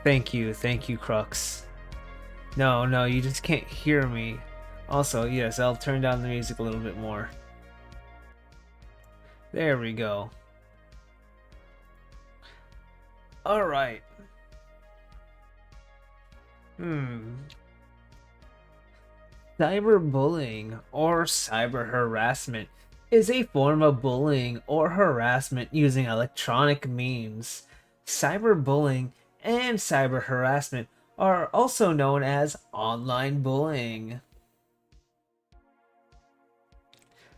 Thank you, Crux. No, you just can't hear me. Also, yes, I'll turn down the music a little bit more. There we go. Alright. Cyberbullying or cyber harassment is a form of bullying or harassment using electronic means. Cyberbullying and cyber harassment are also known as online bullying.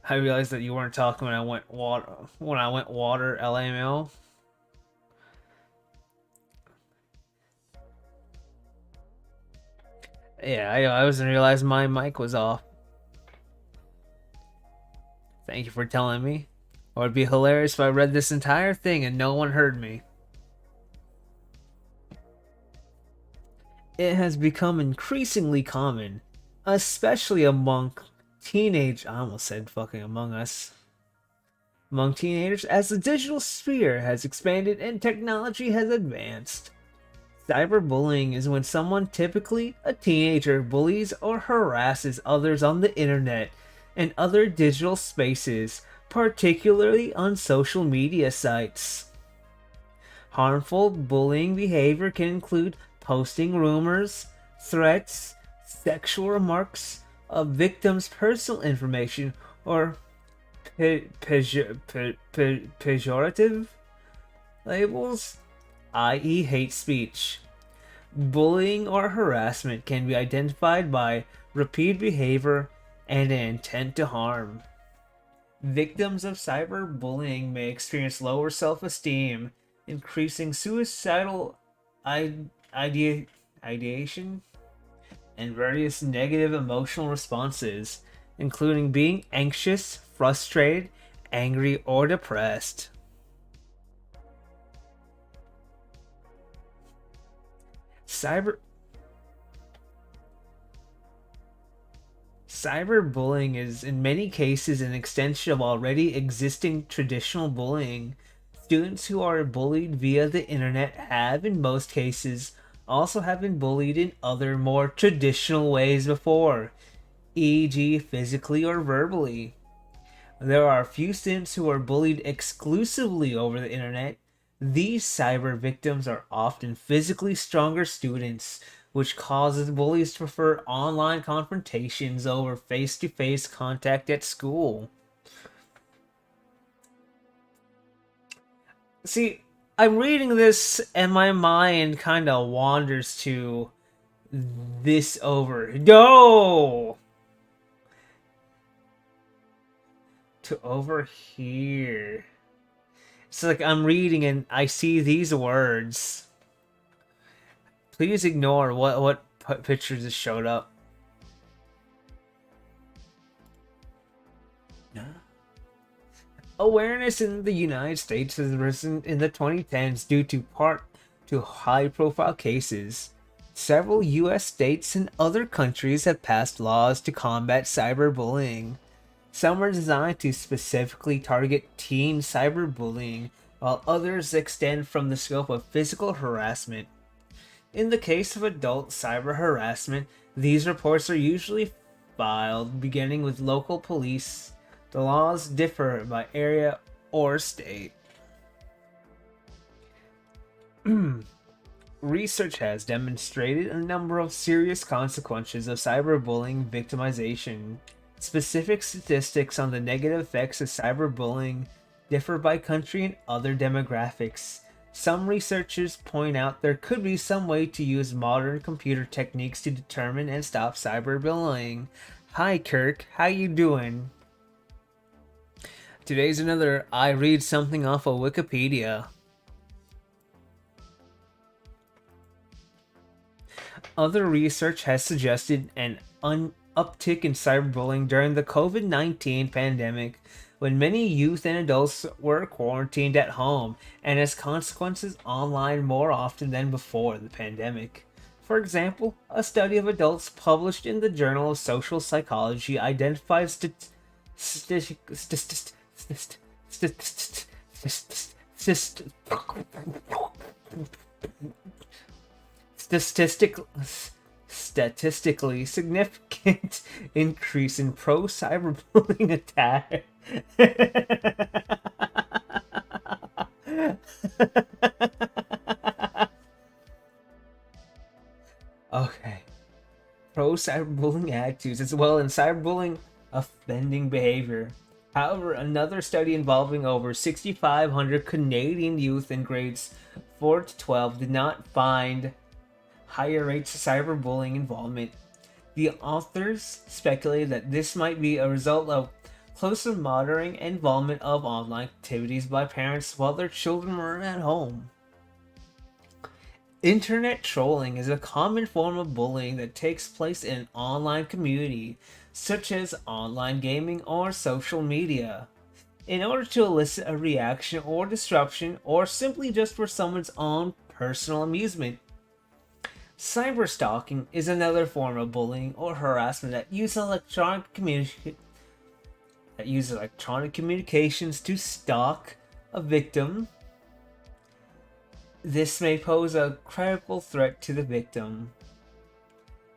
I realized that you weren't talking when I went water LML. Yeah, I wasn't realizing my mic was off. Thank you for telling me. It would be hilarious if I read this entire thing and no one heard me. It has become increasingly common, especially among I almost said fucking among us. Among teenagers, as the digital sphere has expanded and technology has advanced. Cyberbullying is when someone, typically a teenager, bullies or harasses others on the internet and other digital spaces, particularly on social media sites. Harmful bullying behavior can include posting rumors, threats, sexual remarks of victims' personal information, or pejorative labels, i.e., hate speech. Bullying or harassment can be identified by repeated behavior and an intent to harm. Victims of cyberbullying may experience lower self-esteem, increasing suicidal ideation, and various negative emotional responses, including being anxious, frustrated, angry, or depressed. Cyberbullying is in many cases an extension of already existing traditional bullying. Students who are bullied via the internet have, in most cases, also have been bullied in other more traditional ways before, e.g., physically or verbally. There are a few students who are bullied exclusively over the internet. These cyber victims are often physically stronger students, which causes bullies to prefer online confrontations over face-to-face contact at school. See, I'm reading this and my mind kind of wanders to this over. No! To over here. It's like I'm reading and I see these words. Please ignore what pictures just showed up. Awareness in the United States has risen in the 2010s due to part to high-profile cases. Several U.S. states and other countries have passed laws to combat cyberbullying. Some are designed to specifically target teen cyberbullying, while others extend from the scope of physical harassment. In the case of adult cyber harassment, these reports are usually filed beginning with local police. The laws differ by area or state. Research has demonstrated a number of serious consequences of cyberbullying victimization. Specific statistics on the negative effects of cyberbullying differ by country and other demographics. Some researchers point out there could be some way to use modern computer techniques to determine and stop cyberbullying. Hi Kirk, how you doing? Today's another I read something off of Wikipedia. Other research has suggested an uptick in cyberbullying during the COVID-19 pandemic, when many youth and adults were quarantined at home and as consequences online more often than before the pandemic. For example, a study of adults published in the Journal of Social Psychology identified statistic, statistically significant increase in pro-cyberbullying attack. Okay. Pro-cyberbullying attitudes as well as cyberbullying offending behavior. However, another study involving over 6,500 Canadian youth in grades 4 to 12 did not find higher rates of cyberbullying involvement. The authors speculated that this might be a result of closer monitoring and involvement of online activities by parents while their children were at home. Internet trolling is a common form of bullying that takes place in an online community, such as online gaming or social media, in order to elicit a reaction or disruption, or simply just for someone's own personal amusement. Cyberstalking is another form of bullying or harassment that uses electronic communications to stalk a victim. This may pose a credible threat to the victim.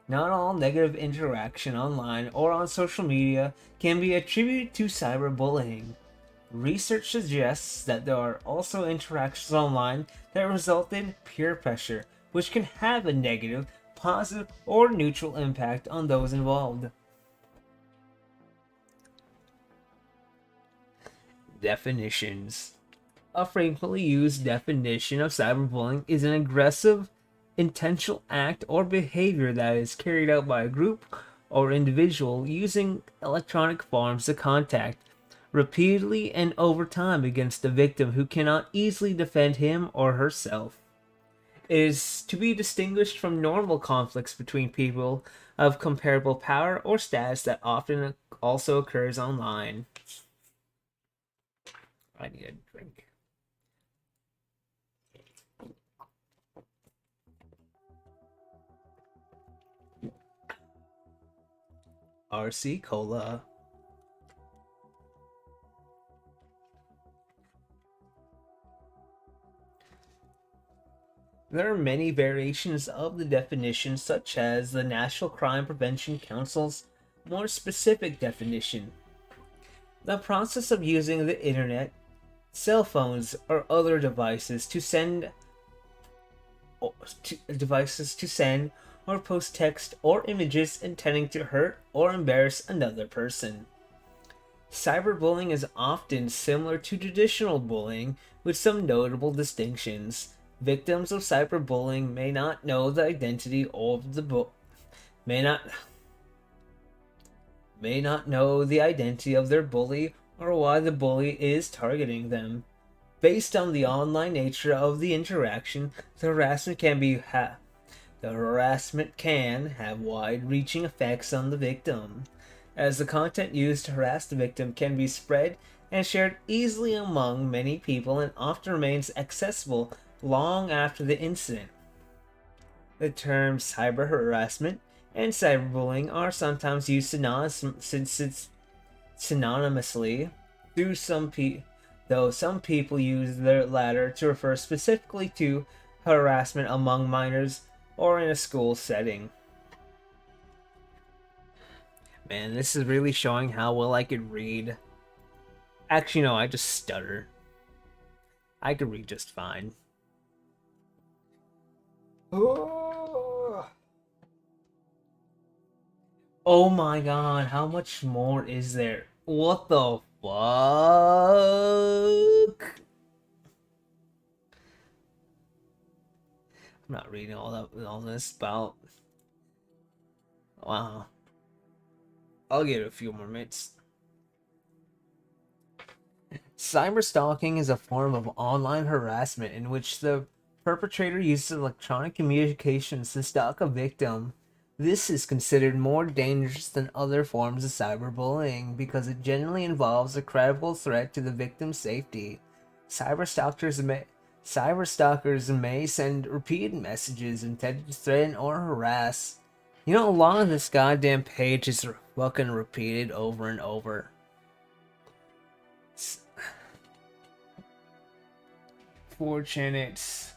Not all negative interaction online or on social media can be attributed to cyberbullying. Research suggests that there are also interactions online that result in peer pressure, which can have a negative, positive, or neutral impact on those involved. Definitions. A frequently used definition of cyberbullying is an aggressive, intentional act or behavior that is carried out by a group or individual using electronic forms of contact repeatedly and over time against a victim who cannot easily defend him or herself. It is to be distinguished from normal conflicts between people of comparable power or status that often also occurs online. I need a drink. RC Cola. There are many variations of the definition, such as the National Crime Prevention Council's more specific definition. The process of using the internet, cell phones, or other devices to send or post text or images intending to hurt or embarrass another person. Cyberbullying is often similar to traditional bullying, with some notable distinctions. Victims of cyberbullying may not know the identity of the may not know the identity of their bully or why the bully is targeting them. Based on the online nature of the interaction, the harassment can have wide-reaching effects on the victim, as the content used to harass the victim can be spread and shared easily among many people and often remains accessible long after the incident. The terms cyber harassment and cyberbullying are sometimes used synonymously, though some people use the latter to refer specifically to harassment among minors or in a school setting. Man, this is really showing how well I could read. Actually, no, I just stutter. I could read just fine. Oh my god, how much more is there? What the fuck? I'm not reading all this about. Wow. I'll give it a few more minutes. Cyberstalking is a form of online harassment in which the perpetrator uses electronic communications to stalk a victim. This is considered more dangerous than other forms of cyberbullying because it generally involves a credible threat to the victim's safety. Cyberstalkers may send repeated messages intended to threaten or harass. You know, a lot of this goddamn page is fucking repeated over and over. Fortunate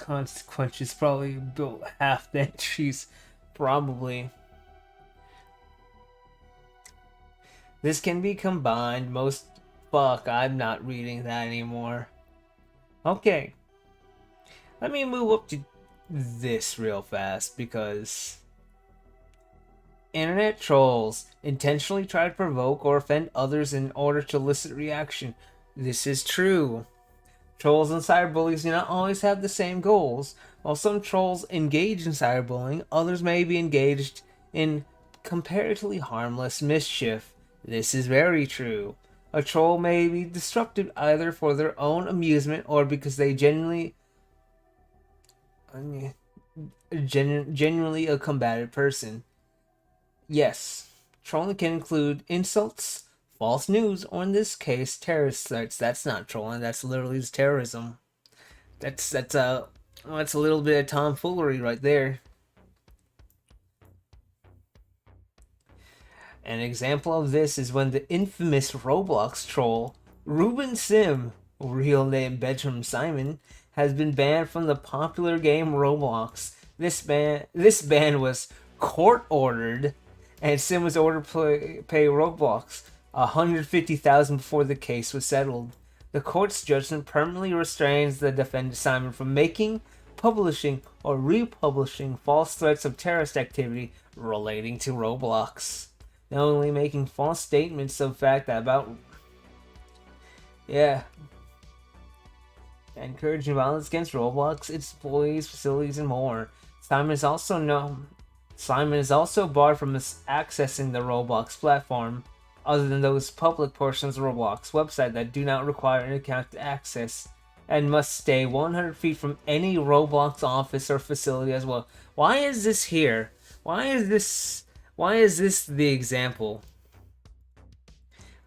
consequences probably built half the entries, probably. This can be combined. Fuck, I'm not reading that anymore. Okay. Let me move up to this real fast because internet trolls intentionally try to provoke or offend others in order to elicit reaction. This is true. Trolls and cyberbullies do not always have the same goals. While some trolls engage in cyberbullying, others may be engaged in comparatively harmless mischief. This is very true. A troll may be destructive either for their own amusement or because they genuinely a combative person. Yes, trolling can include insults, false news, or in this case, terrorist threats. That's not trolling. That's literally terrorism. That's a little bit of tomfoolery right there. An example of this is when the infamous Roblox troll Ruben Sim, real name Benjamin Simon, has been banned from the popular game Roblox. This ban was court ordered, and Sim was ordered to pay Roblox $150,000 before the case was settled. The court's judgment permanently restrains the defendant Simon from making, publishing, or republishing false threats of terrorist activity relating to Roblox. Not only making false statements of fact about encouraging violence against Roblox, its employees, facilities, and more. Simon is also barred from accessing the Roblox platform, other than those public portions of Roblox website that do not require an account to access, and must stay 100 feet from any Roblox office or facility as well. Why is this here? Why is this the example?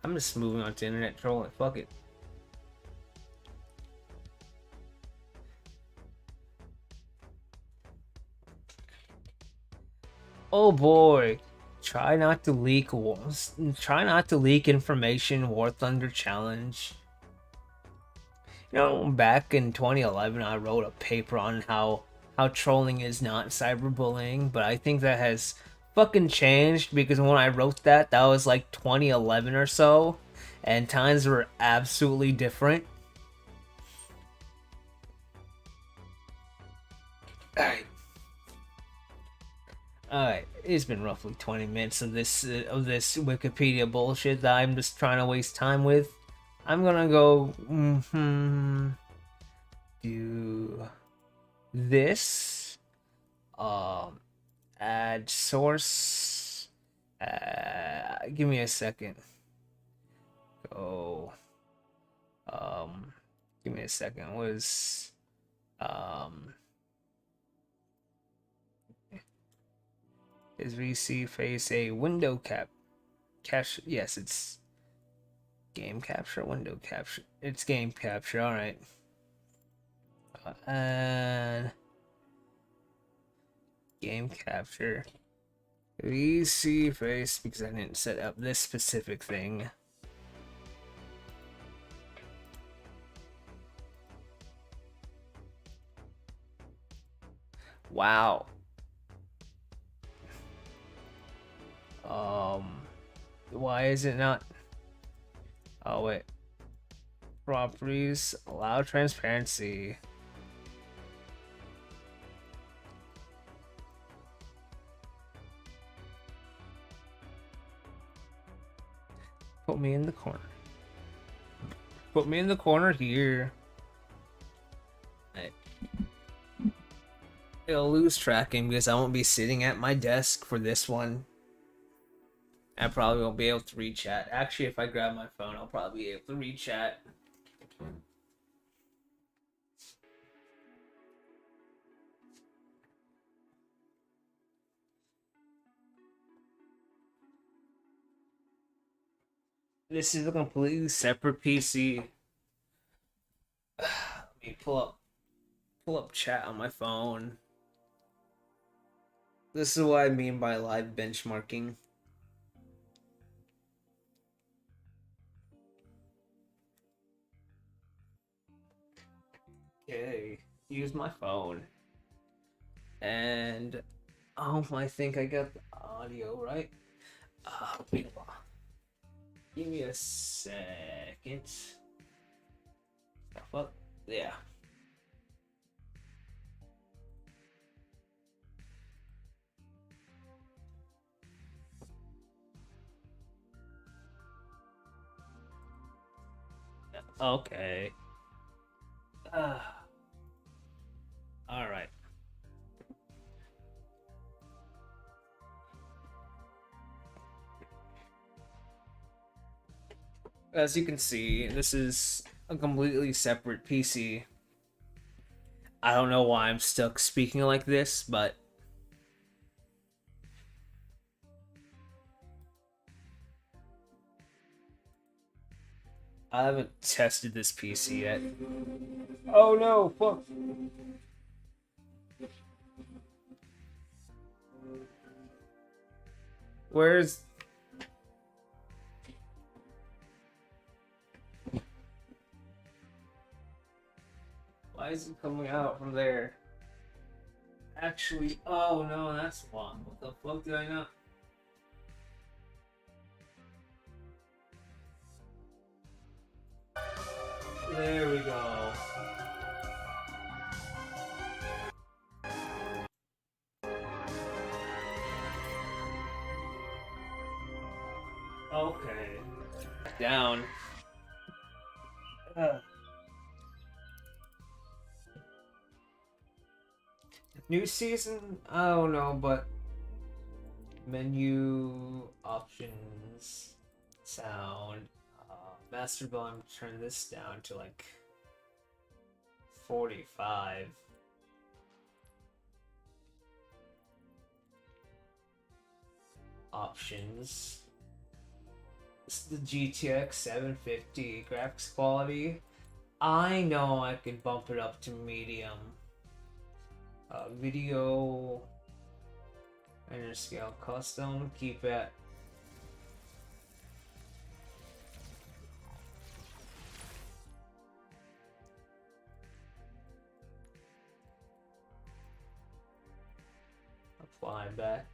I'm just moving on to internet trolling. Fuck it. Oh boy. Try not to leak information. War Thunder challenge. You know, back in 2011, I wrote a paper on how trolling is not cyberbullying, but I think that has fucking changed because when I wrote that was like 2011 or so, and times were absolutely different. Alright, it's been roughly 20 minutes of this Wikipedia bullshit that I'm just trying to waste time with. I'm gonna go do this. Add source. Give me a second. Go. Give me a second. Is VC face a window cache? Yes, it's game capture, window capture. It's game capture. All right. And game capture. VC face because I didn't set up this specific thing. Wow. Why is it not? Oh wait. Properties allow transparency. Put me in the corner. Put me in the corner here. It'll lose tracking because I won't be sitting at my desk for this one. I probably won't be able to read chat. Actually, if I grab my phone, I'll probably be able to read chat. This is a completely separate PC. Let me pull up chat on my phone. This is what I mean by live benchmarking. Okay. use my phone. And I think I got the audio right. Wait, give me a second. Well, yeah. Okay. All right. As you can see, this is a completely separate PC. I don't know why I'm stuck speaking like this, but I haven't tested this PC yet. Oh no, fuck. Where's... Why is it coming out from there? Actually, oh no, that's one. What the fuck did I not? There we go. Okay. Down. New season? I don't know, but menu options, sound, master volume. Turn this down to like 45. Options. This is the GTX 750 graphics quality. I know I could bump it up to medium. Video interscale custom, keep it. Apply back.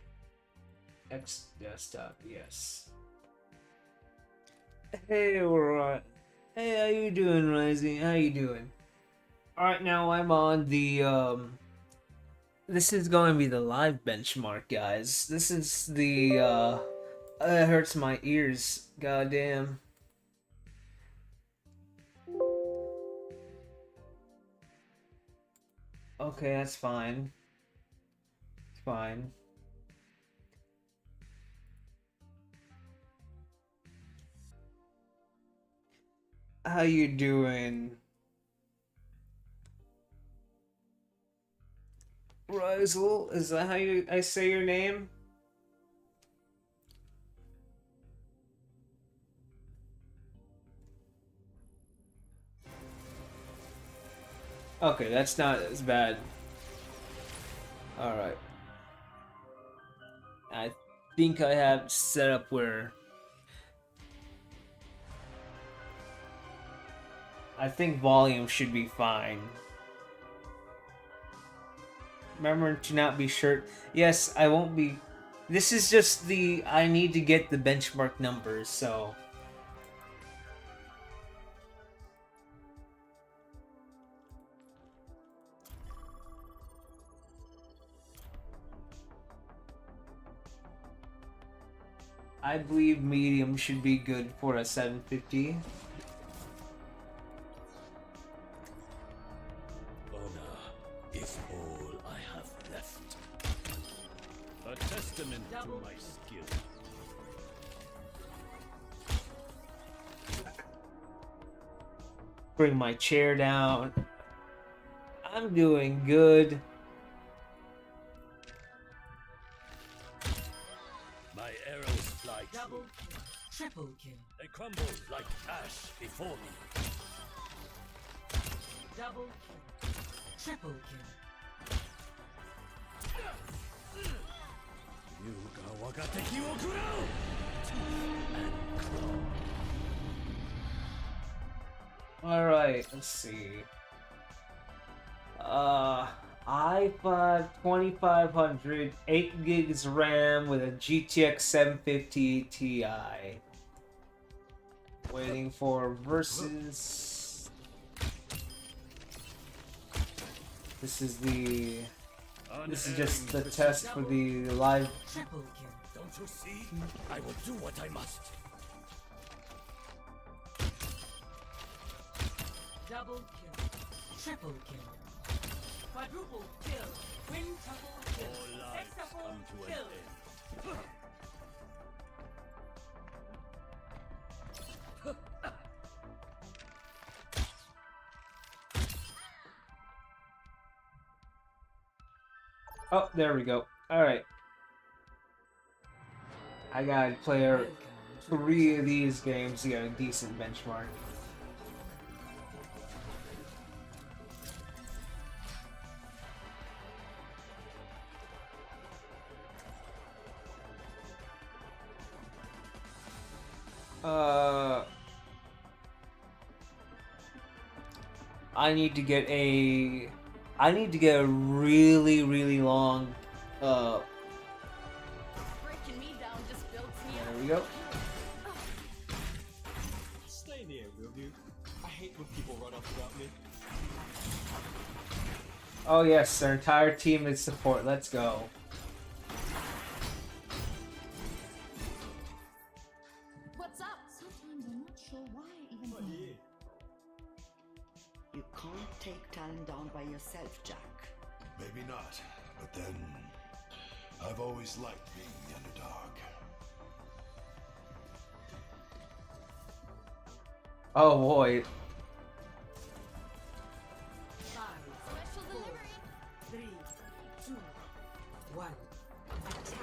X desktop, yes. Hey, alright. Hey, how you doing, Rising? How you doing? Alright, now I'm on the, this is going to be the live benchmark, guys. This is the, it hurts my ears. Goddamn. Okay, that's fine. It's fine. How you doing? Rosal, is that how I say your name? Okay, that's not as bad. Alright. I think I have set up where... I think volume should be fine. Remember to not be sure. Yes, I won't be... This is just the... I need to get the benchmark numbers, so... I believe medium should be good for a 750. Honor is all I have left. A testament to my skill. Bring my chair down. I'm doing good. My arrows fly Double, true. triple kill. They crumble like ash before me. Double kill. Triple kill. Yuga wagateki wo kurao! Tooth and claw. Alright, let's see. i5 2500, 8 gigs RAM with a GTX 750 Ti. Waiting for versus. This is just the test for the live. Triple kill. Don't you see? I will do what I must. Double kill. Triple kill. Quadruple kill. Quintuple kill. All lives Sextuple come to an kill. end. Oh, there we go. Alright. I gotta play Welcome to 3 of these games to get a decent benchmark. I need to get a really, really long, Breaking me down just builds me there up. we go. Stay near, will you? I hate when people run off without me. Oh yes, our entire team is support, let's go. What's up? Sometimes I'm not sure why I even But yeah, You can't take talent down by yourself, Jack. Maybe not, but then I've always liked being the underdog. Oh boy. 5, Special delivery. 3, 2, 1. Attack.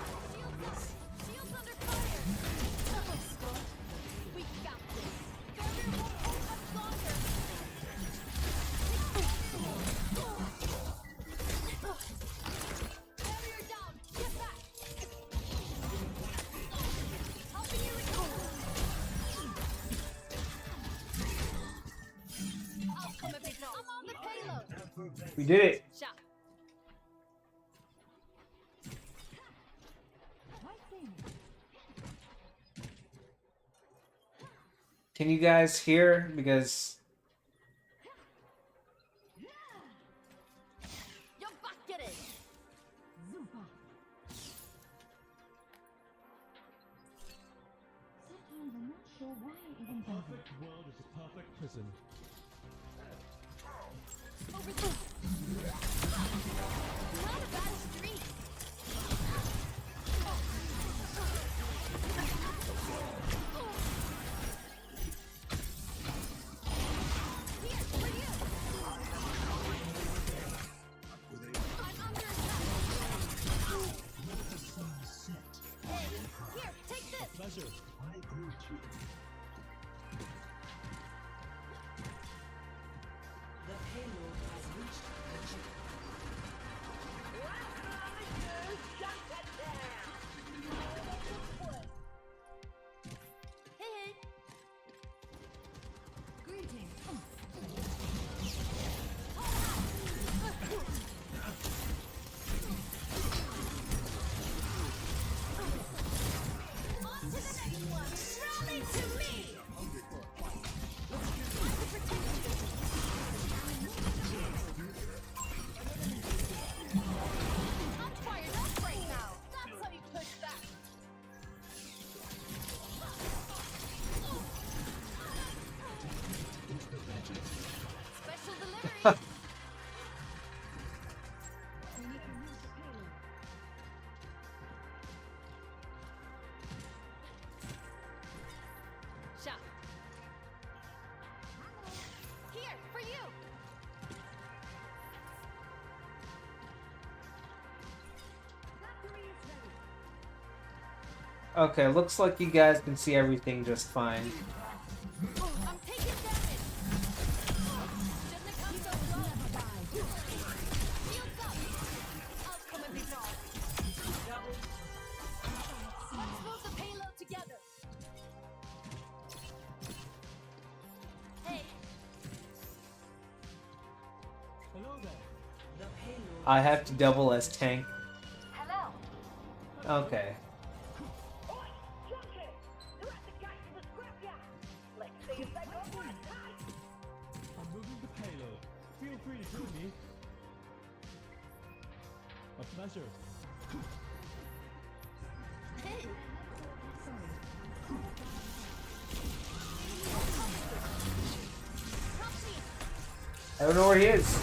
Shields under fire. Double score. We got this. Barrier won't hold much longer. Barrier down. Get back. Helping you recover. I'll come if it's I'm on the payload. We did it. Shot. Can you guys hear? Because Yo, back get it. sometimes I'm not sure why I even bother. perfect world is a perfect prison. Over there. Not a bad streak. Here, for you. I'm under attack. Hey, here, take this. Pleasure. The payload has reached the chip. Hey, hey. Greetings. On to the next one. Rally to me. I'm fired up right now. That's how you push back. Special delivery. Shot. Here, for you. okay, looks like you guys can see everything just fine. I'm taking damage. Shouldn't have come so close. Shields up. I'll come and be wrong. Double. Let's move the payload together. Hey, Hello there. The payload. I have to double as tank. Hello. Okay. I'm moving the payload. Feel free to kill me. A pleasure. I don't know where he is.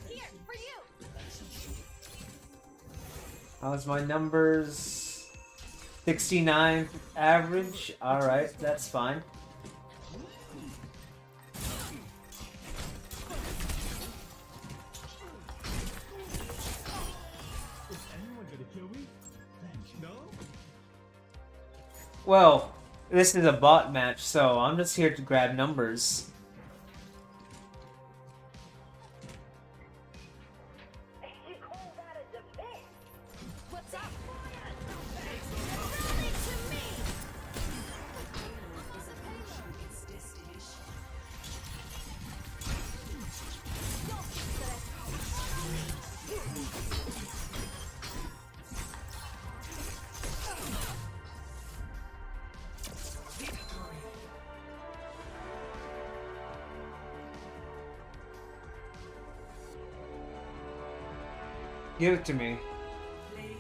Here, for you. How's my numbers? 69 average. Alright, that's fine. Is anyone gonna kill me? No? Well, this is a bot match, so I'm just here to grab numbers. What's up? Bring it to me. Its destination. Give it to me. Play of the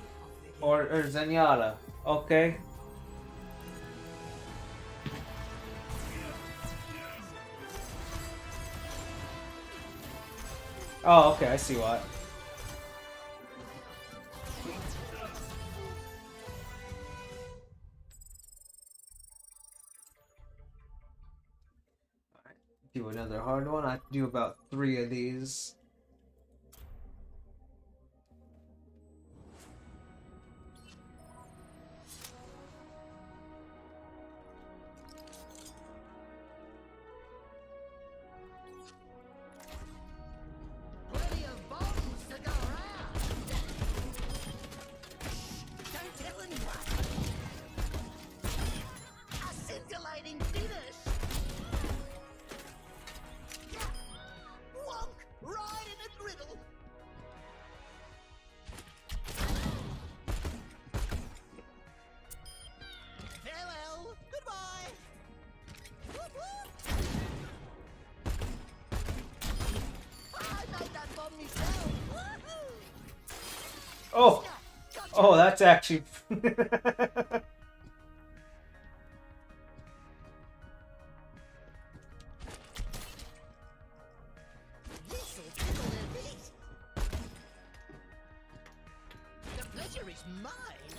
game. Or Zenyatta. Okay. Oh, okay, I see what. Alright, do another hard one. I have to do about 3 of these. Plenty of bones to go around. Don't tell anyone. A scintillating finish. Wonk! Right in the griddle. Farewell. Goodbye. Whoop, whoop. I made that bomb myself. Woohoo! Oh! Gotcha. Oh, that's actually... This'll tickle their feet. The pleasure is mine.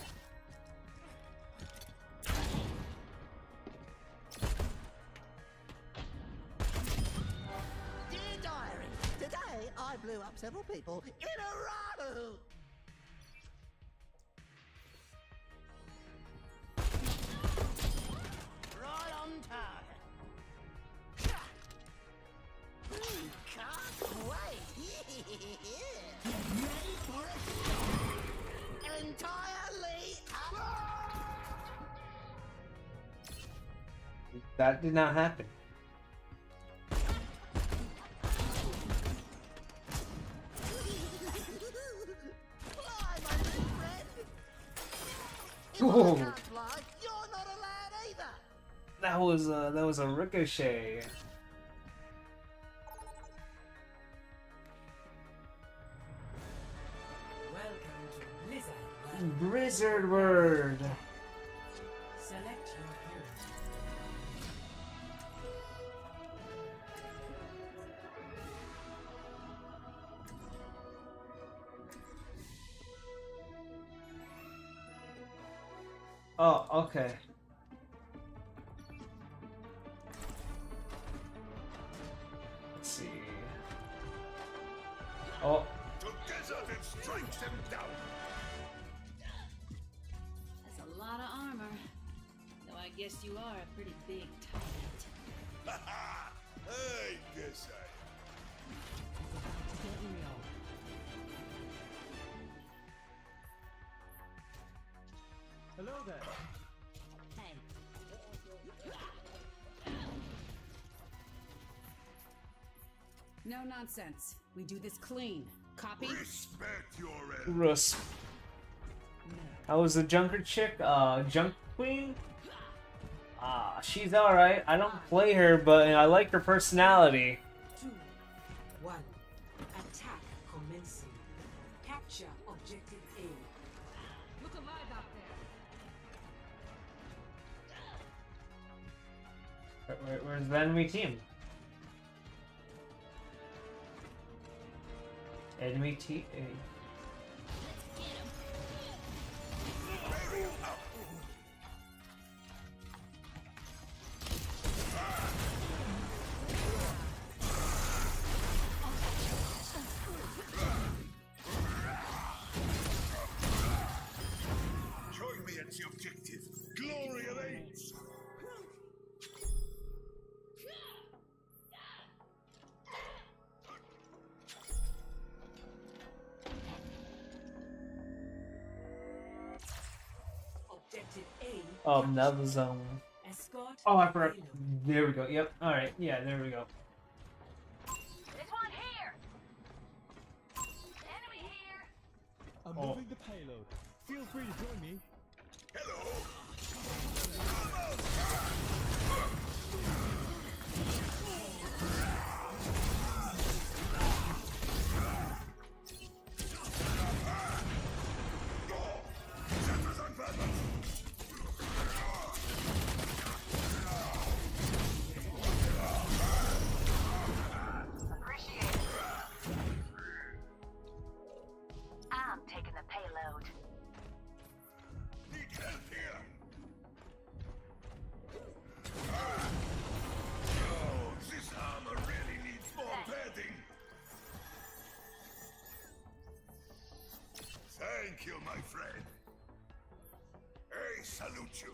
Dear diary, today I blew up several people in a row. Right on target. Can't wait. Ready for a shot. Entirely That did not happen. Fly, my little friend. If Whoa. I can't fly, you're not allowed either. That was a ricochet. Welcome to Blizzard World. Blizzard word. Select your hero. Oh, okay. Let's see. Oh, Together it strikes him down. That's a lot of armor. Though I guess you are a pretty big target. I guess I No nonsense. We do this clean. Copy? Respect your elders. Russ. How was the Junker chick? Junk Queen? She's alright. I don't play her, but I like her personality. 2, 1. Attack commencing. Capture objective A. Look alive out there. Where's the enemy team? Enemy team. Join me at the objective. Glory awaits. Objective A. That was Escort. Oh, I forgot. payload. There we go. Yep. All right. Yeah. There we go. This one here. Enemy here. I'm Oh. moving the payload. Feel free to join me. Appreciate it. I'm taking the payload. Need help here. Oh, this armor really needs more padding. Thank you, my friend. I salute you.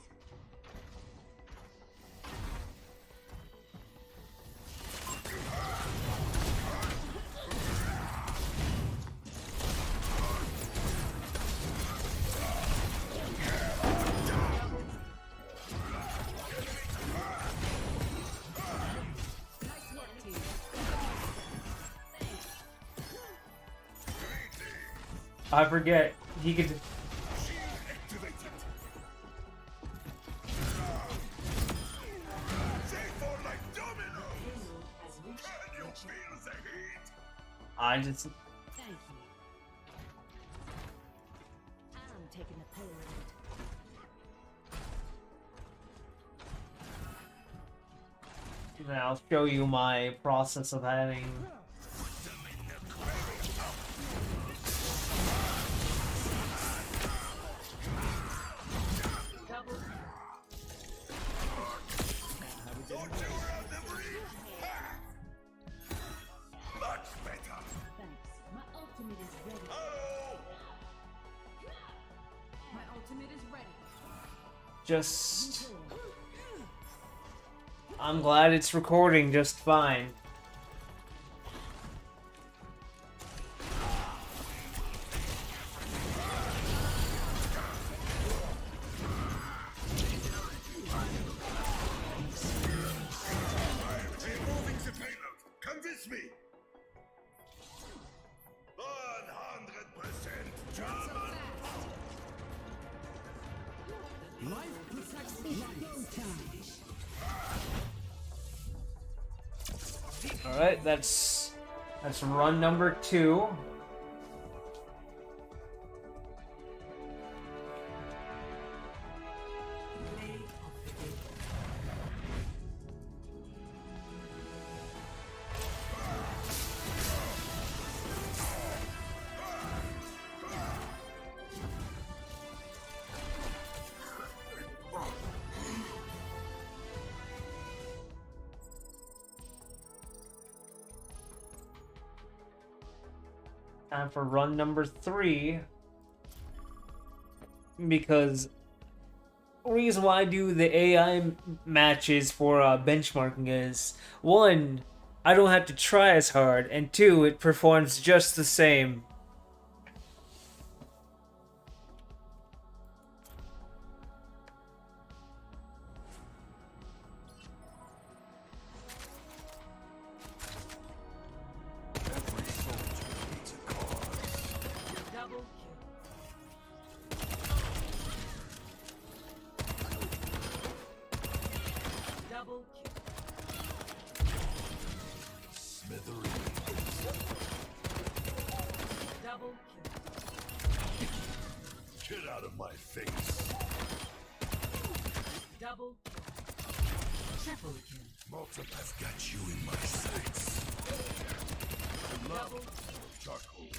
I forget. He could. Activated. They fall like dominoes. Payload has reached Can you feel the heat? I just. Thank you. I'm taking the payload. I'll show you my process of having. Don't you have the breeze? Much better. Thanks. My ultimate is ready. Oh! My ultimate is ready. Just. I'm glad it's recording just fine. Removing the payload. Convince me. 100% German. Life protects me. All right, that's run number 2. play of the game. Time for run number 3. Because reason why I do the AI matches for benchmarking is 1, I don't have to try as hard, and 2, it performs just the same. my face. Double. Triple kill. Malta, I've got you in my sights. I love charcoal. You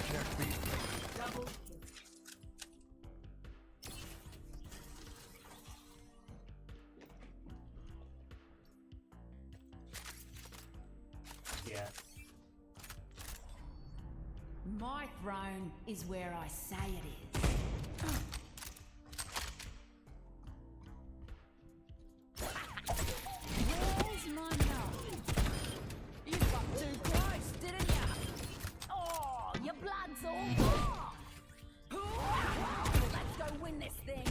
can't beat me. Double. Yeah. My throne is where I say it is. Where's my nose? You got too close, didn't ya? Oh, your blood's all raw. Let's go win this thing.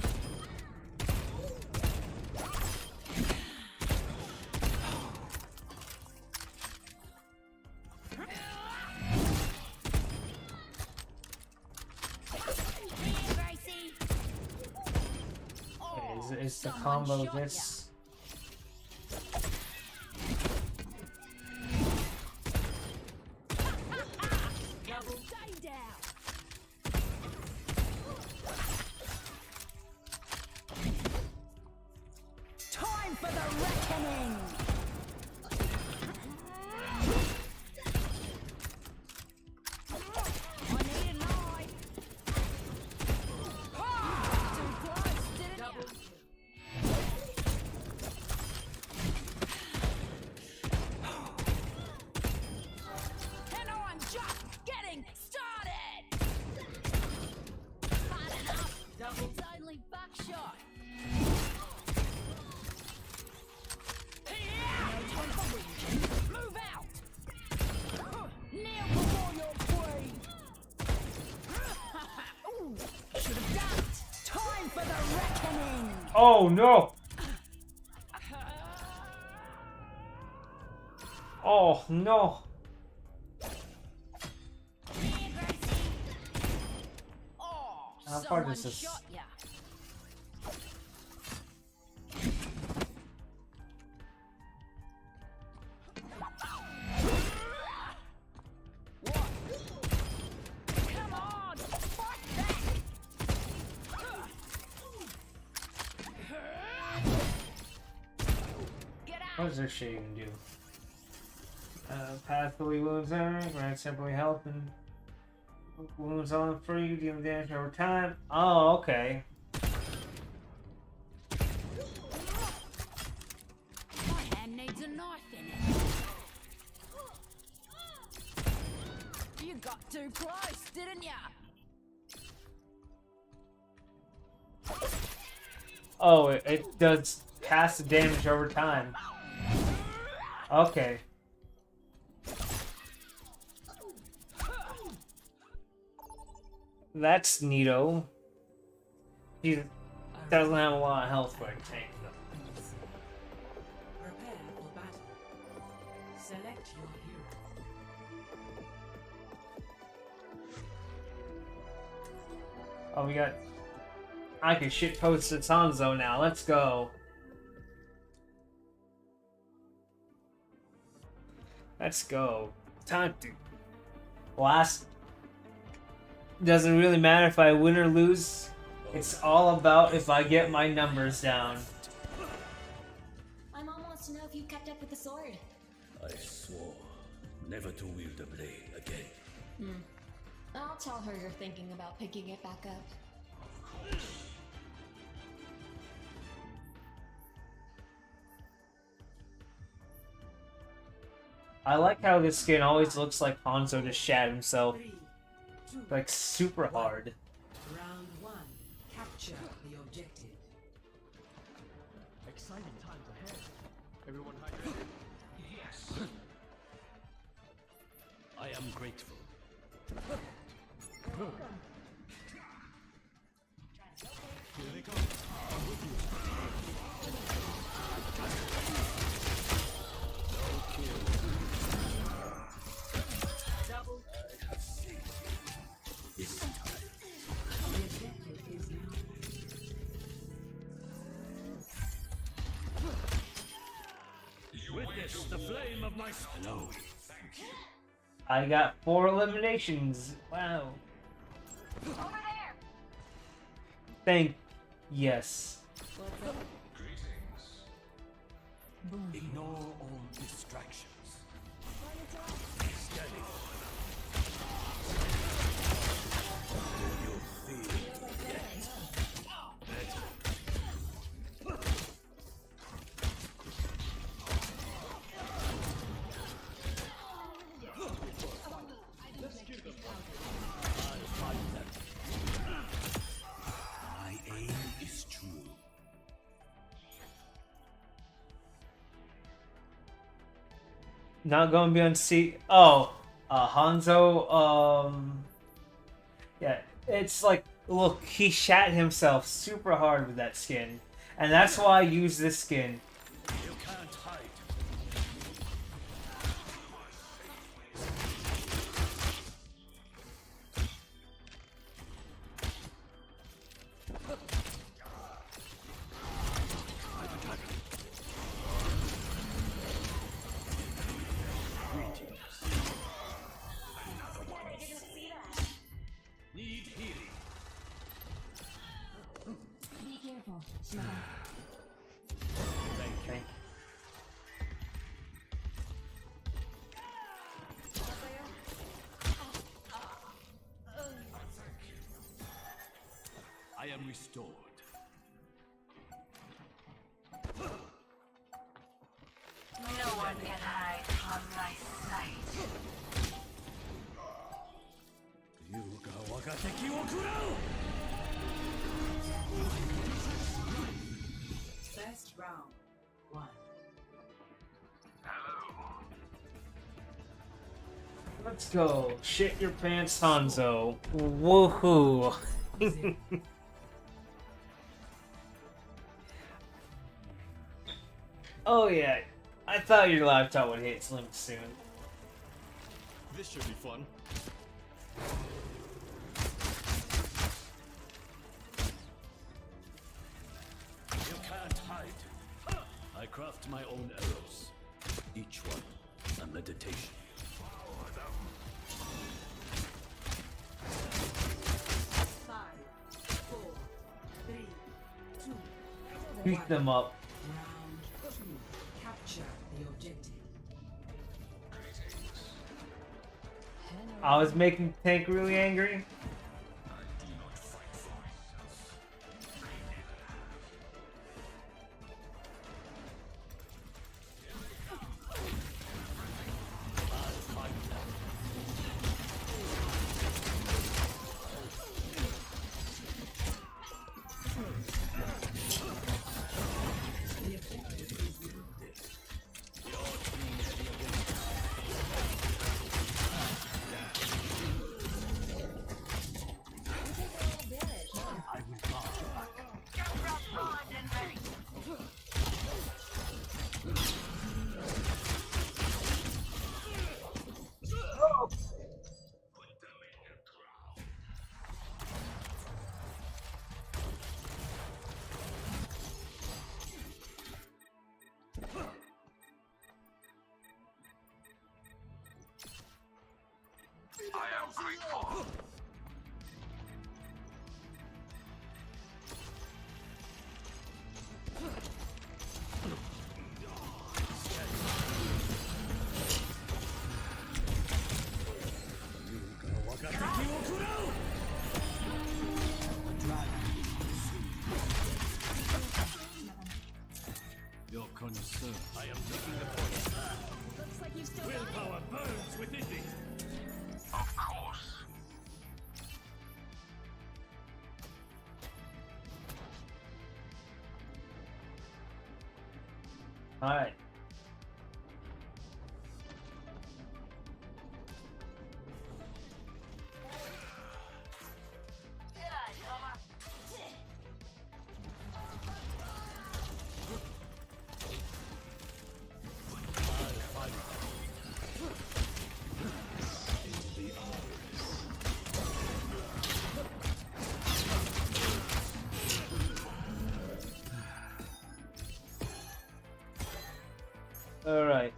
Is the combo this? Stay down. Time for the reckoning. I need an eye. Too close, didn't ya? And I'm just getting started. Hard enough. Double. It's only buckshot. No time for reaching. Move out. Kneel before your queen. Ooh, should have done it. Time for the reckoning. Oh no! Oh no! Here, Gracie. Oh, How far someone does this- shot ya. What? Come on, fight back. Get out. What does this shit even do? Pathfully wounds earned, grants temporary health and wounds on free, dealing damage over time. Oh, okay. My hand needs a knife in it. You got too close, didn't ya? Oh, it does passive damage over time. Okay. That's neato. He doesn't have a lot of health for a tank though. Prepare for battle. Select your hero. Oh, we got... I can shitpost Sanzo now. Let's go. Let's go. Time to... Last... Doesn't really matter if I win or lose. It's all about if I get my numbers down. My mom wants to know if you kept up with the sword. I swore never to wield a blade again. I'll tell her you're thinking about picking it back up. I like how this skin always looks like Hanzo just shat himself. 3, 2, Like, super hard. round 1. Capture the objective. Exciting times ahead. Everyone hydrated? Yes. I am grateful. Here they come. I'm with you. Double. This time. The objective is now. Witness the flame of my hello. I got 4 eliminations. Wow. Thank. Yes. Ignore all distractions. Steady. You feel yet. Better. I'll fight them. My aim is true. Not going beyond sea. Oh, Hanzo. Yeah, it's like, look, he shat himself super hard with that skin, and that's why I use this skin. You can't hide. Need healing. Be careful. Smile. Thank you. I am restored. No one can hide from my sight. Yuga wagateki wo kurau! First round. 1. Let's go. Shit your pants, Hanzo. Woohoo. Oh yeah, I thought your laptop would hit Slim soon. This should be fun. You can't hide. I craft my own arrows. Each one a meditation. 5, 4, 3, 2, Beat them up. round 2. Capture the objective. I was making Tank really angry. Your concern. I am taking the point. Looks like you've still Willpower burns within me. Of course. Alright. Alright.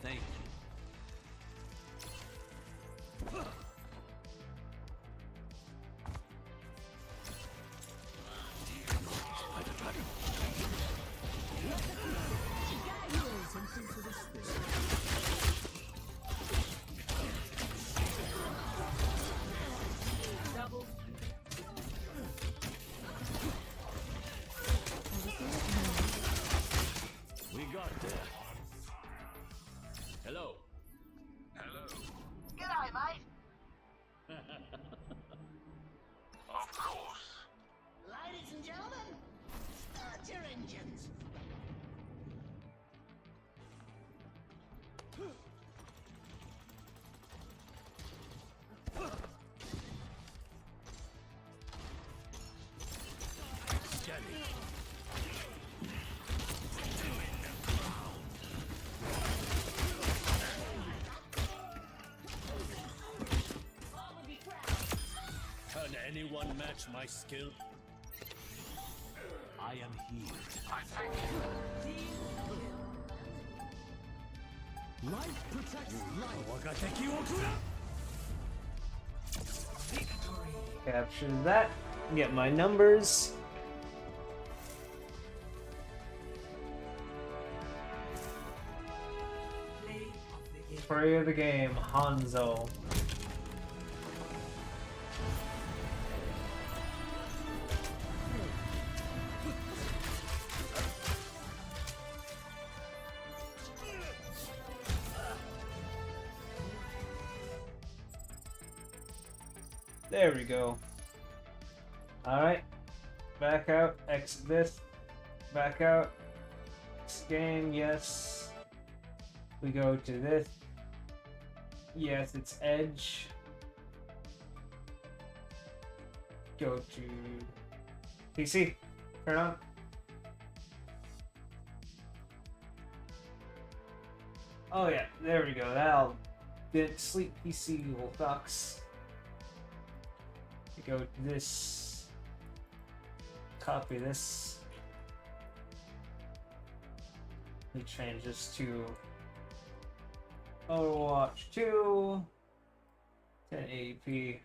Thank you. anyone match my skill? I am here. Life protects life. Capture that. Get my numbers. Play of the game, Hanzo. There we go. Alright. Back out. Exit this. Back out. Next game, yes. We go to this. Yes, it's Edge. Go to PC. Turn on. Oh yeah, there we go. That'll get sleep PC will sucks. Go to this. Copy this. We change this to Overwatch 2, 1080p,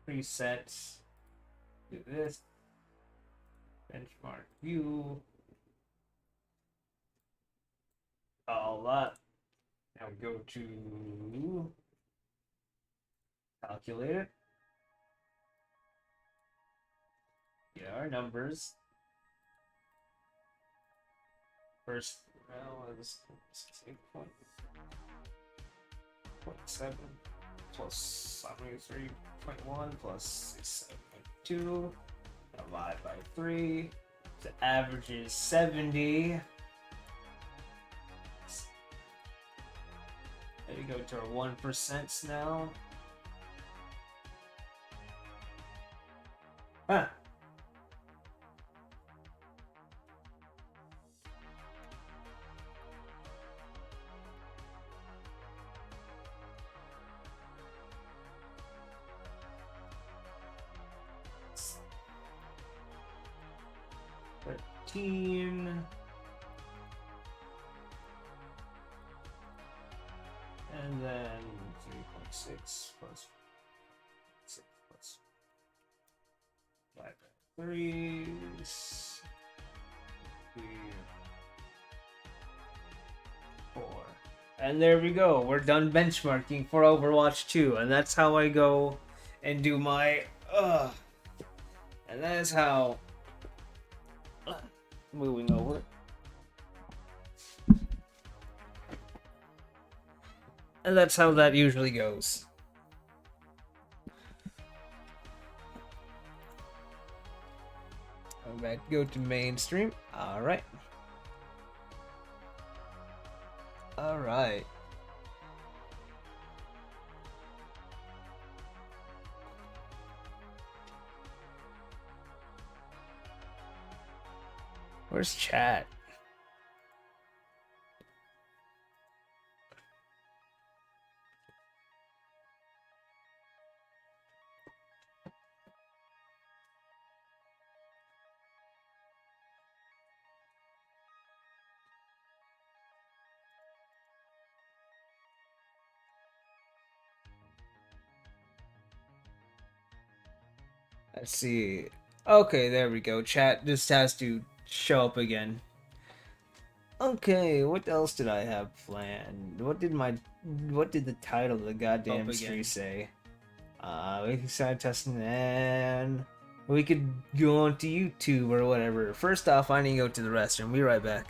presets, do this, benchmark view, all that. Now we go to calculator, get our numbers. First round was 8.7 plus 73.1 plus 67.2 divided by 3. The average is 70. There we go to our 1% now. Huh. And then 3.6 plus 6 plus 5 by 3 4. And there we go. We're done benchmarking for Overwatch 2, and that's how I go and do my and that is how moving over. And that's how that usually goes. Go to mainstream. Alright. Alright. Where's chat? Let's see. Okay, there we go. Chat just has to show up again. Okay, what else did I have planned? What did the title of the goddamn stream say? We can start testing and we could go on to YouTube or whatever. First off, I need to go to the restroom. Be right back.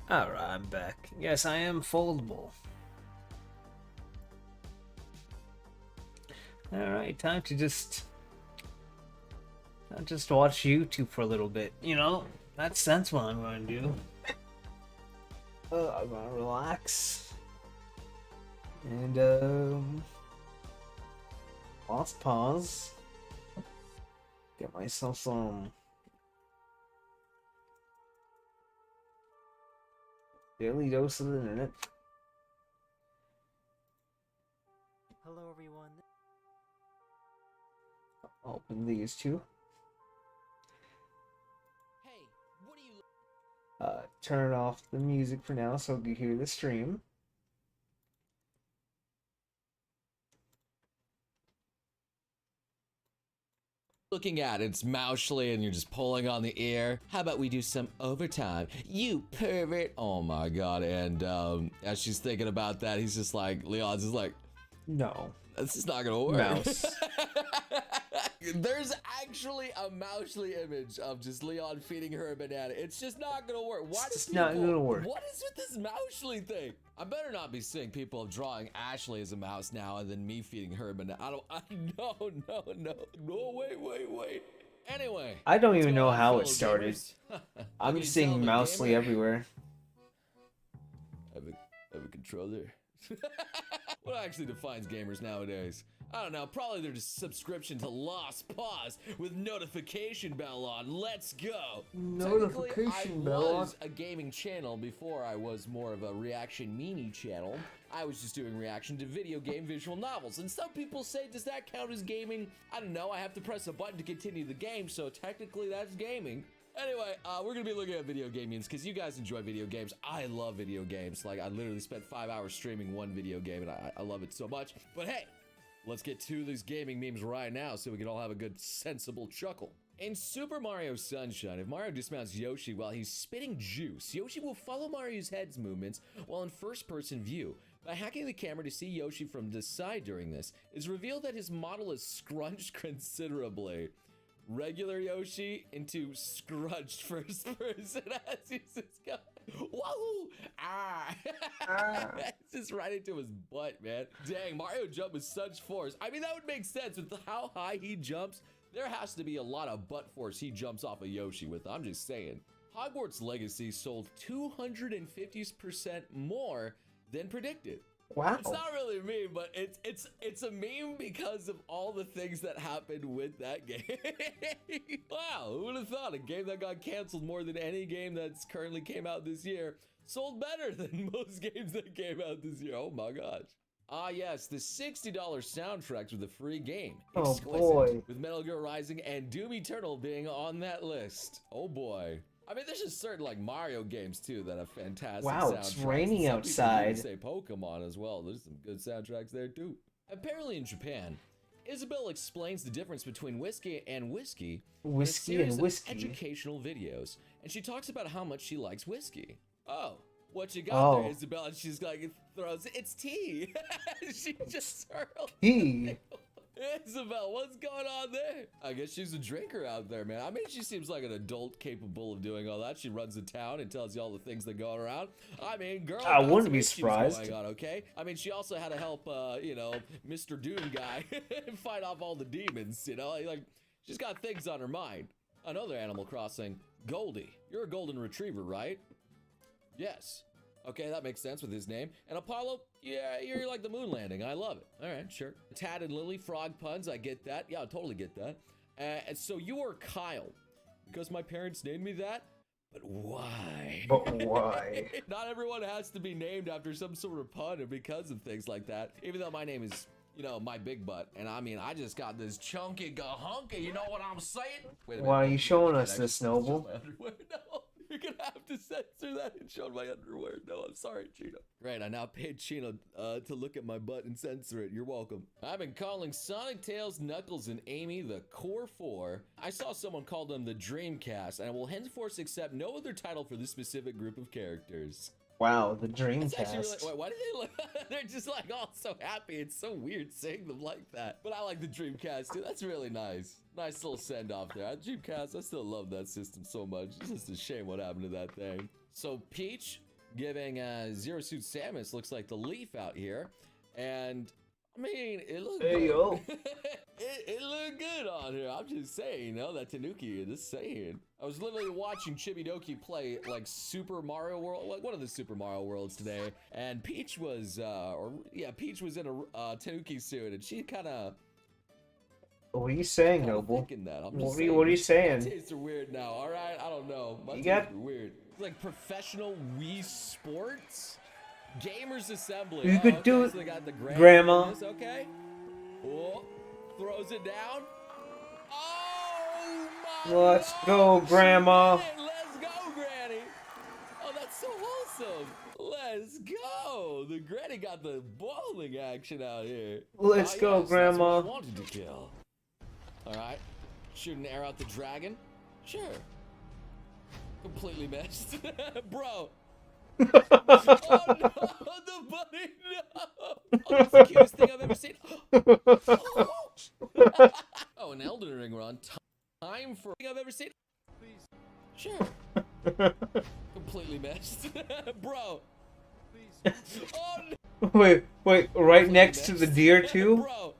Alright, I'm back. Yes, I am foldable. Alright, time to just watch YouTube for a little bit. You know, that's what I'm going to do. I'm going to relax. And, pause. Get myself some daily dose of the internet. Hello, everyone. Open these two. Hey, what are you? Turn off the music for now so you can hear the stream. Looking at it's Moushly and you're just pulling on the ear. How about we do some overtime? You pervert. Oh my god. And as she's thinking about that, he's just like, Leon's just like, no, this is not gonna work. Mouse. There's actually a Moushly image of just Leon feeding her a banana. It's just not gonna work. Why It's does just not people- gonna work. What is with this Moushly thing? I better not be seeing people drawing Ashley as a mouse now and then me feeding her a banana. No, wait. Anyway. I don't what's even going know on, how fellow it started. gamers? I'm Can just you seeing tell I'm a Moushly gamer? everywhere. I have a controller. What actually defines gamers nowadays? I don't know, probably their subscription to Lost Pause with notification bell on. Let's go! Notification Technically, bell I on. was a gaming channel before I was more of a reaction meanie channel. I was just doing reaction to video game visual novels. And some people say, does that count as gaming? I don't know, I have to press a button to continue the game, so technically that's gaming. Anyway, we're gonna be looking at video gamings because you guys enjoy video games. I love video games. Like, I literally spent 5 hours streaming one video game and I love it so much. But hey, let's get to these gaming memes right now so we can all have a good sensible chuckle. In Super Mario Sunshine, if Mario dismounts Yoshi while he's spitting juice, Yoshi will follow Mario's head's movements while in first-person view. By hacking the camera to see Yoshi from the side during this, it's revealed that his model is scrunched considerably. Regular Yoshi into scrunched first person as he's just going, whoa, it's just right into his butt, man. Dang, Mario jumped with such force. I mean, that would make sense with how high he jumps. There has to be a lot of butt force he jumps off of Yoshi with. I'm just saying. Hogwarts Legacy sold 250% more than predicted. Wow. It's not really a meme, but it's a meme because of all the things that happened with that game. Wow, who would have thought a game that got canceled more than any game that's currently came out this year sold better than most games that came out this year. Oh my gosh. Ah yes, the $60 soundtracks with a free game. Oh, Exquisite. boy. With Metal Gear Rising and Doom Eternal being on that list. Oh boy. I mean, there's just certain like Mario games too that have fantastic Wow, soundtracks. it's raining Some people even outside. say Pokemon as well. There's some good soundtracks there too. Apparently in Japan, Isabel explains the difference between whiskey and whiskey in a Whiskey series and of whiskey. educational videos, and she talks about how much she likes whiskey. Oh, what you got there, Isabel? And she's like, it's tea. She just hurled. Tea. Isabel, what's going on there? I guess she's a drinker out there, man. I mean, she seems like an adult capable of doing all that. She runs the town and tells you all the things that go around. I mean, girl, I got wouldn't some be issues surprised. Going on, okay? I mean, she also had to help, you know, Mr. Doom guy fight off all the demons, you know? Like, she's got things on her mind. Another Animal Crossing, Goldie. You're a golden retriever, right? Yes. Okay, that makes sense with his name. And Apollo, yeah, you're like the moon landing. I love it. All right, sure. Tad and Lily, frog puns. I get that. Yeah, I totally get that. And so you are Kyle. Because my parents named me that? But why? But why? Not everyone has to be named after some sort of pun or because of things like that. Even though my name is, you know, my big butt. And I mean, I just got this chunky gahunky. You know what I'm saying? Wait a minute. Why are you showing Did us I this, just show Noble? my underwear? No. You're gonna have to censor that and show my underwear. No, I'm sorry, Chino. Right, I now paid Chino to look at my butt and censor it. You're welcome. I've been calling Sonic, Tails, Knuckles, and Amy the Core 4. I saw someone call them the Dreamcast, and I will henceforth accept no other title for this specific group of characters. Wow, the It's actually Dreamcast. really, wait, why do they look? They're just like all so happy. It's so weird saying them like that. But I like the Dreamcast too. That's really nice. Nice little send off there. Dreamcast, I still love that system so much. It's just a shame what happened to that thing. So Peach, giving Zero Suit Samus looks like the leaf out here. And I mean, it looked Hey, good. yo. it looked good on here. I'm just saying, you know, that Tanuki, just saying. I was literally watching Chibidoki play like Super Mario World, like one of the Super Mario Worlds today, and Peach was, Peach was in a Tanuki suit, and she kind of. What are you saying, I'm Noble? thinking that. I'm What just are you saying, saying? My tastes are weird now. All right, I don't know. My You tastes got- are weird. It's like professional Wii Sports, Gamers Assembly. You could do it, so they got the Grandma. in this, okay. Oh, throws it down. Oh my! Let's go, Grandma. Let's go, Granny. Oh, that's so wholesome. Let's go. The Granny got the bowling action out here. Let's go, yes, Grandma. That's what I wanted to kill. All right, shoot an arrow at the dragon. Sure. Completely missed, bro. Oh no, the bunny! No. Oh, that's the cutest thing I've ever seen. Oh, an Elden Ring run. Time for I've ever seen. Please. Sure. Completely missed, bro. Please. Oh no. Wait, right next to the deer too? Bro.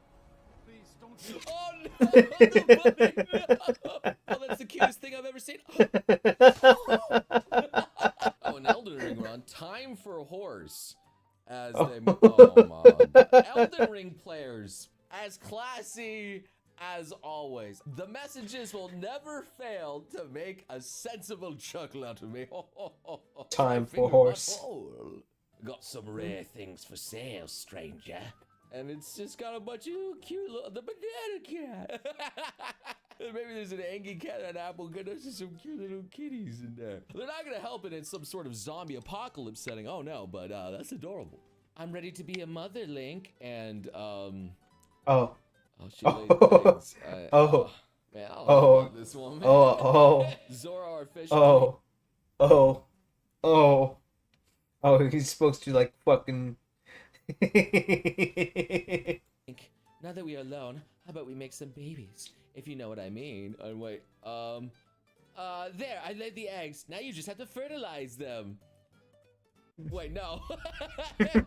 Please don't. Oh no, the bunny! No. Oh, that's the cutest thing I've ever seen. Oh, an Elden Ring run. Time for a horse. As they. Oh my God. Elden Ring players, as classy as always. The messages will never fail to make a sensible chuckle out of me. Time My for finger horse. butthole. Got some rare things for sale, stranger. And it's just got a bunch of cute little, the banana cat. Maybe there's an angry cat and an apple cat. There's just some cute little kitties in there. They're not gonna help it in some sort of zombie apocalypse setting. Oh no, but that's adorable. I'm ready to be a mother, Link. And Oh. oh, she laid eggs. Oh. Man, I don't know Oh. about this one, man. Oh. Zora our fish. Oh. Oh. Oh. Oh, he's supposed to like fucking. Now that we are alone, how about we make some babies? If you know what I mean. And wait, there, I laid the eggs. Now you just have to fertilize them. Wait, no. wait,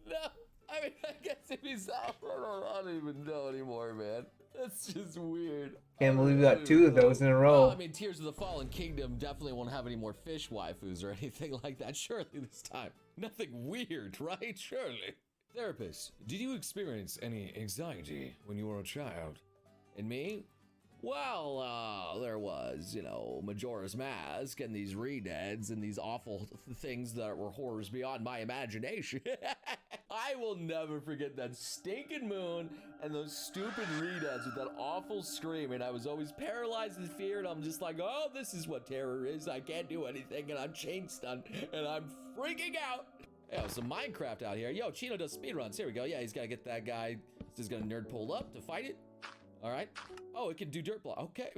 no. I mean, I guess if he's out, I don't even know anymore, man. That's just weird. Can't believe we got two of those in a row. Well, I mean, Tears of the Fallen Kingdom definitely won't have any more fish waifus or anything like that, surely this time. Nothing weird, right? Surely. Therapist, did you experience any anxiety when you were a child? And me? Well, there was, you know, Majora's Mask and these redeads and these awful things that were horrors beyond my imagination. I will never forget that stinking moon and those stupid redeads with that awful scream, and I was always paralyzed in fear, and I'm just like, oh, this is what terror is. I can't do anything, and I'm chain stunned, and I'm freaking out. Yo, some Minecraft out here. Yo, Chino does speedruns. Here we go. Yeah, he's got to get that guy. He's going to nerd pull up to fight it. All right. Oh, it can do dirt block. Okay.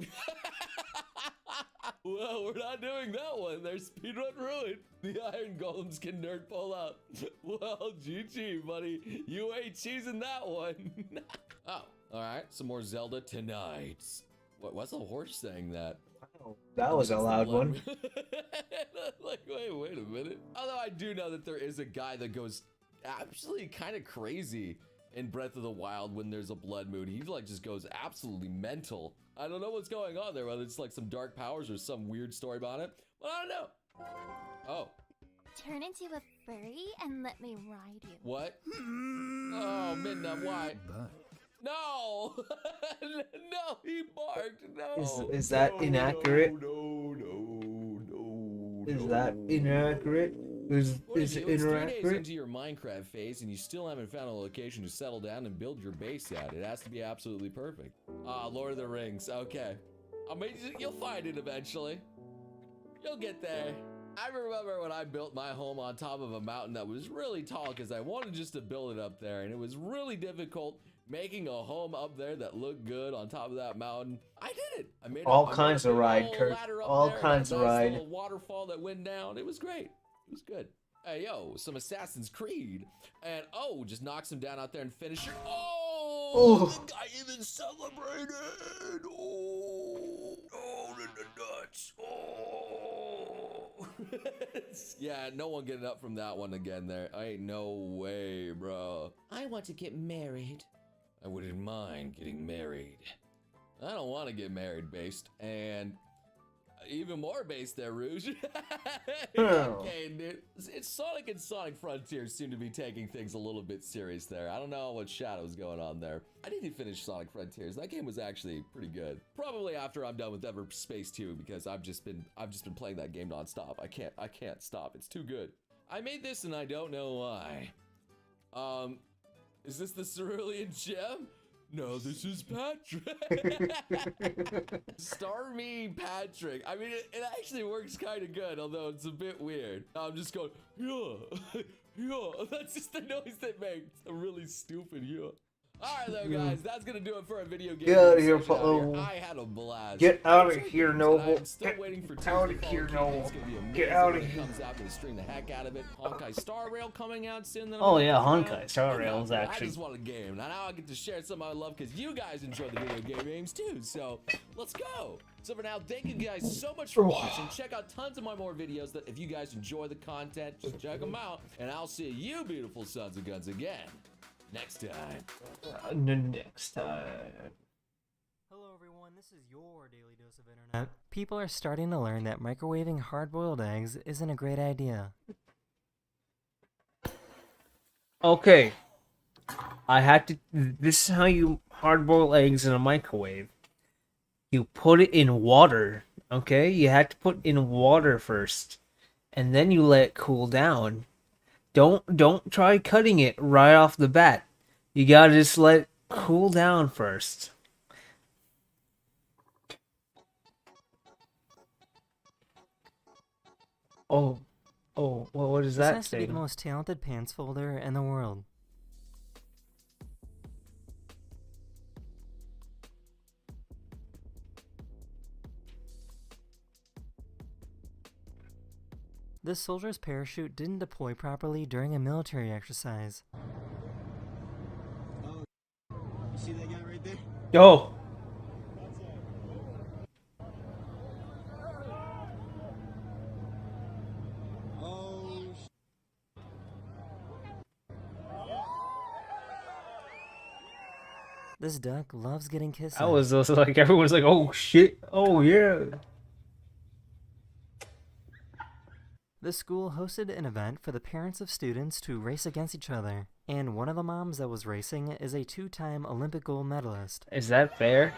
Well, we're not doing that one. There's speedrun ruined. The iron golems can nerd pull up. Well, GG, buddy. You ain't cheesing that one. Oh, all right. Some more Zelda tonight. What's the horse saying that? That was a loud one. Like, wait a minute. Although I do know that there is a guy that goes absolutely kind of crazy in Breath of the Wild when there's a blood moon. He like just goes absolutely mental. I don't know what's going on there, whether it's like some dark powers or some weird story about it. But I don't know. Oh. Turn into a furry and let me ride you. What? Oh, Midna, why? No! No, he barked. No. Is that inaccurate? No. Is that inaccurate? Is it It's 3 days inaccurate? into your Minecraft phase and you still haven't found a location to settle down and build your base at. It has to be absolutely perfect. Lord of the Rings. Okay. I mean, you'll find it eventually. You'll get there. I remember when I built my home on top of a mountain that was really tall because I wanted just to build it up there, and it was really difficult making a home up there that looked good on top of that mountain. I did it. I made All I kinds made of a ride, whole Kurt. ladder up All there, kinds and of a nice ride. little waterfall that went down. It was great. It was good. Hey, yo, some Assassin's Creed. And, oh, just knocks him down out there and finisher. Oh, the guy even celebrated. Oh, in the nuts. Oh. Yeah, no one getting up from that one again there. Ain't no way, bro. I want to get married. I wouldn't mind getting married. I don't want to get married, Based. And even more Based there, Rouge. Okay, dude. It's Sonic and Sonic Frontiers seem to be taking things a little bit serious there. I don't know what Shadow's going on there. I need to finish Sonic Frontiers. That game was actually pretty good. Probably after I'm done with Everspace 2 because I've just been playing that game nonstop. I can't stop. It's too good. I made this and I don't know why. Is this the Cerulean Gem? No, this is Patrick. Star me Patrick. I mean, it actually works kind of good, although it's a bit weird. I'm just going, yeah, yeah. That's just the noise they make. It's a really stupid, yeah. Alright though, guys, that's gonna do it for a video game. Get out of here, I had a blast. Get out of here, Noble. I'm still waiting for Get out of here, Noble. Get out of here. Comes out, gonna string the heck out of it. Honkai Star Rail coming out soon. Oh yeah, Honkai Star Rail is actually. I just want a game. Now I get to share some of my love because you guys enjoy the video games too. So let's go. So for now, thank you guys so much for watching. Check out tons of my more videos. That if you guys enjoy the content, just check them out. And I'll see you, beautiful sons of guns, again next time. Next time. Hello everyone, this is your daily dose of internet. People are starting to learn that microwaving hard-boiled eggs isn't a great idea. Okay. I had to. This is how you hard-boil eggs in a microwave. You put it in water. Okay, you had to put in water first, and then you let it cool down. Don't try cutting it right off the bat. You gotta just let it cool down first. Oh, well, what does that This has to be the most talented pants folder in the world. This soldier's parachute didn't deploy properly during a military exercise. Oh, you see that guy right there? Yo. Oh, This duck loves getting kisses. I was also like, everyone's like, oh shit, oh yeah. The school hosted an event for the parents of students to race against each other, and one of the moms that was racing is a two-time Olympic gold medalist. Is that fair?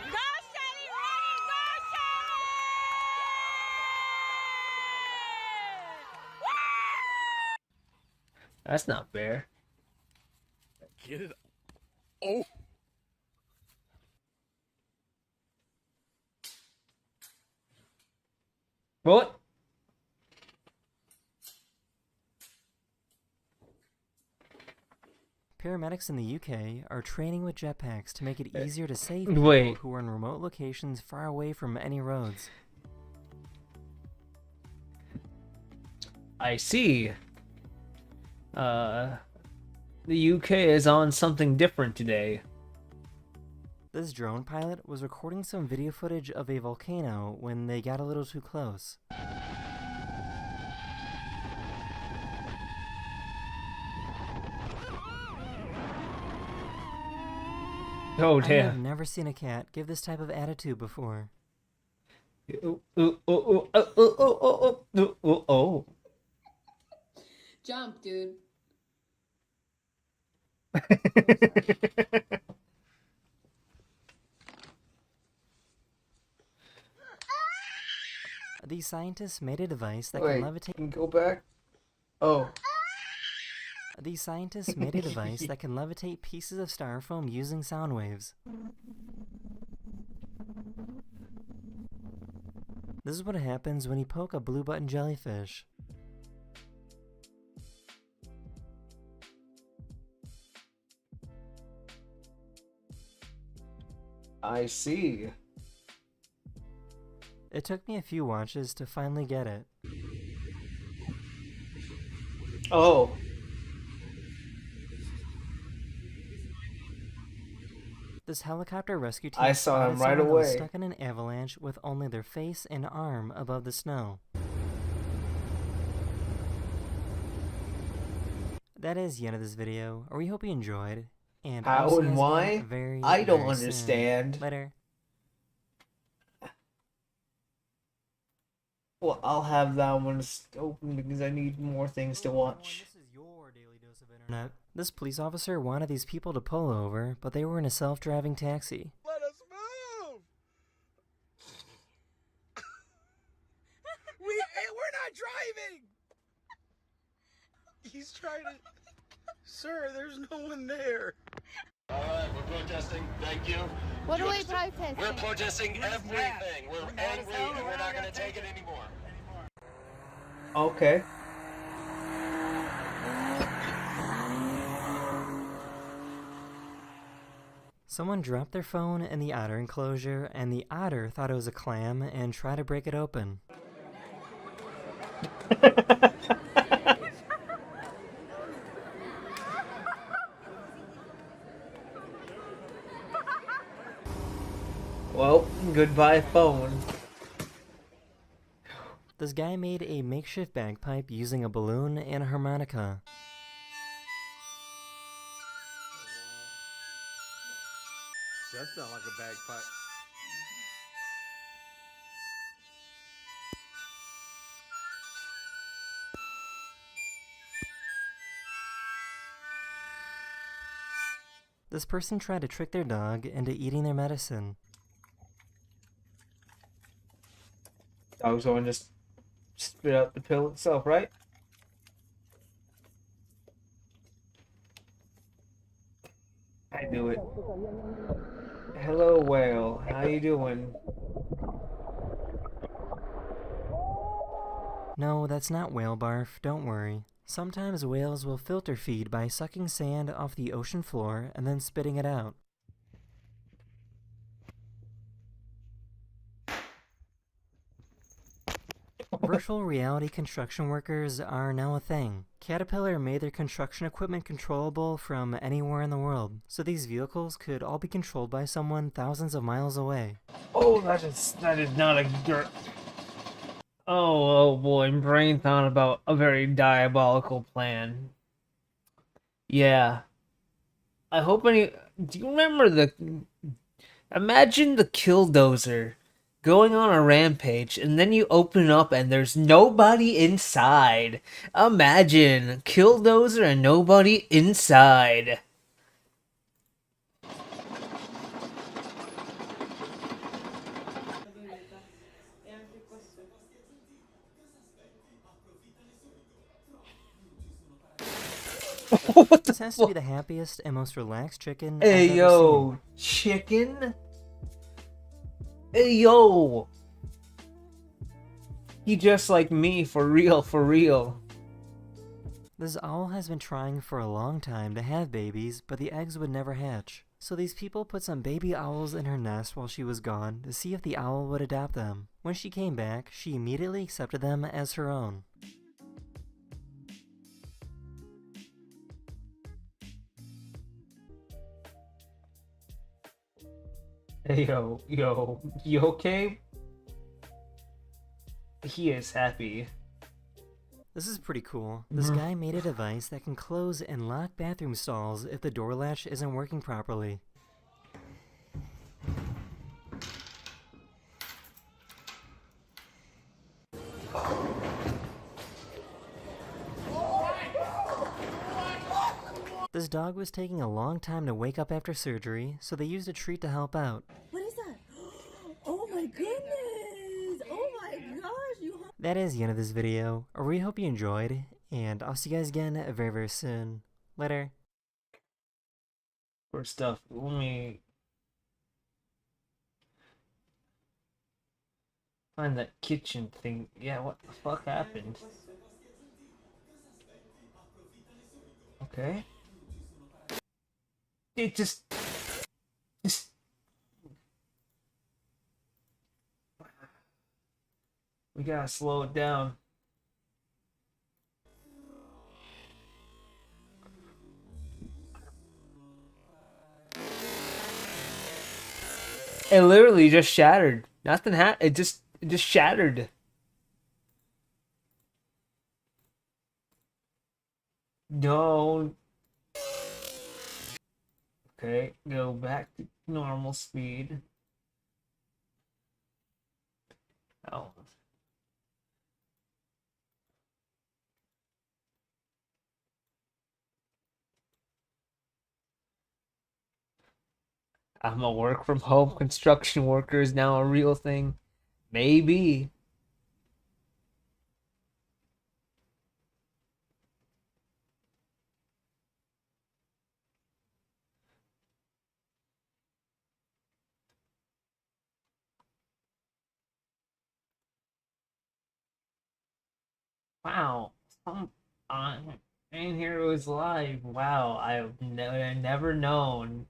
That's not fair. Get it. Oh. What? Paramedics in the UK are training with jetpacks to make it easier to save people who are in remote locations far away from any roads. I see. The UK is on something different today. This drone pilot was recording some video footage of a volcano when they got a little too close. Oh I damn. have never seen a cat give this type of attitude before. Jump, dude. These scientists made a device that can levitate. Go back. Oh. These scientists made a device that can levitate pieces of styrofoam using sound waves. This is what happens when you poke a blue button jellyfish. I see. It took me a few watches to finally get it. Oh. This helicopter rescue team I saw him spotted right someone that was away. stuck in an avalanche with only their face and arm above the snow. That is the end of this video, or we hope you enjoyed. And How I'll see you and guys why? again very, I don't very soon. understand. Later. Well, I'll have that one open because I need more things to watch. This is your daily dose of internet. This police officer wanted these people to pull over, but they were in a self-driving taxi. Let us move! We're not driving! He's trying to... Sir, there's no one there. Alright, we're protesting. Thank you. What are we protesting? We're protesting everything. We're angry and we're not gonna take it anymore. Okay. Someone dropped their phone in the otter enclosure, and the otter thought it was a clam and tried to break it open. Well, goodbye phone. This guy made a makeshift bagpipe using a balloon and a harmonica. Does sound like a bagpipe. This person tried to trick their dog into eating their medicine. Dog's going to just spit out the pill itself, right? I knew it. Hello, whale. How you doing? No, that's not whale barf, don't worry. Sometimes whales will filter feed by sucking sand off the ocean floor and then spitting it out. Virtual reality construction workers are now a thing. Caterpillar made their construction equipment controllable from anywhere in the world, so these vehicles could all be controlled by someone thousands of miles away. Oh, that is not a good. Oh boy, brain thought about a very diabolical plan. Yeah. I hope any. Do you remember the? Imagine the Killdozer going on a rampage, and then you open up and there's nobody inside. Imagine Killdozer and nobody inside. What the This has to be the happiest and most relaxed chicken Hey I've ever yo, seen. chicken? Hey yo! He just like me, for real, for real. This owl has been trying for a long time to have babies, but the eggs would never hatch. So these people put some baby owls in her nest while she was gone to see if the owl would adopt them. When she came back, she immediately accepted them as her own. Hey yo, you okay? He is happy. This is pretty cool. This guy made a device that can close and lock bathroom stalls if the door latch isn't working properly. This dog was taking a long time to wake up after surgery, so they used a treat to help out. What is that? Oh my goodness! Oh my gosh! You. That is the end of this video. I really hope you enjoyed, and I'll see you guys again very, very soon. Later. First off, let me find that kitchen thing. Yeah, what the fuck happened? Okay. It just... We gotta slow it down. It literally just shattered. Nothing it just shattered. Don't. Okay, go back to normal speed. Oh. I'm a work from home construction worker is now a real thing. Maybe. Wow. Some in here was live. Wow, I've never known.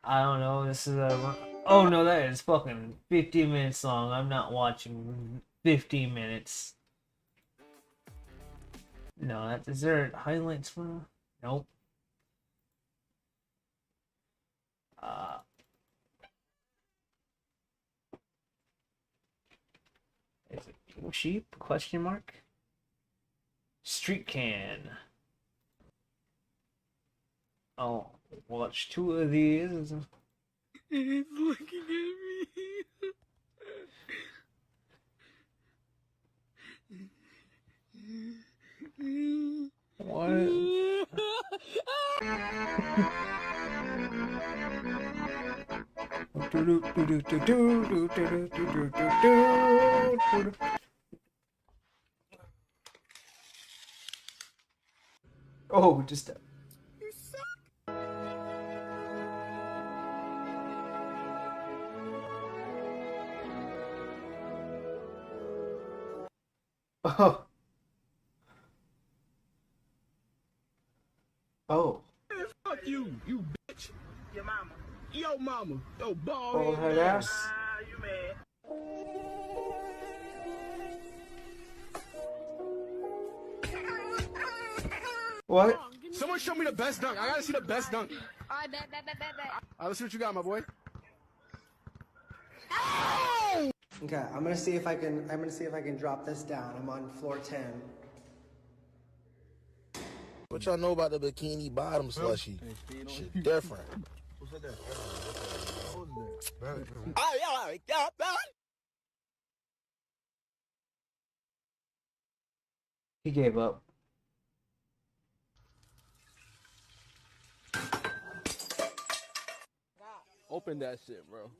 I don't know. This is a. Oh no, that is fucking 15 minutes long. I'm not watching 15 minutes. No, that is there highlights for? Nope. Uh. Is it pink sheep? Question mark. Street can. Oh, watch 2 of these. He's looking at me. What? Oh, just. Oh. Oh. Fuck you, you bitch. Your mama. Yo mama. Yo bald Oh, head her ass. ass. You mad. What? Someone show me the best dunk. I gotta see the best dunk. Alright, bet. Let's see what you got, my boy. Okay, I'm gonna see if I can drop this down. I'm on floor 10. What y'all know about the bikini bottom slushy? Shit different. He gave up. Open that shit, bro.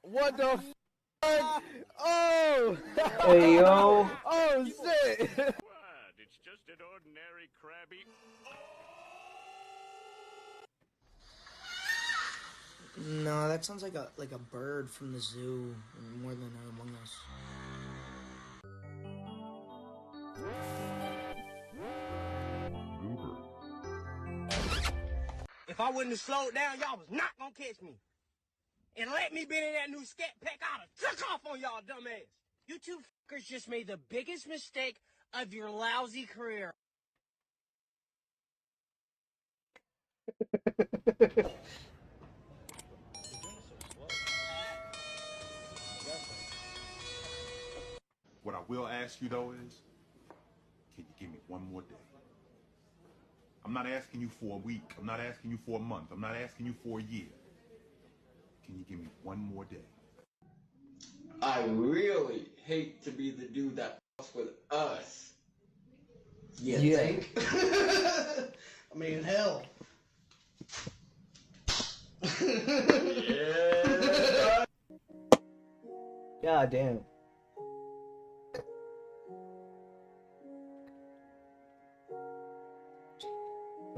What the f? Oh! Hey, yo. Oh, shit! What? It's just an ordinary crabby. No, that sounds like a bird from the zoo more than Among Us. If I wouldn't have slowed down, y'all was not gonna catch me. And let me been in that new scat pack, I'd have took off on y'all dumbass. You two fuckers just made the biggest mistake of your lousy career. What I will ask you though is, can you give me one more day? I'm not asking you for a week. I'm not asking you for a month. I'm not asking you for a year. Can you give me one more day? I really hate to be the dude that fucks with us. You think? I mean, hell. Yeah. God damn.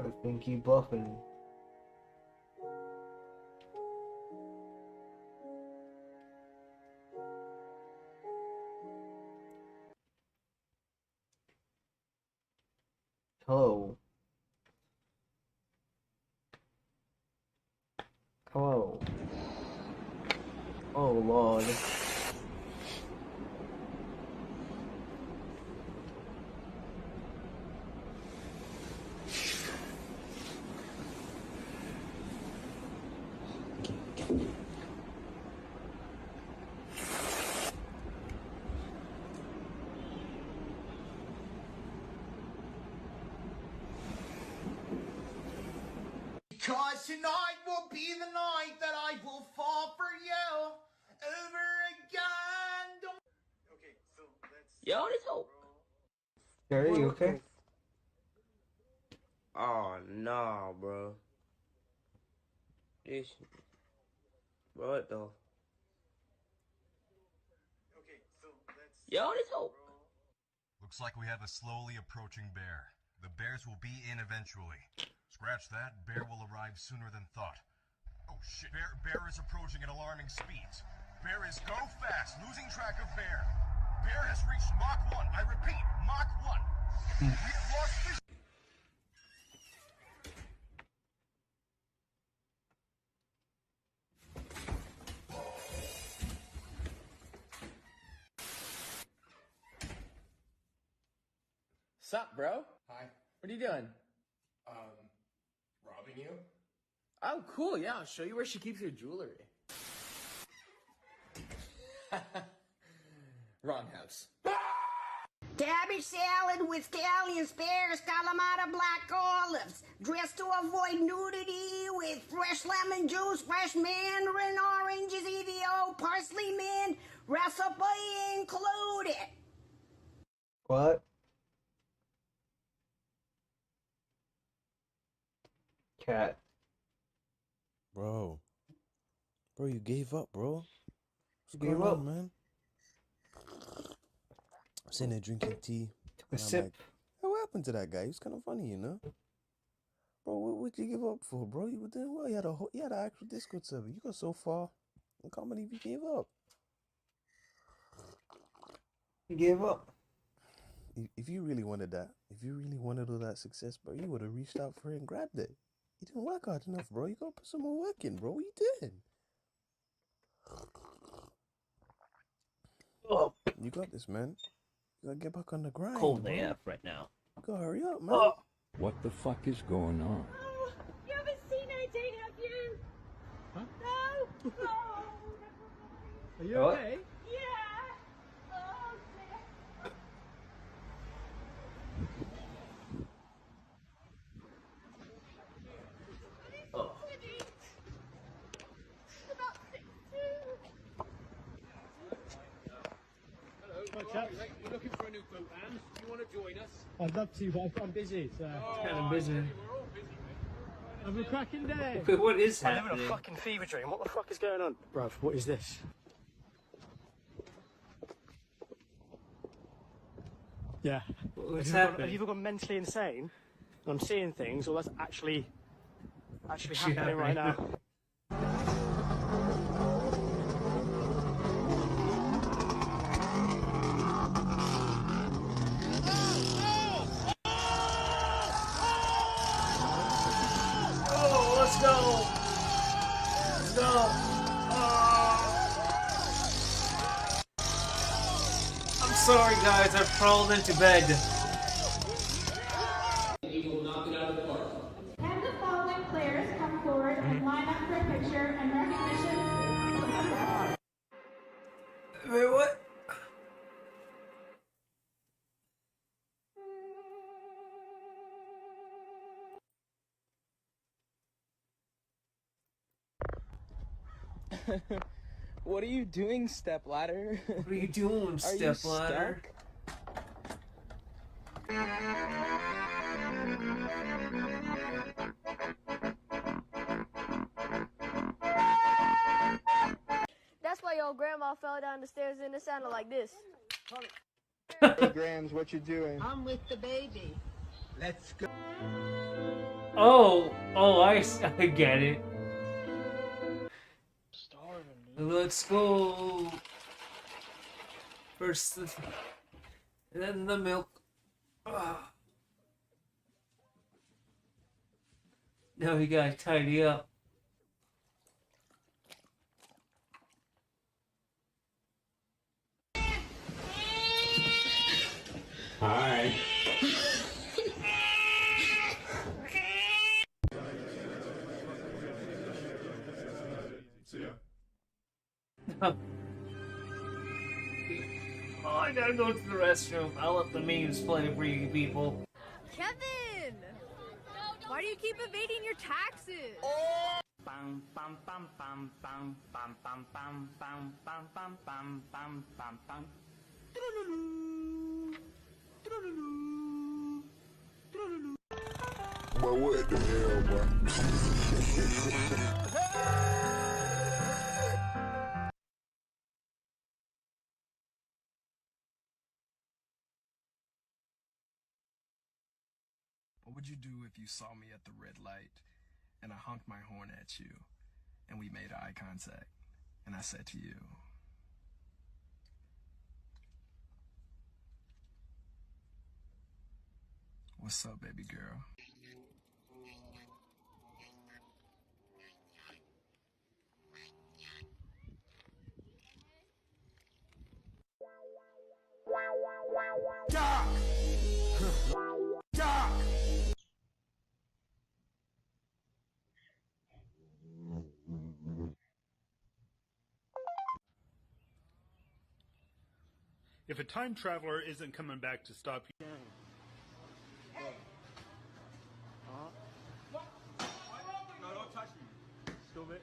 I think he buffing. Hello. Hello. Oh Lord. 'Cause tonight will be the night that I will fall for you over again. Okay, so let's... Yo, this hope. Jerry, you okay? Oh, nah, bro. This... Bro, what the... Okay, so let's... Yo, this hope. Looks like we have a slowly approaching bear. The bears will be in eventually. Scratch that, bear will arrive sooner than thought. Oh shit, bear is approaching at alarming speeds. Bear is go fast, losing track of bear. Bear has reached Mach 1. I repeat, Mach 1. We have lost vision. Sup, bro? Hi. What are you doing? Robbing you? Oh, cool. Yeah, I'll show you where she keeps her jewelry. Wrong house. Cabbage salad with scallions, pears, Kalamata black olives. Dressed to avoid nudity with fresh lemon juice, fresh mandarin oranges, EVO, parsley mint, recipe included. What? Cat. Bro, you gave up, bro. What's Gave going up? on, man? I'm sitting there drinking tea. A And I'm sip. like, hey, what happened to that guy? He was kind of funny, you know? Bro, what'd you give up for, bro? You were doing well. You had an actual Discord server. You got so far. I can't believe you gave up. He gave up. If you really wanted that, if you really wanted all that success, bro, you would have reached out for it and grabbed it. You didn't work hard enough, bro. You gotta put some more work in, bro. What you doing? Oh. You got this, man. You gotta get back on the grind. Cold bro. AF right now. You gotta hurry up, man. Oh. What the fuck is going on? Oh, you haven't seen 18, have you? Huh? No? Oh. Are you What? okay? Yeah. Oh, dear. Oh. About 6'2". Hello, chaps. We're looking for a new boat hand. Do you want to join us? I'd love to, but I'm busy, so... Kind of busy. Have a cracking day. Okay, what is I live in happening? a fucking fever dream. What the fuck is going on? Bruv, what is this? Yeah. What's have happening? you gone mentally insane? I'm seeing things, or that's actually happening happening. right now. Oh, let's go! Let's go! I'm sorry, guys. I crawled into bed. Have the following players come forward and line up for a picture and recognition. Wait, what? What are you doing, stepladder? What are you doing, stepladder? That's why your grandma fell down the stairs and it sounded like this. Hey, Grams, what you doing? I'm with the baby. Let's go. Oh, I get it. Let's go. First, and then the milk. Ah. Now we gotta tidy up. Hi. Oh, I gotta go to the restroom. I'll let the memes play for you people. Kevin! Why do you keep evading your taxes? Bam bam bam bam bam bam bam bam bam bam bam bam bam bam bam. But what the hell, bro? What would you do if you saw me at the red light and I honked my horn at you and we made eye contact and I said to you, "What's up, baby girl?" Doc! Doc! If a time traveler isn't coming back to stop you. No, don't touch me. Stupid.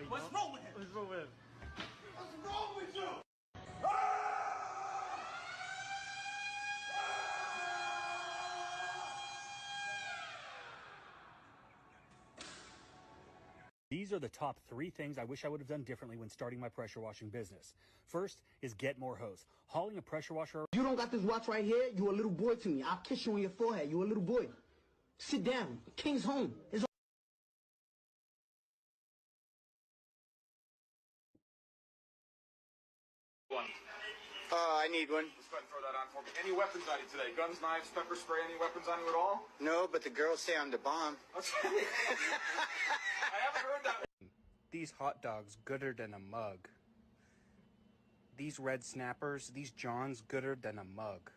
What's wrong with him? What's wrong with him? What's wrong with you? These are the top 3 things I wish I would have done differently when starting my pressure washing business. First is get more hose. Hauling a pressure washer. You don't got this watch right here, you a little boy to me. I'll kiss you on your forehead, you a little boy. Sit down. King's home. It's I need one. Let's go ahead and throw that on for me. Any weapons on you today? Guns, knives, pepper spray, any weapons on you at all? No, but the girls say I'm the bomb. I haven't heard that. These hot dogs gooder than a mug. These red snappers, these Johns gooder than a mug.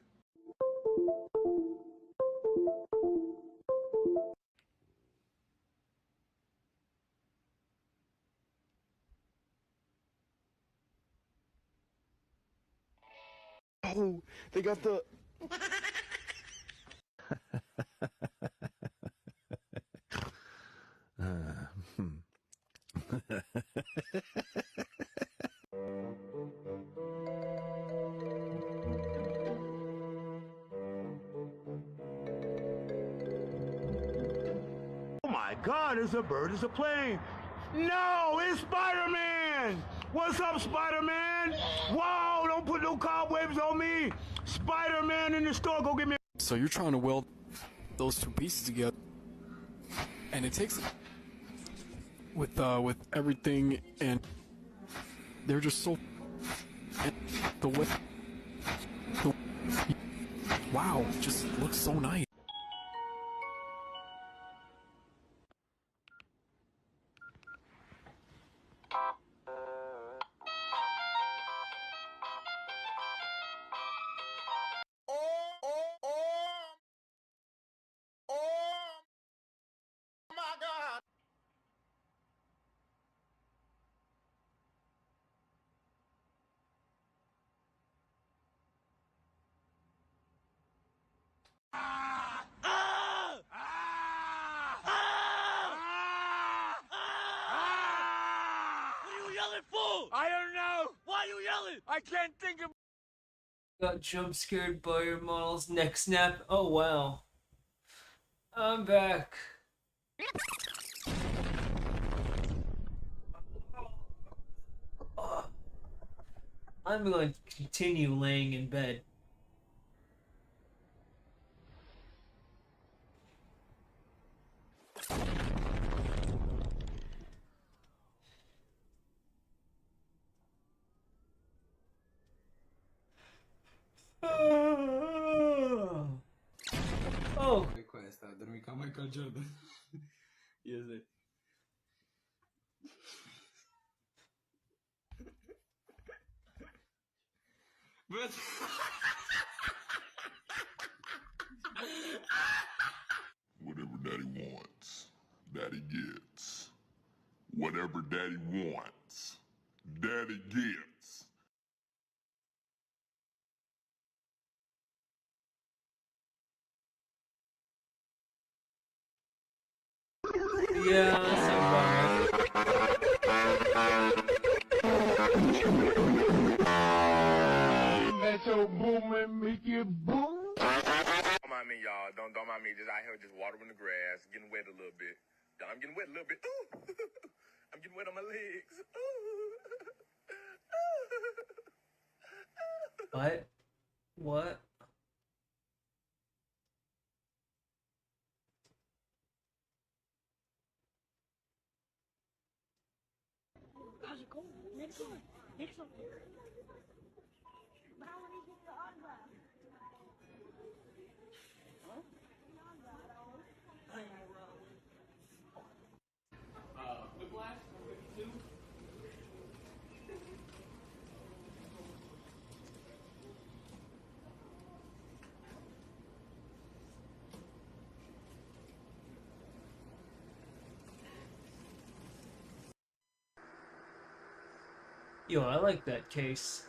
Oh, they got the. Oh my God, it's a bird, it's a plane. No, it's Spider-Man. What's up, Spider-Man? Whoa, don't put no cobwebs on me. Spider-Man in the store, go get me. So you're trying to weld those 2 pieces together, and it takes with everything, and they're just so and the way wow, it just looks so nice. I don't know. Why are you yelling? I can't think of. Got jump scared by your model's neck snap. Oh wow. I'm back. I'm going to continue laying in bed. Oh. Questa, dormi con Michael Jordan. Io sì. But Whatever daddy wants, daddy gets. Whatever daddy wants, daddy gets. Yeah, that sounds Let your boom and make it boom. Don't mind me, y'all. Don't mind me. Just out here, just watering the grass, getting wet a little bit. I'm getting wet a little bit. Ooh. I'm getting wet on my legs. Ooh. What? What? How's it going? Next one. Next one. But I want to get the autograph. Whiplash, 52. Yo, I like that case.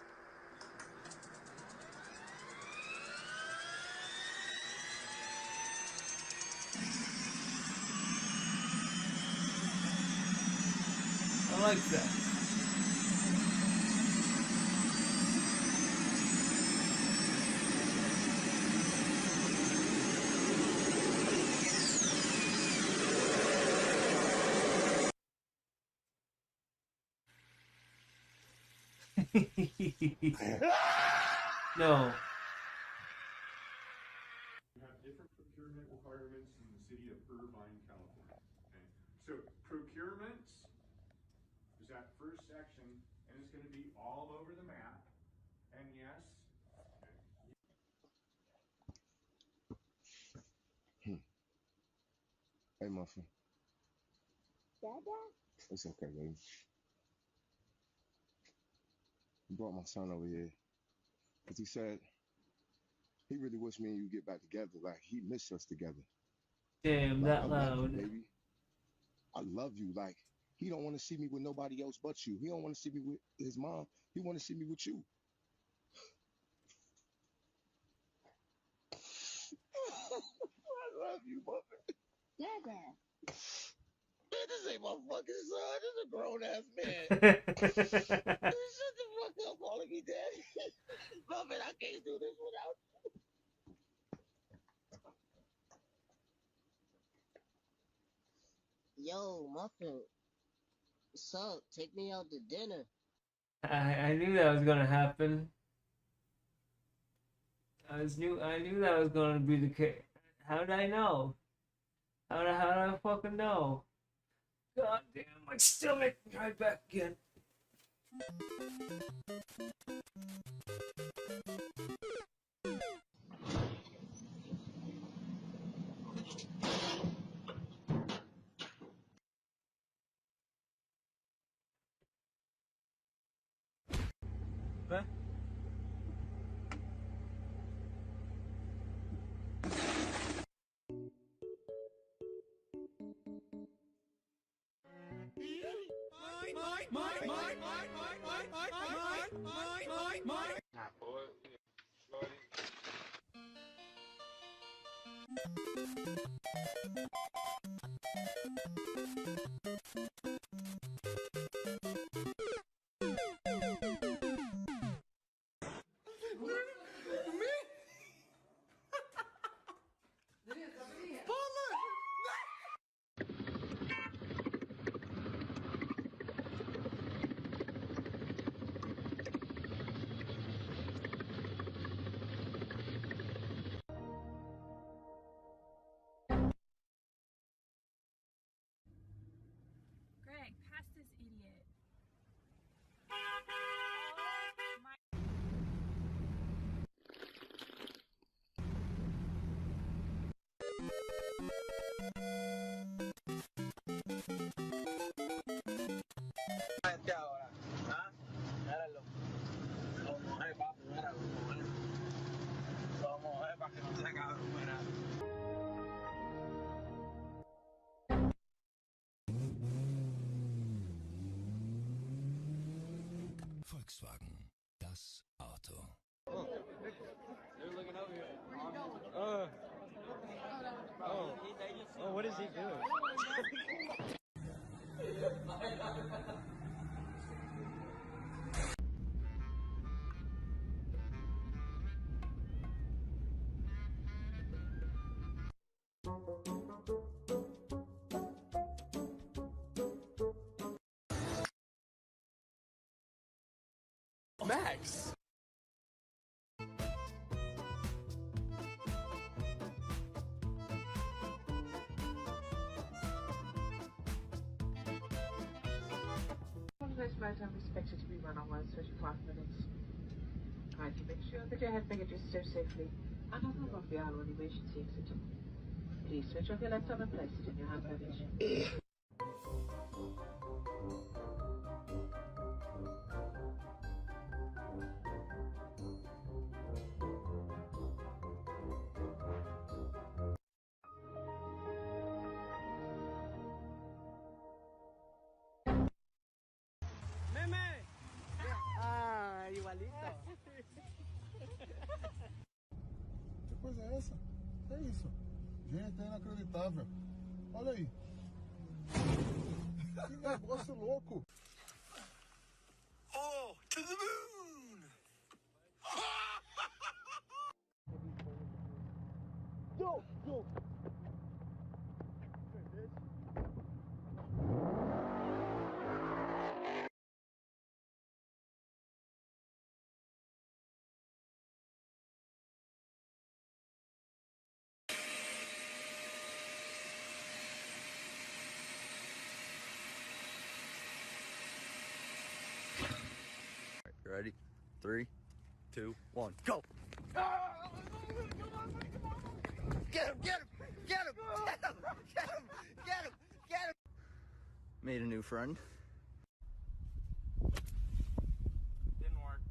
I like that. No. You have different procurement requirements in the city of Irvine, California. Okay? So procurements is that first section, and it's going to be all over the map. And yes, Hey, Muffin. Dada? It's okay, baby. I brought my son over here because he said he really wished me and you get back together. Like, he missed us together. Damn, Like, that I love loud. you, baby. I love you. Like, he don't want to see me with nobody else but you. He don't want to see me with his mom. He want to see me with you. I love you, Muffin. Dada. Man, this ain't my fucking son. This is a grown-ass man. Shut the fuck up calling me daddy. Muffin, I can't do this without you. Yo, Muffin, what's up? Take me out to dinner. I knew that was gonna happen. I knew that was gonna be the case. How did I know? How did I fucking know? God damn, my stomach! Right back again. What? Greg, pass this idiot. Volkswagen, das Auto. They're looking over here. Oh, what is he doing? Max. This flight I'm expected to be run on 35 minutes. Kindly make sure that your hand baggage is stowed safely and on top of the aisle when emergency exit. Please switch off your laptop and place it in your hand baggage. Meme. Ah, igualito. Que coisa é essa? Que é isso? Gente, é inacreditável. Olha aí. Que negócio louco. Oh, to the moon! Yo, yo. You ready? 3, 2, 1, go! Get him! Get him! Get him! Get him! Get him! Get him! Get him! Made a new friend. Didn't work.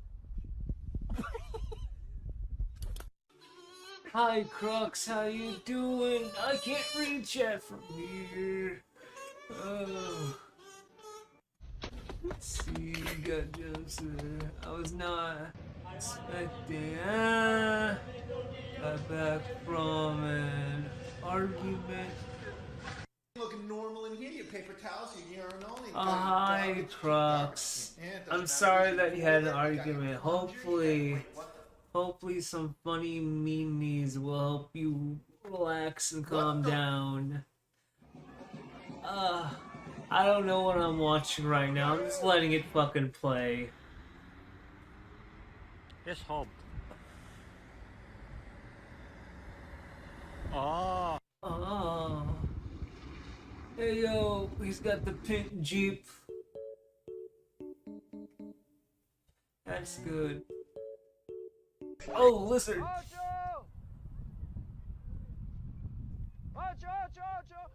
Hi Crux, how you doing? I can't read chat from here. Let's see, got jumps. I was not expecting. Got back from an argument. Looking normal in here. You have paper towels, you urinal. Hi Crux. I'm sorry that you had an argument. Hopefully some funny memes will help you relax and calm down. I don't know what I'm watching right now. I'm just letting it fucking play. It's home. Oh. Oh. Hey yo, he's got the pink Jeep. That's good. Oh, lizard. Ocho! Ocho, ocho, ocho!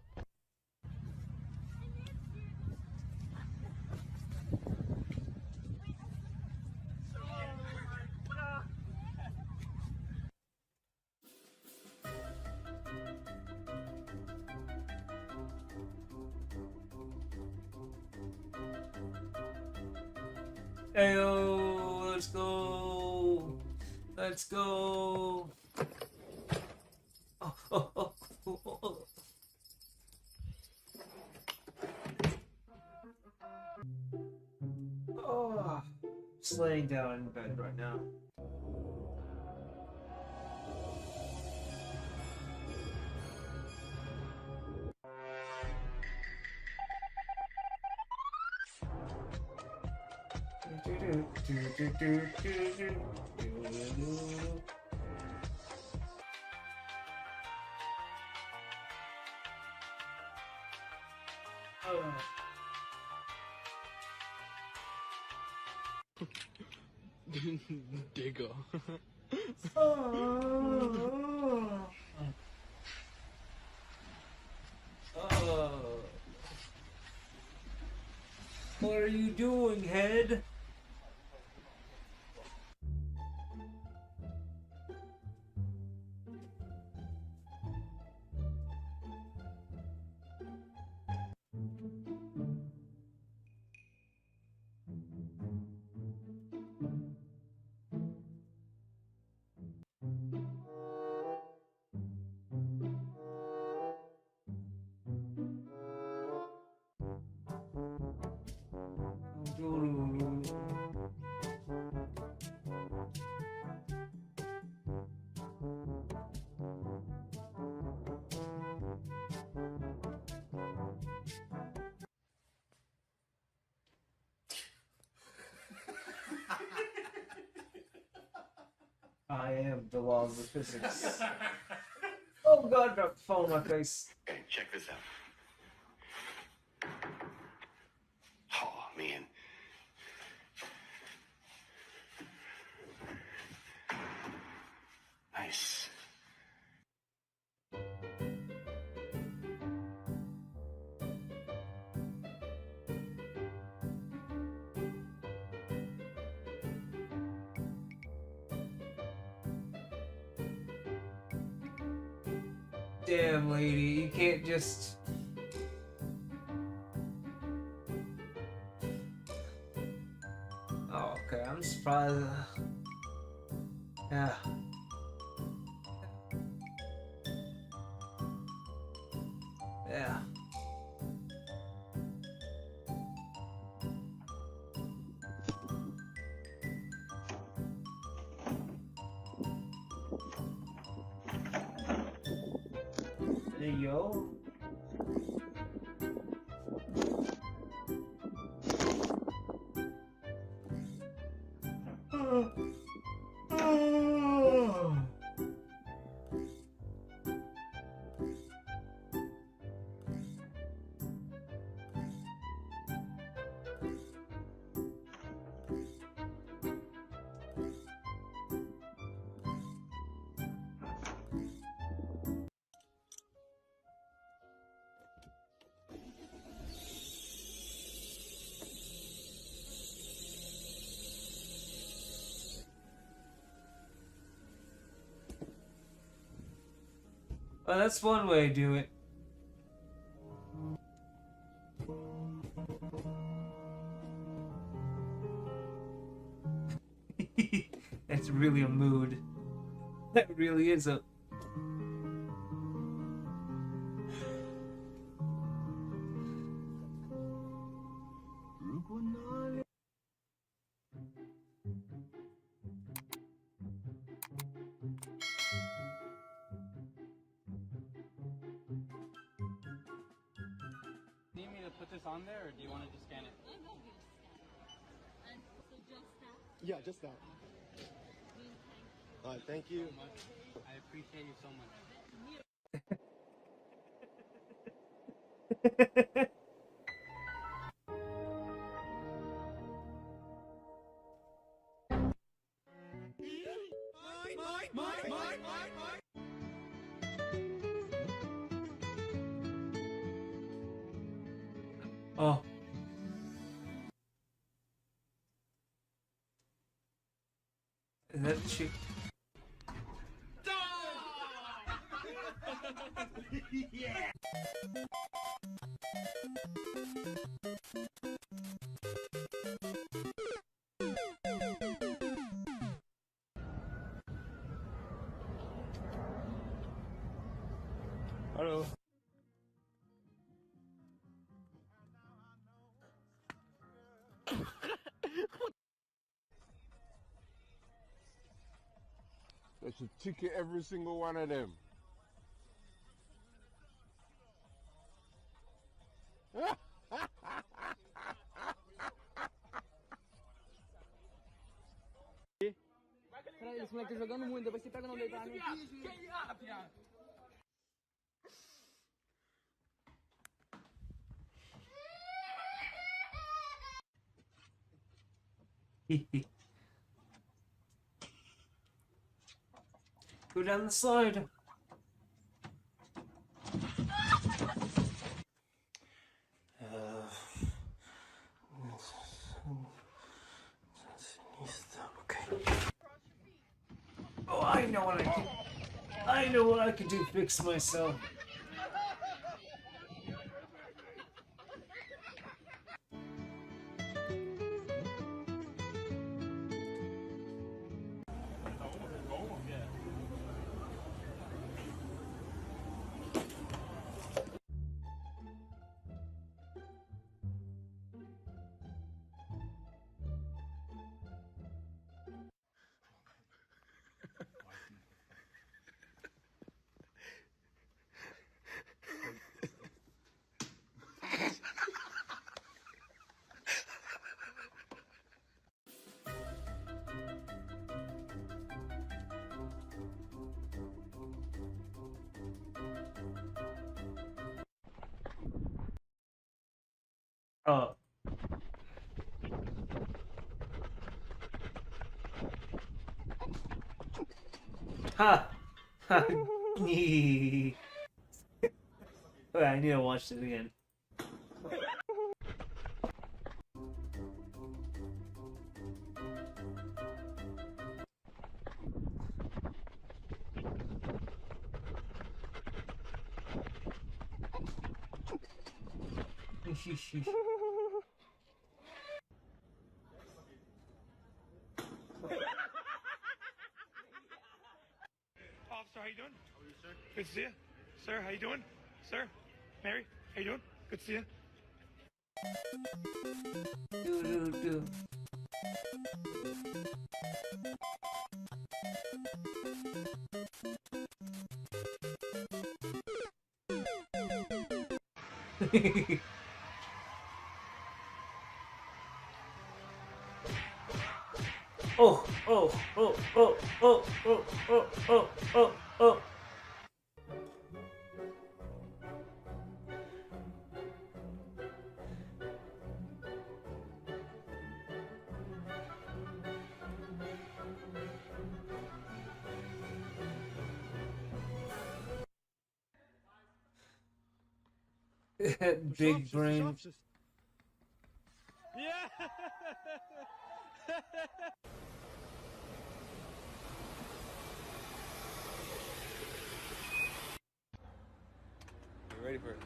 Heyo, let's go. Let's go. Oh. Oh, just laying down in bed right now. Digger. What are you doing, head? laws of physics. Oh god, dropped the phone in my face. Hey, check this out. Oh, man. Nice. Damn, lady, you can't just... Oh, okay, I'm surprised. Yeah. Yeah. There you go. Well, that's one way to do it. That's really a mood. That really is a... Need me to put this on there, or do you want to just scan it? Yeah, just that. All right, thank you. I appreciate you so much. Oh. Is that chick? Yeah. Hello. They should ticket every single one of them. Caralho, esse moleque tá jogando muito, depois você pega no deitar, né? Go down the slide. Oh, I know what I can. I know what I can do to fix myself. Oh. Ha! Ha! Wait, I need to watch this again. Officer, how you doing? How are you, sir? Good to see you. Sir, how you doing? Sir, Mary, how you doing? Good to see you. Do. Oh, oh, oh, oh, oh, oh, oh, oh, oh, oh. Big brain. Yeah! You ready for it?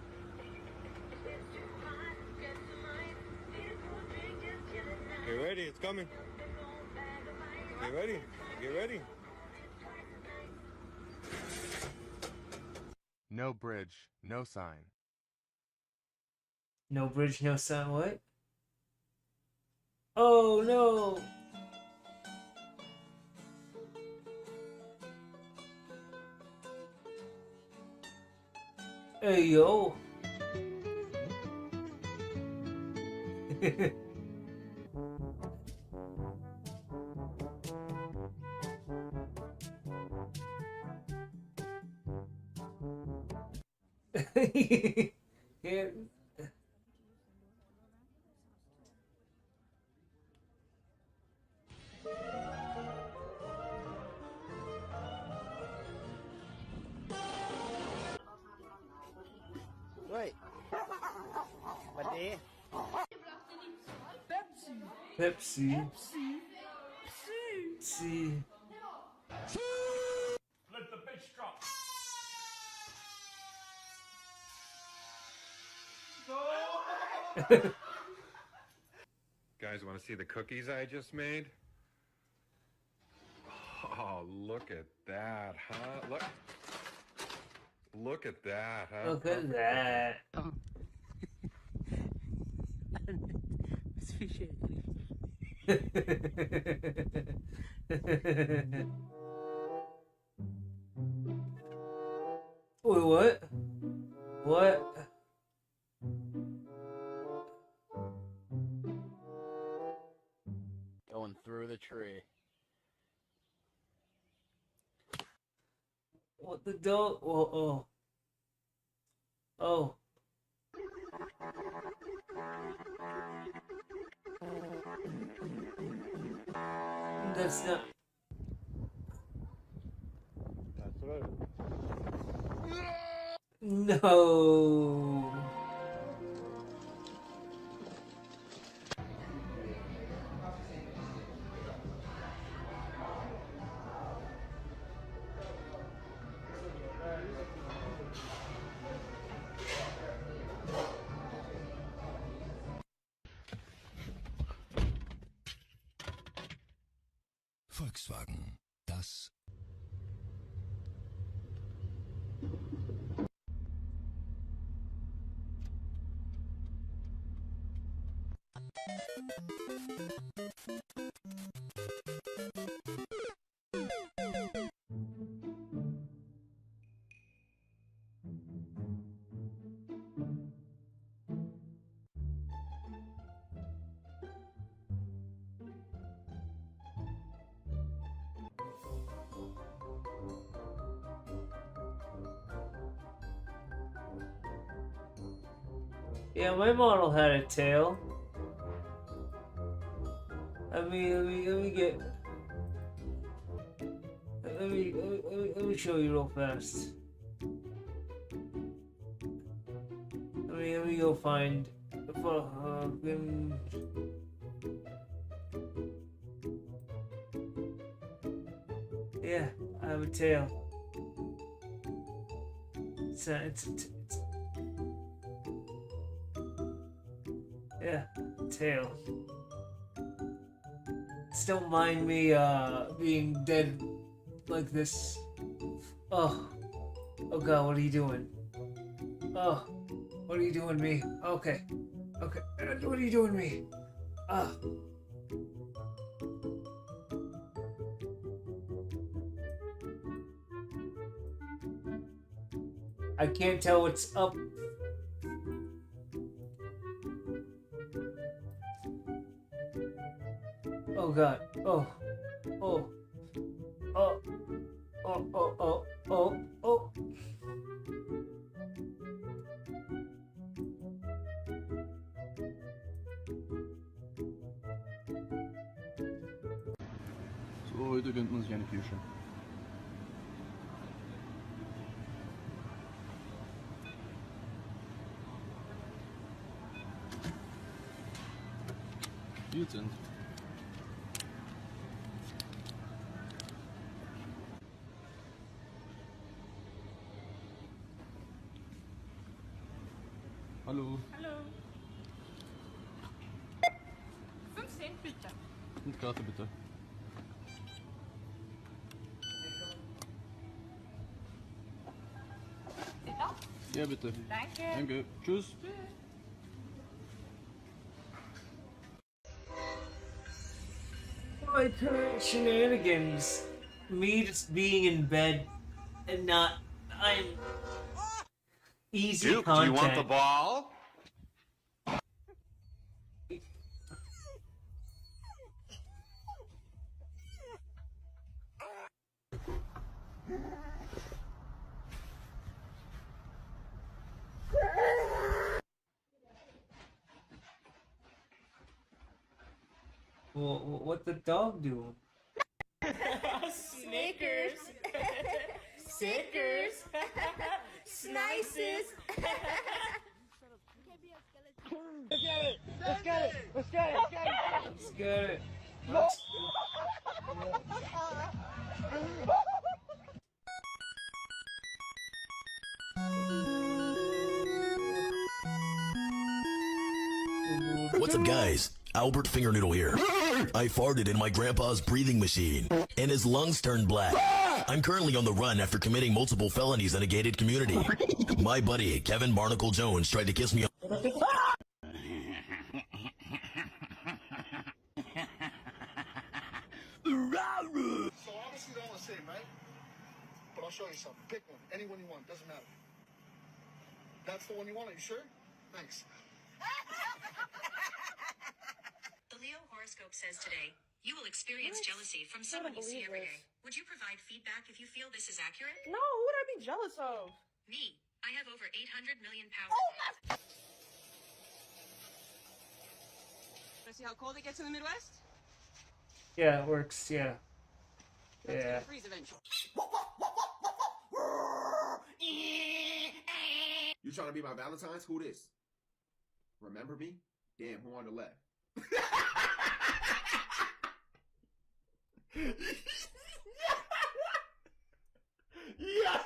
Get ready, it's coming. Get ready, get ready. No bridge, no sign. No bridge, no sign. What? Oh no! Hey yo! Yeah. Wait. What day? Pepsi. See. Let the bitch drop. Guys, want to see the cookies I just made? Oh, look at that, huh? Look at that, huh? Look at that. Wait, what? What? Going through the tree. What the dog? Oh, oh. Oh. That's not. That's right. No. Volkswagen, das Yeah, my model had a tail. Let me get. Let me show you real fast. Let me go find. Yeah, I have a tail. Yeah, tail. Just don't mind me being dead like this. Oh God, what are you doing? Oh, what are you doing to me? Okay, what are you doing to me? I can't tell what's up. Oh God. Oh. Oh. Oh. Oh. Oh. Oh. Oh. Oh. Så heute gönnt man sich eine Kirsche. Hier sind. Hallo. Hallo. 5 Cent bitte. Und Karte bitte. Sicher? Ja, bitte. Danke. Danke. Tschüss. My current shenanigans. Me just being in bed and not. I'm. Easy Duke, content. do you want the ball? Well, what the dog do? Snickers. Sickers. Snices. Let's get it! Let's get it! Let's get it! Let's get it. What's up, guys? Albert Fingernoodle here. I farted in my grandpa's breathing machine, and his lungs turned black. I'm currently on the run after committing multiple felonies in a gated community. My buddy, Kevin Barnacle Jones, tried to kiss me. So honestly, don't want to say it, right? But I'll show you something. Pick one. Any one you want. Doesn't matter. That's the one you want. Are you sure? Thanks. The Leo horoscope says today, you will experience jealousy from someone you see every day. Would you provide feedback if you feel this is accurate? No, who would I be jealous of? Me. I have over 800 million pounds. Oh my! Wanna see how cold it gets in the Midwest? Yeah, it works. Yeah. It's Yeah. gonna freeze eventually. You trying to be my Valentine's? Who this? Remember me? Damn, who on the left? Yeah!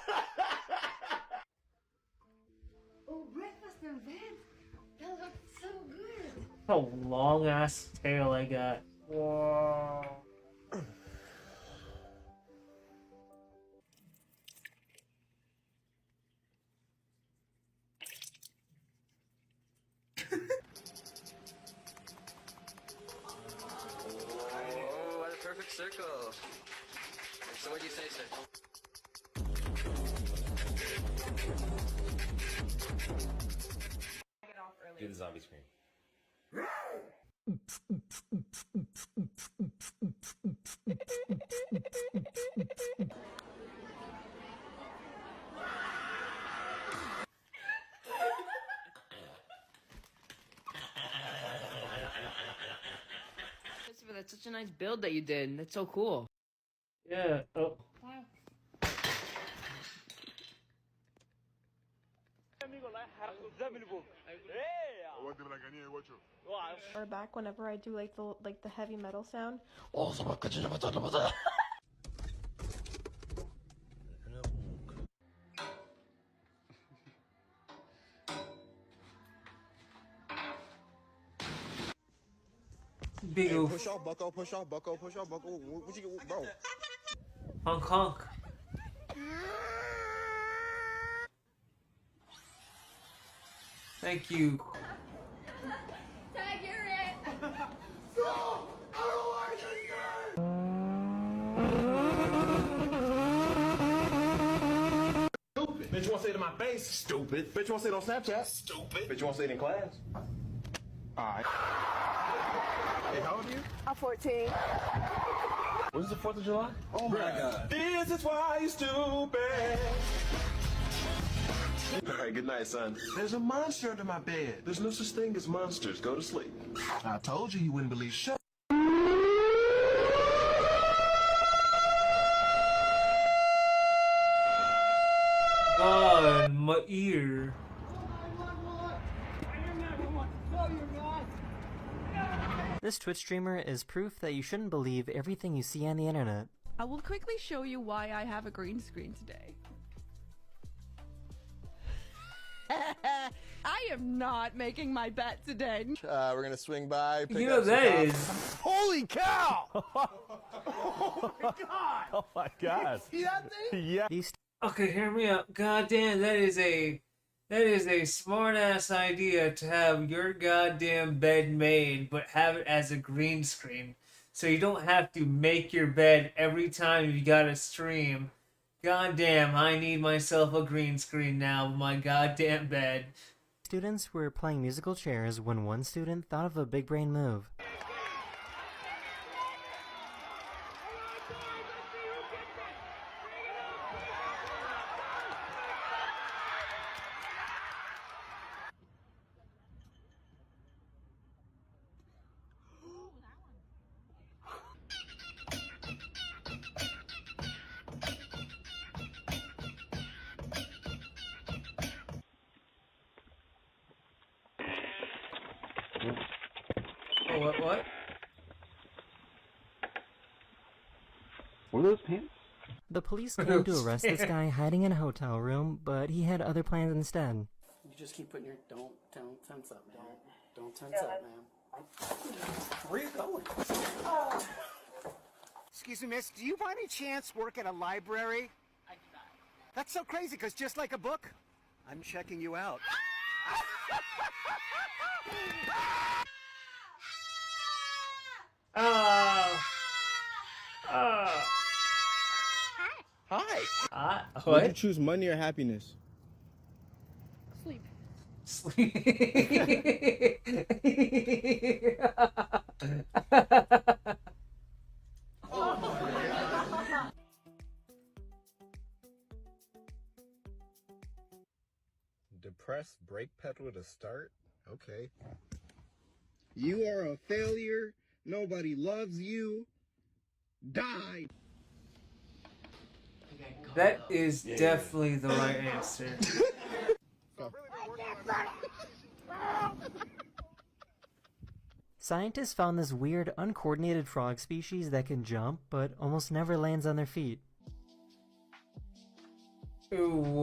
Oh, breakfast in bed? That looks so good. A long ass tail I got. Whoa. Oh, what a perfect circle. So what do you say, sir? Do the zombie scream. that's such a nice build that you did. That's so cool. Yeah. Oh. Or back whenever I do like the heavy metal sound. Big Hey, oof. push off, bucko, push off, bucko, push off, bucko. What you get, bro? Honk honk. Thank you. Tag, you're it. Bitch, you wanna say it in my face? Stupid. Bitch, you wanna say it on Snapchat? Stupid. Bitch, you wanna say it in class? Alright. Hey, how old are you? I'm 14. When is the 4th of July? Oh my god. This is why you stupid. Alright, good night, son. There's a monster under my bed. There's no such thing as monsters. Go to sleep. I told you wouldn't believe shit. God, my ear. This Twitch streamer is proof that you shouldn't believe everything you see on the internet. I will quickly show you why I have a green screen today. I am not making my bet today. We're gonna swing by. Pick You know up some that coffee. is. Holy cow! Oh my god! Oh my god! See that thing? Yeah. Okay, hear me out. God damn, that is a smart ass idea to have your goddamn bed made, but have it as a green screen, so you don't have to make your bed every time you gotta stream. God damn, I need myself a green screen now with my goddamn bed. Students were playing musical chairs when one student thought of a big brain move. Oh, what? Were those pants? The police came to arrest this guy hiding in a hotel room, but he had other plans instead. You just keep putting your don't tense up, man. Don't tense up, man. Where are you going? Excuse me, miss, do you by any chance work at a library? I do not. That's so crazy, because just like a book, I'm checking you out. Hi. Would What? you choose money or happiness? Sleep. Sleep. Depress brake pedal to start? Okay. You are a failure. Nobody loves you. Die. That is definitely the right answer. Scientists found this weird, uncoordinated frog species that can jump, but almost never lands on their feet. Whoa.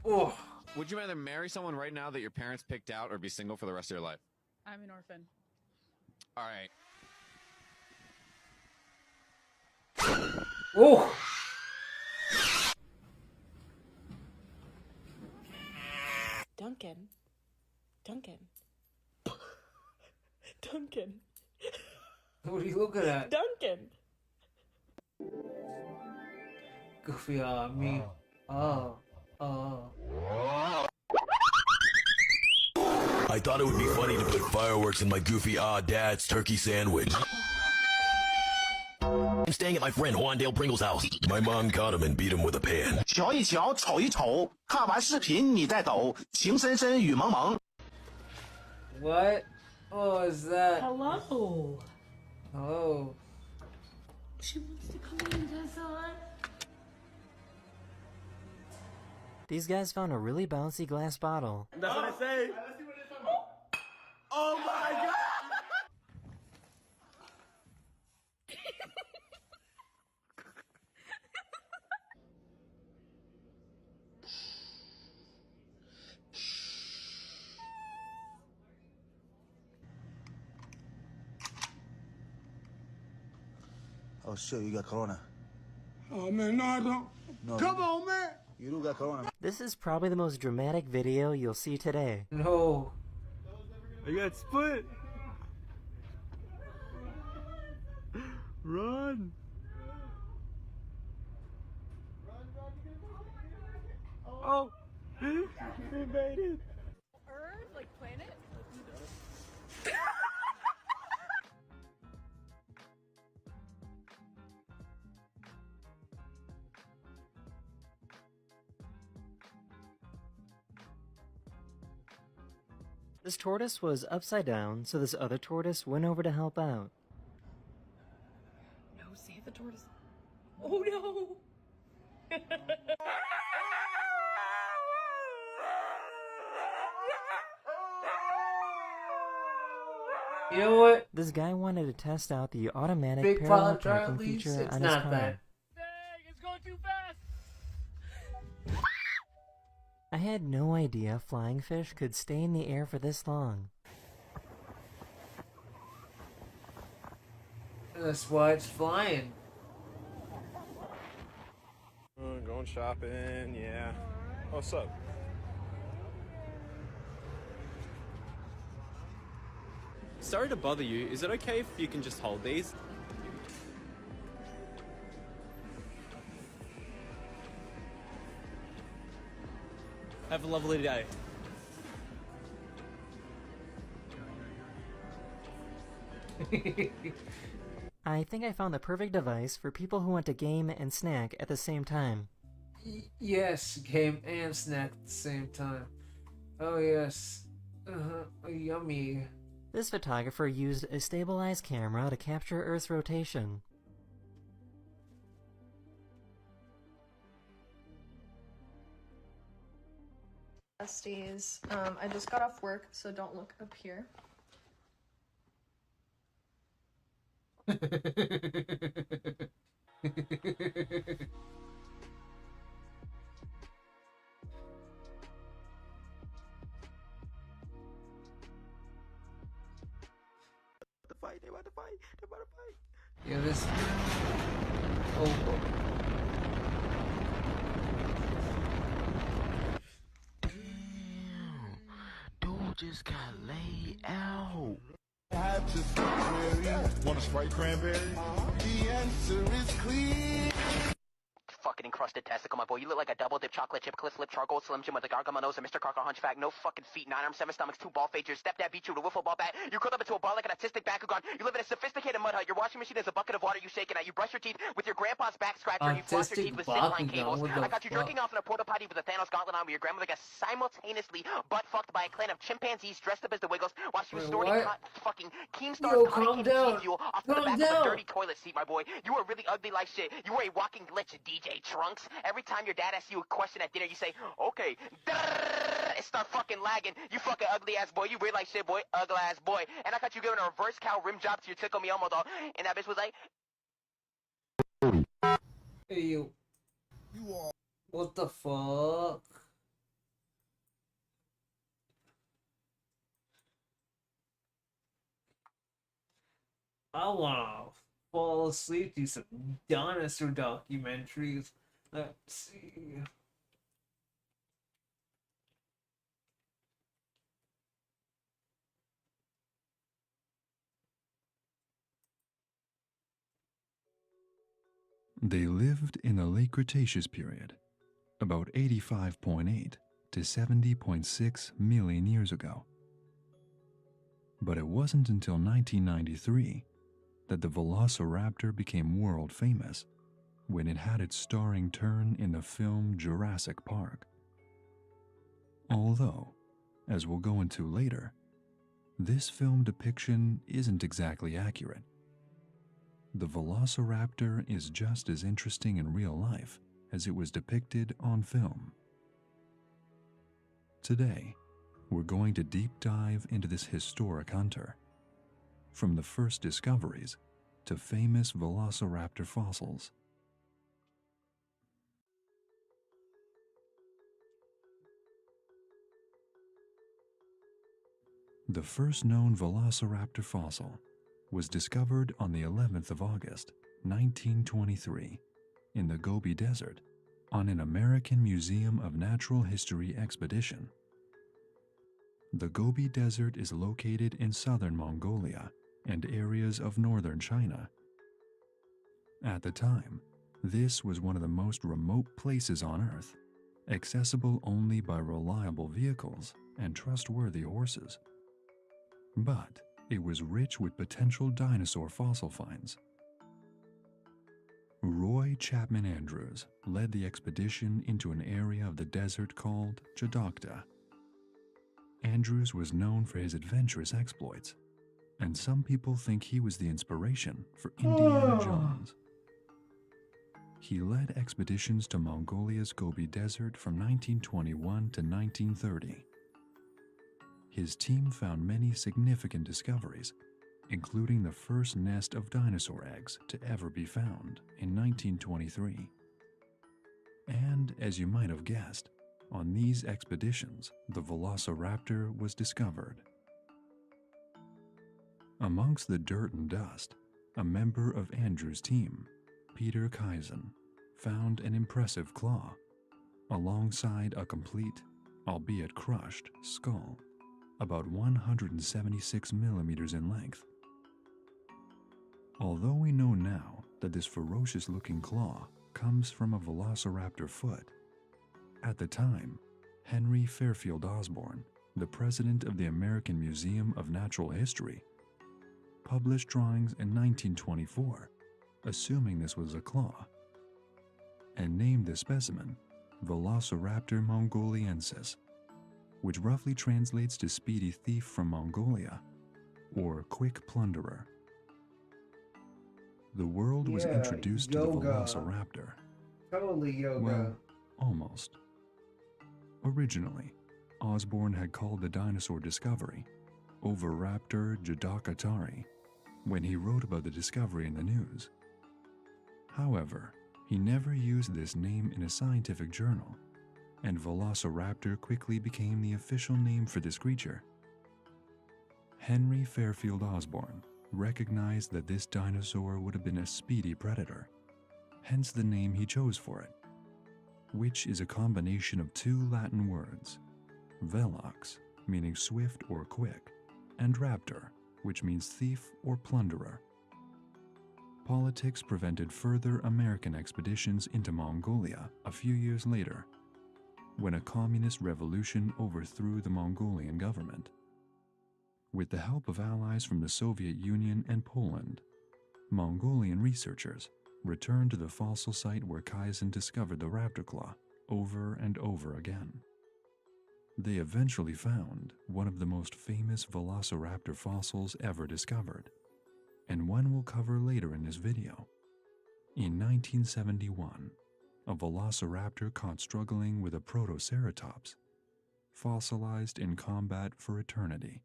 Oh. Would you rather marry someone right now that your parents picked out or be single for the rest of your life? I'm an orphan. All right. Oh. Duncan. Duncan. Duncan. What are you looking at? Duncan. Goofy, me. Oh. I thought it would be funny to put fireworks in my goofy dad's turkey sandwich. I'm staying at my friend Juandale Pringle's house. My mom caught him and beat him with a pan. 瞧一瞧，瞅一瞅，看完视频你再抖，情深深雨蒙蒙。 What? Oh, is that? Hello. Hello. She wants to come in, does I? These guys found a really bouncy glass bottle. That's what I say. Oh my god! Oh shit, you got corona. Oh man, no, I don't. No, Come on, man. You do got corona. This is probably the most dramatic video you'll see today. No. I got split. Run. Oh, we made it. Earth, like planet? This tortoise was upside down, so this other tortoise went over to help out. No, save the tortoise. Oh no! You know what? This guy wanted to test out the automatic Big parallel pile of trial parking leaves, feature it's on his not car. bad. It's going too fast! I had no idea flying fish could stay in the air for this long. That's why it's flying. Going shopping, yeah. What's up? Sorry to bother you. Is it okay if you can just hold these? Have a lovely day. I think I found the perfect device for people who want to game and snack at the same time. Yes, game and snack at the same time. Oh yes. Yummy. This photographer used a stabilized camera to capture Earth's rotation. Besties, I just got off work, so don't look up here. They about to fight. They're about to fight. Yeah, this. Oh. Dude just got laid out. Want a Sprite cranberry? The answer is clear. Fucking encrusted testicle, my boy. You look like a double dip chocolate chip, cliff slip, charcoal slim jim with a gargamel nose and Mr. Carker hunchback. No fucking feet, 9 arms, 7 stomachs, 2 ball fades. Your stepdad beat you with a wiffle ball bat. You curled up into a ball like an autistic Bakugan. You live in a sophisticated mud hut. Your washing machine is a bucket of water you shaking at. You brush your teeth with your grandpa's back scratcher. You floss your teeth with zip line cables. I got you jerking off in a porta potty with a Thanos gauntlet on, where your grandmother got simultaneously butt fucked by a clan of chimpanzees dressed up as the Wiggles while she was snorting fucking Keemstar's cotton candy fuel off the back of a dirty toilet seat, my boy. You were really ugly like shit. You were a walking glitch, DJ Trunks. Every time your dad asks you a question at dinner, you say, okay, it start fucking lagging. You fucking ugly ass boy. You weird like shit, boy. Ugly ass boy. And I got you giving a reverse cow rim job to your Tickle Me Elmo doll. And that bitch was like, Hey, you. What the fuck? I wanna fall asleep to some dinosaur documentaries. Let's see. They lived in the late Cretaceous period, about 85.8 to 70.6 million years ago. But it wasn't until 1993 that the Velociraptor became world famous, when it had its starring turn in the film Jurassic Park. Although, as we'll go into later, This film depiction isn't exactly accurate. The velociraptor is just as interesting in real life as it was depicted on film. Today, we're going to deep dive into this historic hunter, from the first discoveries to famous velociraptor fossils. The first known velociraptor fossil was discovered on the 11th of August, 1923, in the Gobi Desert on an American Museum of Natural History expedition. The Gobi Desert is located in southern Mongolia and areas of northern China. At the time, this was one of the most remote places on Earth, accessible only by reliable vehicles and trustworthy horses. But it was rich with potential dinosaur fossil finds. Roy Chapman Andrews led the expedition into an area of the desert called TROGLODYTE. Andrews was known for his adventurous exploits, and some people think he was the inspiration for Indiana Jones. He led expeditions to Mongolia's Gobi Desert from 1921 to 1930. His team found many significant discoveries, including the first nest of dinosaur eggs to ever be found in 1923. And as you might have guessed, on these expeditions, the velociraptor was discovered. Amongst the dirt and dust, a member of Andrew's team, Peter Kaizen, found an impressive claw, alongside a complete, albeit crushed, skull, about 176 millimeters in length. Although we know now that this ferocious-looking claw comes from a velociraptor foot, at the time, Henry Fairfield Osborn, the president of the American Museum of Natural History, published drawings in 1924, assuming this was a claw, and named the specimen Velociraptor mongoliensis, which roughly translates to speedy thief from Mongolia, or quick plunderer. The world was introduced to the velociraptor. Totally yoga. Well, almost. Originally, Osborn had called the dinosaur discovery Oviraptor judokatari when he wrote about the discovery in the news. However, he never used this name in a scientific journal, and velociraptor quickly became the official name for this creature. Henry Fairfield Osborn recognized that this dinosaur would have been a speedy predator, hence the name he chose for it, which is a combination of two Latin words, velox, meaning swift or quick, and raptor, which means thief or plunderer. Politics prevented further American expeditions into Mongolia a few years later, when a communist revolution overthrew the Mongolian government. With the help of allies from the Soviet Union and Poland, Mongolian researchers returned to the fossil site where Kaizen discovered the raptor claw over and over again. They eventually found one of the most famous velociraptor fossils ever discovered, and one we'll cover later in this video. In 1971, a velociraptor caught struggling with a protoceratops, fossilized in combat for eternity.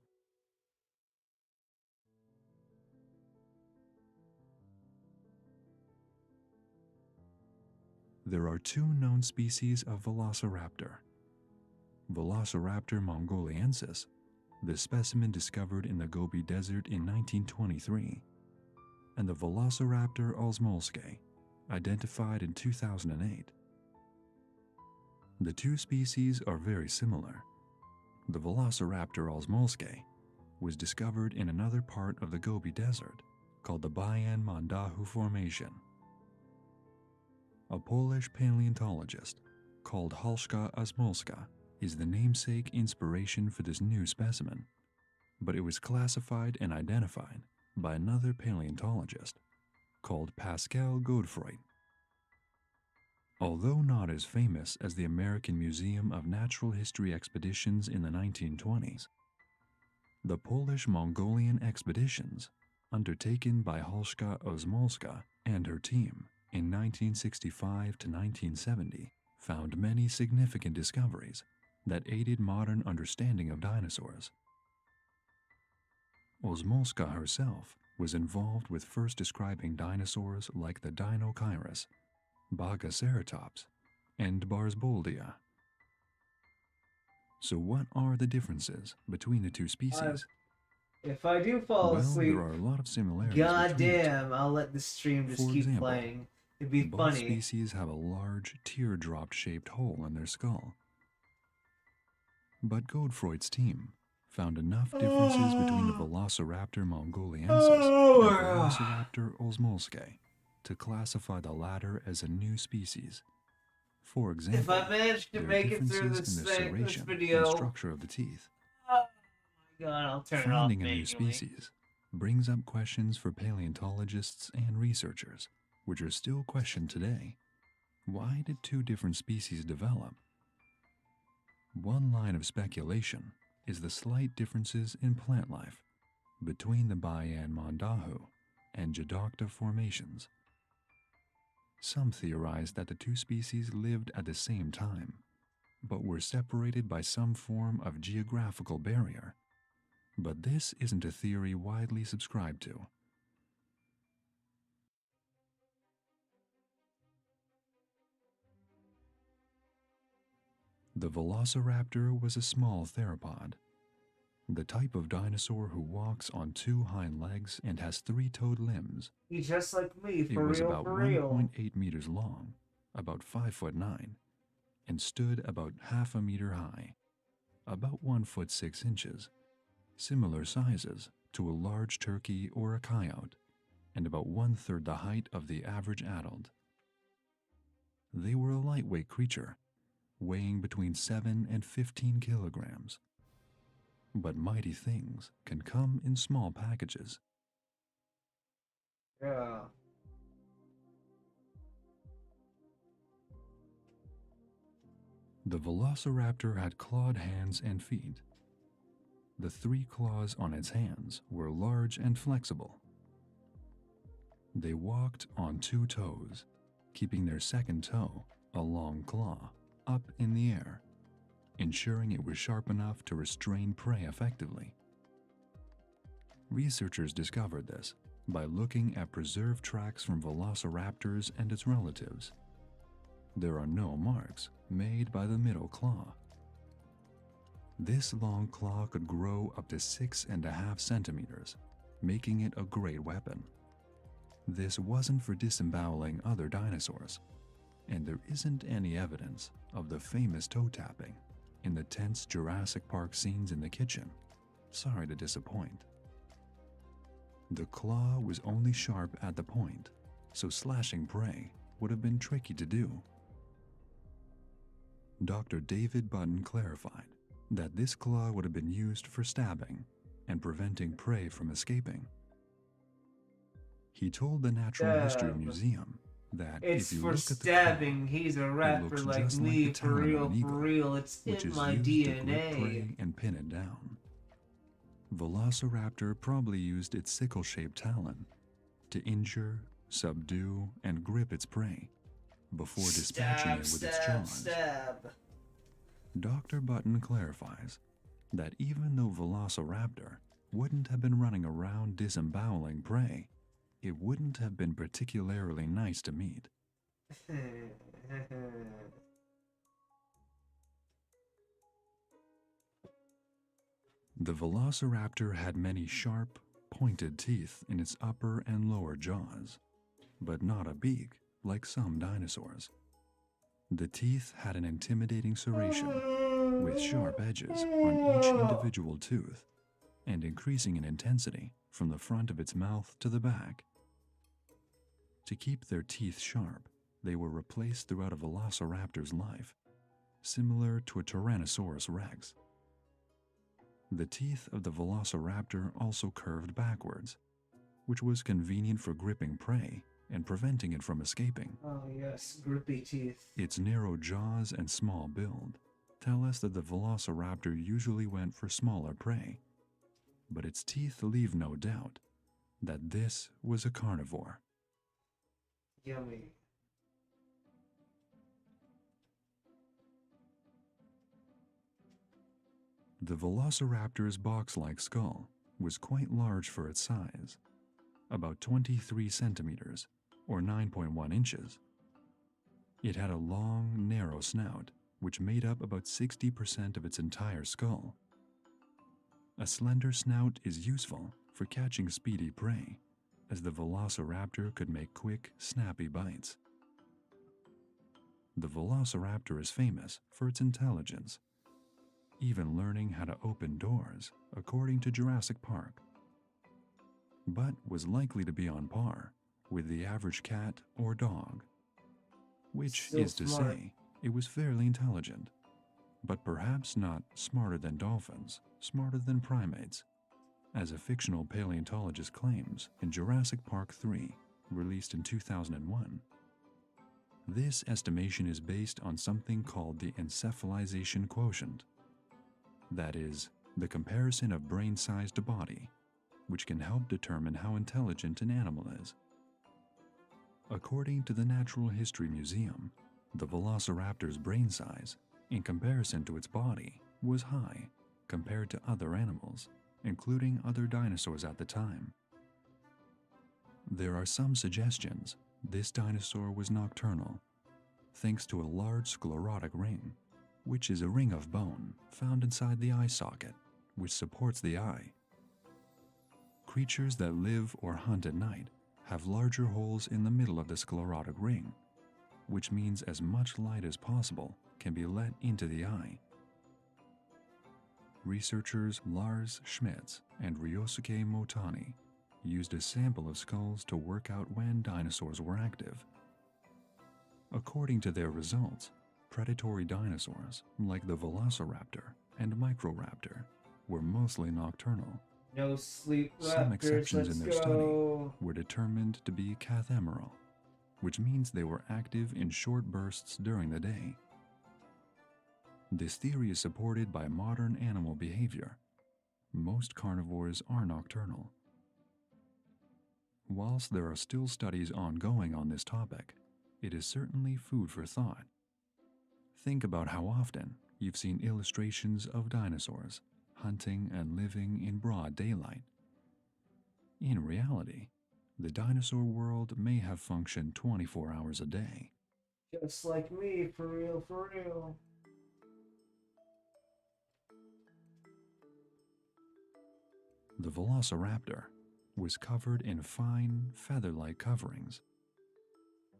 There are two known species of velociraptor. Velociraptor mongoliensis, the specimen discovered in the Gobi Desert in 1923, and the Velociraptor osmolskae, identified in 2008. The two species are very similar. The Velociraptor osmolskae was discovered in another part of the Gobi Desert called the Bayan Mandahu Formation. A Polish paleontologist called Halszka Osmolska is the namesake inspiration for this new specimen, but it was classified and identified by another paleontologist called Pascal Godefroy. Although not as famous as the American Museum of Natural History expeditions in the 1920s, The Polish-Mongolian expeditions, undertaken by Halszka Ozmolska and her team in 1965 to 1970, found many significant discoveries that aided modern understanding of dinosaurs. Ozmolska herself was involved with first describing dinosaurs like the Dinochirus, Bagaceratops, and Barsboldia. So what are the differences between the two species? If I do fall asleep, there are a lot of similarities. goddamn, I'll let the stream just For keep example, playing. It'd be both funny. species have a large teardrop-shaped hole in their skull. But Godefroyd's team found enough differences between the Velociraptor mongoliensis and Velociraptor osmolskae to classify the latter as a new species. For example, If I manage to there are make it through differences this in the thing, this serration video, and structure of the teeth. oh my god, I'll turn it off Finding a new manually. species brings up questions for paleontologists and researchers, which are still questioned today. Why did two different species develop? One line of speculation is the slight differences in plant life between the Bayan Mondahu and Jadocta formations. Some theorize that the two species lived at the same time, but were separated by some form of geographical barrier. But this isn't a theory widely subscribed to. The Velociraptor was a small theropod, the type of dinosaur who walks on two hind legs and has three-toed limbs. He's just like me, It for was real, about for real. 1.8 meters long, about 5'9", and stood about half a meter high, about 1'6" similar sizes to a large turkey or a coyote, and about 1/3 the height of the average adult. They were a lightweight creature, weighing between 7 and 15 kilograms. But mighty things can come in small packages. Yeah. The Velociraptor had clawed hands and feet. The 3 claws on its hands were large and flexible. They walked on 2 toes, keeping their second toe, a long claw, up in the air, ensuring it was sharp enough to restrain prey effectively. Researchers discovered this by looking at preserved tracks from velociraptors and its relatives. There are no marks made by the middle claw. This long claw could grow up to 6.5 centimeters, making it a great weapon. This wasn't for disemboweling other dinosaurs, and there isn't any evidence of the famous toe tapping in the tense Jurassic Park scenes in the kitchen. Sorry to disappoint. The claw was only sharp at the point, so slashing prey would have been tricky to do. Dr. David Button clarified that this claw would have been used for stabbing and preventing prey from escaping. He told the Natural History Museum that It's if you for look at the stabbing. claw, He's a it rapper looks like just me, like the for talon real, of an eagle, for real. It's which in is my used to grip DNA. prey and pin it down. Velociraptor probably used its sickle-shaped talon to injure, subdue, and grip its prey before dispatching it with its jaws. Stab. Dr. Button clarifies that even though Velociraptor wouldn't have been running around disemboweling prey, it wouldn't have been particularly nice to meet. The Velociraptor had many sharp, pointed teeth in its upper and lower jaws, but not a beak like some dinosaurs. The teeth had an intimidating serration, with sharp edges on each individual tooth, and increasing in intensity from the front of its mouth to the back. To keep their teeth sharp, they were replaced throughout a velociraptor's life, similar to a Tyrannosaurus rex. The teeth of the velociraptor also curved backwards, which was convenient for gripping prey and preventing it from escaping. Oh yes, grippy teeth. Its narrow jaws and small build tell us that the velociraptor usually went for smaller prey. but its teeth leave no doubt that this was a carnivore. Yummy. The velociraptor's box-like skull was quite large for its size, about 23 centimeters, or 9.1 inches. It had a long, narrow snout, which made up about 60% of its entire skull. A slender snout is useful for catching speedy prey, as the velociraptor could make quick, snappy bites. The velociraptor is famous for its intelligence, even learning how to open doors, according to Jurassic Park, but was likely to be on par with the average cat or dog, which Still is to smart. say it was fairly intelligent, but perhaps not smarter than dolphins, smarter than primates, as a fictional paleontologist claims in Jurassic Park 3, released in 2001. This estimation is based on something called the encephalization quotient, that is, the comparison of brain size to body, which can help determine how intelligent an animal is. According to the Natural History Museum, the velociraptor's brain size, in comparison to its body, was high compared to other animals, including other dinosaurs at the time. There are some suggestions this dinosaur was nocturnal, thanks to a large sclerotic ring, which is a ring of bone found inside the eye socket, which supports the eye. Creatures that live or hunt at night have larger holes in the middle of the sclerotic ring, which means as much light as possible can be let into the eye. Researchers Lars Schmitz and Ryosuke Motani used a sample of skulls to work out when dinosaurs were active. According to their results, predatory dinosaurs like the velociraptor and microraptor were mostly nocturnal. No sleep Some raptors, exceptions let's in their go. study were determined to be cathemeral, which means they were active in short bursts during the day. This theory is supported by modern animal behavior. Most carnivores are nocturnal. Whilst there are still studies ongoing on this topic, it is certainly food for thought. Think about how often you've seen illustrations of dinosaurs hunting and living in broad daylight. In reality, the dinosaur world may have functioned 24 hours a day. Just like me, for real, for real. The velociraptor was covered in fine, feather-like coverings.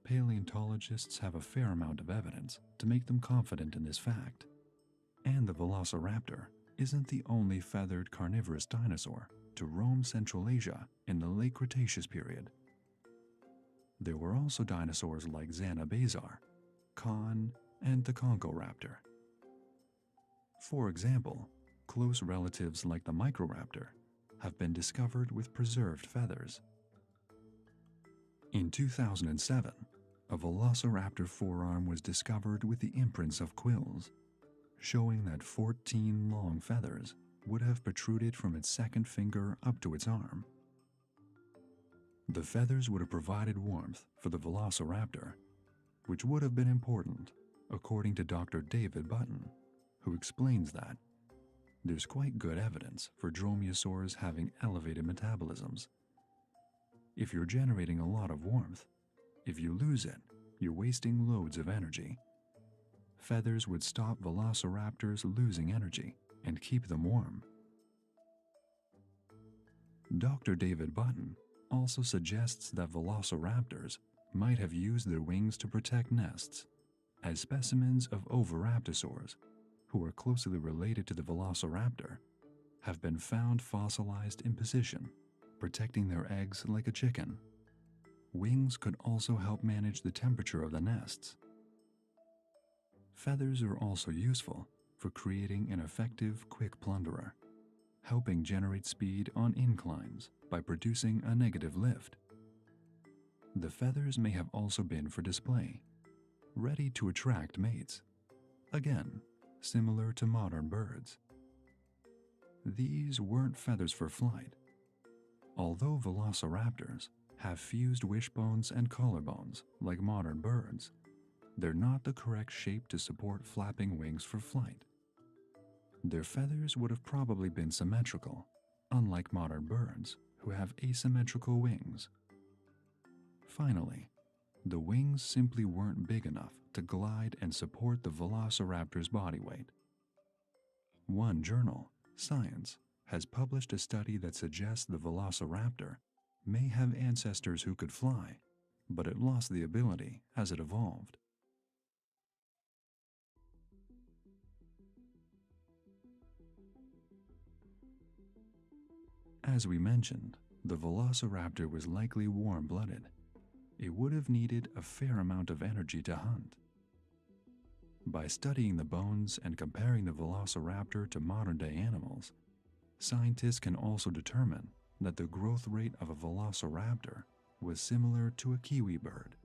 Paleontologists have a fair amount of evidence to make them confident in this fact. And the velociraptor isn't the only feathered carnivorous dinosaur to roam Central Asia in the late Cretaceous period. There were also dinosaurs like Zanabazar, Con, and the Conchoraptor. For example, close relatives like the Microraptor have been discovered with preserved feathers. In 2007, a velociraptor forearm was discovered with the imprints of quills, showing that 14 long feathers would have protruded from its second finger up to its arm. The feathers would have provided warmth for the velociraptor, which would have been important, according to Dr. David Button, who explains that there's quite good evidence for dromaeosaurs having elevated metabolisms. If you're generating a lot of warmth, if you lose it, you're wasting loads of energy. Feathers would stop velociraptors losing energy and keep them warm. Dr. David Button also suggests that velociraptors might have used their wings to protect nests, as specimens of oviraptorosaurs, who are closely related to the velociraptor, have been found fossilized in position, protecting their eggs like a chicken. Wings could also help manage the temperature of the nests. Feathers are also useful for creating an effective quick plunderer, helping generate speed on inclines by producing a negative lift. The feathers may have also been for display, ready to attract mates, again, similar to modern birds. these weren't feathers for flight. Although velociraptors have fused wishbones and collarbones like modern birds, they're not the correct shape to support flapping wings for flight. Their feathers would have probably been symmetrical, unlike modern birds who have asymmetrical wings. Finally, the wings simply weren't big enough to glide and support the velociraptor's body weight. One journal, Science, has published a study that suggests the velociraptor may have ancestors who could fly, but it lost the ability as it evolved. As we mentioned, the velociraptor was likely warm-blooded. It would have needed a fair amount of energy to hunt. By studying the bones and comparing the velociraptor to modern-day animals, scientists can also determine that the growth rate of a velociraptor was similar to a kiwi bird,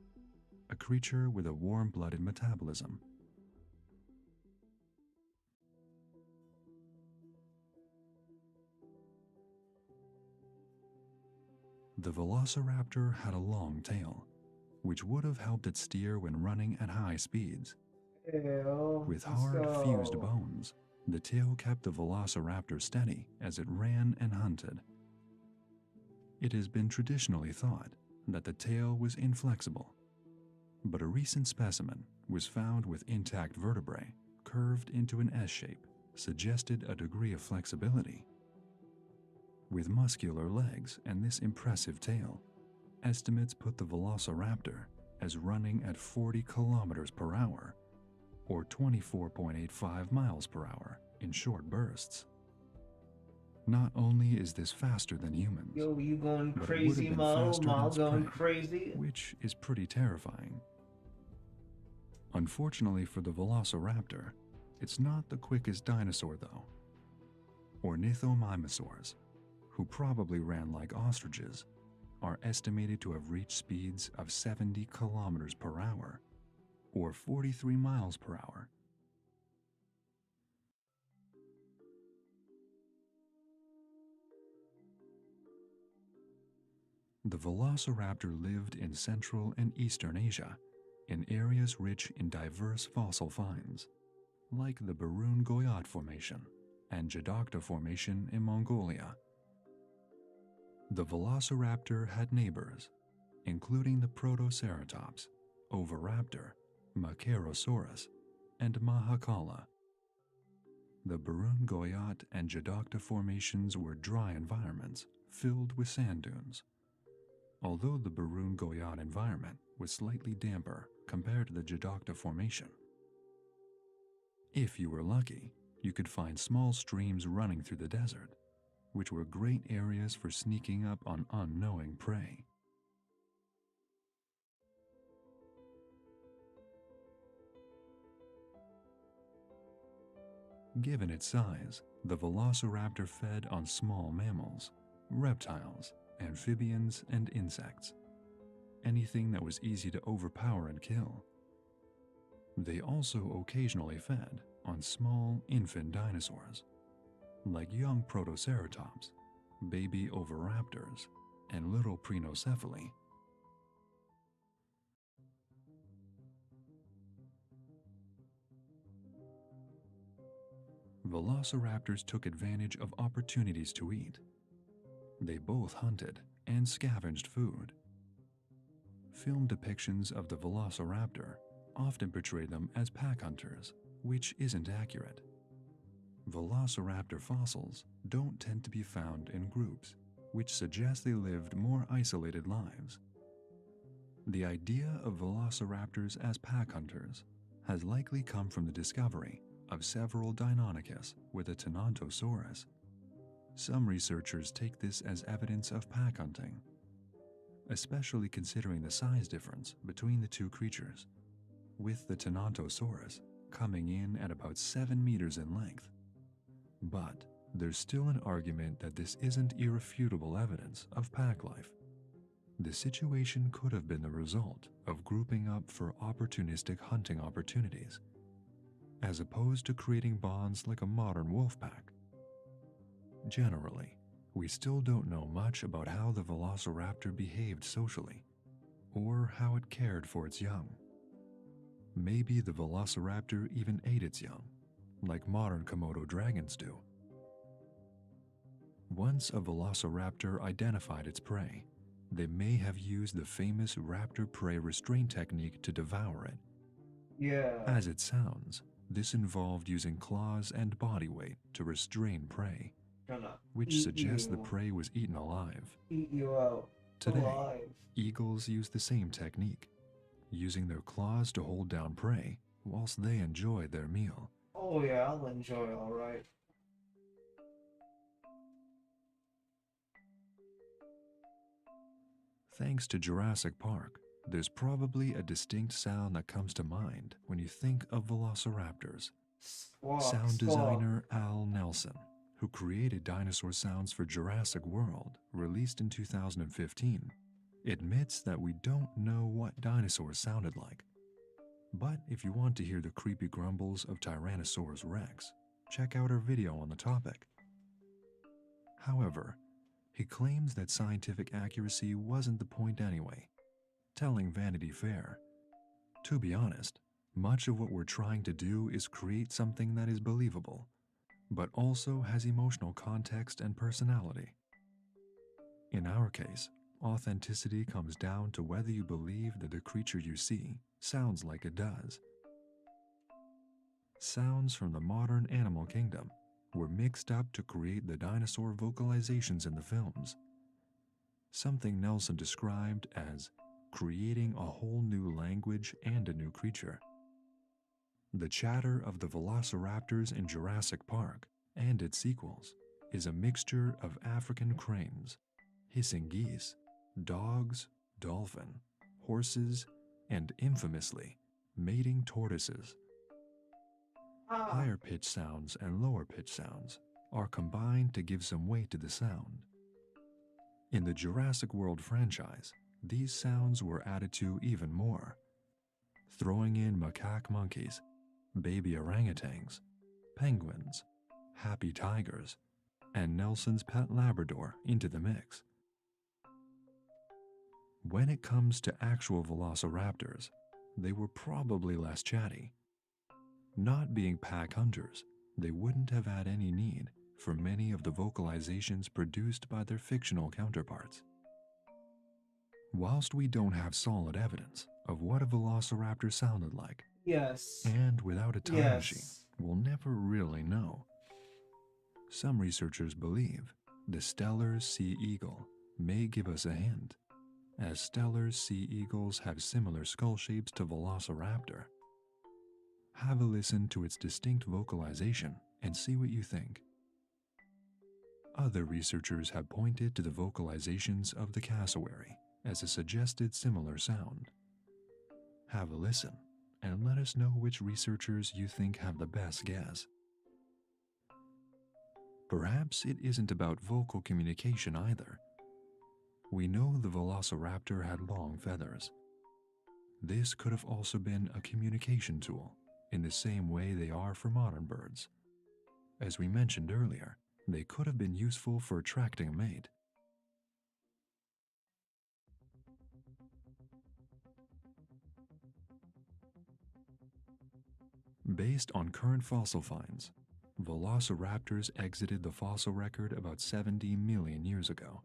a creature with a warm-blooded metabolism. The velociraptor had a long tail, which would have helped it steer when running at high speeds. With hard, fused bones, the tail kept the velociraptor steady as it ran and hunted. It has been traditionally thought that the tail was inflexible, but a recent specimen was found with intact vertebrae curved into an S shape, suggested a degree of flexibility. With muscular legs and this impressive tail, estimates put the velociraptor as running at 40 kilometers per hour, or 24.85 miles per hour in short bursts. Not only is this faster than humans, Yo, you going but crazy, it would have been Mo? faster than Mo its going prey, crazy? which is pretty terrifying. Unfortunately for the velociraptor, it's not the quickest dinosaur though. Ornithomimosaurs, who probably ran like ostriches, are estimated to have reached speeds of 70 kilometers per hour, or 43 miles per hour. The velociraptor lived in Central and Eastern Asia, in areas rich in diverse fossil finds, like the Barun Goyat Formation and Jadokta Formation in Mongolia. The velociraptor had neighbors, including the Protoceratops, Oviraptor, Macharosaurus, and Mahakala. The Barun Goyat and Jadokta formations were dry environments filled with sand dunes. Although the Barun Goyat environment was slightly damper compared to the Jadokta formation. If you were lucky, you could find small streams running through the desert, which were great areas for sneaking up on unknowing prey. Given its size, the velociraptor fed on small mammals, reptiles, amphibians, and insects. Anything that was easy to overpower and kill. They also occasionally fed on small infant dinosaurs, like young Protoceratops, baby Oviraptors, and little Prenocephaly. Velociraptors took advantage of opportunities to eat. They both hunted and scavenged food. Film depictions of the velociraptor often portray them as pack hunters, which isn't accurate. Velociraptor fossils don't tend to be found in groups, which suggests they lived more isolated lives. The idea of velociraptors as pack hunters has likely come from the discovery of several Deinonychus with a Tenontosaurus. Some researchers take this as evidence of pack hunting, especially considering the size difference between the two creatures, with the Tenontosaurus coming in at about 7 meters in length. But there's still an argument that this isn't irrefutable evidence of pack life. The situation could have been the result of grouping up for opportunistic hunting opportunities, as opposed to creating bonds like a modern wolf pack. Generally, we still don't know much about how the velociraptor behaved socially, or how it cared for its young. Maybe the velociraptor even ate its young, like modern Komodo dragons do. Once a velociraptor identified its prey, they may have used the famous raptor prey restraint technique to devour it. Yeah. As it sounds, this involved using claws and body weight to restrain prey, Gonna which eat suggests the you. prey was eaten alive. Eat you out. Today, Alive. eagles use the same technique, using their claws to hold down prey whilst they enjoy their meal. Oh yeah, I'll enjoy alright. Thanks to Jurassic Park, there's probably a distinct sound that comes to mind when you think of velociraptors. Sound designer Al Nelson, who created dinosaur sounds for Jurassic World, released in 2015, admits that we don't know what dinosaurs sounded like. But if you want to hear the creepy grumbles of Tyrannosaurus Rex, check out our video on the topic. However, he claims that scientific accuracy wasn't the point anyway, telling Vanity Fair, "To be honest, much of what we're trying to do is create something that is believable, but also has emotional context and personality. In our case, authenticity comes down to whether you believe that the creature you see sounds like it does." Sounds from the modern animal kingdom were mixed up to create the dinosaur vocalizations in the films, something Nelson described as creating a whole new language and a new creature. The chatter of the velociraptors in Jurassic Park and its sequels is a mixture of African cranes, hissing geese, dogs, dolphin, horses, and infamously, mating tortoises. Higher pitch sounds and lower pitch sounds are combined to give some weight to the sound. In the Jurassic World franchise, these sounds were added to even more, throwing in macaque monkeys, baby orangutans, penguins, happy tigers, and Nelson's pet Labrador into the mix. When it comes to actual velociraptors, they were probably less chatty. Not being pack hunters, they wouldn't have had any need for many of the vocalizations produced by their fictional counterparts. Whilst we don't have solid evidence of what a velociraptor sounded like, Yes. and without a time Yes. machine, we'll never really know. Some researchers believe the Steller's sea eagle may give us a hint, as Steller's sea eagles have similar skull shapes to Velociraptor. Have a listen to its distinct vocalization and see what you think. Other researchers have pointed to the vocalizations of the cassowary as a suggested similar sound. Have a listen and let us know which researchers you think have the best guess. Perhaps it isn't about vocal communication either. We know the Velociraptor had long feathers. This could have also been a communication tool in the same way they are for modern birds. As we mentioned earlier, they could have been useful for attracting a mate. Based on current fossil finds, velociraptors exited the fossil record about 70 million years ago.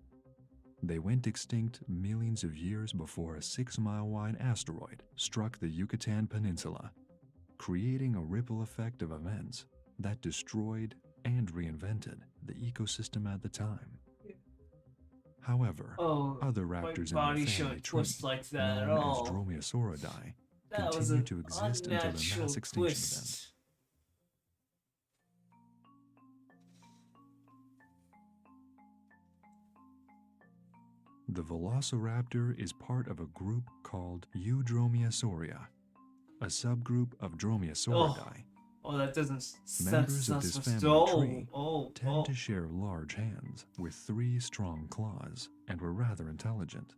They went extinct millions of years before a 6-mile-wide asteroid struck the Yucatan Peninsula, creating a ripple effect of events that destroyed and reinvented the ecosystem at the time. However, other raptors in body the family shouldn't tree, twist like that at known all. as Dromaeosauridae, That was continue an to exist until the unnatural mass extinction twist. event. The velociraptor is part of a group called Eudromaeosauria, a subgroup of Dromaeosauridae. Oh, that doesn't. Members of that's this supposed family to. tree tend to share large hands with 3 strong claws and were rather intelligent.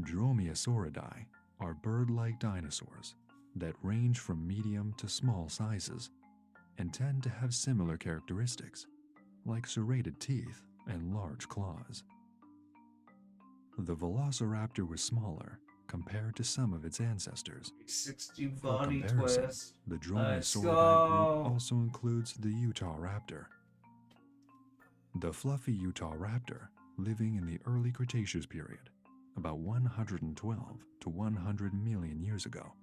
Dromaeosauridae are bird-like dinosaurs that range from medium to small sizes and tend to have similar characteristics, like serrated teeth and large claws. The velociraptor was smaller compared to some of its ancestors. 60 For body comparison, twist. the Let's Dromaeosauridae go. group also includes the Utah raptor. The fluffy Utah raptor, living in the early Cretaceous period, about 112 to 100 million years ago,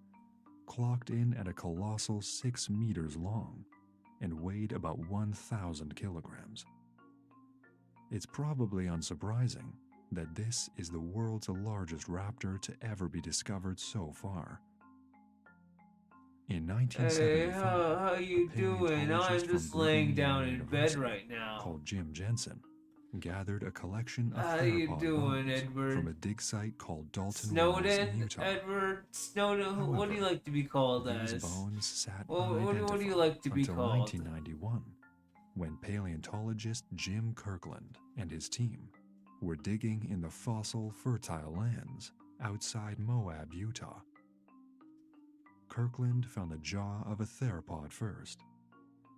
clocked in at a colossal 6 meters long and weighed about 1,000 kilograms. It's probably unsurprising that this is the world's largest raptor to ever be discovered so far. In 1975, How you a doing? paleontologist I'm just from laying Brigham down Young in bed University right now. called Jim Jensen gathered a collection of How you theropod doing, bones Edward? from a dig site called Dalton Wells in Snowden? Utah. Edward Snowden? What do you However, like to be called these as? bones sat What do you unidentified like to be until called? 1991, when paleontologist Jim Kirkland and his team were digging in the fossil fertile lands outside Moab, Utah. Kirkland found the jaw of a theropod first,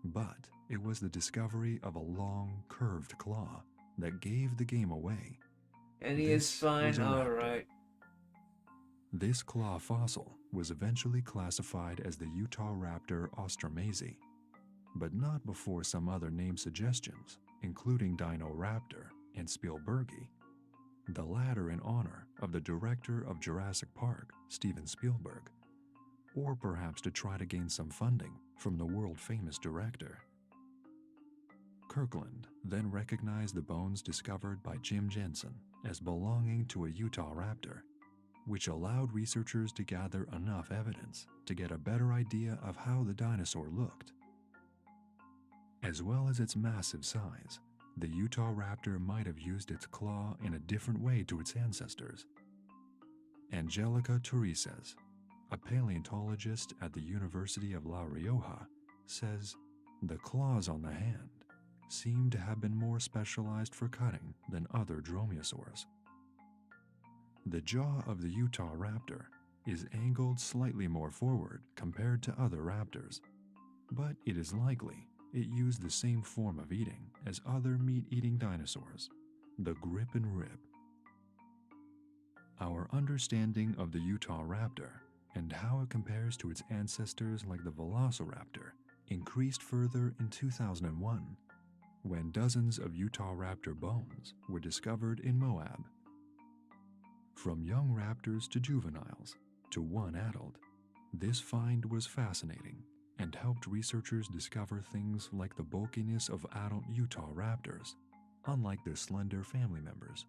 but it was the discovery of a long, curved claw that gave the game away. And he is This was fine, a raptor. alright. This claw fossil was eventually classified as the Utah raptor Ostromese, but not before some other name suggestions, including Dinoraptor and Spielbergi, the latter in honor of the director of Jurassic Park, Steven Spielberg, or perhaps to try to gain some funding from the world-famous director. Kirkland then recognized the bones discovered by Jim Jensen as belonging to a Utah raptor, which allowed researchers to gather enough evidence to get a better idea of how the dinosaur looked. As well as its massive size, the Utah raptor might have used its claw in a different way to its ancestors. Angelica Terreses, a paleontologist at the University of La Rioja, says the claws on the hand seem to have been more specialized for cutting than other dromaeosaurs. The jaw of the Utah raptor is angled slightly more forward compared to other raptors, but it is likely it used the same form of eating as other meat-eating dinosaurs, the grip and rib. Our understanding of the Utah raptor and how it compares to its ancestors like the velociraptor increased further in 2001, when dozens of Utah raptor bones were discovered in Moab. From young raptors to juveniles to one adult, this find was fascinating and helped researchers discover things like the bulkiness of adult Utah raptors, unlike their slender family members.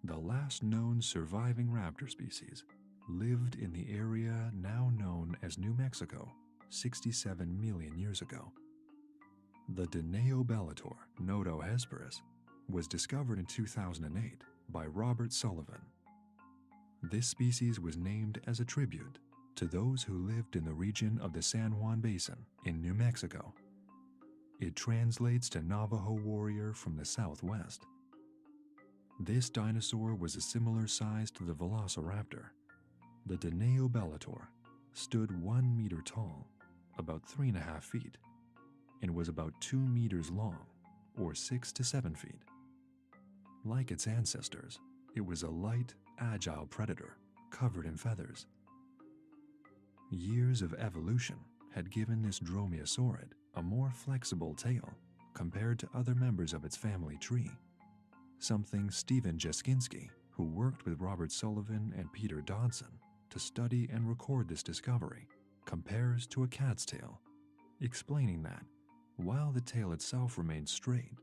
The last known surviving raptor species lived in the area now known as New Mexico 67 million years ago. The Dineobellator nodohesperus was discovered in 2008 by Robert Sullivan. This species was named as a tribute to those who lived in the region of the San Juan Basin in New Mexico. It translates to Navajo warrior from the southwest. This dinosaur was a similar size to the velociraptor. The Dineobellator stood 1 meter tall, about 3.5 feet, and was about 2 meters long, or 6 to 7 feet. Like its ancestors, it was a light, agile predator covered in feathers. Years of evolution had given this dromaeosaurid a more flexible tail compared to other members of its family tree, something Stephen Jeskinski, who worked with Robert Sullivan and Peter Dodson to study and record this discovery, compares to a cat's tail, explaining that while the tail itself remains straight,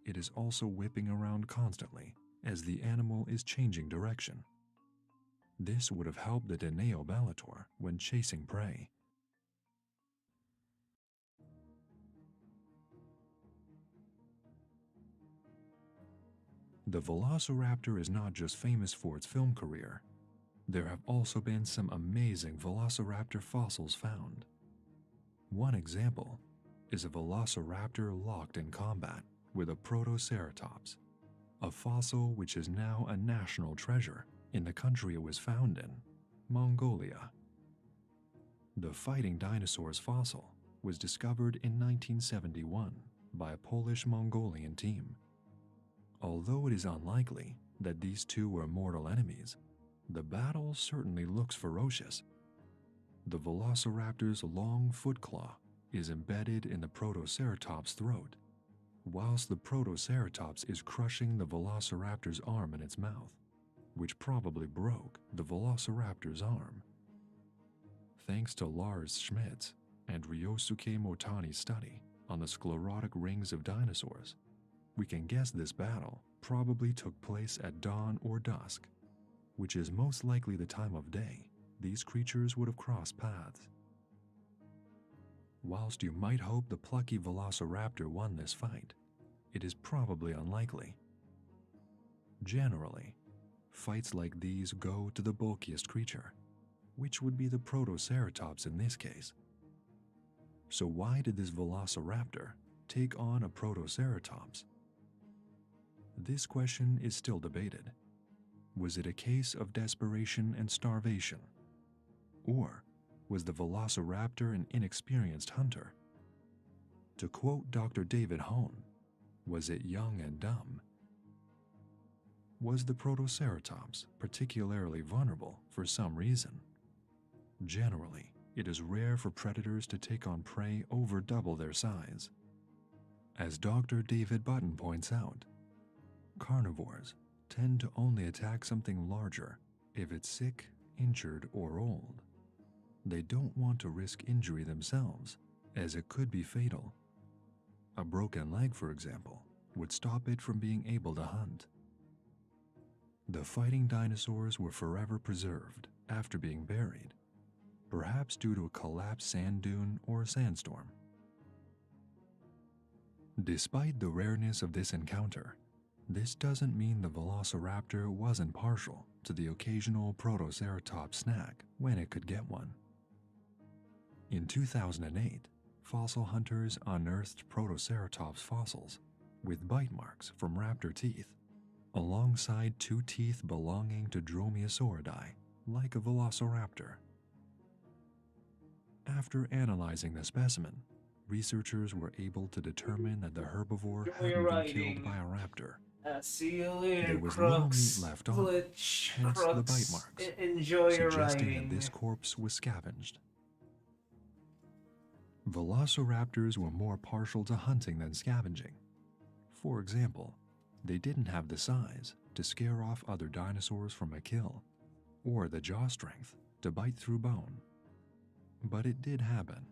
it is also whipping around constantly as the animal is changing direction. This would have helped the Dineobellator when chasing prey. The Velociraptor is not just famous for its film career. There have also been some amazing Velociraptor fossils found. One example is a Velociraptor locked in combat with a Protoceratops, a fossil which is now a national treasure in the country it was found in, Mongolia. The fighting dinosaurs fossil was discovered in 1971 by a Polish-Mongolian team. Although it is unlikely that these two were mortal enemies, the battle certainly looks ferocious. The velociraptor's long foot claw is embedded in the Protoceratop's throat, whilst the Protoceratops is crushing the velociraptor's arm in its mouth, which probably broke the velociraptor's arm. Thanks to Lars Schmitz and Ryosuke Motani's study on the sclerotic rings of dinosaurs, we can guess this battle probably took place at dawn or dusk, which is most likely the time of day these creatures would have crossed paths. Whilst you might hope the plucky velociraptor won this fight, it is probably unlikely. Generally, fights like these go to the bulkiest creature, which would be the Protoceratops in this case. So why did this velociraptor take on a Protoceratops? This question is still debated. Was it a case of desperation and starvation? Or was the velociraptor an inexperienced hunter? To quote Dr. David Hone, was it young and dumb? Was the Protoceratops particularly vulnerable for some reason? Generally, it is rare for predators to take on prey over double their size. As Dr. David Button points out, carnivores tend to only attack something larger if it's sick, injured, or old. They don't want to risk injury themselves, as it could be fatal. A broken leg, for example, would stop it from being able to hunt. The fighting dinosaurs were forever preserved after being buried, perhaps due to a collapsed sand dune or a sandstorm. Despite the rareness of this encounter, this doesn't mean the velociraptor wasn't partial to the occasional Protoceratops snack when it could get one. In 2008, fossil hunters unearthed Protoceratops fossils with bite marks from raptor teeth, alongside two teeth belonging to Dromaeosauridae, like a velociraptor. After analyzing the specimen, researchers were able to determine that the herbivore hadn't been killed by a raptor. See you later, There was little Crooks. meat left on it, hence the bite marks, Enjoy your suggesting writing. that this corpse was scavenged. Velociraptors were more partial to hunting than scavenging. For example, they didn't have the size to scare off other dinosaurs from a kill, or the jaw strength to bite through bone. But it did happen.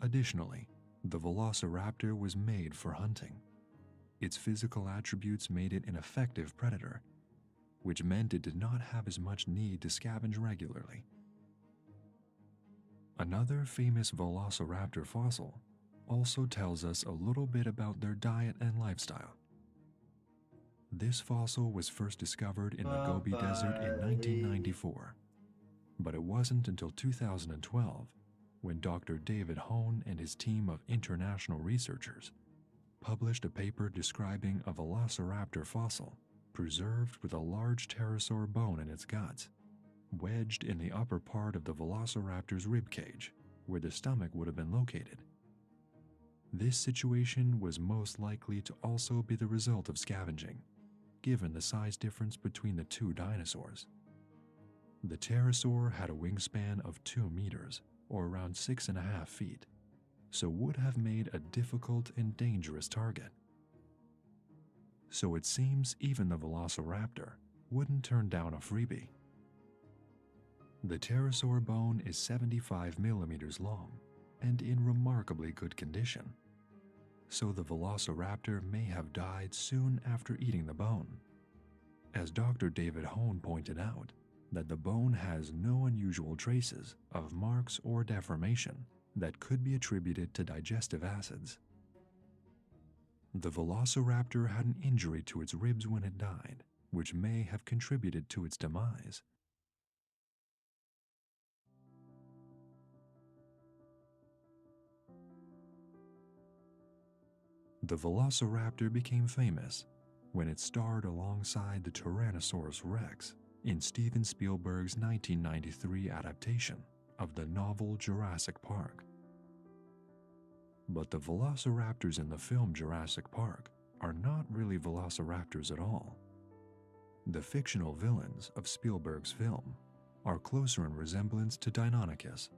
Additionally, the velociraptor was made for hunting. Its physical attributes made it an effective predator, which meant it did not have as much need to scavenge regularly. Another famous velociraptor fossil also tells us a little bit about their diet and lifestyle. This fossil was first discovered in the Gobi Desert in 1994, but it wasn't until 2012 when Dr. David Hone and his team of international researchers published a paper describing a velociraptor fossil preserved with a large pterosaur bone in its guts, wedged in the upper part of the velociraptor's ribcage, where the stomach would have been located. This situation was most likely to also be the result of scavenging, given the size difference between the two dinosaurs. The pterosaur had a wingspan of 2 meters, or around 6.5 feet, so would have made a difficult and dangerous target. So it seems even the velociraptor wouldn't turn down a freebie. The pterosaur bone is 75 millimeters long and in remarkably good condition, so the velociraptor may have died soon after eating the bone. As Dr. David Hone pointed out, that the bone has no unusual traces of marks or deformation that could be attributed to digestive acids. The velociraptor had an injury to its ribs when it died, which may have contributed to its demise. The velociraptor became famous when it starred alongside the Tyrannosaurus Rex in Steven Spielberg's 1993 adaptation of the novel Jurassic Park. But the velociraptors in the film Jurassic Park are not really velociraptors at all. The fictional villains of Spielberg's film are closer in resemblance to Deinonychus,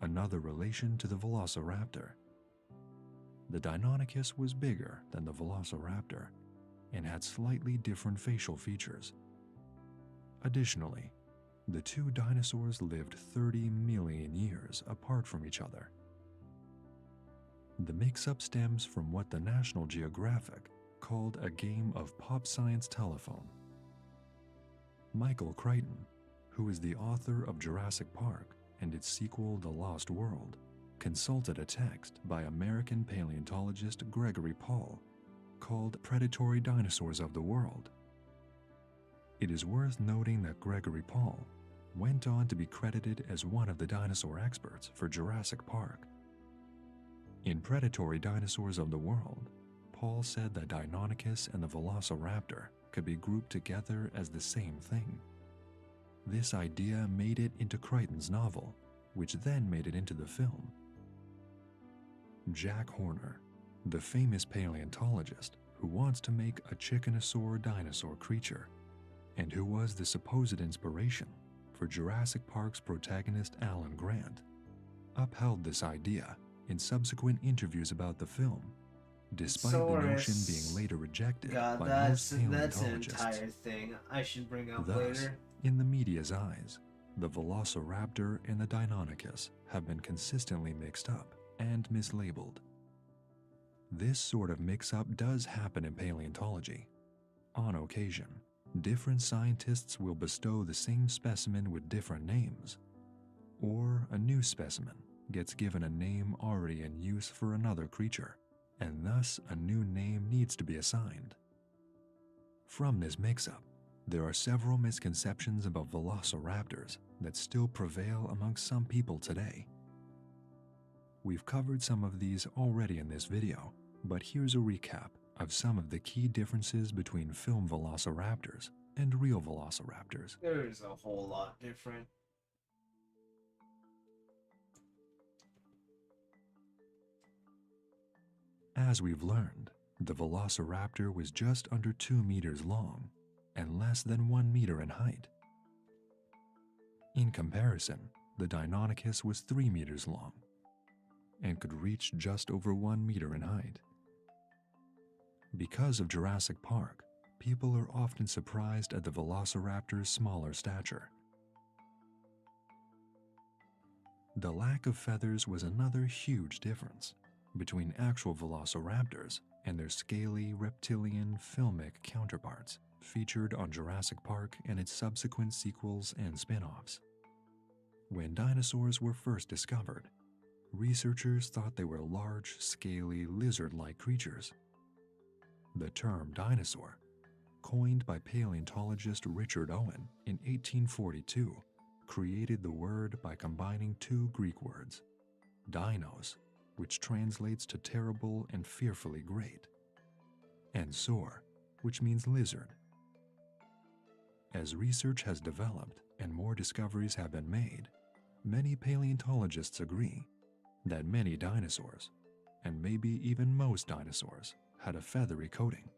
another relation to the velociraptor. The Deinonychus was bigger than the velociraptor and had slightly different facial features. Additionally, the two dinosaurs lived 30 million years apart from each other. The mix-up stems from what the National Geographic called a game of pop science telephone. Michael Crichton, who is the author of Jurassic Park and its sequel The Lost World, consulted a text by American paleontologist Gregory Paul called Predatory Dinosaurs of the World. It is worth noting that Gregory Paul went on to be credited as one of the dinosaur experts for Jurassic Park. In Predatory Dinosaurs of the World, Paul said that Deinonychus and the Velociraptor could be grouped together as the same thing. This idea made it into Crichton's novel, which then made it into the film. Jack Horner, the famous paleontologist who wants to make a chickenosaur dinosaur creature, and who was the supposed inspiration for Jurassic Park's protagonist Alan Grant, upheld this idea in subsequent interviews about the film, despite the notion being later rejected by most paleontologists. That's an entire thing I should bring up Thus, later. in the media's eyes, the Velociraptor and the Deinonychus have been consistently mixed up and mislabeled. This sort of mix-up does happen in paleontology. On occasion, different scientists will bestow the same specimen with different names, or a new specimen gets given a name already in use for another creature, and thus a new name needs to be assigned. From this mix-up, there are several misconceptions about velociraptors that still prevail amongst some people today. We've covered some of these already in this video, but here's a recap of some of the key differences between film velociraptors and real velociraptors. There's a whole lot different. As we've learned, the velociraptor was just under 2 meters long and less than 1 meter in height. In comparison, the Deinonychus was 3 meters long and could reach just over 1 meter in height. Because of Jurassic Park, people are often surprised at the velociraptor's smaller stature. The lack of feathers was another huge difference between actual velociraptors and their scaly, reptilian, filmic counterparts featured on Jurassic Park and its subsequent sequels and spin-offs. When dinosaurs were first discovered, researchers thought they were large, scaly, lizard-like creatures. The term dinosaur, coined by paleontologist Richard Owen in 1842, created the word by combining two Greek words, dinos, which translates to terrible and fearfully great, and saur, which means lizard. As research has developed and more discoveries have been made, many paleontologists agree that many dinosaurs, and maybe even most dinosaurs, had a feathery coating.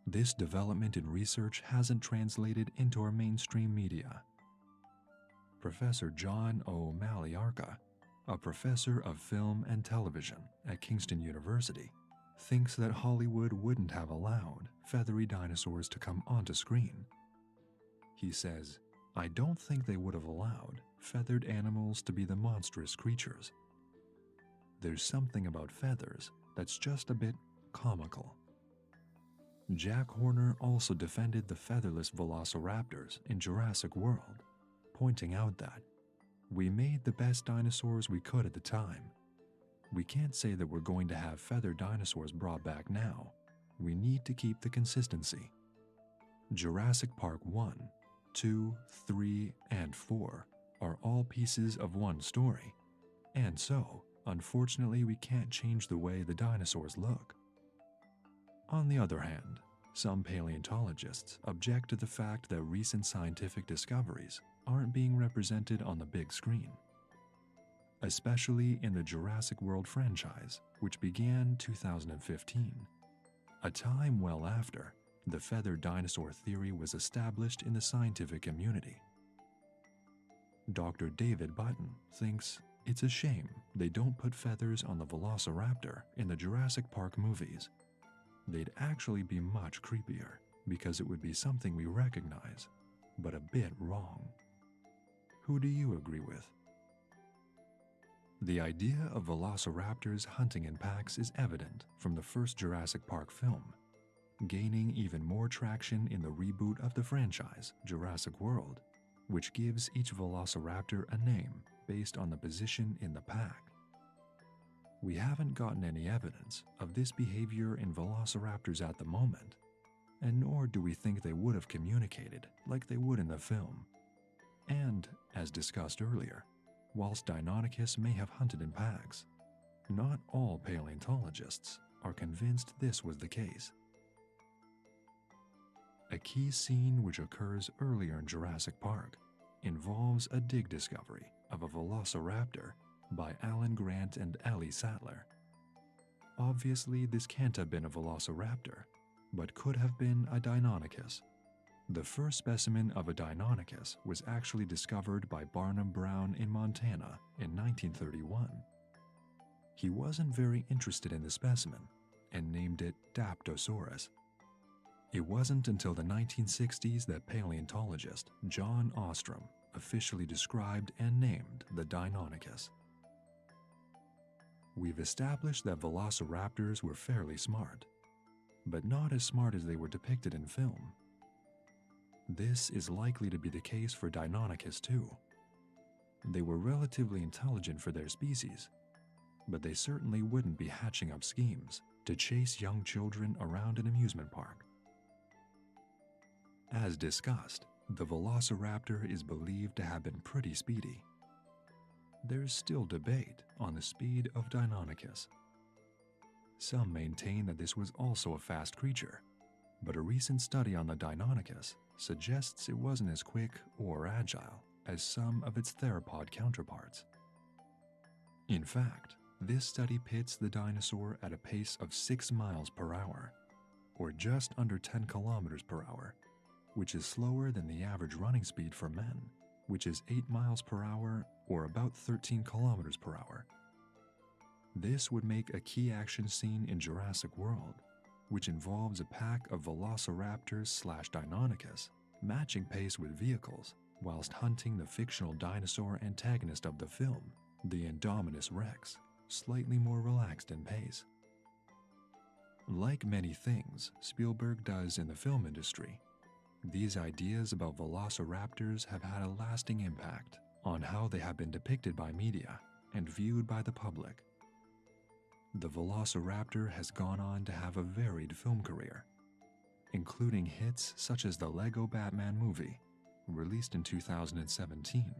This development in research hasn't translated into our mainstream media. Professor John O. Maliarca, a professor of film and television at Kingston University, thinks that Hollywood wouldn't have allowed feathery dinosaurs to come onto screen. He says, "I don't think they would have allowed feathered animals to be the monstrous creatures. There's something about feathers that's just a bit comical." Jack Horner also defended the featherless velociraptors in Jurassic World, pointing out that we made the best dinosaurs we could at the time. We can't say that we're going to have feathered dinosaurs brought back now. We need to keep the consistency. Jurassic Park 1, 2, 3, and 4 are all pieces of one story, and so, unfortunately, we can't change the way the dinosaurs look. On the other hand, some paleontologists object to the fact that recent scientific discoveries aren't being represented on the big screen. especially in the Jurassic World franchise, which began 2015, a time well after the feathered dinosaur theory was established in the scientific community. Dr. David Button thinks it's a shame they don't put feathers on the Velociraptor in the Jurassic Park movies. They'd actually be much creepier because it would be something we recognize, but a bit wrong. Who do you agree with? The idea of velociraptors hunting in packs is evident from the first Jurassic Park film, gaining even more traction in the reboot of the franchise, Jurassic World, which gives each velociraptor a name based on the position in the pack. We haven't gotten any evidence of this behavior in velociraptors at the moment, and nor do we think they would have communicated like they would in the film. And, as discussed earlier, whilst Deinonychus may have hunted in packs, not all paleontologists are convinced this was the case. A key scene which occurs earlier in Jurassic Park involves a dig discovery of a velociraptor by Alan Grant and Ellie Sattler. Obviously, this can't have been a velociraptor, but could have been a Deinonychus. The first specimen of a Deinonychus was actually discovered by Barnum Brown in Montana in 1931. He wasn't very interested in the specimen and named it Daptosaurus. It wasn't until the 1960s that paleontologist John Ostrom officially described and named the Deinonychus. We've established that velociraptors were fairly smart, but not as smart as they were depicted in film. This is likely to be the case for Deinonychus too. They were relatively intelligent for their species, but they certainly wouldn't be hatching up schemes to chase young children around an amusement park. As discussed, the velociraptor is believed to have been pretty speedy. There's still debate on the speed of Deinonychus. Some maintain that this was also a fast creature, but a recent study on the Deinonychus suggests it wasn't as quick or agile as some of its theropod counterparts. In fact, this study pits the dinosaur at a pace of 6 miles per hour, or just under 10 kilometers per hour, which is slower than the average running speed for men, which is 8 miles per hour or about 13 kilometers per hour. This would make a key action scene in Jurassic World, which involves a pack of velociraptors/Deinonychus matching pace with vehicles whilst hunting the fictional dinosaur antagonist of the film, the Indominus Rex, slightly more relaxed in pace. Like many things Spielberg does in the film industry, these ideas about velociraptors have had a lasting impact on how they have been depicted by media and viewed by the public. The velociraptor has gone on to have a varied film career, including hits such as the Lego Batman movie, released in 2017,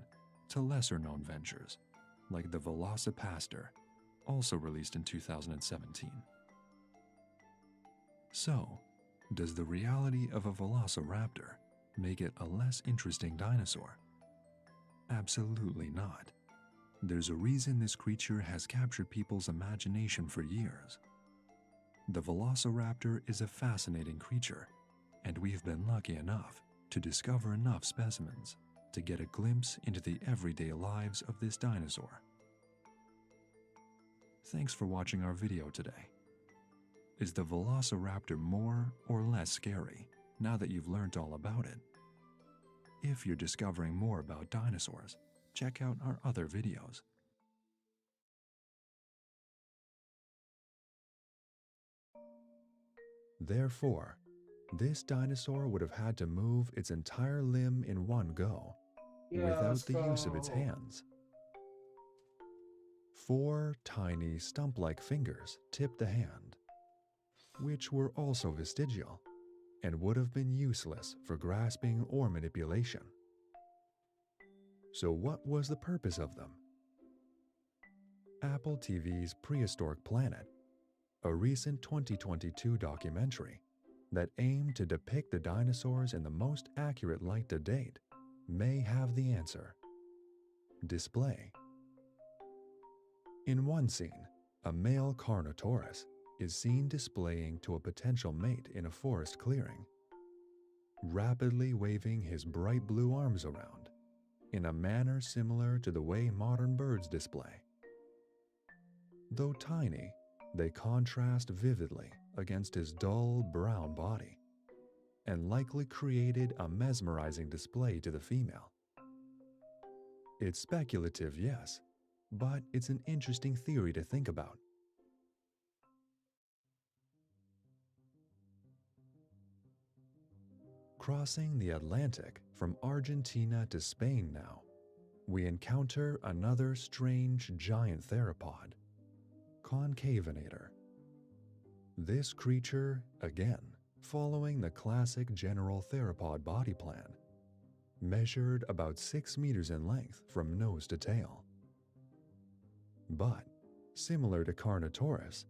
to lesser-known ventures, like the Velocipastor, also released in 2017. So, does the reality of a velociraptor make it a less interesting dinosaur? Absolutely not. There's a reason this creature has captured people's imagination for years. The velociraptor is a fascinating creature, and we've been lucky enough to discover enough specimens to get a glimpse into the everyday lives of this dinosaur. Thanks for watching our video today. Is the velociraptor more or less scary now that you've learned all about it? If you're discovering more about dinosaurs, check out our other videos. Therefore, this dinosaur would have had to move its entire limb in one go, without the use of its hands. 4 tiny stump-like fingers tipped the hand, which were also vestigial and would have been useless for grasping or manipulation. So what was the purpose of them? Apple TV's Prehistoric Planet, a recent 2022 documentary that aimed to depict the dinosaurs in the most accurate light to date, may have the answer. Display. In one scene, a male Carnotaurus is seen displaying to a potential mate in a forest clearing, rapidly waving his bright blue arms around in a manner similar to the way modern birds display. Though tiny, they contrast vividly against his dull brown body and likely created a mesmerizing display to the female. It's speculative, yes, but it's an interesting theory to think about. Crossing the Atlantic from Argentina to Spain now, we encounter another strange giant theropod, Concavinator. This creature, again, following the classic general theropod body plan, measured about 6 meters in length from nose to tail. But, similar to Carnotaurus,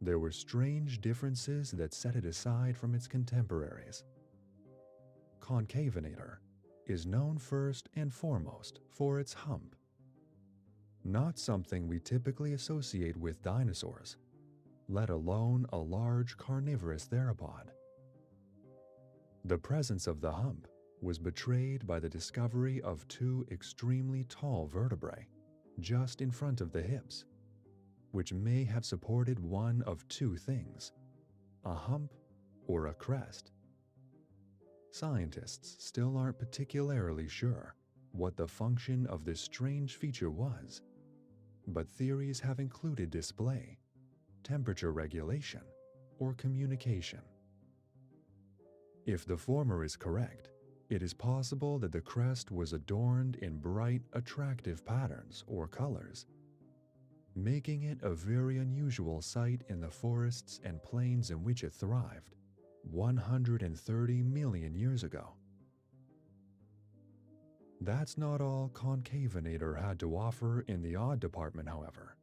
there were strange differences that set it aside from its contemporaries. Concavinator is known first and foremost for its hump. Not something we typically associate with dinosaurs, let alone a large carnivorous theropod. The presence of the hump was betrayed by the discovery of 2 extremely tall vertebrae just in front of the hips, which may have supported one of 2 things, a hump or a crest. Scientists still aren't particularly sure what the function of this strange feature was, but theories have included display, temperature regulation, or communication. If the former is correct, it is possible that the crest was adorned in bright, attractive patterns or colors, making it a very unusual sight in the forests and plains in which it thrived 130 million years ago. That's not all Concavinator had to offer in the odd department, however.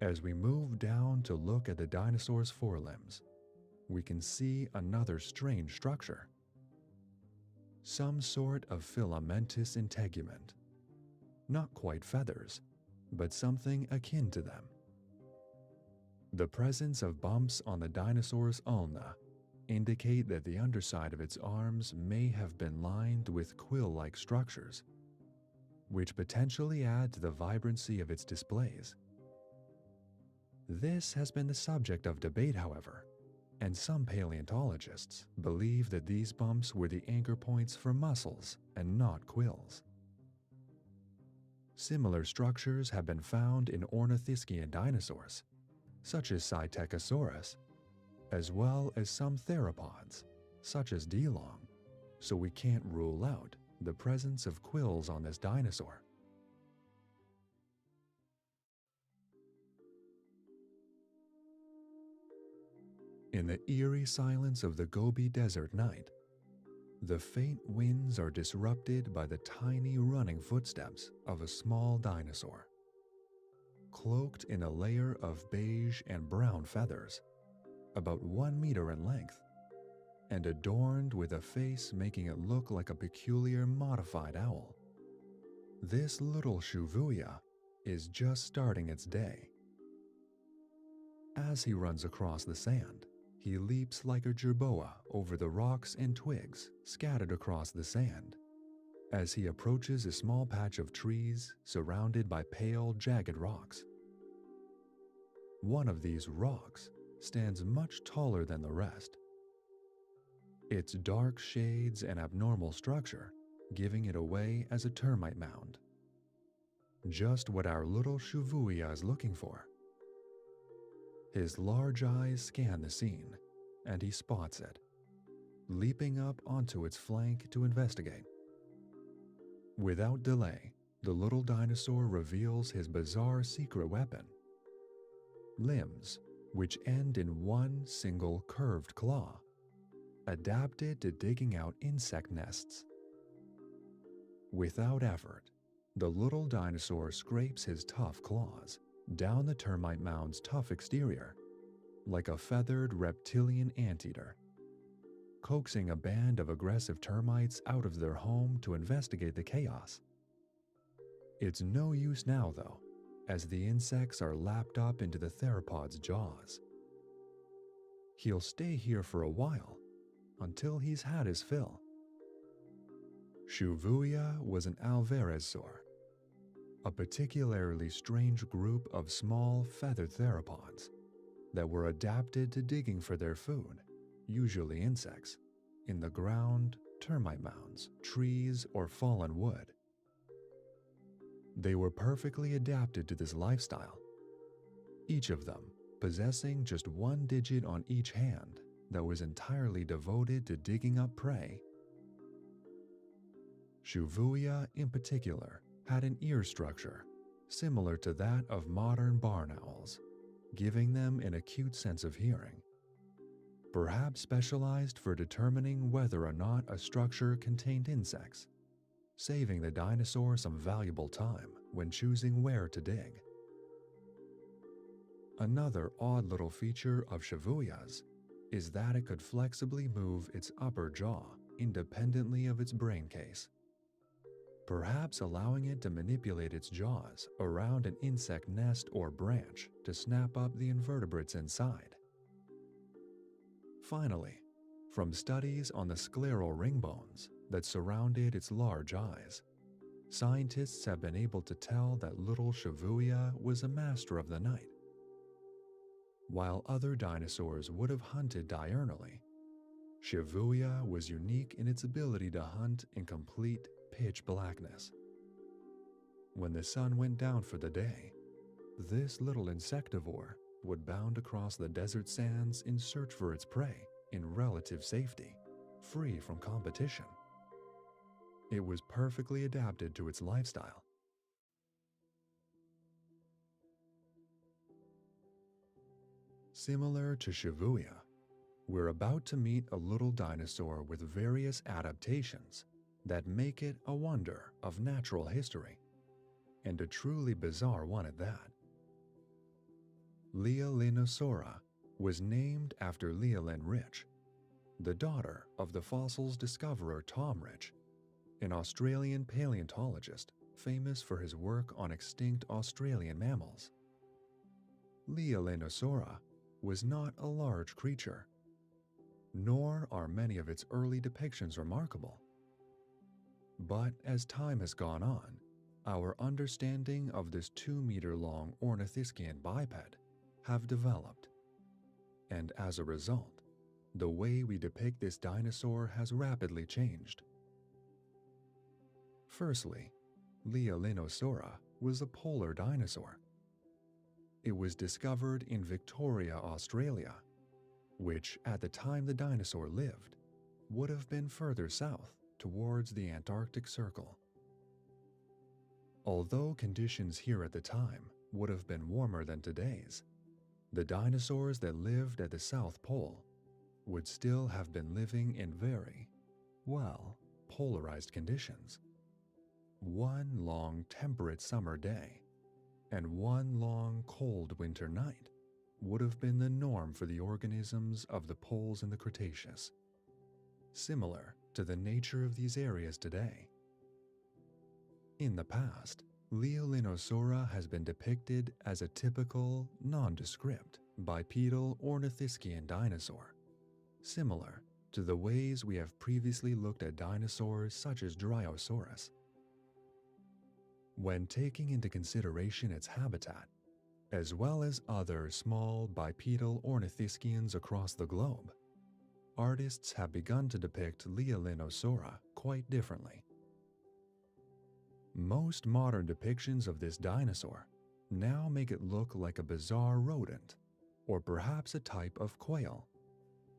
As we move down to look at the dinosaur's forelimbs, we can see another strange structure. Some sort of filamentous integument. Not quite feathers, but something akin to them. The presence of bumps on the dinosaur's ulna indicate that the underside of its arms may have been lined with quill-like structures, which potentially add to the vibrancy of its displays. This has been the subject of debate, however, and some paleontologists believe that these bumps were the anchor points for muscles and not quills. Similar structures have been found in ornithischian dinosaurs, such as Psittacosaurus, as well as some theropods, such as Dilong, so we can't rule out the presence of quills on this dinosaur. In the eerie silence of the Gobi Desert night, the faint winds are disrupted by the tiny running footsteps of a small dinosaur. Cloaked in a layer of beige and brown feathers, about 1 meter in length, and adorned with a face making it look like a peculiar modified owl. This little Shibuya is just starting its day. As he runs across the sand, he leaps like a jerboa over the rocks and twigs scattered across the sand, as he approaches a small patch of trees surrounded by pale, jagged rocks. One of these rocks stands much taller than the rest, its dark shades and abnormal structure giving it away as a termite mound. Just what our little Shibuya is looking for. His large eyes scan the scene, and he spots it, leaping up onto its flank to investigate. Without delay, the little dinosaur reveals his bizarre secret weapon. Limbs, which end in one single curved claw, adapted to digging out insect nests. Without effort, the little dinosaur scrapes his tough claws down the termite mound's tough exterior, like a feathered reptilian anteater, coaxing a band of aggressive termites out of their home to investigate the chaos. It's no use now, though, as the insects are lapped up into the theropod's jaws. He'll stay here for a while, until he's had his fill. Shivuya was an alvarezsaur, a particularly strange group of small feathered theropods that were adapted to digging for their food, usually insects, in the ground, termite mounds, trees, or fallen wood. They were perfectly adapted to this lifestyle, each of them possessing just one digit on each hand that was entirely devoted to digging up prey. Shivuya, in particular, had an ear structure similar to that of modern barn owls, giving them an acute sense of hearing, perhaps specialized for determining whether or not a structure contained insects, saving the dinosaur some valuable time when choosing where to dig. Another odd little feature of Shivuya's is that it could flexibly move its upper jaw independently of its brain case, perhaps allowing it to manipulate its jaws around an insect nest or branch to snap up the invertebrates inside. Finally, from studies on the scleral ring bones that surrounded its large eyes, scientists have been able to tell that little Shivuya was a master of the night. While other dinosaurs would have hunted diurnally, Shivuya was unique in its ability to hunt in complete pitch blackness. When the sun went down for the day, this little insectivore would bound across the desert sands in search for its prey in relative safety, free from competition. It was perfectly adapted to its lifestyle. Similar to Shivuya, we're about to meet a little dinosaur with various adaptations that make it a wonder of natural history, and a truly bizarre one at that. Leolinosaura was named after Leolin Rich, the daughter of the fossil's discoverer Tom Rich, an Australian paleontologist famous for his work on extinct Australian mammals. Leolinosaura was not a large creature, nor are many of its early depictions remarkable. But as time has gone on, our understanding of this 2-meter-long ornithischian biped have developed, and as a result, the way we depict this dinosaur has rapidly changed. Firstly, Leolinosaura was a polar dinosaur. It was discovered in Victoria, Australia, which at the time the dinosaur lived would have been further south towards the Antarctic Circle. Although conditions here at the time would have been warmer than today's, the dinosaurs that lived at the South Pole would still have been living in very, well, polarized conditions. One long temperate summer day and one long cold winter night would have been the norm for the organisms of the poles in the Cretaceous, similar to the nature of these areas today. In the past, Leolinosaura has been depicted as a typical, nondescript, bipedal ornithischian dinosaur, similar to the ways we have previously looked at dinosaurs such as Dryosaurus. When taking into consideration its habitat, as well as other small bipedal ornithischians across the globe, artists have begun to depict Leolinosaura quite differently. Most modern depictions of this dinosaur now make it look like a bizarre rodent, or perhaps a type of quail,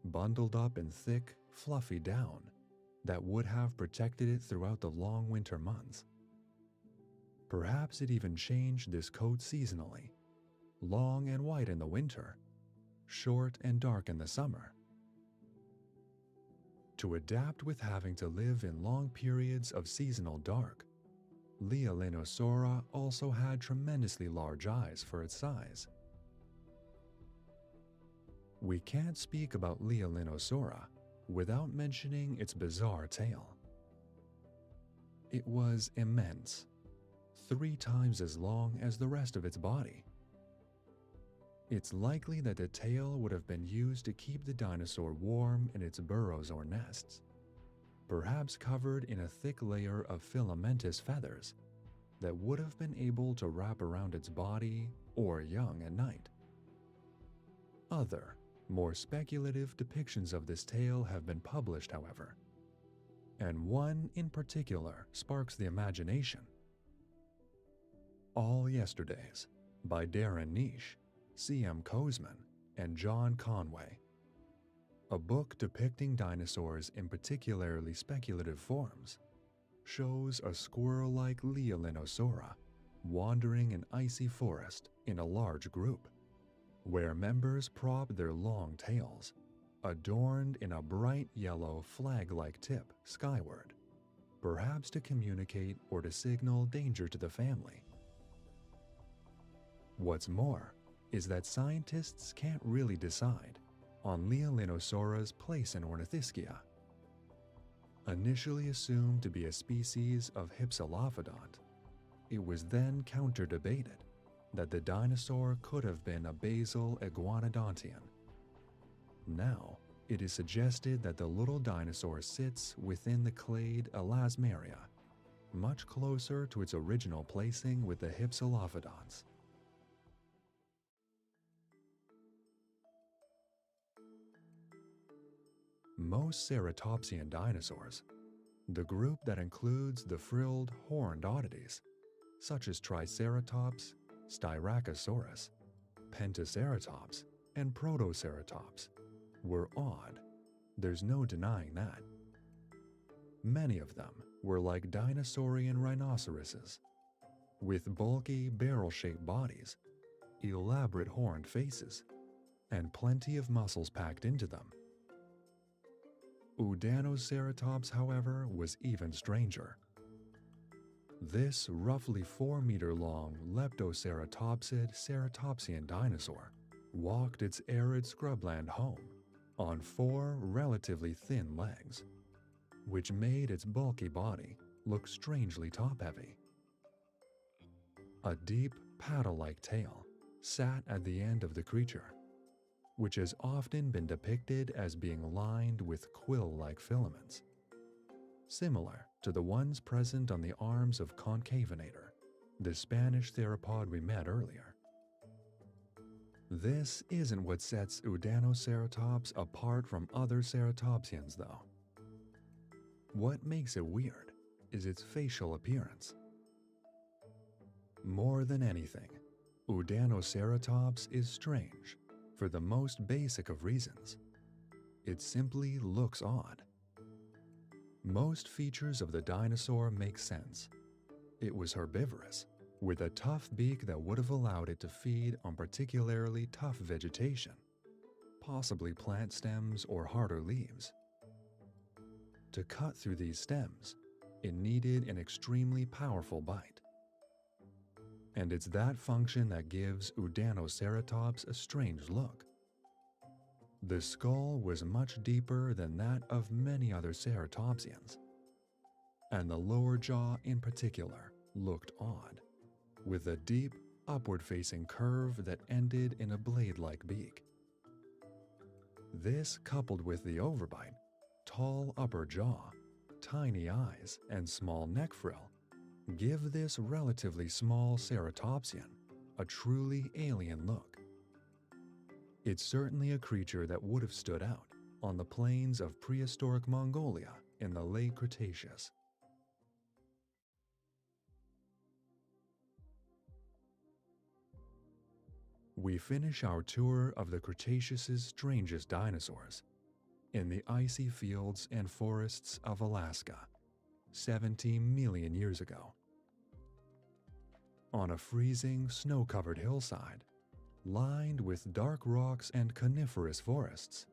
bundled up in thick, fluffy down that would have protected it throughout the long winter months. Perhaps it even changed this coat seasonally, long and white in the winter, short and dark in the summer. To adapt with having to live in long periods of seasonal dark, Leolinosaura also had tremendously large eyes for its size. We can't speak about Leolinosaura without mentioning its bizarre tail. It was immense, 3 times as long as the rest of its body. It's likely that the tail would have been used to keep the dinosaur warm in its burrows or nests, perhaps covered in a thick layer of filamentous feathers that would have been able to wrap around its body or young at night. Other, more speculative depictions of this tale have been published, however, and one in particular sparks the imagination. All Yesterdays by Darren Nish, C.M. Kozman, and John Conway. A book depicting dinosaurs in particularly speculative forms, shows a squirrel-like Leolinosaura wandering an icy forest in a large group, where members prop their long tails, adorned in a bright yellow flag-like tip skyward, perhaps to communicate or to signal danger to the family. What's more is that scientists can't really decide on Leolinosaura's place in Ornithischia. Initially assumed to be a species of Hypsilophodont, it was then counter-debated that the dinosaur could have been a basal iguanodontian. Now, it is suggested that the little dinosaur sits within the clade Elasmaria, much closer to its original placing with the Hypsilophodonts. Most ceratopsian dinosaurs, the group that includes the frilled horned oddities, such as Triceratops, Styracosaurus, Pentaceratops, and Protoceratops, were odd. There's no denying that. Many of them were like dinosaurian rhinoceroses, with bulky barrel-shaped bodies, elaborate horned faces, and plenty of muscles packed into them. Udanoceratops, however, was even stranger. This roughly 4-meter-long leptoceratopsid ceratopsian dinosaur walked its arid scrubland home on 4 relatively thin legs, which made its bulky body look strangely top-heavy. A deep, paddle-like tail sat at the end of the creature, which has often been depicted as being lined with quill-like filaments, similar to the ones present on the arms of Concavinator, the Spanish theropod we met earlier. This isn't what sets Udanoceratops apart from other ceratopsians, though. What makes it weird is its facial appearance. More than anything, Udanoceratops is strange for the most basic of reasons. It simply looks odd. Most features of the dinosaur make sense. It was herbivorous, with a tough beak that would have allowed it to feed on particularly tough vegetation, possibly plant stems or harder leaves. To cut through these stems, it needed an extremely powerful bite. And it's that function that gives Udanoceratops a strange look. The skull was much deeper than that of many other ceratopsians, and the lower jaw in particular looked odd, with a deep, upward-facing curve that ended in a blade-like beak. This, coupled with the overbite, tall upper jaw, tiny eyes, and small neck frill, give this relatively small ceratopsian a truly alien look. It's certainly a creature that would have stood out on the plains of prehistoric Mongolia in the late Cretaceous. We finish our tour of the Cretaceous's strangest dinosaurs in the icy fields and forests of Alaska, 17 million years ago. On a freezing, snow-covered hillside, lined with dark rocks and coniferous forests,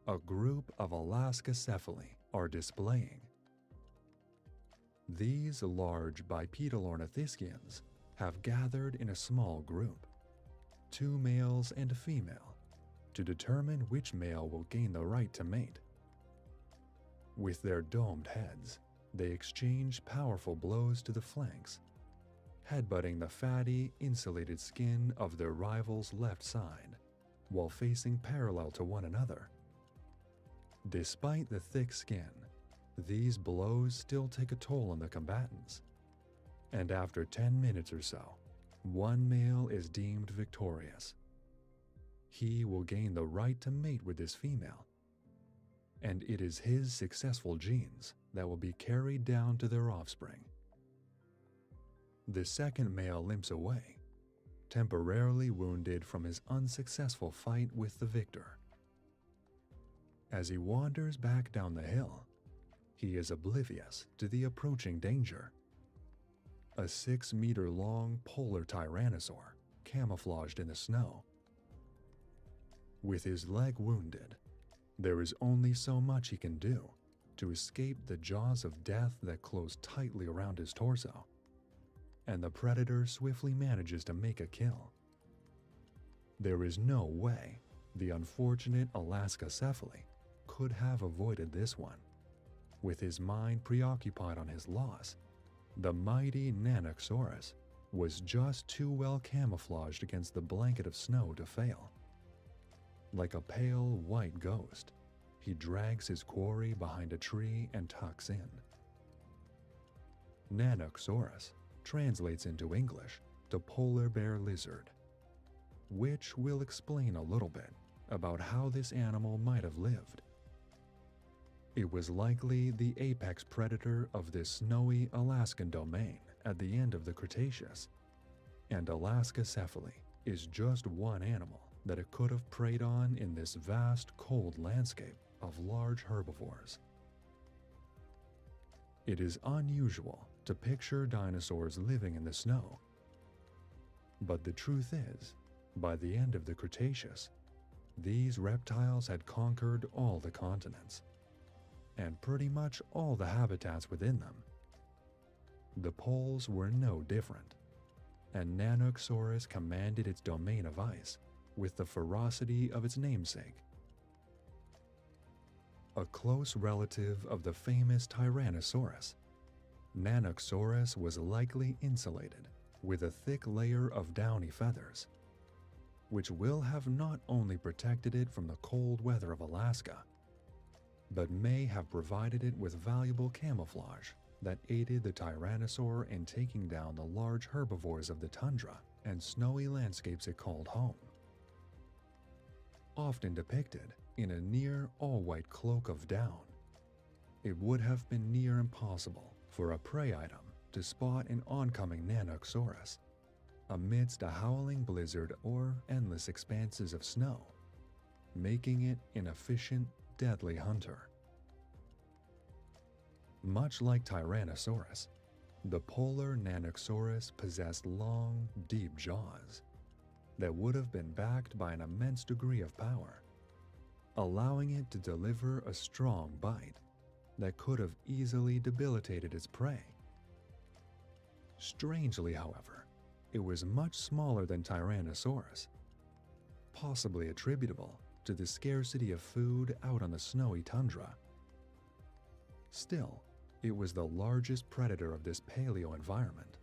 a group of Alaskocephali are displaying. These large bipedal ornithischians have gathered in a small group, 2 males and a female, to determine which male will gain the right to mate. With their domed heads, they exchange powerful blows to the flanks, headbutting the fatty, insulated skin of their rival's left side, while facing parallel to one another. Despite the thick skin, these blows still take a toll on the combatants, and after 10 minutes or so, one male is deemed victorious. He will gain the right to mate with this female, and it is his successful genes that will be carried down to their offspring. The second male limps away, temporarily wounded from his unsuccessful fight with the victor. As he wanders back down the hill, he is oblivious to the approaching danger. A 6-meter-long polar tyrannosaur camouflaged in the snow. With his leg wounded, there is only so much he can do to escape the jaws of death that close tightly around his torso, and the predator swiftly manages to make a kill. There is no way the unfortunate Alaskacephaly could have avoided this one. With his mind preoccupied on his loss, the mighty Nanoxaurus was just too well camouflaged against the blanket of snow to fail. Like a pale white ghost, he drags his quarry behind a tree and tucks in. Nanoxaurus translates into English to polar bear lizard, which will explain a little bit about how this animal might have lived. It was likely the apex predator of this snowy Alaskan domain at the end of the Cretaceous, and Alaskacephaly is just one animal that it could have preyed on in this vast, cold landscape of large herbivores. It is unusual to picture dinosaurs living in the snow, but the truth is, by the end of the Cretaceous, these reptiles had conquered all the continents, and pretty much all the habitats within them. The poles were no different, and Nanoxaurus commanded its domain of ice with the ferocity of its namesake. A close relative of the famous Tyrannosaurus, Nanoxaurus was likely insulated with a thick layer of downy feathers, which will have not only protected it from the cold weather of Alaska, but may have provided it with valuable camouflage that aided the Tyrannosaur in taking down the large herbivores of the tundra and snowy landscapes it called home. Often depicted in a near all-white cloak of down, it would have been near impossible for a prey item to spot an oncoming Nanoxaurus amidst a howling blizzard or endless expanses of snow, making it an efficient, deadly hunter. Much like Tyrannosaurus, the polar Nanoxaurus possessed long, deep jaws that would have been backed by an immense degree of power, allowing it to deliver a strong bite that could have easily debilitated its prey. Strangely, however, it was much smaller than Tyrannosaurus, possibly attributable to the scarcity of food out on the snowy tundra. Still, it was the largest predator of this paleo environment,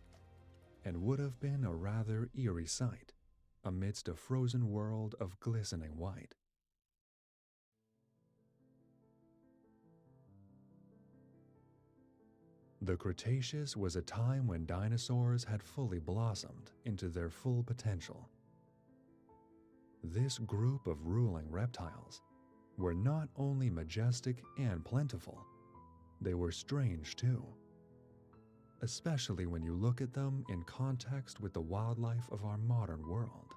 and would have been a rather eerie sight amidst a frozen world of glistening white. The Cretaceous was a time when dinosaurs had fully blossomed into their full potential. This group of ruling reptiles were not only majestic and plentiful, they were strange too, especially when you look at them in context with the wildlife of our modern world.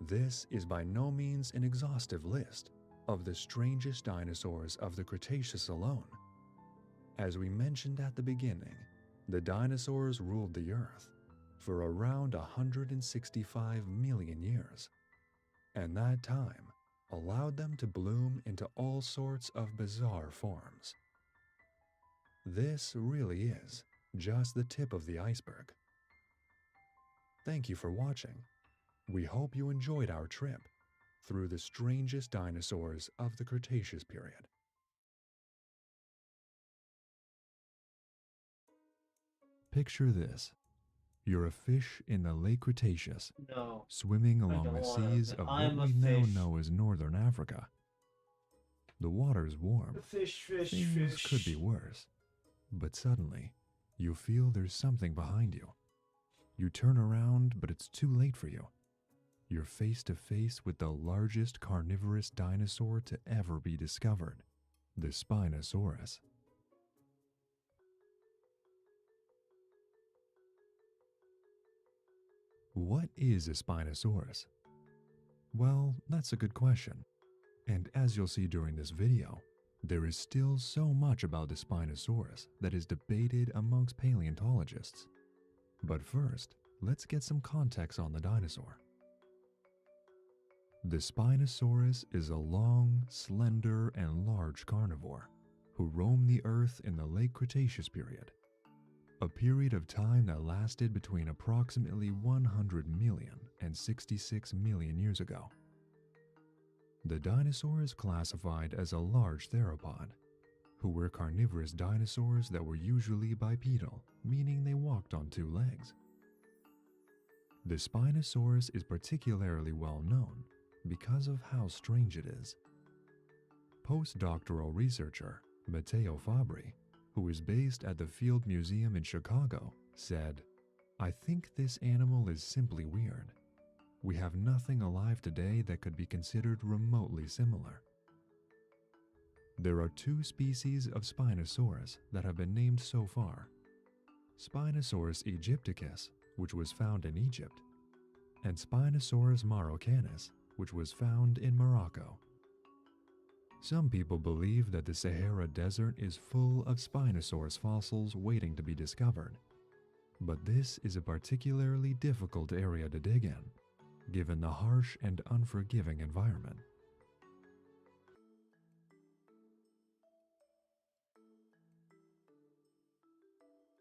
This is by no means an exhaustive list of the strangest dinosaurs of the Cretaceous alone. As we mentioned at the beginning, the dinosaurs ruled the Earth for around 165 million years, and that time allowed them to bloom into all sorts of bizarre forms. This really is just the tip of the iceberg. Thank you for watching. We hope you enjoyed our trip through the strangest dinosaurs of the Cretaceous period. Picture this: You're a fish in the late Cretaceous, No. swimming I along don't the wanna seas be- of I'm what a we now fish. know as northern Africa. The water's warm. Fish, fish, Things fish. could be worse. But suddenly, you feel there's something behind you. You turn around, but it's too late for you. You're face to face with the largest carnivorous dinosaur to ever be discovered, the Spinosaurus. What is a Spinosaurus? Well, that's a good question. And as you'll see during this video, there is still so much about the Spinosaurus that is debated amongst paleontologists. But first, let's get some context on the dinosaur. The Spinosaurus is a long, slender, and large carnivore who roamed the Earth in the late Cretaceous period, a period of time that lasted between approximately 100 million and 66 million years ago. The dinosaur is classified as a large theropod, who were carnivorous dinosaurs that were usually bipedal, meaning they walked on two legs. The Spinosaurus is particularly well known because of how strange it is. Postdoctoral researcher Matteo Fabri, who is based at the Field Museum in Chicago, said, "I think this animal is simply weird. We have nothing alive today that could be considered remotely similar." There are two species of Spinosaurus that have been named so far: Spinosaurus aegypticus, which was found in Egypt, and Spinosaurus maroccanus, which was found in Morocco. Some people believe that the Sahara Desert is full of Spinosaurus fossils waiting to be discovered, but this is a particularly difficult area to dig in, given the harsh and unforgiving environment.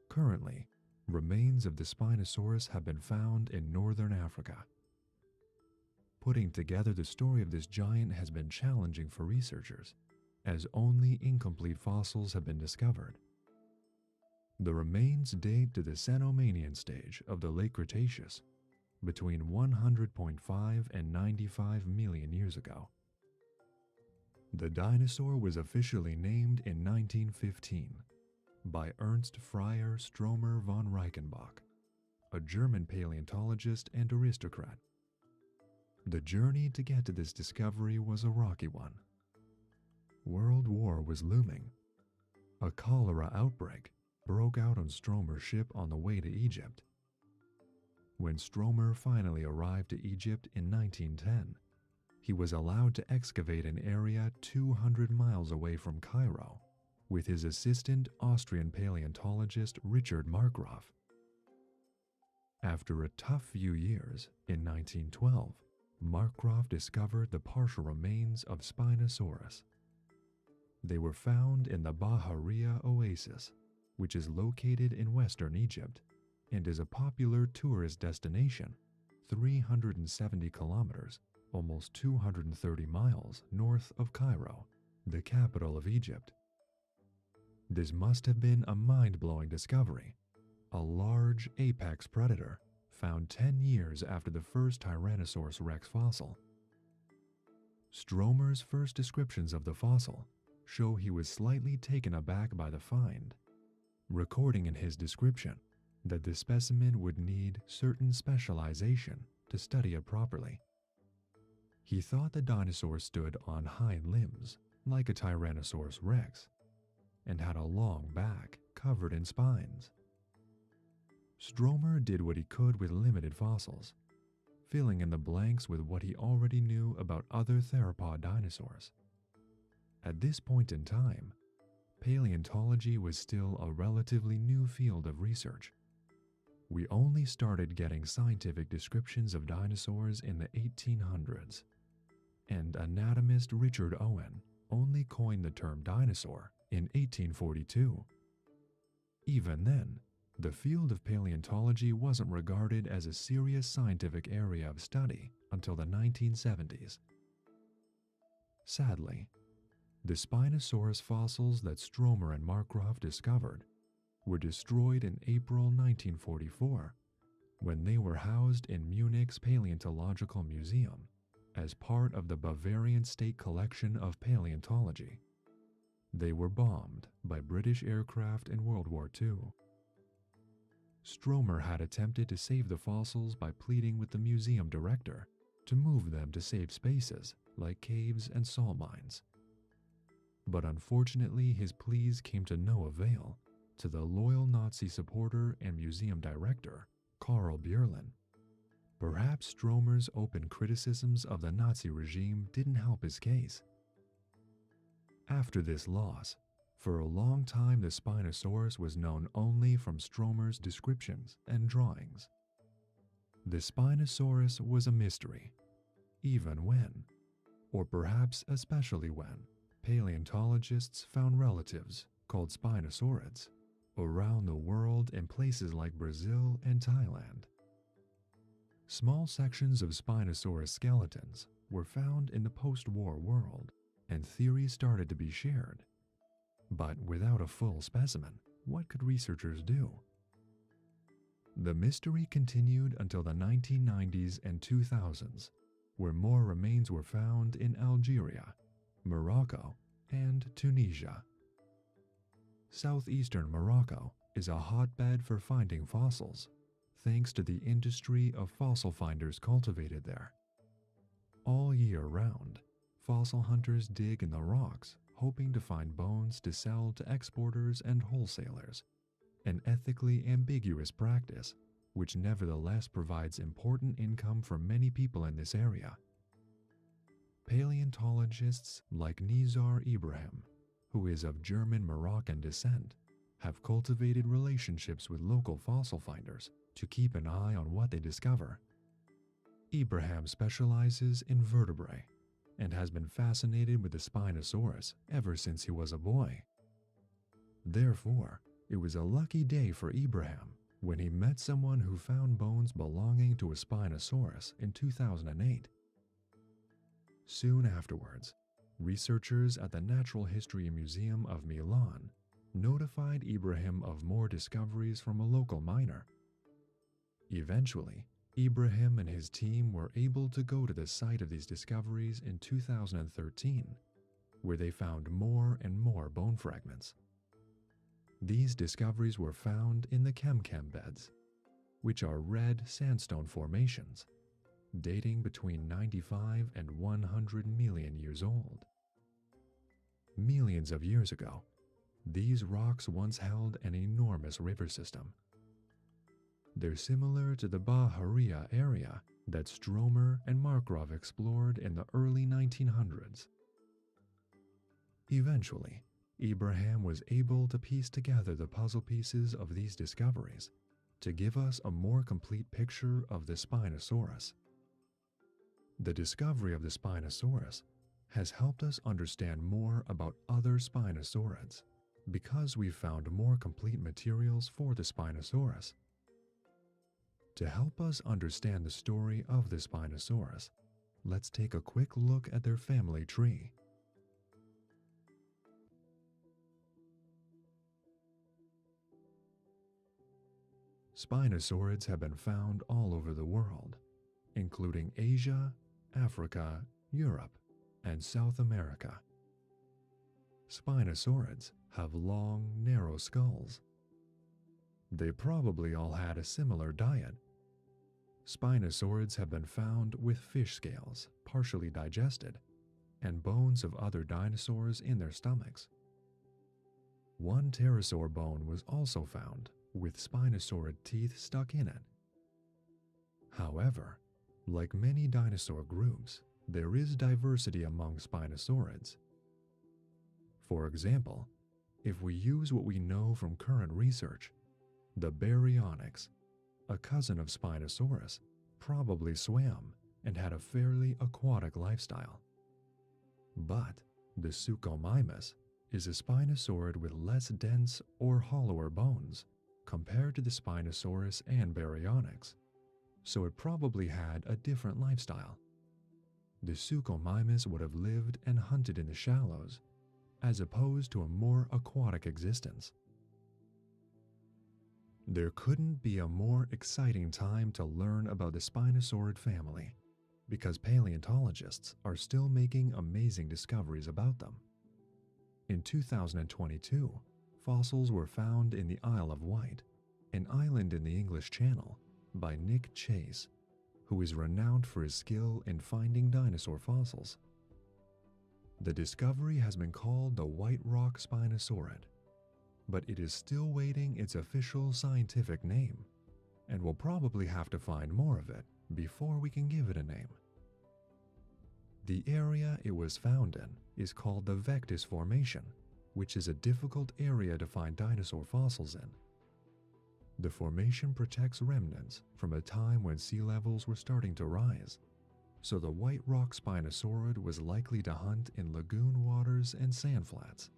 Currently, remains of the Spinosaurus have been found in northern Africa. Putting together the story of this giant has been challenging for researchers, as only incomplete fossils have been discovered. The remains date to the Cenomanian stage of the late Cretaceous, between 100.5 and 95 million years ago. The dinosaur was officially named in 1915 by Ernst Freier Stromer von Reichenbach, a German paleontologist and aristocrat. The journey to get to this discovery was a rocky one. World War was looming. A cholera outbreak broke out on Stromer's ship on the way to Egypt. When Stromer finally arrived to Egypt in 1910, he was allowed to excavate an area 200 miles away from Cairo with his assistant Austrian paleontologist Richard Markgraf. After a tough few years, in 1912, Markgraf discovered the partial remains of Spinosaurus. They were found in the Bahariya Oasis, which is located in western Egypt and is a popular tourist destination 370 kilometers, almost 230 miles north of Cairo, the capital of Egypt. This must have been a mind-blowing discovery, a large apex predator found 10 years after the first Tyrannosaurus rex fossil. Stromer's first descriptions of the fossil show he was slightly taken aback by the find, recording in his description that the specimen would need certain specialization to study it properly. He thought the dinosaur stood on hind limbs, like a Tyrannosaurus rex, and had a long back covered in spines. Stromer did what he could with limited fossils, filling in the blanks with what he already knew about other theropod dinosaurs. At this point in time, paleontology was still a relatively new field of research. We only started getting scientific descriptions of dinosaurs in the 1800s, and anatomist Richard Owen only coined the term dinosaur in 1842. Even then, the field of paleontology wasn't regarded as a serious scientific area of study until the 1970s. Sadly, the Spinosaurus fossils that Stromer and Markgraf discovered were destroyed in April 1944 when they were housed in Munich's Paleontological Museum as part of the Bavarian State Collection of Paleontology. They were bombed by British aircraft in World War II. Stromer had attempted to save the fossils by pleading with the museum director to move them to safe spaces like caves and salt mines. But unfortunately, his pleas came to no avail to the loyal Nazi supporter and museum director, Karl Björlin. Perhaps Stromer's open criticisms of the Nazi regime didn't help his case. After this loss, for a long time the Spinosaurus was known only from Stromer's descriptions and drawings. The Spinosaurus was a mystery, even when, or perhaps especially when, paleontologists found relatives called Spinosaurids around the world in places like Brazil and Thailand. Small sections of Spinosaurus skeletons were found in the post-war world, and theories started to be shared. But without a full specimen, what could researchers do? The mystery continued until the 1990s and 2000s, where more remains were found in Algeria, Morocco, and Tunisia. Southeastern Morocco is a hotbed for finding fossils, thanks to the industry of fossil finders cultivated there. All year round, fossil hunters dig in the rocks, hoping to find bones to sell to exporters and wholesalers, an ethically ambiguous practice, which nevertheless provides important income for many people in this area. Paleontologists like Nizar Ibrahim, who is of German-Moroccan descent, have cultivated relationships with local fossil finders to keep an eye on what they discover. Ibrahim specializes in vertebrae and has been fascinated with the Spinosaurus ever since he was a boy. Therefore, it was a lucky day for Ibrahim when he met someone who found bones belonging to a Spinosaurus in 2008. Soon afterwards, researchers at the Natural History Museum of Milan notified Ibrahim of more discoveries from a local miner. Eventually, Ibrahim and his team were able to go to the site of these discoveries in 2013, where they found more and more bone fragments. These discoveries were found in the Kemkem beds, which are red sandstone formations, dating between 95 and 100 million years old. Millions of years ago, these rocks once held an enormous river system. They're similar to the Bahariya area that Stromer and Markov explored in the early 1900s. Eventually, Ibrahim was able to piece together the puzzle pieces of these discoveries to give us a more complete picture of the Spinosaurus. The discovery of the Spinosaurus has helped us understand more about other Spinosaurids because we've found more complete materials for the Spinosaurus. To help us understand the story of the Spinosaurus, let's take a quick look at their family tree. Spinosaurids have been found all over the world, including Asia, Africa, Europe, and South America. Spinosaurids have long, narrow skulls. They probably all had a similar diet. Spinosaurids have been found with fish scales, partially digested, and bones of other dinosaurs in their stomachs. One pterosaur bone was also found, with spinosaurid teeth stuck in it. However, like many dinosaur groups, there is diversity among Spinosaurids. For example, if we use what we know from current research, the Baryonyx, a cousin of Spinosaurus, probably swam and had a fairly aquatic lifestyle. But the Suchomimus is a Spinosaurid with less dense or hollower bones compared to the Spinosaurus and Baryonyx, so it probably had a different lifestyle. The Suchomimus would have lived and hunted in the shallows, as opposed to a more aquatic existence. There couldn't be a more exciting time to learn about the Spinosaurid family, because paleontologists are still making amazing discoveries about them. In 2022, fossils were found in the Isle of Wight, an island in the English Channel, by Nick Chase, who is renowned for his skill in finding dinosaur fossils. The discovery has been called the White Rock Spinosaurid, but it is still waiting its official scientific name, and we'll probably have to find more of it before we can give it a name. The area it was found in is called the Vectis Formation, which is a difficult area to find dinosaur fossils in. The formation protects remnants from a time when sea levels were starting to rise, so the White Rock Spinosaurid was likely to hunt in lagoon waters and sand flats.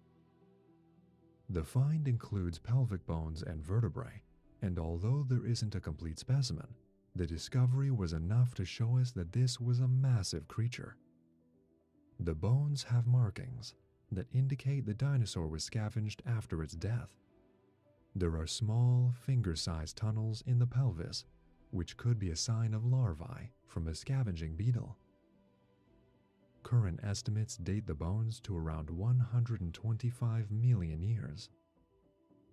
The find includes pelvic bones and vertebrae, and although there isn't a complete specimen, the discovery was enough to show us that this was a massive creature. The bones have markings that indicate the dinosaur was scavenged after its death. There are small, finger-sized tunnels in the pelvis, which could be a sign of larvae from a scavenging beetle. Current estimates date the bones to around 125 million years.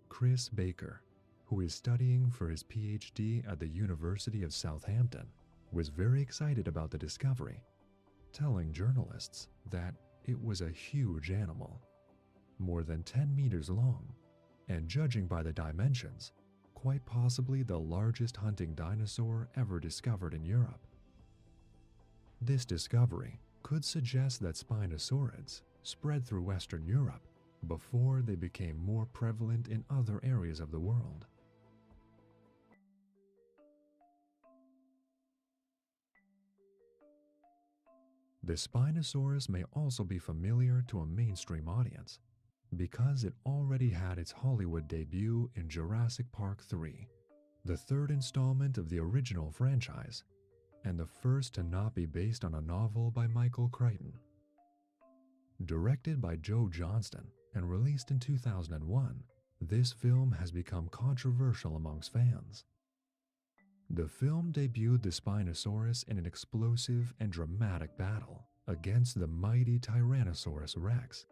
Chris Baker, who is studying for his PhD at the University of Southampton, was very excited about the discovery, telling journalists that it was a huge animal, more than 10 meters long, and judging by the dimensions, quite possibly the largest hunting dinosaur ever discovered in Europe. This discovery could suggest that Spinosaurids spread through Western Europe before they became more prevalent in other areas of the world. The Spinosaurus may also be familiar to a mainstream audience because it already had its Hollywood debut in Jurassic Park 3, the third installment of the original franchise, and the first to not be based on a novel by Michael Crichton. Directed by Joe Johnston and released in 2001, this film has become controversial amongst fans. The film debuted the Spinosaurus in an explosive and dramatic battle against the mighty Tyrannosaurus Rex,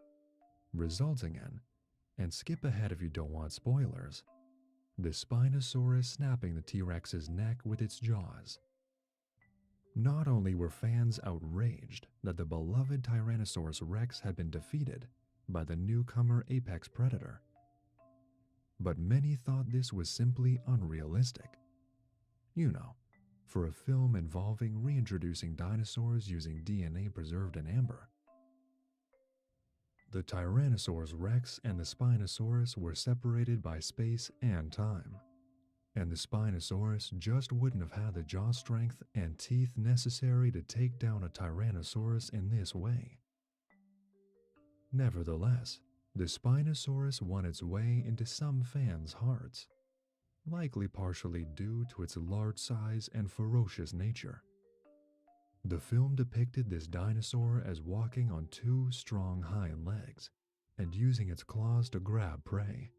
resulting in, and skip ahead if you don't want spoilers, the Spinosaurus snapping the T-Rex's neck with its jaws. Not only were fans outraged that the beloved Tyrannosaurus Rex had been defeated by the newcomer apex predator, but many thought this was simply unrealistic. You know, for a film involving reintroducing dinosaurs using DNA preserved in amber. The Tyrannosaurus Rex and the Spinosaurus were separated by space and time, and the Spinosaurus just wouldn't have had the jaw strength and teeth necessary to take down a Tyrannosaurus in this way. Nevertheless, the Spinosaurus won its way into some fans' hearts, likely partially due to its large size and ferocious nature. The film depicted this dinosaur as walking on two strong hind legs and using its claws to grab prey.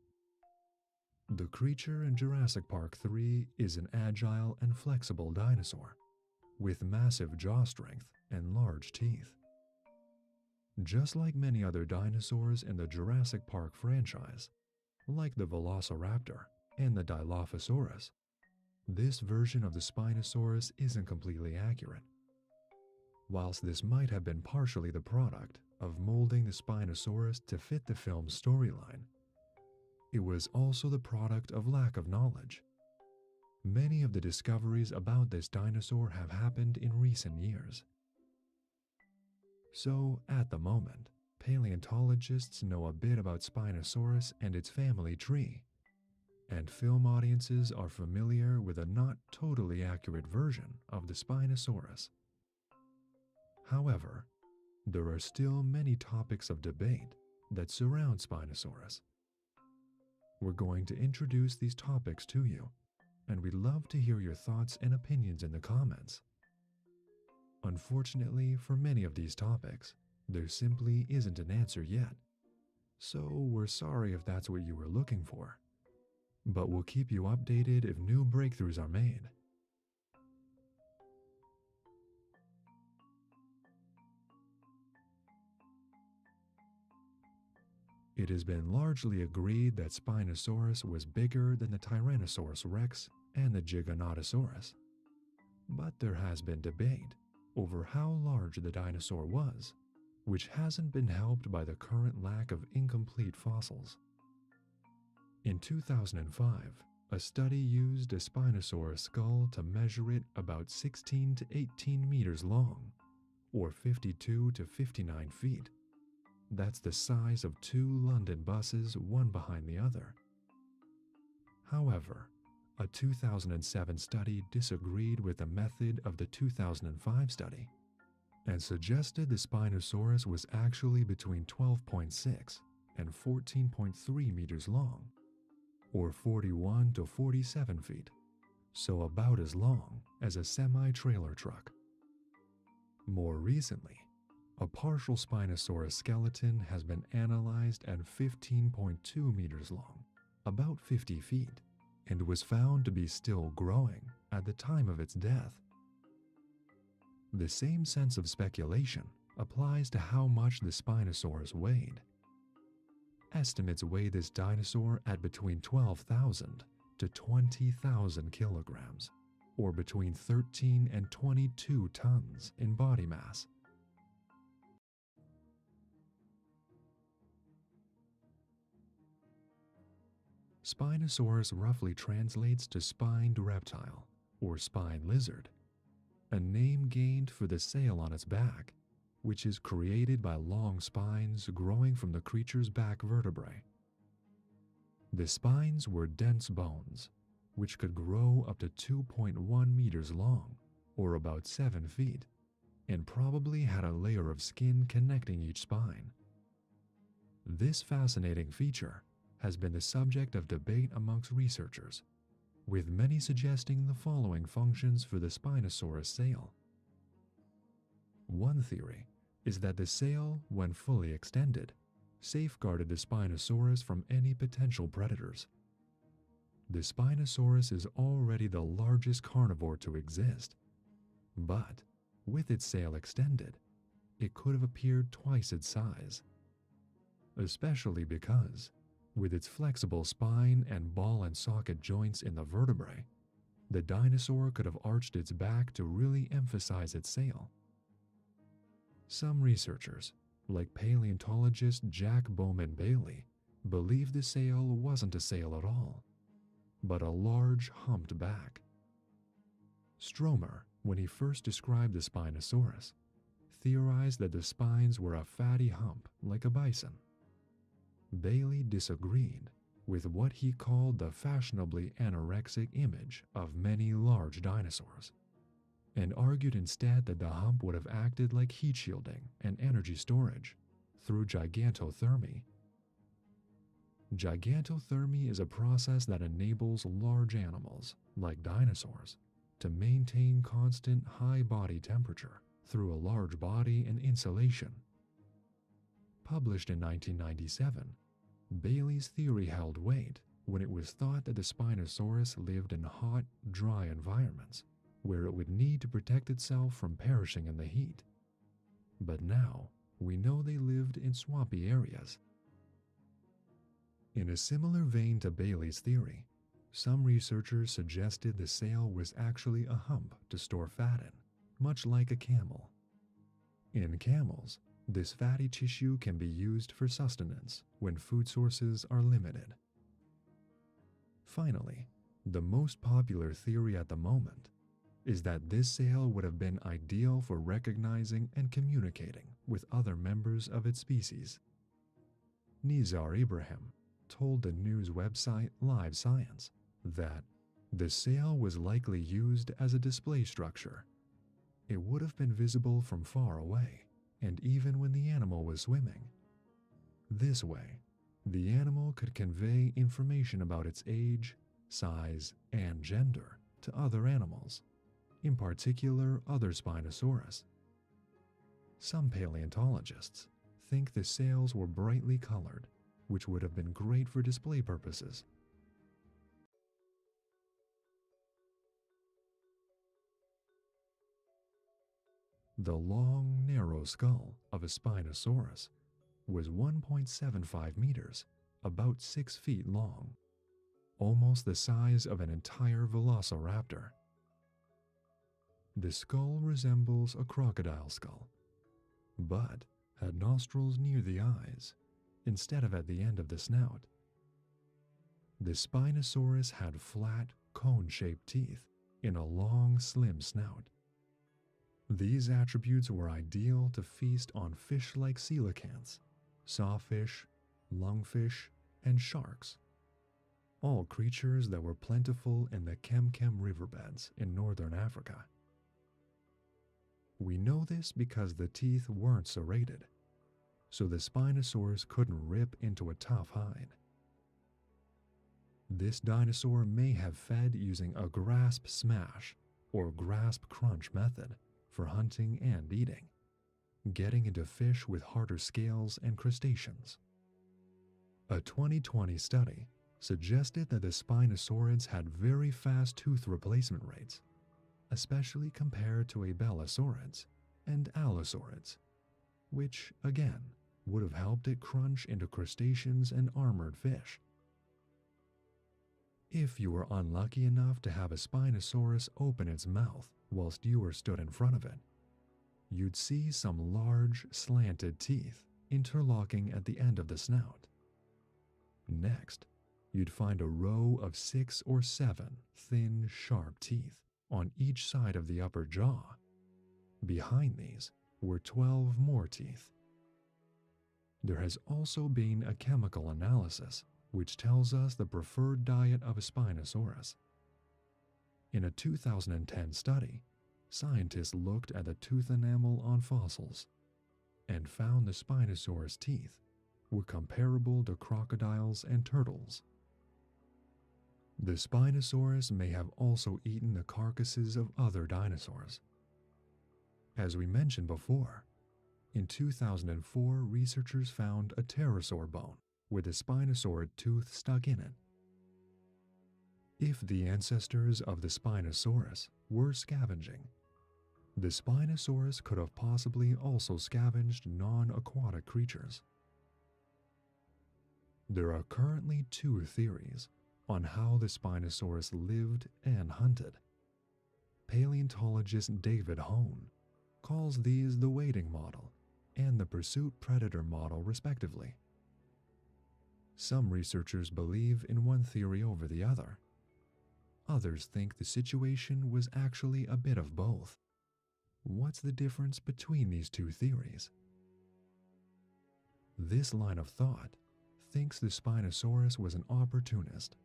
The creature in Jurassic Park 3 is an agile and flexible dinosaur, with massive jaw strength and large teeth. Just like many other dinosaurs in the Jurassic Park franchise, like the Velociraptor and the Dilophosaurus, this version of the Spinosaurus isn't completely accurate. Whilst this might have been partially the product of molding the Spinosaurus to fit the film's storyline, it was also the product of lack of knowledge. Many of the discoveries about this dinosaur have happened in recent years. So, at the moment, paleontologists know a bit about Spinosaurus and its family tree, and film audiences are familiar with a not totally accurate version of the Spinosaurus. However, there are still many topics of debate that surround Spinosaurus. We're going to introduce these topics to you, and we'd love to hear your thoughts and opinions in the comments. Unfortunately, for many of these topics, there simply isn't an answer yet, so we're sorry if that's what you were looking for. but we'll keep you updated if new breakthroughs are made. It has been largely agreed that Spinosaurus was bigger than the Tyrannosaurus rex and the Giganotosaurus. But there has been debate over how large the dinosaur was, which hasn't been helped by the current lack of incomplete fossils. In 2005, a study used a Spinosaurus skull to measure it about 16 to 18 meters long, or 52 to 59 feet. That's the size of 2 London buses, one behind the other. However, a 2007 study disagreed with the method of the 2005 study and suggested the Spinosaurus was actually between 12.6 and 14.3 meters long, or 41 to 47 feet, so about as long as a semi-trailer truck. More recently, a partial Spinosaurus skeleton has been analyzed at 15.2 meters long, about 50 feet, and was found to be still growing at the time of its death. The same sense of speculation applies to how much the Spinosaurus weighed. Estimates weigh this dinosaur at between 12,000 to 20,000 kilograms, or between 13 and 22 tons in body mass. Spinosaurus roughly translates to spined reptile, or spine lizard, a name gained for the sail on its back, which is created by long spines growing from the creature's back vertebrae. The spines were dense bones, which could grow up to 2.1 meters long, or about 7 feet, and probably had a layer of skin connecting each spine. This fascinating feature has been the subject of debate amongst researchers, with many suggesting the following functions for the Spinosaurus sail. One theory is that the sail, when fully extended, safeguarded the Spinosaurus from any potential predators. The Spinosaurus is already the largest carnivore to exist, but with its sail extended, it could have appeared twice its size, especially because with its flexible spine and ball and socket joints in the vertebrae, the dinosaur could have arched its back to really emphasize its sail. Some researchers, like paleontologist Jack Bowman Bailey, believe the sail wasn't a sail at all, but a large humped back. Stromer, when he first described the Spinosaurus, theorized that the spines were a fatty hump like a bison. Bailey disagreed with what he called the fashionably anorexic image of many large dinosaurs, and argued instead that the hump would have acted like heat shielding and energy storage through gigantothermy. Gigantothermy is a process that enables large animals, like dinosaurs, to maintain constant high body temperature through a large body and insulation. Published in 1997, Bailey's theory held weight when it was thought that the Spinosaurus lived in hot, dry environments where it would need to protect itself from perishing in the heat. But now, we know they lived in swampy areas. In a similar vein to Bailey's theory, some researchers suggested the sail was actually a hump to store fat in, much like a camel. In camels, this fatty tissue can be used for sustenance when food sources are limited. Finally, the most popular theory at the moment is that this sail would have been ideal for recognizing and communicating with other members of its species. Nizar Ibrahim told the news website Live Science that the sail was likely used as a display structure. It would have been visible from far away, and even when the animal was swimming. This way, the animal could convey information about its age, size, and gender to other animals, in particular other Spinosaurus. Some paleontologists think the sails were brightly colored, which would have been great for display purposes. The long, narrow skull of a Spinosaurus was 1.75 meters, about 6 feet long, almost the size of an entire velociraptor. The skull resembles a crocodile skull, but had nostrils near the eyes instead of at the end of the snout. The Spinosaurus had flat, cone-shaped teeth in a long, slim snout. These attributes were ideal to feast on fish-like coelacanths, sawfish, lungfish, and sharks, all creatures that were plentiful in the Kem-Kem riverbeds in northern Africa. We know this because the teeth weren't serrated, so the Spinosaurus couldn't rip into a tough hide. This dinosaur may have fed using a grasp smash or grasp crunch method for hunting and eating, getting into fish with harder scales and crustaceans. A 2020 study suggested that the Spinosaurids had very fast tooth replacement rates, especially compared to Abelisaurids and Allosaurids, which, again, would have helped it crunch into crustaceans and armored fish. If you were unlucky enough to have a Spinosaurus open its mouth whilst you were stood in front of it, you'd see some large, slanted teeth interlocking at the end of the snout. Next, you'd find a row of 6 or 7 thin, sharp teeth on each side of the upper jaw. Behind these were 12 more teeth. There has also been a chemical analysis which tells us the preferred diet of a Spinosaurus. In a 2010 study, scientists looked at the tooth enamel on fossils and found the Spinosaurus teeth were comparable to crocodiles and turtles. The Spinosaurus may have also eaten the carcasses of other dinosaurs. As we mentioned before, in 2004 researchers found a pterosaur bone with a Spinosaurid tooth stuck in it. If the ancestors of the Spinosaurus were scavenging, the Spinosaurus could have possibly also scavenged non-aquatic creatures. There are currently 2 theories on how the Spinosaurus lived and hunted. Paleontologist David Hone calls these the waiting model and the pursuit predator model respectively. Some researchers believe in one theory over the other. Others think the situation was actually a bit of both. What's the difference between these 2 theories? This line of thought thinks the Spinosaurus was an opportunist.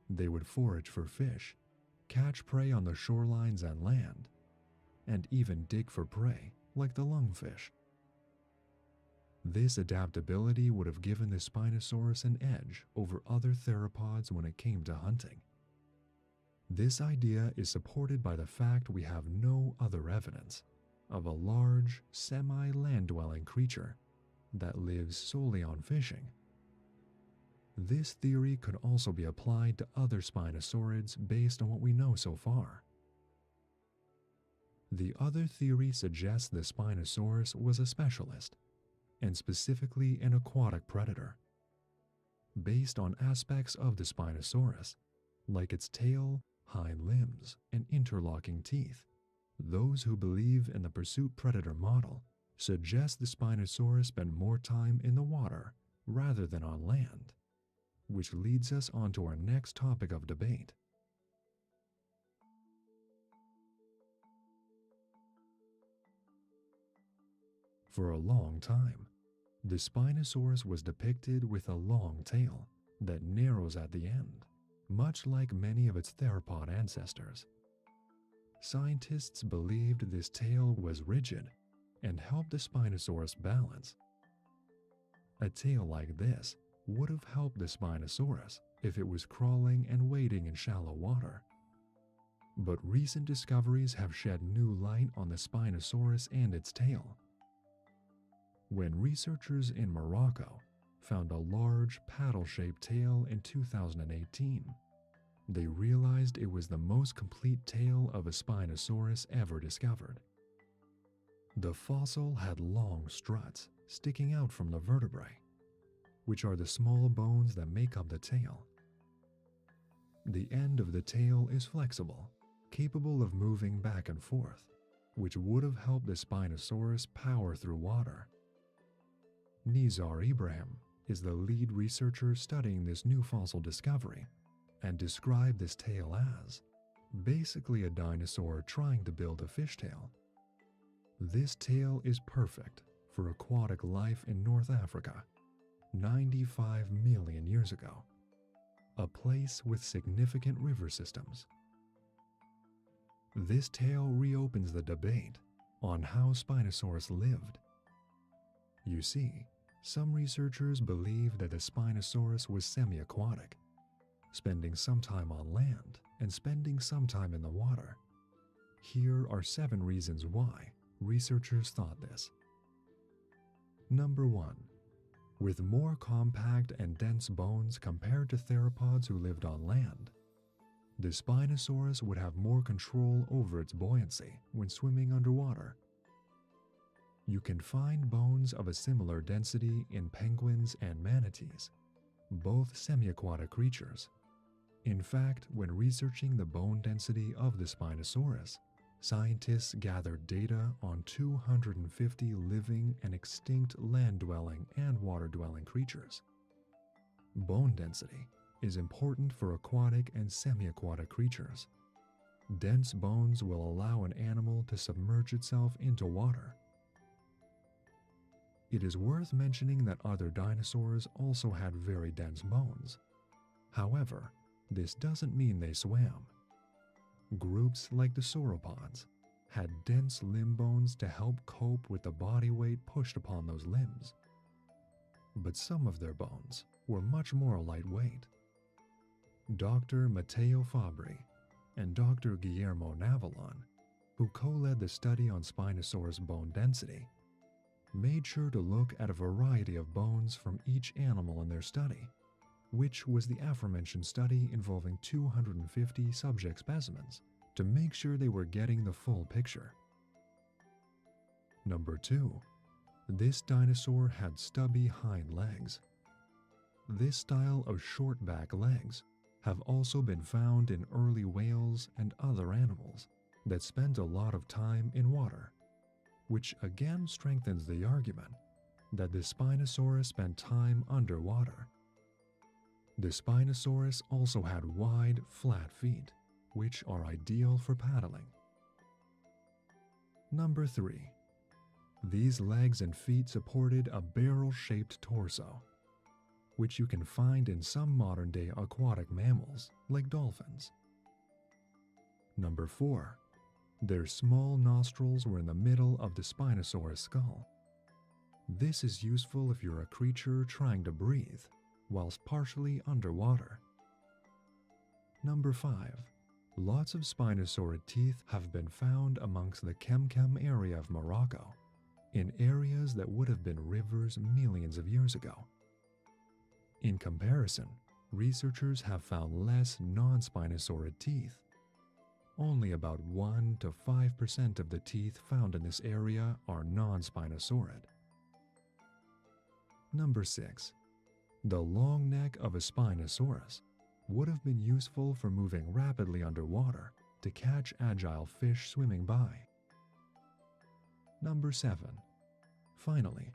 They would forage for fish, catch prey on the shorelines and land, and even dig for prey like the lungfish. This adaptability would have given the Spinosaurus an edge over other theropods when it came to hunting. This idea is supported by the fact we have no other evidence of a large, semi-land-dwelling creature that lives solely on fishing. This theory could also be applied to other Spinosaurids based on what we know so far. The other theory suggests the Spinosaurus was a specialist, and specifically an aquatic predator. Based on aspects of the Spinosaurus, like its tail, hind limbs, and interlocking teeth, those who believe in the pursuit predator model suggest the Spinosaurus spent more time in the water rather than on land, which leads us on to our next topic of debate. For a long time, the Spinosaurus was depicted with a long tail that narrows at the end, much like many of its theropod ancestors. Scientists believed this tail was rigid and helped the Spinosaurus balance. A tail like this would have helped the Spinosaurus if it was crawling and wading in shallow water. But recent discoveries have shed new light on the Spinosaurus and its tail. When researchers in Morocco found a large paddle-shaped tail in 2018, they realized it was the most complete tail of a Spinosaurus ever discovered. The fossil had long struts sticking out from the vertebrae, which are the small bones that make up the tail. The end of the tail is flexible, capable of moving back and forth, which would have helped the Spinosaurus power through water. Nizar Ibrahim is the lead researcher studying this new fossil discovery and described this tail as basically a dinosaur trying to build a fishtail. This tail is perfect for aquatic life in North Africa 95 million years ago, a place with significant river systems. This tail reopens the debate on how Spinosaurus lived. You see, some researchers believe that the Spinosaurus was semi-aquatic, spending some time on land and spending some time in the water. Here are 7 reasons why researchers thought this. Number 1. With more compact and dense bones compared to theropods who lived on land, the Spinosaurus would have more control over its buoyancy when swimming underwater. You can find bones of a similar density in penguins and manatees, both semi-aquatic creatures. In fact, when researching the bone density of the Spinosaurus, scientists gathered data on 250 living and extinct land-dwelling and water-dwelling creatures. Bone density is important for aquatic and semi-aquatic creatures. Dense bones will allow an animal to submerge itself into water. It is worth mentioning that other dinosaurs also had very dense bones. However, this doesn't mean they swam. Groups like the sauropods had dense limb bones to help cope with the body weight pushed upon those limbs. But some of their bones were much more lightweight. Dr. Matteo Fabri and Dr. Guillermo Navalon, who co-led the study on Spinosaurus bone density, made sure to look at a variety of bones from each animal in their study, which was the aforementioned study involving 250 subject specimens, to make sure they were getting the full picture. Number 2. This dinosaur had stubby hind legs. This style of short back legs have also been found in early whales and other animals that spent a lot of time in water, which again strengthens the argument that the Spinosaurus spent time underwater. The Spinosaurus also had wide, flat feet, which are ideal for paddling. Number 3. These legs and feet supported a barrel-shaped torso, which you can find in some modern-day aquatic mammals like dolphins. Number 4. Their small nostrils were in the middle of the Spinosaurus skull. This is useful if you're a creature trying to breathe whilst partially underwater. Number 5. Lots of Spinosaurid teeth have been found amongst the Kemkem area of Morocco, in areas that would have been rivers millions of years ago. In comparison, researchers have found less non-Spinosaurid teeth. Only about 1 to 5% of the teeth found in this area are non-Spinosaurid. Number 6. The long neck of a Spinosaurus would have been useful for moving rapidly underwater to catch agile fish swimming by. Number 7. Finally,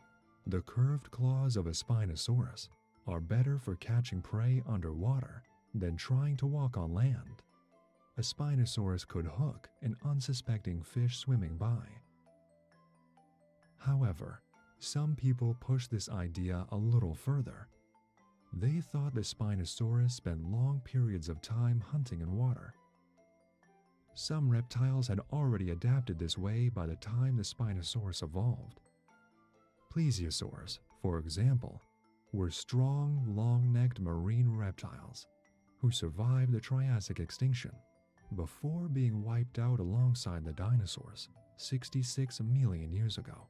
the curved claws of a Spinosaurus are better for catching prey underwater than trying to walk on land. A Spinosaurus could hook an unsuspecting fish swimming by. However, some people push this idea a little further. They thought the Spinosaurus spent long periods of time hunting in water. Some reptiles had already adapted this way by the time the Spinosaurus evolved. Plesiosaurs, for example, were strong, long-necked marine reptiles who survived the Triassic extinction before being wiped out alongside the dinosaurs 66 million years ago.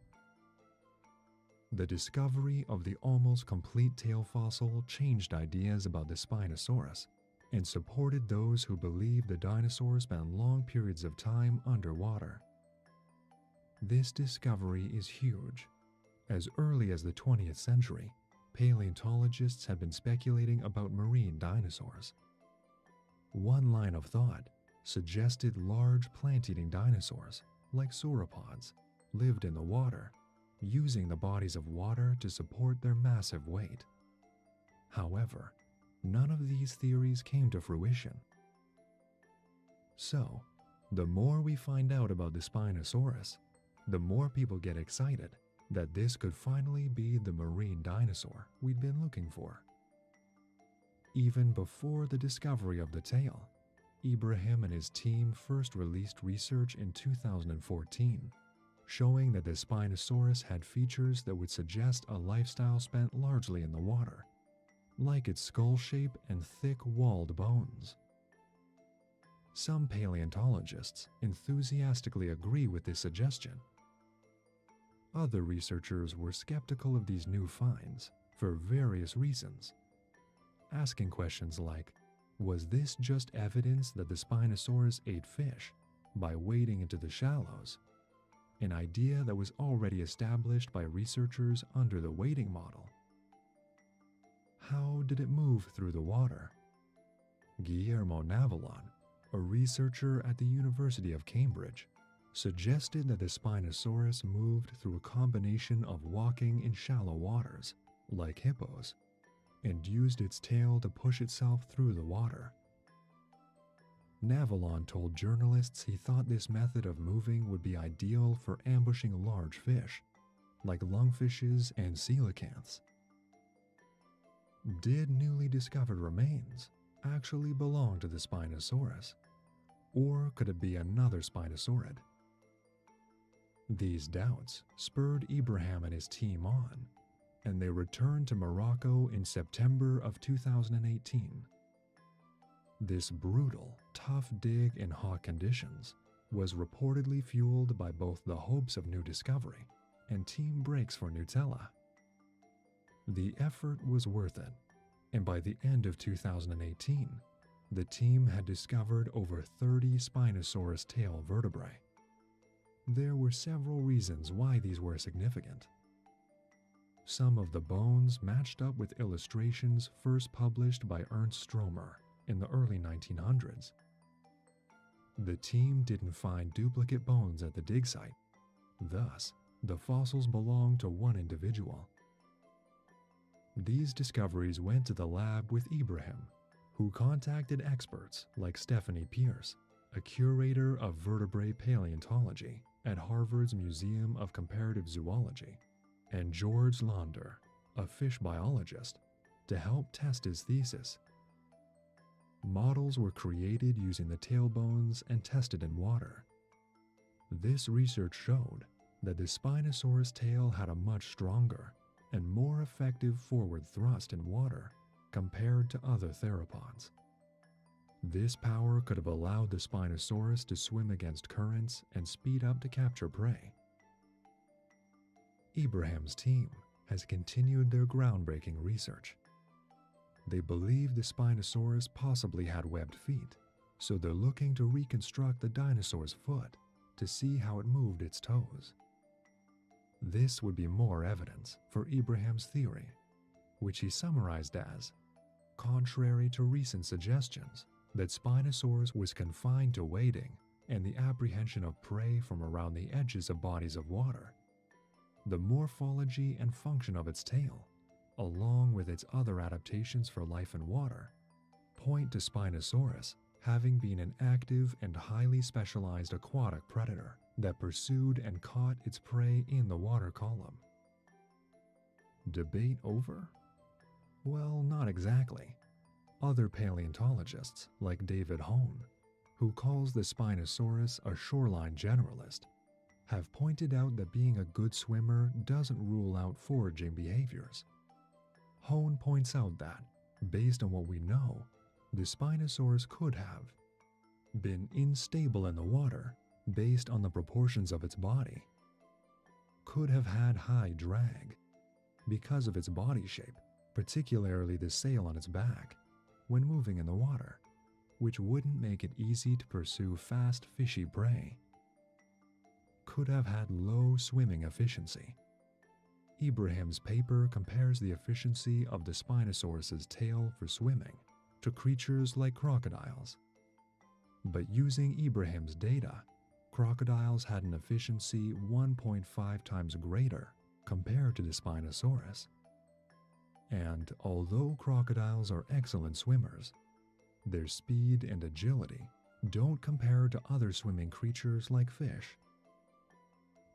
The discovery of the almost complete tail fossil changed ideas about the Spinosaurus and supported those who believed the dinosaurs spent long periods of time underwater. This discovery is huge. As early as the 20th century, paleontologists had been speculating about marine dinosaurs. One line of thought suggested large plant-eating dinosaurs, like sauropods, lived in the water, using the bodies of water to support their massive weight. However, none of these theories came to fruition. So, the more we find out about the Spinosaurus, the more people get excited that this could finally be the marine dinosaur we'd been looking for. Even before the discovery of the tail, Ibrahim and his team first released research in 2014, showing that the Spinosaurus had features that would suggest a lifestyle spent largely in the water, like its skull shape and thick walled bones. Some paleontologists enthusiastically agree with this suggestion. Other researchers were skeptical of these new finds for various reasons, asking questions like, was this just evidence that the Spinosaurus ate fish by wading into the shallows, an idea that was already established by researchers under the wading model? How did it move through the water? Guillermo Navalon, a researcher at the University of Cambridge, suggested that the Spinosaurus moved through a combination of walking in shallow waters, like hippos, and used its tail to push itself through the water. Navalon told journalists he thought this method of moving would be ideal for ambushing large fish, like lungfishes and coelacanths. Did newly discovered remains actually belong to the Spinosaurus? Or could it be another Spinosaurid? These doubts spurred Ibrahim and his team on, and they returned to Morocco in September of 2018. This brutal, tough dig in hot conditions was reportedly fueled by both the hopes of new discovery and team breaks for Nutella. The effort was worth it, and by the end of 2018, the team had discovered over 30 Spinosaurus tail vertebrae. There were several reasons why these were significant. Some of the bones matched up with illustrations first published by Ernst Stromer in the early 1900s. The team didn't find duplicate bones at the dig site, thus, the fossils belonged to one individual. These discoveries went to the lab with Ibrahim, who contacted experts like Stephanie Pierce, a curator of vertebrate paleontology at Harvard's Museum of Comparative Zoology, and George Launder, a fish biologist, to help test his thesis. Models were created using the tailbones and tested in water. This research showed that the Spinosaurus tail had a much stronger and more effective forward thrust in water compared to other theropods. This power could have allowed the Spinosaurus to swim against currents and speed up to capture prey. Ibrahim's team has continued their groundbreaking research. They believe the Spinosaurus possibly had webbed feet, so they're looking to reconstruct the dinosaur's foot to see how it moved its toes. This would be more evidence for Ibrahim's theory, which he summarized as, contrary to recent suggestions that Spinosaurus was confined to wading and the apprehension of prey from around the edges of bodies of water, the morphology and function of its tail, along with its other adaptations for life in water, point to Spinosaurus having been an active and highly specialized aquatic predator that pursued and caught its prey in the water column. Debate over? Well, not exactly. Other paleontologists, like David Hone, who calls the Spinosaurus a shoreline generalist, have pointed out that being a good swimmer doesn't rule out foraging behaviors. Hone points out that, based on what we know, the Spinosaurus could have been unstable in the water based on the proportions of its body, could have had high drag because of its body shape, particularly the sail on its back, when moving in the water, which wouldn't make it easy to pursue fast fishy prey. could have had low swimming efficiency. Ibrahim's paper compares the efficiency of the Spinosaurus's tail for swimming to creatures like crocodiles. But using Ibrahim's data, crocodiles had an efficiency 1.5 times greater compared to the Spinosaurus. And although crocodiles are excellent swimmers, their speed and agility don't compare to other swimming creatures like fish.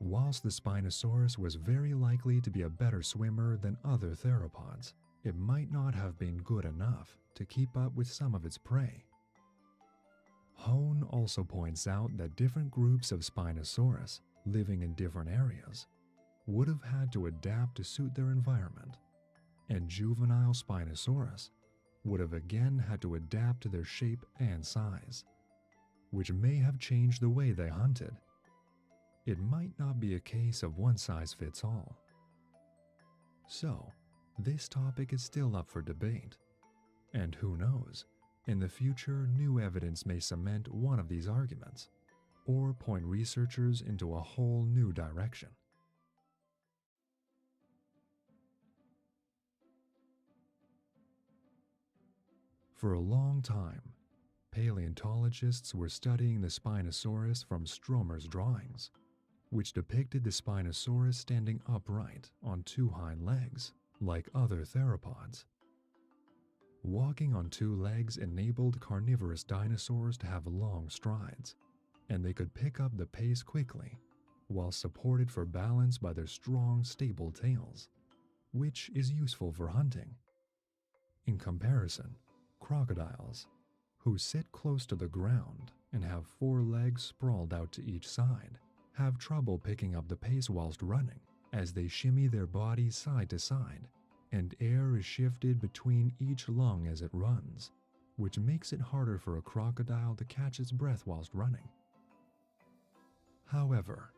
Whilst the Spinosaurus was very likely to be a better swimmer than other theropods, it might not have been good enough to keep up with some of its prey. Hone also points out that different groups of Spinosaurus living in different areas would have had to adapt to suit their environment, and juvenile Spinosaurus would have again had to adapt to their shape and size, which may have changed the way they hunted. It might not be a case of one size fits all. So, this topic is still up for debate, and who knows, in the future new evidence may cement one of these arguments, or point researchers into a whole new direction. For a long time, paleontologists were studying the Spinosaurus from Stromer's drawings, which depicted the Spinosaurus standing upright on two hind legs, like other theropods. Walking on two legs enabled carnivorous dinosaurs to have long strides, and they could pick up the pace quickly, while supported for balance by their strong, stable tails, which is useful for hunting. In comparison, crocodiles, who sit close to the ground and have four legs sprawled out to each side, have trouble picking up the pace whilst running, as they shimmy their bodies side to side, and air is shifted between each lung as it runs, which makes it harder for a crocodile to catch its breath whilst running. However,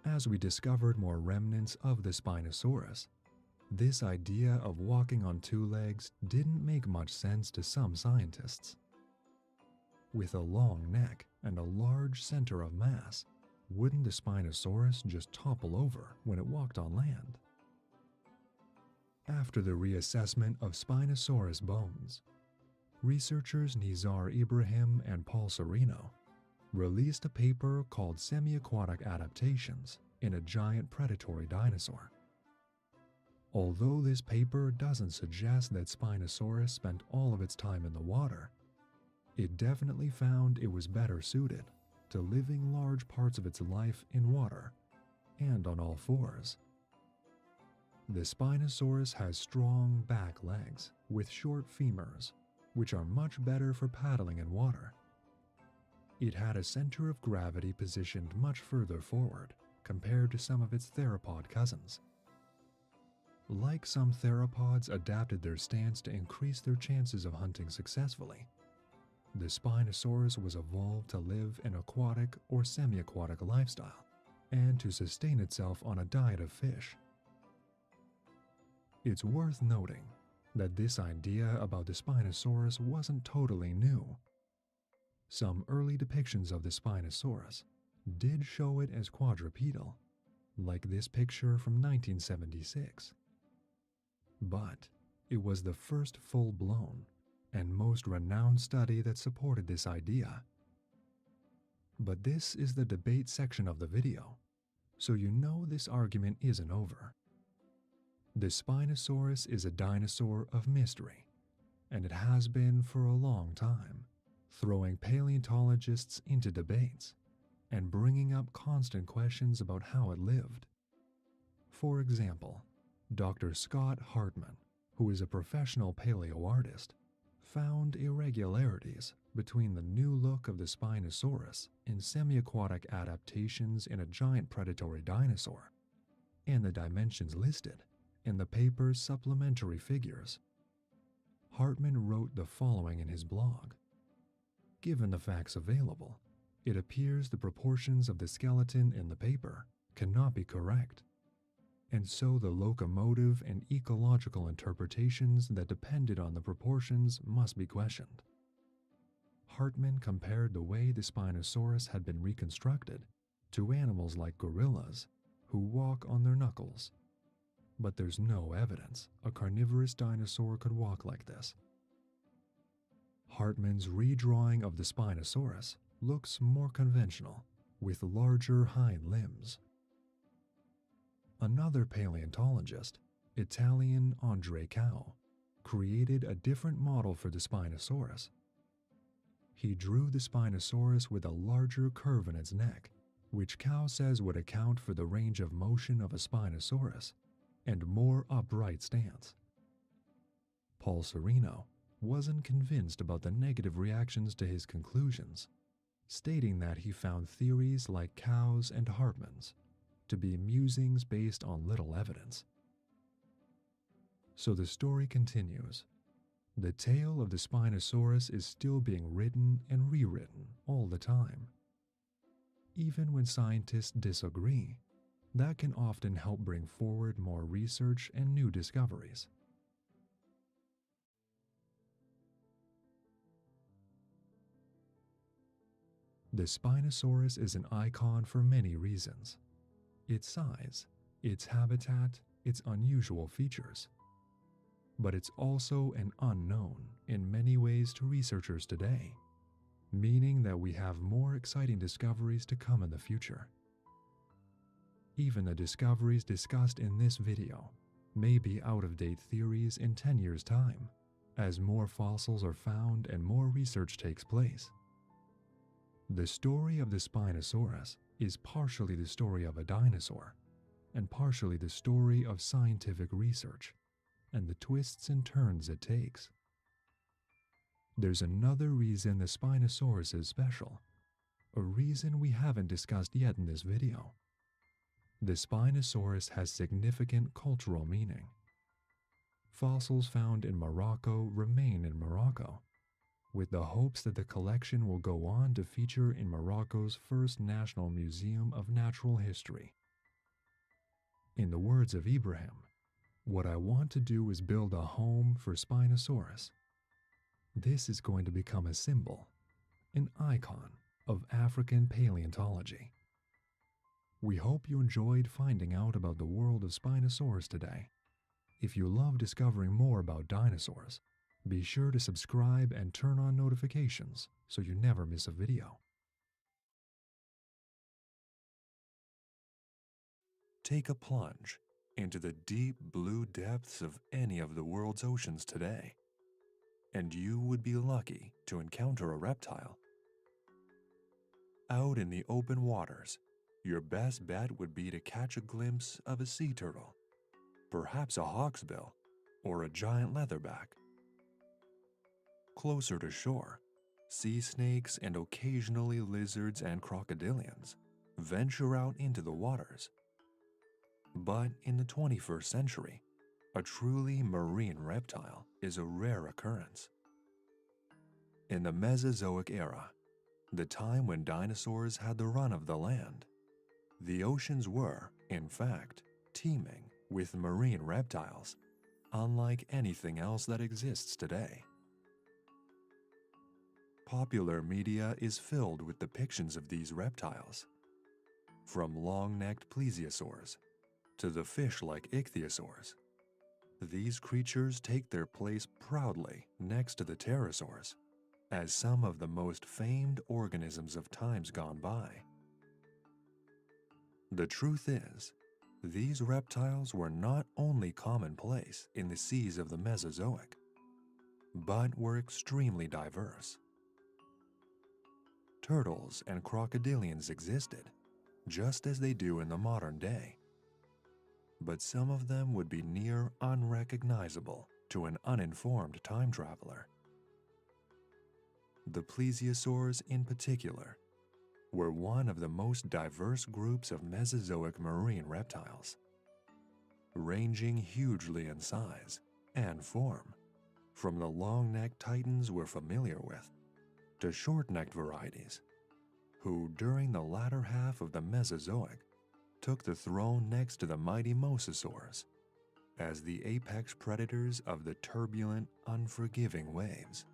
as we discovered more remnants of the Spinosaurus, this idea of walking on two legs didn't make much sense to some scientists. With a long neck and a large center of mass, wouldn't the Spinosaurus just topple over when it walked on land? After the reassessment of Spinosaurus bones, researchers Nizar Ibrahim and Paul Serino released a paper called Semi-Aquatic Adaptations in a Giant Predatory Dinosaur. Although this paper doesn't suggest that Spinosaurus spent all of its time in the water, it definitely found it was better suited to living large parts of its life in water and on all fours. The Spinosaurus has strong back legs with short femurs, which are much better for paddling in water. It had a center of gravity positioned much further forward compared to some of its theropod cousins. Like some theropods adapted their stance to increase their chances of hunting successfully, the Spinosaurus was evolved to live an aquatic or semi-aquatic lifestyle and to sustain itself on a diet of fish. It's worth noting that this idea about the Spinosaurus wasn't totally new. Some early depictions of the Spinosaurus did show it as quadrupedal, like this picture from 1976. But it was the first full-blown and most renowned study that supported this idea. But this is the debate section of the video, so you know this argument isn't over. The Spinosaurus is a dinosaur of mystery, and it has been for a long time, throwing paleontologists into debates and bringing up constant questions about how it lived. For example, Dr. Scott Hartman, who is a professional paleoartist, found irregularities between the new look of the Spinosaurus in semi-aquatic adaptations in a giant predatory dinosaur and the dimensions listed in the paper's supplementary figures. Hartman wrote the following in his blog. Given the facts available, it appears the proportions of the skeleton in the paper cannot be correct, and so the locomotive and ecological interpretations that depended on the proportions must be questioned. Hartman compared the way the Spinosaurus had been reconstructed to animals like gorillas, who walk on their knuckles. But there's no evidence a carnivorous dinosaur could walk like this. Hartman's redrawing of the Spinosaurus looks more conventional, with larger hind limbs. Another paleontologist, Italian André Cao, created a different model for the Spinosaurus. He drew the Spinosaurus with a larger curve in its neck, which Cao says would account for the range of motion of a Spinosaurus and more upright stance. Paul Sereno wasn't convinced about the negative reactions to his conclusions, stating that he found theories like Cao's and Hartman's to be musings based on little evidence. So the story continues. The tale of the Spinosaurus is still being written and rewritten all the time. Even when scientists disagree, that can often help bring forward more research and new discoveries. The Spinosaurus is an icon for many reasons. Its size, its habitat, its unusual features. But it's also an unknown in many ways to researchers today, meaning that we have more exciting discoveries to come in the future. Even the discoveries discussed in this video may be out-of-date theories in 10 years' time, as more fossils are found and more research takes place. The story of the Spinosaurus is partially the story of a dinosaur, and partially the story of scientific research, and the twists and turns it takes. There's another reason the Spinosaurus is special, a reason we haven't discussed yet in this video. The Spinosaurus has significant cultural meaning. Fossils found in Morocco remain in Morocco, with the hopes that the collection will go on to feature in Morocco's first National Museum of Natural History. In the words of Ibrahim, "What I want to do is build a home for Spinosaurus." This is going to become a symbol, an icon of African paleontology. We hope you enjoyed finding out about the world of Spinosaurus today. If you love discovering more about dinosaurs, be sure to subscribe and turn on notifications so you never miss a video. Take a plunge into the deep blue depths of any of the world's oceans today, and you would be lucky to encounter a reptile. Out in the open waters, your best bet would be to catch a glimpse of a sea turtle, perhaps a hawksbill, or a giant leatherback. Closer to shore, sea snakes and occasionally lizards and crocodilians venture out into the waters. But in the 21st century, a truly marine reptile is a rare occurrence. In the Mesozoic era, the time when dinosaurs had the run of the land, the oceans were, in fact, teeming with marine reptiles, unlike anything else that exists today. Popular media is filled with depictions of these reptiles, from long-necked plesiosaurs to the fish-like ichthyosaurs. These creatures take their place proudly next to the pterosaurs as some of the most famed organisms of times gone by. The truth is, these reptiles were not only commonplace in the seas of the Mesozoic, but were extremely diverse. Turtles and crocodilians existed, just as they do in the modern day. But some of them would be near unrecognizable to an uninformed time traveler. The plesiosaurs in particular were one of the most diverse groups of Mesozoic marine reptiles, ranging hugely in size and form, from the long-necked titans we're familiar with to short-necked varieties, who during the latter half of the Mesozoic took the throne next to the mighty mosasaurs as the apex predators of the turbulent, unforgiving waves.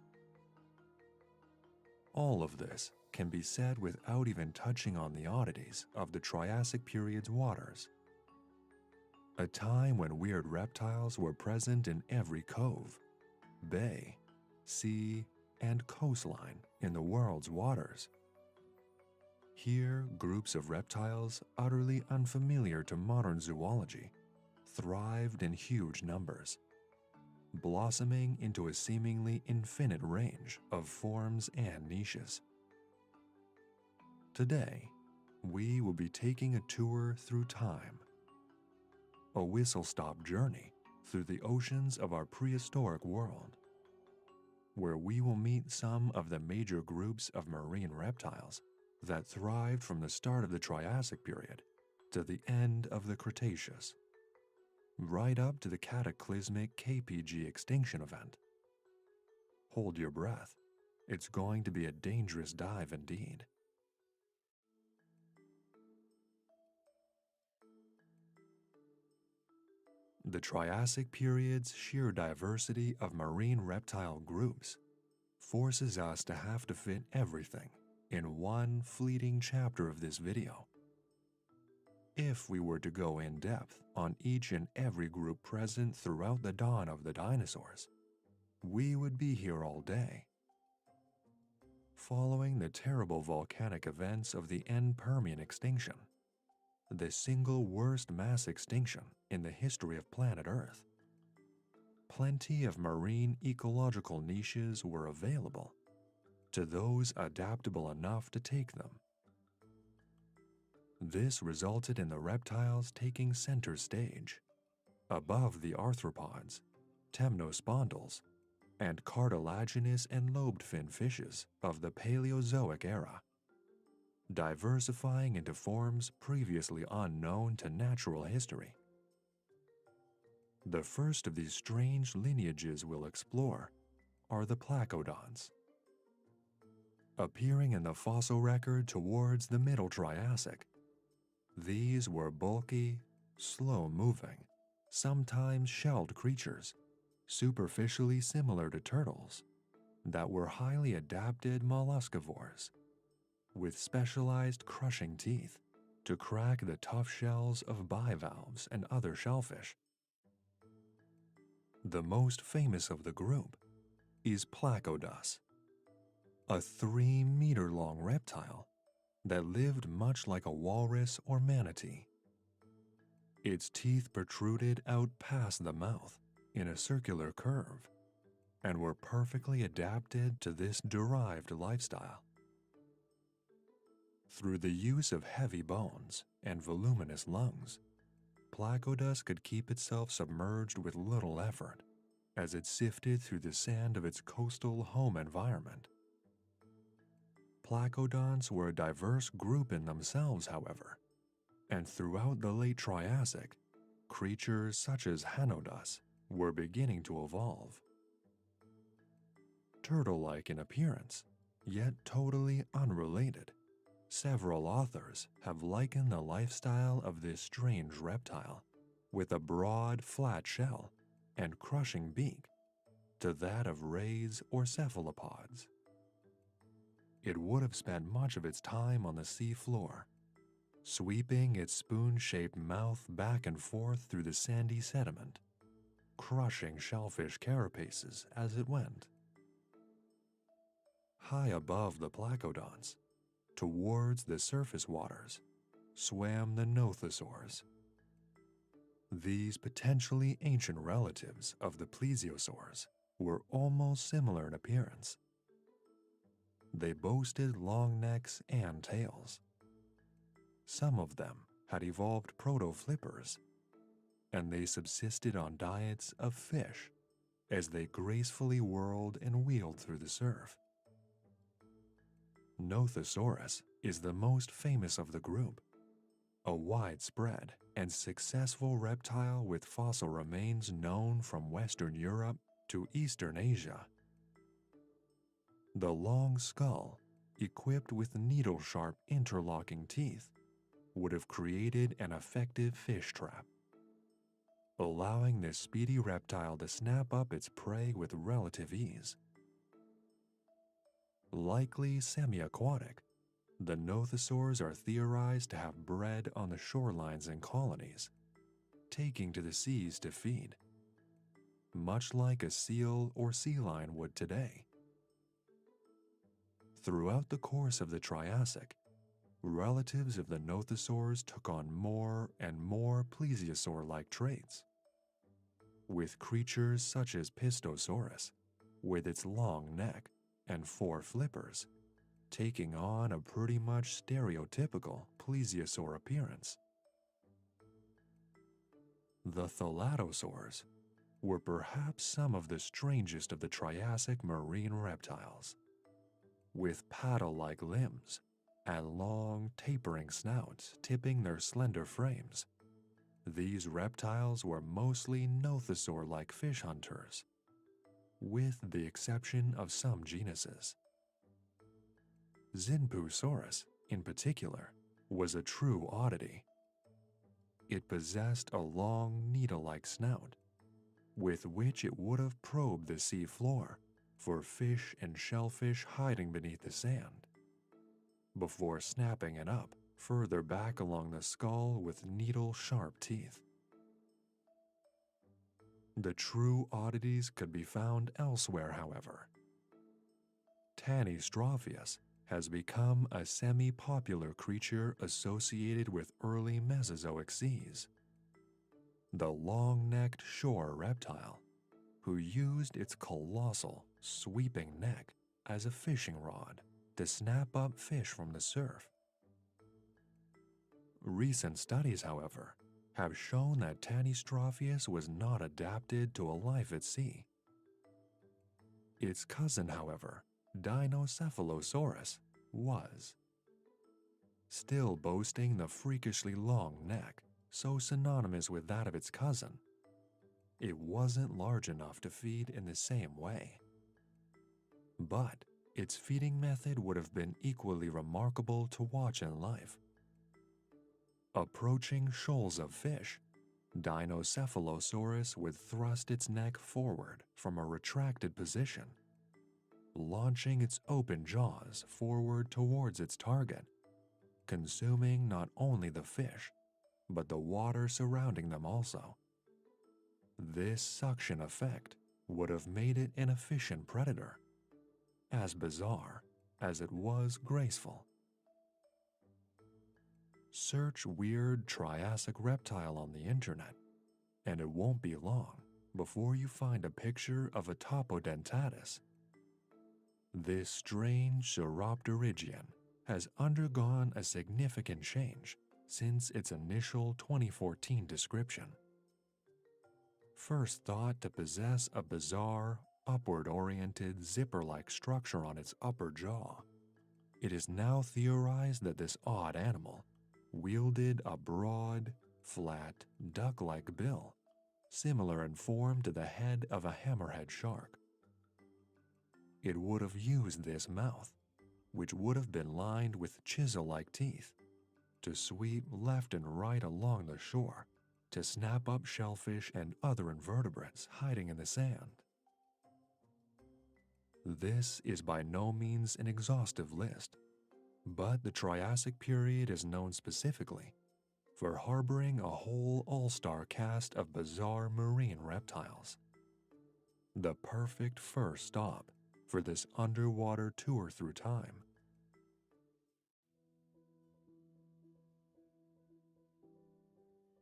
All of this can be said without even touching on the oddities of the Triassic period's waters. A time when weird reptiles were present in every cove, bay, sea, and coastline in the world's waters. Here, groups of reptiles utterly unfamiliar to modern zoology thrived in huge numbers, blossoming into a seemingly infinite range of forms and niches. Today, we will be taking a tour through time, a whistle-stop journey through the oceans of our prehistoric world, where we will meet some of the major groups of marine reptiles that thrived from the start of the Triassic period to the end of the Cretaceous, right up to the cataclysmic KPG extinction event. Hold your breath. It's going to be a dangerous dive indeed. The Triassic period's sheer diversity of marine reptile groups forces us to have to fit everything in one fleeting chapter of this video. If we were to go in depth on each and every group present throughout the dawn of the dinosaurs, we would be here all day. Following the terrible volcanic events of the end Permian extinction, the single worst mass extinction in the history of planet Earth, plenty of marine ecological niches were available to those adaptable enough to take them. This resulted in the reptiles taking center stage, above the arthropods, temnospondyls, and cartilaginous and lobed fin fishes of the Paleozoic era, diversifying into forms previously unknown to natural history. The first of these strange lineages we'll explore are the placodonts. Appearing in the fossil record towards the Middle Triassic, these were bulky, slow-moving, sometimes shelled creatures, superficially similar to turtles, that were highly adapted molluscivores, with specialized crushing teeth to crack the tough shells of bivalves and other shellfish. The most famous of the group is Placodus, a 3-meter-long reptile that lived much like a walrus or manatee. Its teeth protruded out past the mouth in a circular curve and were perfectly adapted to this derived lifestyle. Through the use of heavy bones and voluminous lungs, Placodus could keep itself submerged with little effort as it sifted through the sand of its coastal home environment. Placodonts were a diverse group in themselves, however, and throughout the late Triassic, creatures such as Hanodus were beginning to evolve. Turtle-like in appearance, yet totally unrelated, several authors have likened the lifestyle of this strange reptile, with a broad, flat shell and crushing beak, to that of rays or cephalopods. It would have spent much of its time on the sea floor, sweeping its spoon-shaped mouth back and forth through the sandy sediment, crushing shellfish carapaces as it went. High above the placodonts, towards the surface waters, swam the nothosaurs. These potentially ancient relatives of the plesiosaurs were almost similar in appearance. They boasted long necks and tails. Some of them had evolved proto-flippers, and they subsisted on diets of fish as they gracefully whirled and wheeled through the surf. Nothosaurus is the most famous of the group, a widespread and successful reptile with fossil remains known from Western Europe to Eastern Asia. The long skull, equipped with needle-sharp interlocking teeth, would have created an effective fish trap, allowing this speedy reptile to snap up its prey with relative ease. Likely semi-aquatic, the nothosaurs are theorized to have bred on the shorelines in colonies, taking to the seas to feed, much like a seal or sea lion would today. Throughout the course of the Triassic, relatives of the nothosaurs took on more and more plesiosaur-like traits, with creatures such as Pistosaurus, with its long neck and 4 flippers, taking on a pretty much stereotypical plesiosaur appearance. The thalattosaurs were perhaps some of the strangest of the Triassic marine reptiles, with paddle-like limbs and long, tapering snouts tipping their slender frames. These reptiles were mostly nothosaur-like fish hunters, with the exception of some genuses. Zinpusaurus, in particular, was a true oddity. It possessed a long, needle-like snout, with which it would have probed the sea floor for fish and shellfish hiding beneath the sand, before snapping it up further back along the skull with needle-sharp teeth. The true oddities could be found elsewhere, however. Tanystropheus has become a semi-popular creature associated with early Mesozoic seas. The long-necked shore reptile, who used its colossal, sweeping neck as a fishing rod to snap up fish from the surf. Recent studies, however, have shown that Tanystropheus was not adapted to a life at sea. Its cousin, however, Dinocephalosaurus, was. Still boasting the freakishly long neck, so synonymous with that of its cousin, it wasn't large enough to feed in the same way. But its feeding method would have been equally remarkable to watch in life. Approaching shoals of fish, Dinocephalosaurus would thrust its neck forward from a retracted position, launching its open jaws forward towards its target, consuming not only the fish, but the water surrounding them also. This suction effect would have made it an efficient predator, as bizarre as it was graceful. Search weird Triassic reptile on the internet, and it won't be long before you find a picture of a Topodentatus. This strange Sauropterygian has undergone a significant change since its initial 2014 description. First thought to possess a bizarre, upward-oriented zipper-like structure on its upper jaw, it is now theorized that this odd animal wielded a broad, flat, duck-like bill, similar in form to the head of a hammerhead shark. It would have used this mouth, which would have been lined with chisel-like teeth, to sweep left and right along the shore to snap up shellfish and other invertebrates hiding in the sand. This is by no means an exhaustive list, but the Triassic period is known specifically for harboring a whole all-star cast of bizarre marine reptiles. The perfect first stop for this underwater tour through time.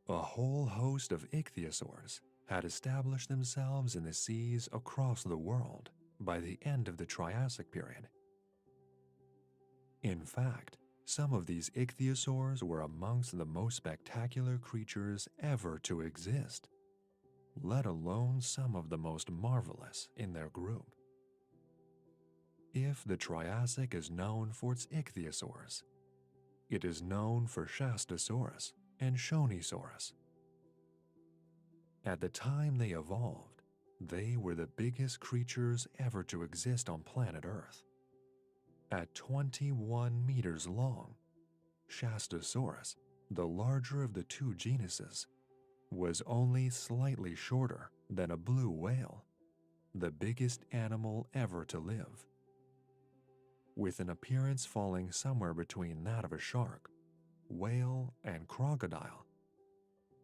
A whole host of ichthyosaurs had established themselves in the seas across the world by the end of the Triassic period. In fact, some of these ichthyosaurs were amongst the most spectacular creatures ever to exist, let alone some of the most marvelous in their group. If the Triassic is known for its ichthyosaurs, it is known for Shastasaurus and Shonisaurus. At the time they evolved, they were the biggest creatures ever to exist on planet Earth. At 21 meters long, Shastasaurus, the larger of the two genuses, was only slightly shorter than a blue whale, the biggest animal ever to live. with an appearance falling somewhere between that of a shark, whale, and crocodile.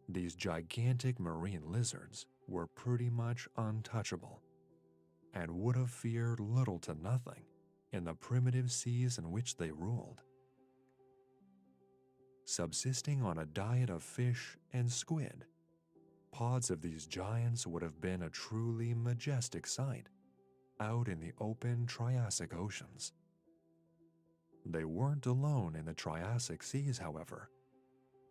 These gigantic marine lizards were pretty much untouchable and would have feared little to nothing in the primitive seas in which they ruled. Subsisting on a diet of fish and squid, pods of these giants would have been a truly majestic sight out in the open Triassic oceans. They weren't alone in the Triassic seas, however,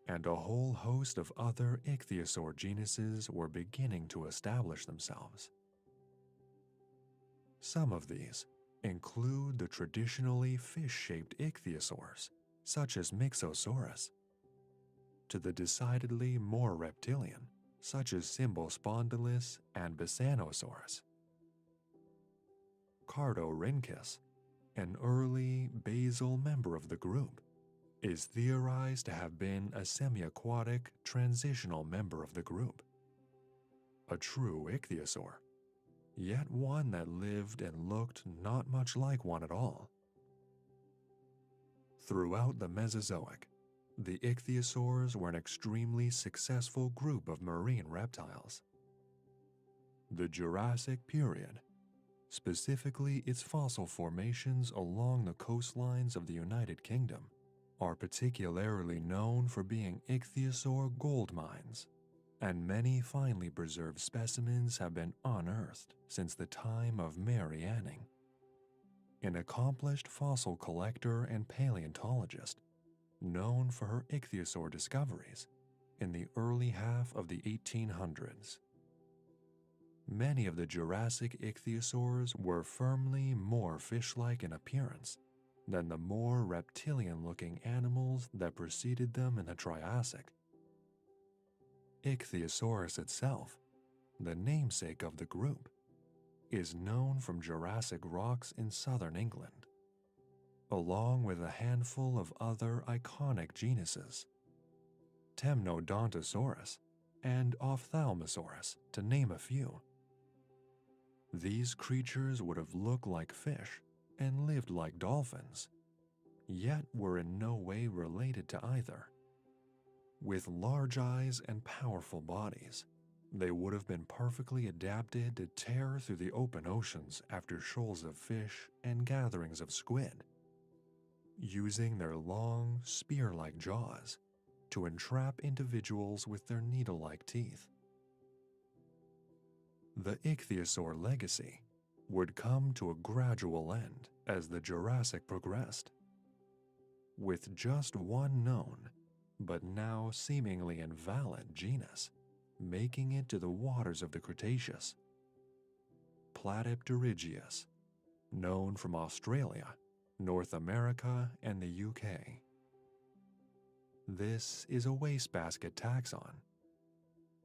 and a whole host of other ichthyosaur genuses were beginning to establish themselves. Some of these include the traditionally fish-shaped ichthyosaurs, such as Mixosaurus, to the decidedly more reptilian, such as Symbospondylus and Bisanosaurus. Cardoryncus, an early basal member of the group, is theorized to have been a semi-aquatic transitional member of the group. A true ichthyosaur, yet one that lived and looked not much like one at all. Throughout the Mesozoic, the ichthyosaurs were an extremely successful group of marine reptiles. The Jurassic period, specifically its fossil formations along the coastlines of the United Kingdom, are particularly known for being ichthyosaur gold mines, and many finely preserved specimens have been unearthed since the time of Mary Anning, an accomplished fossil collector and paleontologist known for her ichthyosaur discoveries in the early half of the 1800s. Many of the Jurassic ichthyosaurs were firmly more fish-like in appearance than the more reptilian-looking animals that preceded them in the Triassic. Ichthyosaurus itself, the namesake of the group, is known from Jurassic rocks in southern England, along with a handful of other iconic genuses, Temnodontosaurus and Ophthalmosaurus, to name a few. These creatures would have looked like fish and lived like dolphins, yet were in no way related to either. With large eyes and powerful bodies, they would have been perfectly adapted to tear through the open oceans after shoals of fish and gatherings of squid, using their long, spear-like jaws to entrap individuals with their needle-like teeth. The ichthyosaur legacy would come to a gradual end as the Jurassic progressed, with just one known, but now seemingly invalid genus making it to the waters of the Cretaceous. Platypterygius, known from Australia, North America, and the UK. This is a wastebasket taxon,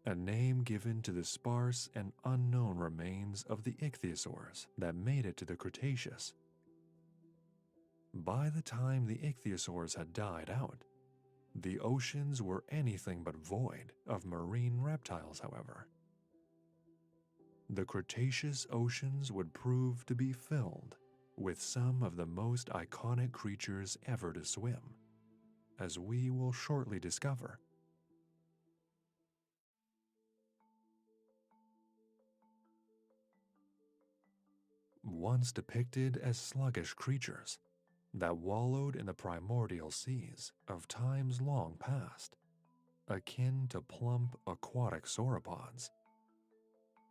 a name given to the sparse and unknown remains of the ichthyosaurs that made it to the Cretaceous. By the time the ichthyosaurs had died out, the oceans were anything but void of marine reptiles, however. The Cretaceous oceans would prove to be filled with some of the most iconic creatures ever to swim, as we will shortly discover. Once depicted as sluggish creatures that wallowed in the primordial seas of times long past, akin to plump aquatic sauropods,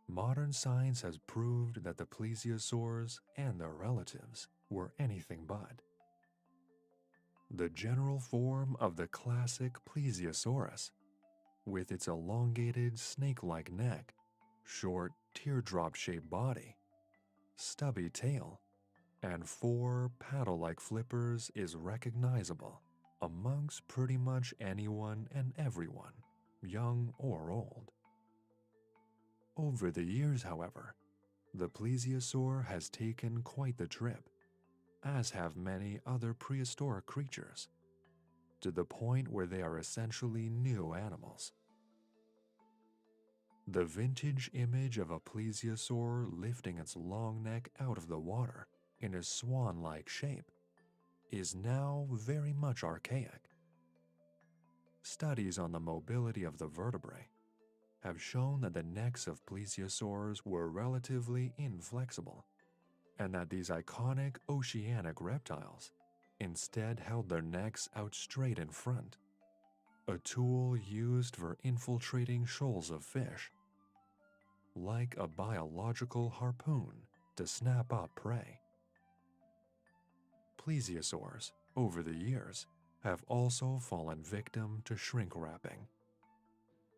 modern science has proved that the plesiosaurs and their relatives were anything but. The general form of the classic plesiosaurus, with its elongated snake-like neck, short teardrop-shaped body, stubby tail, and 4 paddle-like flippers, is recognizable amongst pretty much anyone and everyone, young or old. Over the years, however, the plesiosaur has taken quite the trip, as have many other prehistoric creatures, to the point where they are essentially new animals. The vintage image of a plesiosaur lifting its long neck out of the water in a swan-like shape is now very much archaic. Studies on the mobility of the vertebrae have shown that the necks of plesiosaurs were relatively inflexible, and that these iconic oceanic reptiles instead held their necks out straight in front, a tool used for infiltrating shoals of fish, like a biological harpoon to snap up prey. Plesiosaurs, over the years, have also fallen victim to shrink wrapping,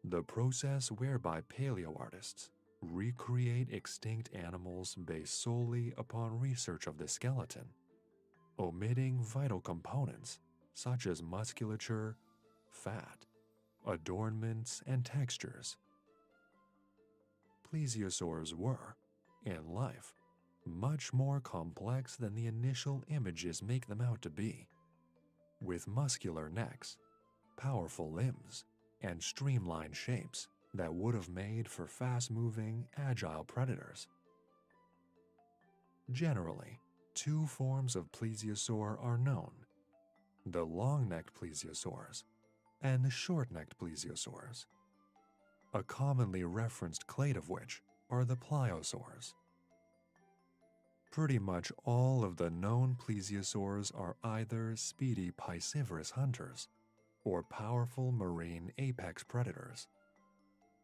the process whereby paleoartists recreate extinct animals based solely upon research of the skeleton, omitting vital components such as musculature, fat, adornments, and textures. Plesiosaurs were, in life, much more complex than the initial images make them out to be, with muscular necks, powerful limbs, and streamlined shapes that would have made for fast-moving, agile predators. Generally, two forms of plesiosaur are known: the long-necked plesiosaurs and the short-necked plesiosaurs, a commonly referenced clade of which are the pliosaurs. Pretty much all of the known plesiosaurs are either speedy piscivorous hunters or powerful marine apex predators,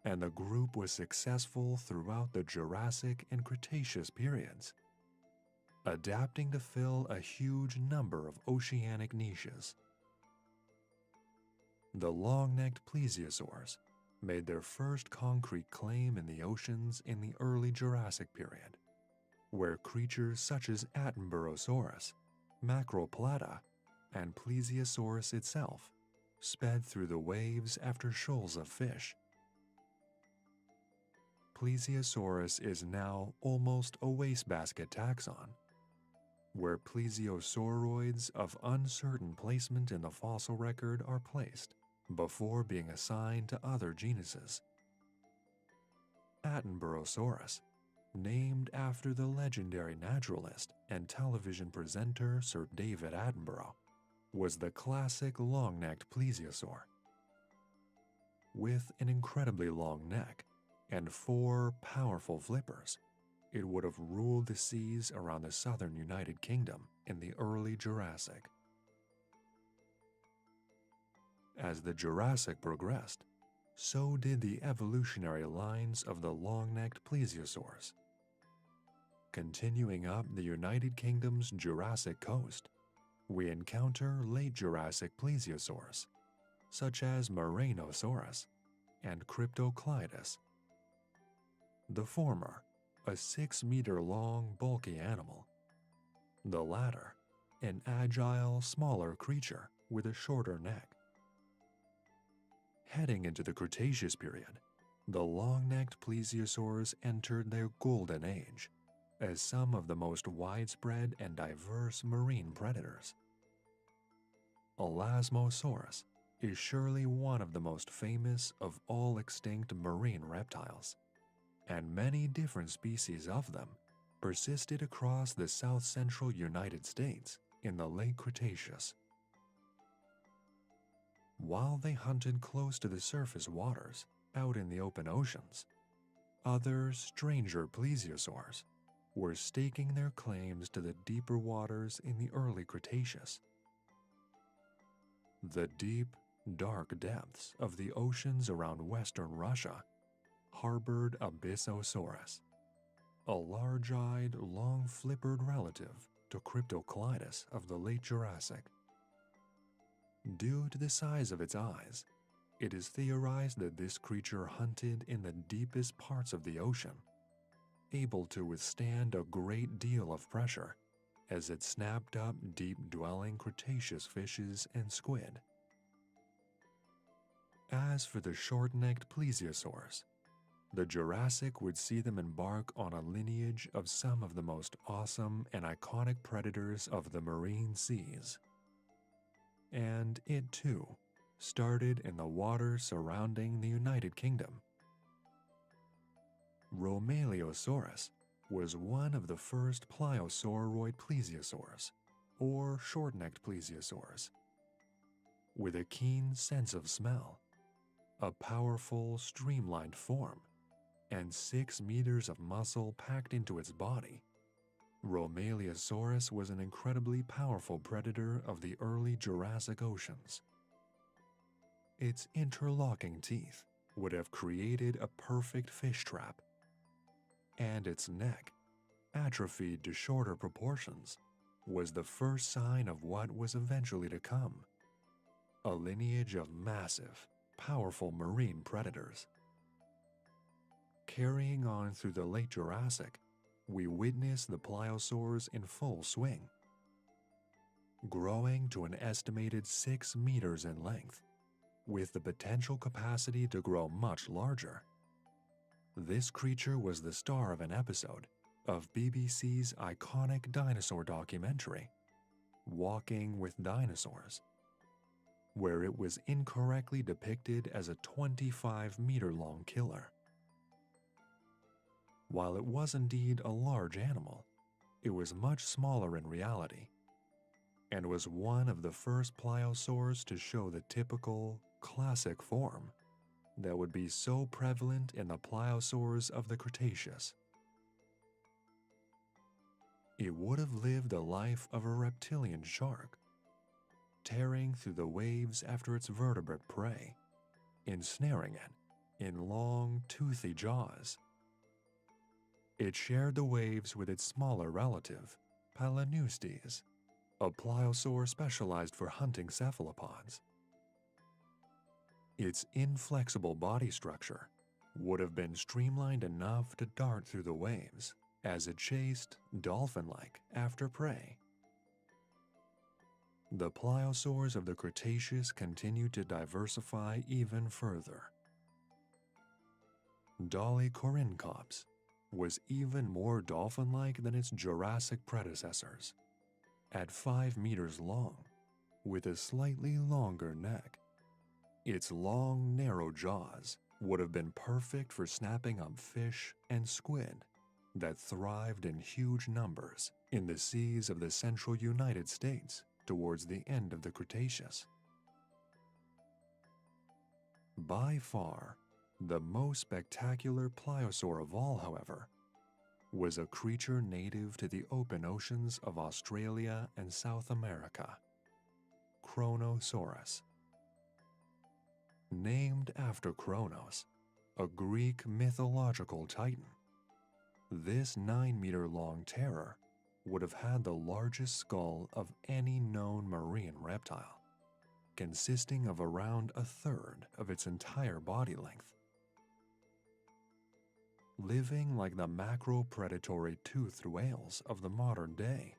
and the group was successful throughout the Jurassic and Cretaceous periods, adapting to fill a huge number of oceanic niches. The long-necked plesiosaurs made their first concrete claim in the oceans in the early Jurassic period, where creatures such as Attenborosaurus, Macroplata, and Plesiosaurus itself sped through the waves after shoals of fish. Plesiosaurus is now almost a wastebasket taxon, where plesiosauroids of uncertain placement in the fossil record are placed before being assigned to other genuses. Attenborosaurus, named after the legendary naturalist and television presenter Sir David Attenborough, was the classic long-necked plesiosaur. With an incredibly long neck and 4 powerful flippers, it would have ruled the seas around the southern United Kingdom in the early Jurassic. As the Jurassic progressed, so did the evolutionary lines of the long-necked plesiosaurs. Continuing up the United Kingdom's Jurassic coast, we encounter late Jurassic plesiosaurs, such as Morenosaurus and Cryptoclydus. The former, a 6-meter-long bulky animal. The latter, an agile, smaller creature with a shorter neck. Heading into the Cretaceous period, the long-necked plesiosaurs entered their golden age as some of the most widespread and diverse marine predators. Elasmosaurus is surely one of the most famous of all extinct marine reptiles, and many different species of them persisted across the south-central United States in the late Cretaceous. While they hunted close to the surface waters out in the open oceans, other stranger plesiosaurs were staking their claims to the deeper waters in the early Cretaceous. The deep, dark depths of the oceans around western Russia harbored Abyssosaurus, a large-eyed, long-flippered relative to Cryptoclydus of the late Jurassic. Due to the size of its eyes, it is theorized that this creature hunted in the deepest parts of the ocean, able to withstand a great deal of pressure as it snapped up deep-dwelling Cretaceous fishes and squid. As for the short-necked plesiosaurs, the Jurassic would see them embark on a lineage of some of the most awesome and iconic predators of the marine seas. And it, too, started in the waters surrounding the United Kingdom. Romaliosaurus was one of the first pliosauroid plesiosaurs, or short-necked plesiosaurs. With a keen sense of smell, a powerful, streamlined form, and 6 meters of muscle packed into its body, Romaleosaurus was an incredibly powerful predator of the early Jurassic oceans. Its interlocking teeth would have created a perfect fish trap, and its neck, atrophied to shorter proportions, was the first sign of what was eventually to come: a lineage of massive, powerful marine predators. Carrying on through the late Jurassic, we witness the pliosaurs in full swing, growing to an estimated 6 meters in length, with the potential capacity to grow much larger. This creature was the star of an episode of BBC's iconic dinosaur documentary, Walking with Dinosaurs, where it was incorrectly depicted as a 25-meter-long killer. While it was indeed a large animal, it was much smaller in reality, and was one of the first pliosaurs to show the typical, classic form that would be so prevalent in the pliosaurs of the Cretaceous. It would have lived the life of a reptilian shark, tearing through the waves after its vertebrate prey, ensnaring it in long, toothy jaws. It shared the waves with its smaller relative, Palaeoneustes, a pliosaur specialized for hunting cephalopods. Its inflexible body structure would have been streamlined enough to dart through the waves as it chased, dolphin-like, after prey. The pliosaurs of the Cretaceous continued to diversify even further. Dolichoryncops was even more dolphin-like than its Jurassic predecessors, at 5 meters long, with a slightly longer neck. Its long, narrow jaws would have been perfect for snapping up fish and squid that thrived in huge numbers in the seas of the central United States towards the end of the Cretaceous. By far, the most spectacular pliosaur of all, however, was a creature native to the open oceans of Australia and South America, Kronosaurus. Named after Kronos, a Greek mythological titan, this 9-meter-long terror would have had the largest skull of any known marine reptile, consisting of around a third of its entire body length. Living like the macro-predatory toothed whales of the modern day,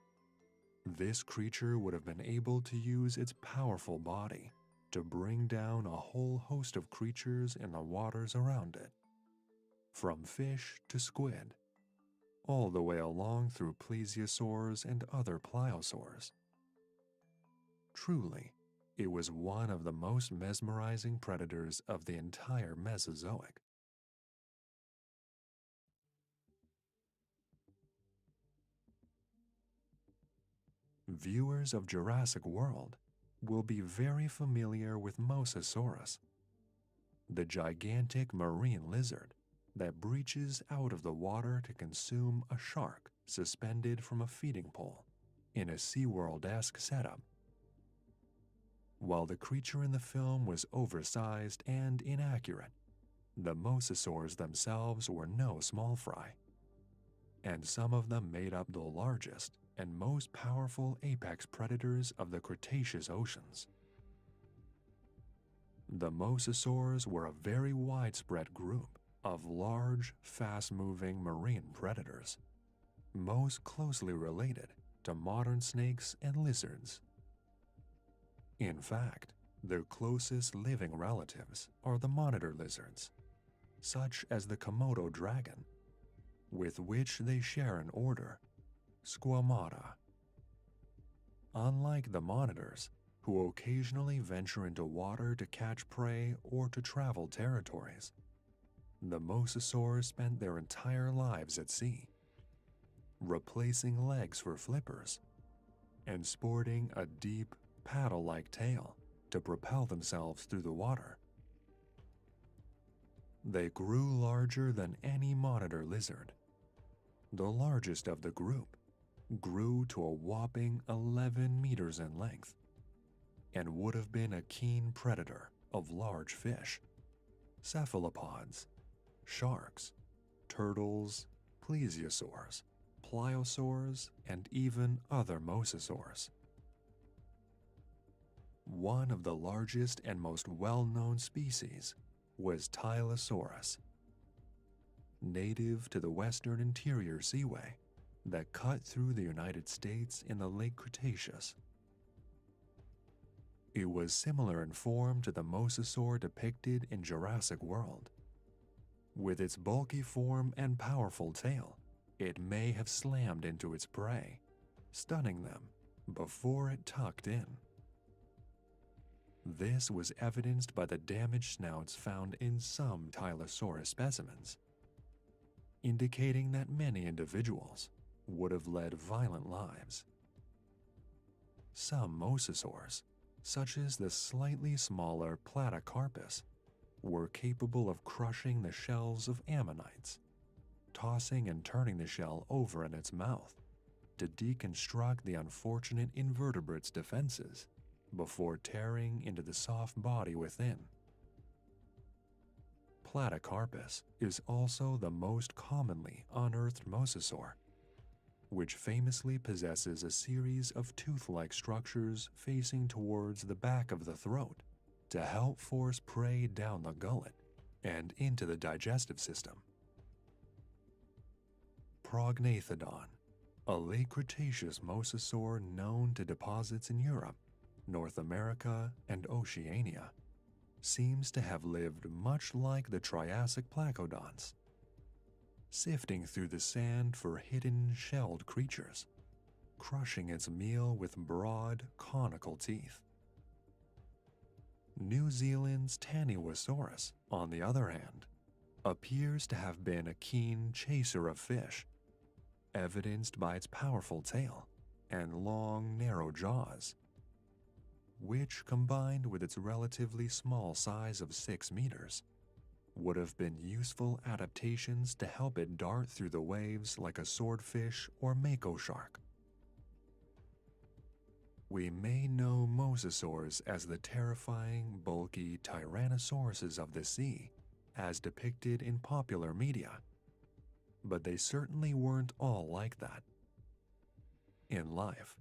this creature would have been able to use its powerful body to bring down a whole host of creatures in the waters around it, from fish to squid, all the way along through plesiosaurs and other pliosaurs. Truly, it was one of the most mesmerizing predators of the entire Mesozoic. Viewers of Jurassic World will be very familiar with Mosasaurus, the gigantic marine lizard that breaches out of the water to consume a shark suspended from a feeding pole in a SeaWorld-esque setup. While the creature in the film was oversized and inaccurate, the mosasaurs themselves were no small fry, and some of them made up the largest and most powerful apex predators of the Cretaceous oceans. The mosasaurs were a very widespread group of large, fast-moving marine predators, most closely related to modern snakes and lizards. In fact, their closest living relatives are the monitor lizards, such as the Komodo dragon, with which they share an order, Squamata. Unlike the monitors, who occasionally venture into water to catch prey or to travel territories, the mosasaurs spent their entire lives at sea, replacing legs for flippers, and sporting a deep, paddle-like tail to propel themselves through the water. They grew larger than any monitor lizard. The largest of the group grew to a whopping 11 meters in length and would have been a keen predator of large fish, cephalopods, sharks, turtles, plesiosaurs, pliosaurs, and even other mosasaurs. One of the largest and most well-known species was Tylosaurus, native to the western interior seaway that cut through the United States in the late Cretaceous. It was similar in form to the mosasaur depicted in Jurassic World. With its bulky form and powerful tail, it may have slammed into its prey, stunning them before it tucked in. This was evidenced by the damaged snouts found in some Tylosaurus specimens, indicating that many individuals would have led violent lives. Some mosasaurs, such as the slightly smaller Platycarpus, were capable of crushing the shells of ammonites, tossing and turning the shell over in its mouth to deconstruct the unfortunate invertebrate's defenses before tearing into the soft body within. Platycarpus is also the most commonly unearthed mosasaur, which famously possesses a series of tooth-like structures facing towards the back of the throat to help force prey down the gullet and into the digestive system. Prognathodon, a late Cretaceous mosasaur known to deposits in Europe, North America, and Oceania, seems to have lived much like the Triassic placodonts, sifting through the sand for hidden shelled creatures, crushing its meal with broad, conical teeth. New Zealand's Tanyosaurus, on the other hand, appears to have been a keen chaser of fish, evidenced by its powerful tail and long, narrow jaws, which, combined with its relatively small size of 6 meters, would have been useful adaptations to help it dart through the waves like a swordfish or mako shark. We may know mosasaurs as the terrifying, bulky tyrannosauruses of the sea, as depicted in popular media, but they certainly weren't all like that. In life,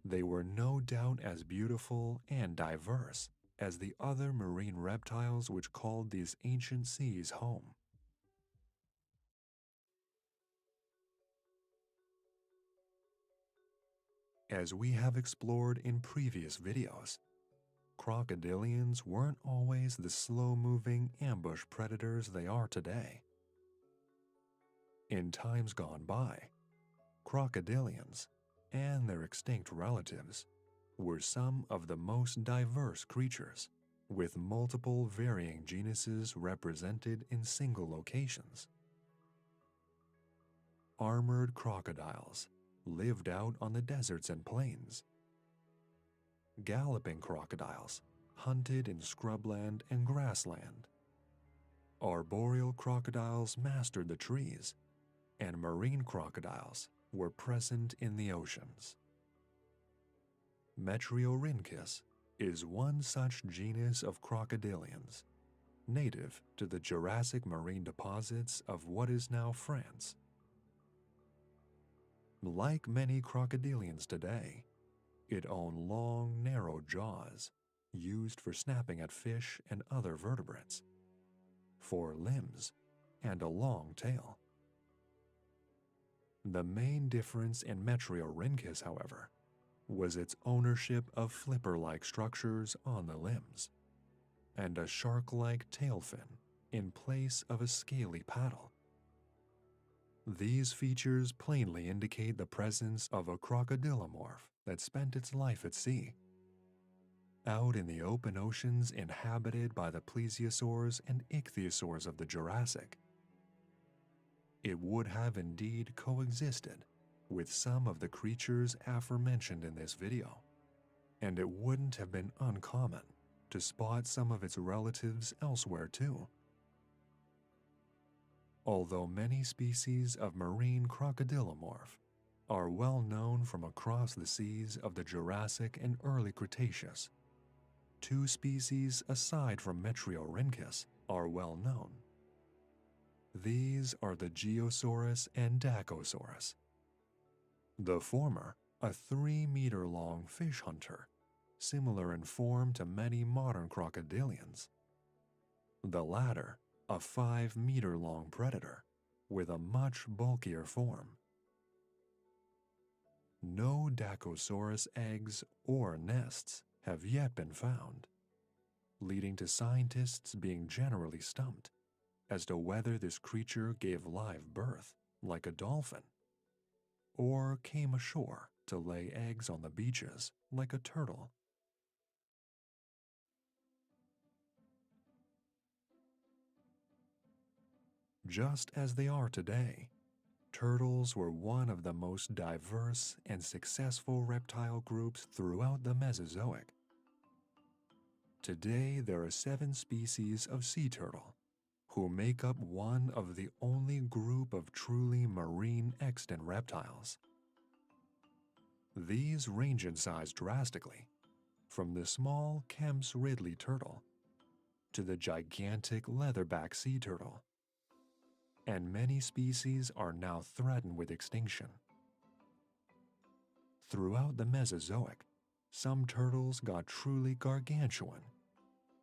they were no doubt as beautiful and diverse as the other marine reptiles which called these ancient seas home. As we have explored in previous videos, crocodilians weren't always the slow-moving ambush predators they are today. In times gone by, crocodilians and their extinct relatives were some of the most diverse creatures, with multiple varying genuses represented in single locations. Armored crocodiles lived out on the deserts and plains. Galloping crocodiles hunted in scrubland and grassland. Arboreal crocodiles mastered the trees, and marine crocodiles were present in the oceans. Metriorhynchus is one such genus of crocodilians, native to the Jurassic marine deposits of what is now France. Like many crocodilians today, it owned long, narrow jaws used for snapping at fish and other vertebrates, 4 limbs, and a long tail. The main difference in Metriorhynchus, however, was its ownership of flipper-like structures on the limbs, and a shark-like tail fin in place of a scaly paddle. These features plainly indicate the presence of a crocodilomorph that spent its life at sea, out in the open oceans inhabited by the plesiosaurs and ichthyosaurs of the Jurassic. It would have indeed coexisted with some of the creatures aforementioned in this video, and it wouldn't have been uncommon to spot some of its relatives elsewhere too. Although many species of marine crocodilomorph are well known from across the seas of the Jurassic and early Cretaceous, two species aside from Metriorhynchus are well known. These are the Geosaurus and Dacosaurus. The former, a 3-meter-long fish hunter, similar in form to many modern crocodilians. The latter, a 5-meter-long predator with a much bulkier form. No Dacosaurus eggs or nests have yet been found, leading to scientists being generally stumped as to whether this creature gave live birth like a dolphin, or came ashore to lay eggs on the beaches like a turtle. Just as they are today, turtles were one of the most diverse and successful reptile groups throughout the Mesozoic. Today, there are 7 species of sea turtle, who make up one of the only group of truly marine extant reptiles. These range in size drastically, from the small Kemp's Ridley turtle to the gigantic leatherback sea turtle, and many species are now threatened with extinction. Throughout the Mesozoic, some turtles got truly gargantuan,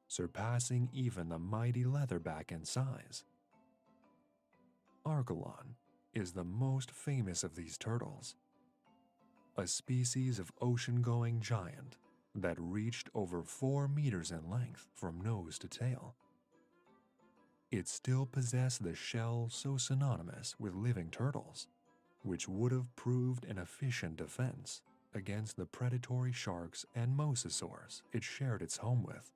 surpassing even the mighty leatherback in size. Archelon is the most famous of these turtles, a species of ocean-going giant that reached over 4 meters in length from nose to tail. It still possessed the shell so synonymous with living turtles, which would have proved an efficient defense against the predatory sharks and mosasaurs it shared its home with.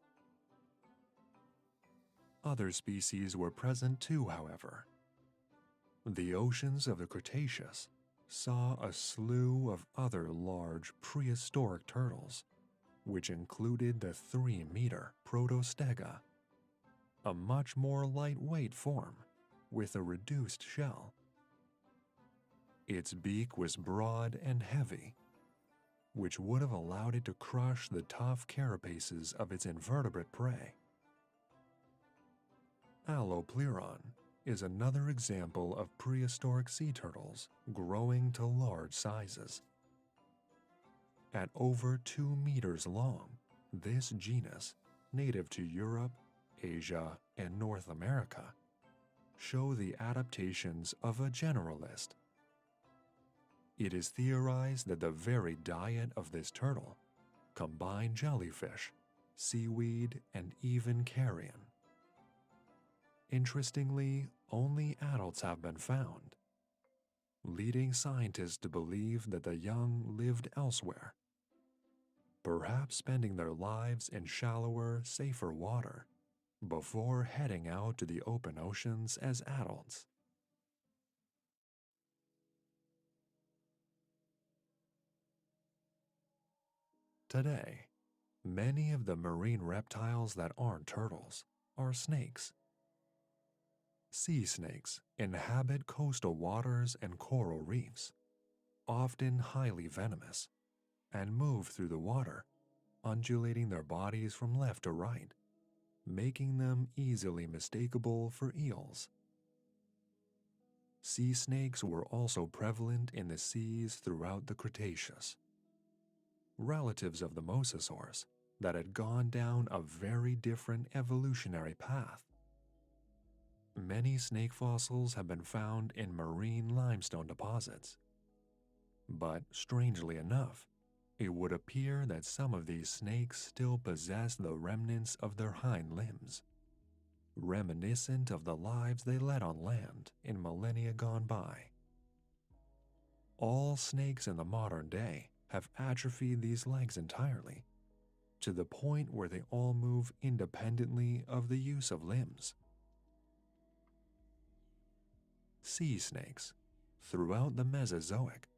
Other species were present too, however. The oceans of the Cretaceous saw a slew of other large prehistoric turtles, which included the 3-meter Protostega, a much more lightweight form with a reduced shell. Its beak was broad and heavy, which would have allowed it to crush the tough carapaces of its invertebrate prey. Allopleron is another example of prehistoric sea turtles growing to large sizes. At over 2 meters long, this genus, native to Europe, Asia, and North America, show the adaptations of a generalist. It is theorized that the very diet of this turtle combined jellyfish, seaweed, and even carrion. Interestingly, only adults have been found, leading scientists to believe that the young lived elsewhere, perhaps spending their lives in shallower, safer water before heading out to the open oceans as adults. Today, many of the marine reptiles that aren't turtles are snakes. Sea snakes inhabit coastal waters and coral reefs, often highly venomous, and move through the water, undulating their bodies from left to right, making them easily mistakable for eels. Sea snakes were also prevalent in the seas throughout the Cretaceous, relatives of the mosasaurs that had gone down a very different evolutionary path. Many snake fossils have been found in marine limestone deposits, but strangely enough, it would appear that some of these snakes still possess the remnants of their hind limbs, reminiscent of the lives they led on land in millennia gone by. All snakes in the modern day have atrophied these legs entirely, to the point where they all move independently of the use of limbs. Sea snakes, throughout the Mesozoic,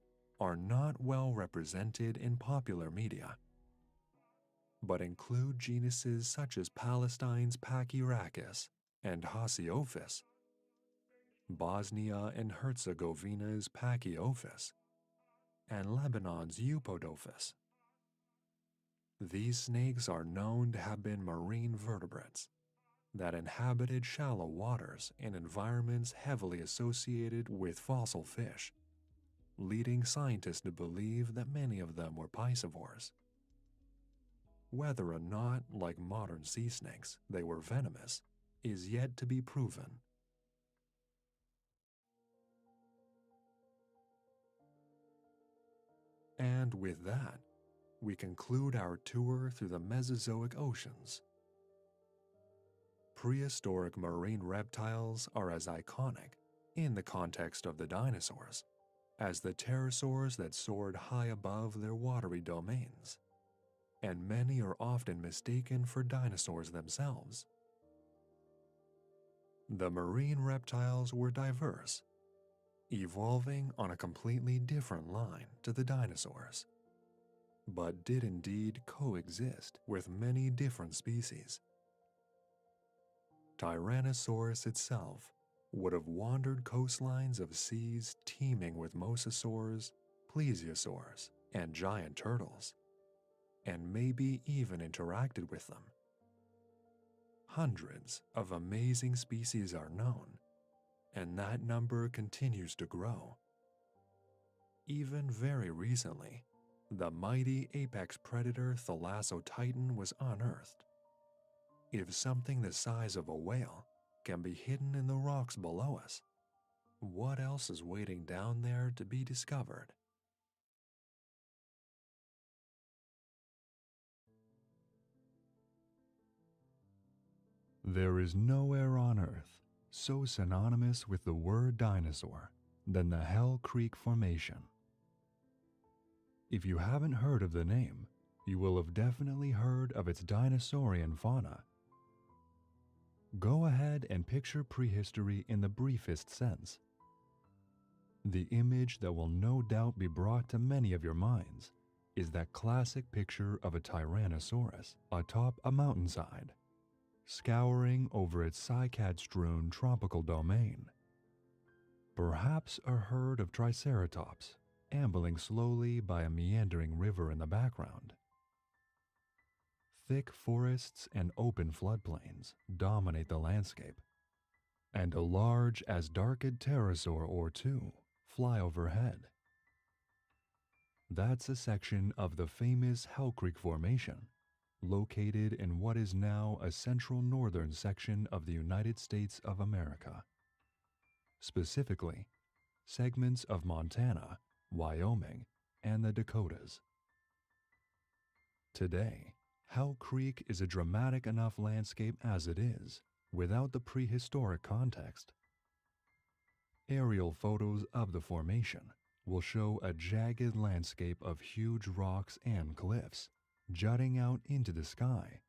are not well represented in popular media, but include genuses such as Palestine's Pachyrhachis and Haseophis, Bosnia and Herzegovina's Pachyophis, and Lebanon's Eupodophis. These snakes are known to have been marine vertebrates that inhabited shallow waters in environments heavily associated with fossil fish, leading scientists to believe that many of them were piscivores. Whether or not, like modern sea snakes, they were venomous is yet to be proven. And with that, we conclude our tour through the Mesozoic oceans. Prehistoric marine reptiles are as iconic, in the context of the dinosaurs, as the pterosaurs that soared high above their watery domains, and many are often mistaken for dinosaurs themselves. The marine reptiles were diverse, evolving on a completely different line to the dinosaurs, but did indeed coexist with many different species. Tyrannosaurus itself would have wandered coastlines of seas teeming with mosasaurs, plesiosaurs, and giant turtles, and maybe even interacted with them. Hundreds of amazing species are known, and that number continues to grow. Even very recently, the mighty apex predator Thalassotitan was unearthed. If something the size of a whale can be hidden in the rocks below us, what else is waiting down there to be discovered? There is nowhere on Earth so synonymous with the word dinosaur than the Hell Creek Formation. If you haven't heard of the name, you will have definitely heard of its dinosaurian fauna. Go ahead and picture prehistory in the briefest sense. The image that will no doubt be brought to many of your minds is that classic picture of a Tyrannosaurus atop a mountainside, scouring over its cycad-strewn tropical domain. Perhaps a herd of Triceratops ambling slowly by a meandering river in the background. Thick forests and open floodplains dominate the landscape, and a large Asdarchid pterosaur or two fly overhead. That's a section of the famous Hell Creek Formation, located in what is now a central northern section of the United States of America. Specifically, segments of Montana, Wyoming, and the Dakotas. Today, Hell Creek is a dramatic enough landscape as it is, without the prehistoric context. Aerial photos of the formation will show a jagged landscape of huge rocks and cliffs jutting out into the sky,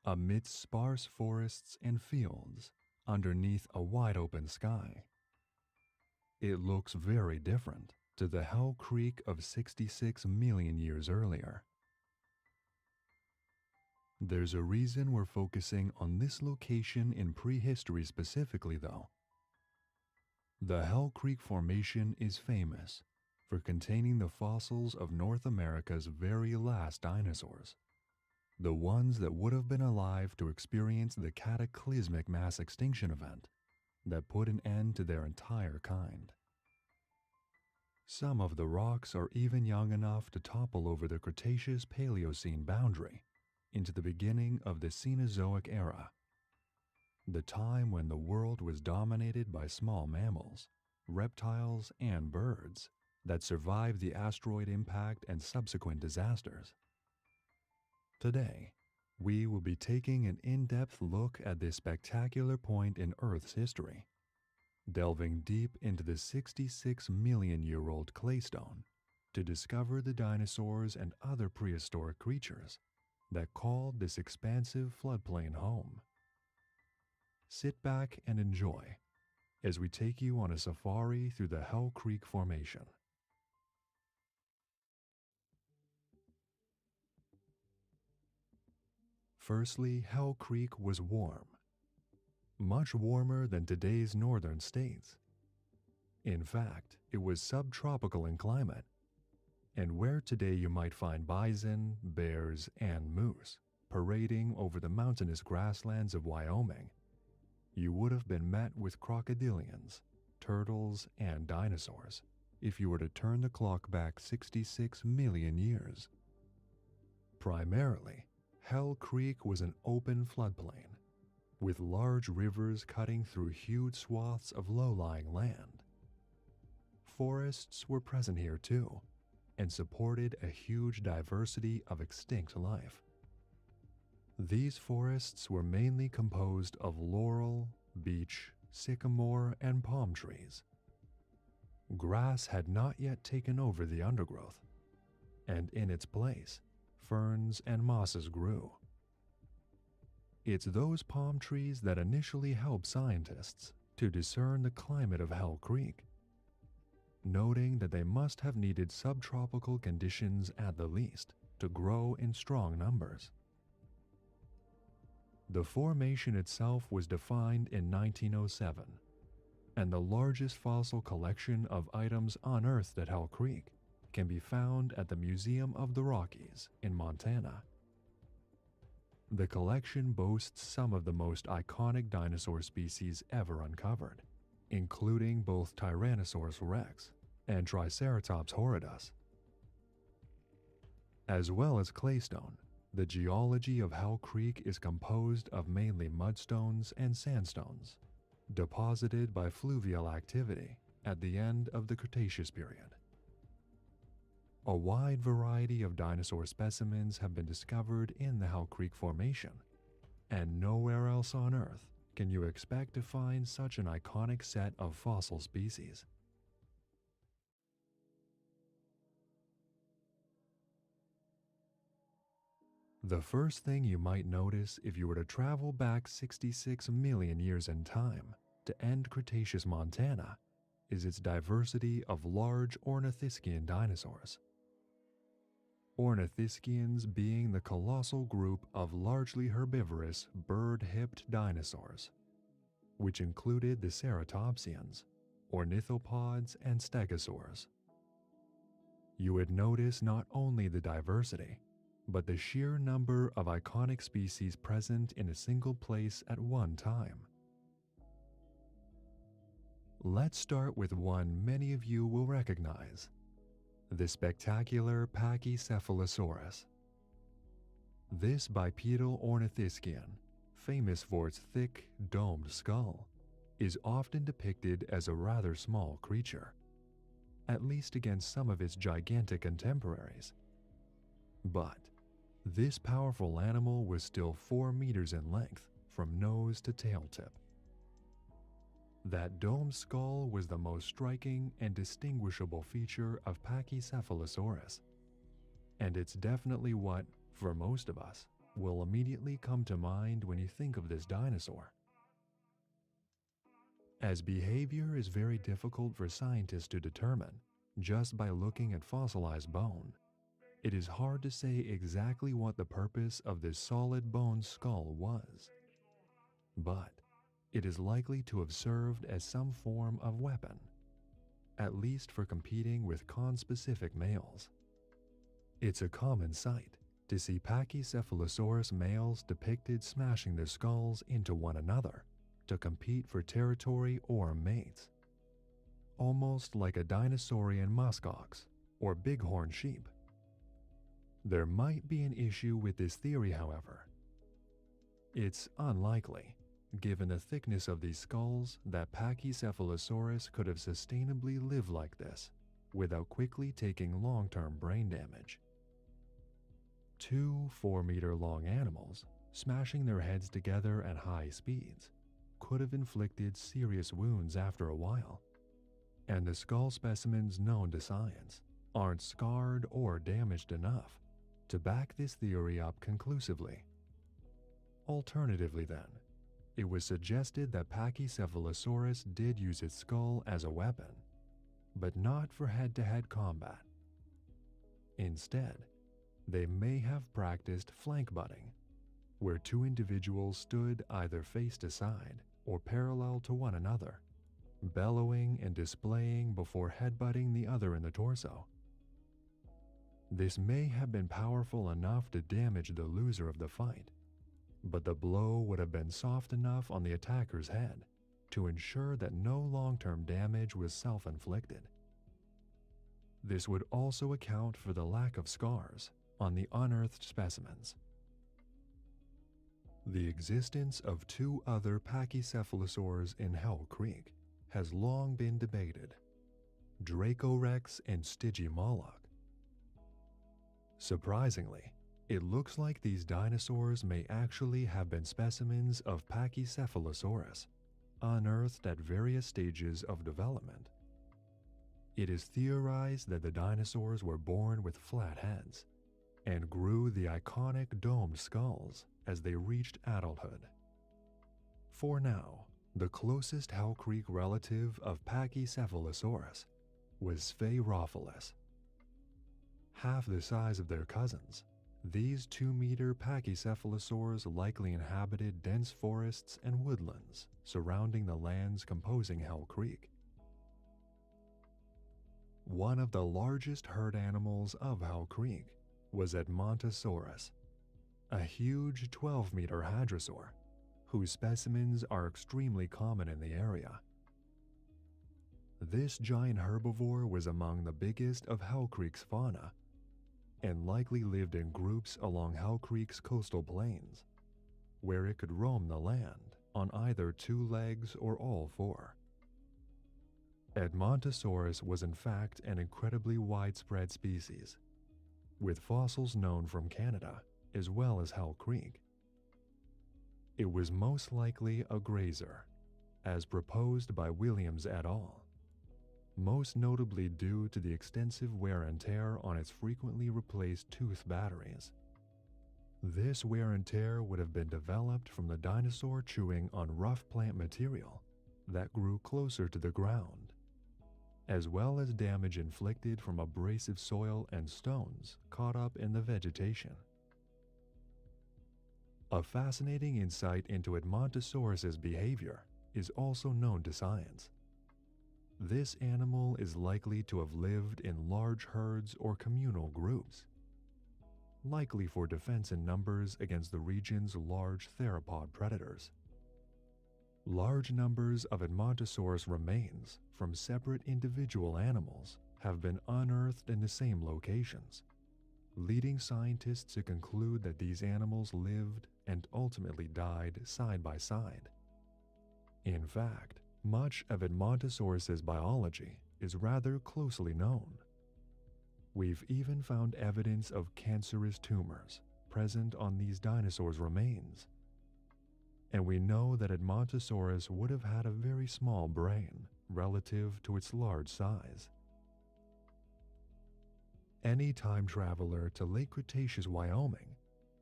amidst sparse forests and fields underneath a wide-open sky. It looks very different to the Hell Creek of 66 million years earlier. There's a reason we're focusing on this location in prehistory specifically, though. The Hell Creek Formation is famous for containing the fossils of North America's very last dinosaurs, the ones that would have been alive to experience the cataclysmic mass extinction event that put an end to their entire kind. Some of the rocks are even young enough to topple over the Cretaceous-Paleocene boundary into the beginning of the Cenozoic era, the time when the world was dominated by small mammals, reptiles, and birds that survived the asteroid impact and subsequent disasters. Today, we will be taking an in-depth look at this spectacular point in Earth's history, delving deep into the 66 million-year-old claystone to discover the dinosaurs and other prehistoric creatures that called this expansive floodplain home. Sit back and enjoy as we take you on a safari through the Hell Creek Formation. Firstly, Hell Creek was warm. Much warmer than today's northern states. In fact, it was subtropical in climate, and where today you might find bison, bears, and moose parading over the mountainous grasslands of Wyoming, you would have been met with crocodilians, turtles, and dinosaurs if you were to turn the clock back 66 million years. Primarily, Hell Creek was an open floodplain, with large rivers cutting through huge swaths of low-lying land. Forests were present here too, and supported a huge diversity of extinct life. These forests were mainly composed of laurel, beech, sycamore, and palm trees. Grass had not yet taken over the undergrowth, and in its place, ferns and mosses grew. It's those palm trees that initially helped scientists to discern the climate of Hell Creek, noting that they must have needed subtropical conditions at the least to grow in strong numbers. The formation itself was defined in 1907, and the largest fossil collection of items unearthed at Hell Creek can be found at the Museum of the Rockies in Montana. The collection boasts some of the most iconic dinosaur species ever uncovered, including both Tyrannosaurus rex and Triceratops horridus. As well as claystone, the geology of Hell Creek is composed of mainly mudstones and sandstones, deposited by fluvial activity at the end of the Cretaceous period. A wide variety of dinosaur specimens have been discovered in the Hell Creek Formation, and nowhere else on Earth can you expect to find such an iconic set of fossil species. The first thing you might notice if you were to travel back 66 million years in time to end Cretaceous Montana is its diversity of large ornithischian dinosaurs. Ornithischians being the colossal group of largely herbivorous bird-hipped dinosaurs, which included the ceratopsians, ornithopods, and stegosaurs. You would notice not only the diversity, but the sheer number of iconic species present in a single place at one time. Let's start with one many of you will recognize, the spectacular Pachycephalosaurus. This bipedal ornithischian, famous for its thick, domed skull, is often depicted as a rather small creature, at least against some of its gigantic contemporaries. But this powerful animal was still 4 meters in length from nose to tail tip. That domed skull was the most striking and distinguishable feature of Pachycephalosaurus, and it's definitely what, for most of us, will immediately come to mind when you think of this dinosaur. As behavior is very difficult for scientists to determine just by looking at fossilized bone, it is hard to say exactly what the purpose of this solid bone skull was. But it is likely to have served as some form of weapon, at least for competing with conspecific males. It's a common sight to see Pachycephalosaurus males depicted smashing their skulls into one another to compete for territory or mates, almost like a dinosaurian muskox or bighorn sheep. There might be an issue with this theory, however. It's unlikely, given the thickness of these skulls, that Pachycephalosaurus could have sustainably lived like this without quickly taking long-term brain damage. 2 4-meter-long animals smashing their heads together at high speeds could have inflicted serious wounds after a while, and the skull specimens known to science aren't scarred or damaged enough to back this theory up conclusively. Alternatively then, it was suggested that Pachycephalosaurus did use its skull as a weapon, but not for head-to-head combat. Instead, they may have practiced flank butting, where two individuals stood either face to side or parallel to one another, bellowing and displaying before headbutting the other in the torso. This may have been powerful enough to damage the loser of the fight, but the blow would have been soft enough on the attacker's head to ensure that no long-term damage was self-inflicted. This would also account for the lack of scars on the unearthed specimens. The existence of two other pachycephalosaurs in Hell Creek has long been debated: Dracorex and Stygimoloch. Surprisingly, it looks like these dinosaurs may actually have been specimens of Pachycephalosaurus, unearthed at various stages of development. It is theorized that the dinosaurs were born with flat heads and grew the iconic domed skulls as they reached adulthood. For now, the closest Hell Creek relative of Pachycephalosaurus was Sphaerophyllus. Half the size of their cousins, these 2-meter Pachycephalosaurs likely inhabited dense forests and woodlands surrounding the lands composing Hell Creek. One of the largest herd animals of Hell Creek was Edmontosaurus, a huge 12-meter hadrosaur whose specimens are extremely common in the area. This giant herbivore was among the biggest of Hell Creek's fauna and likely lived in groups along Hell Creek's coastal plains, where it could roam the land on either 2 legs or all 4. Edmontosaurus was in fact an incredibly widespread species, with fossils known from Canada as well as Hell Creek. It was most likely a grazer, as proposed by Williams et al., most notably due to the extensive wear and tear on its frequently replaced tooth batteries. This wear and tear would have been developed from the dinosaur chewing on rough plant material that grew closer to the ground, as well as damage inflicted from abrasive soil and stones caught up in the vegetation. A fascinating insight into Edmontosaurus's behavior is also known to science. This animal is likely to have lived in large herds or communal groups, likely for defense in numbers against the region's large theropod predators. Large numbers of Edmontosaurus remains from separate individual animals have been unearthed in the same locations, leading scientists to conclude that these animals lived and ultimately died side by side. In fact, much of Edmontosaurus's biology is rather closely known. We've even found evidence of cancerous tumors present on these dinosaurs' remains, and we know that Edmontosaurus would have had a very small brain relative to its large size. Any time traveler to late Cretaceous Wyoming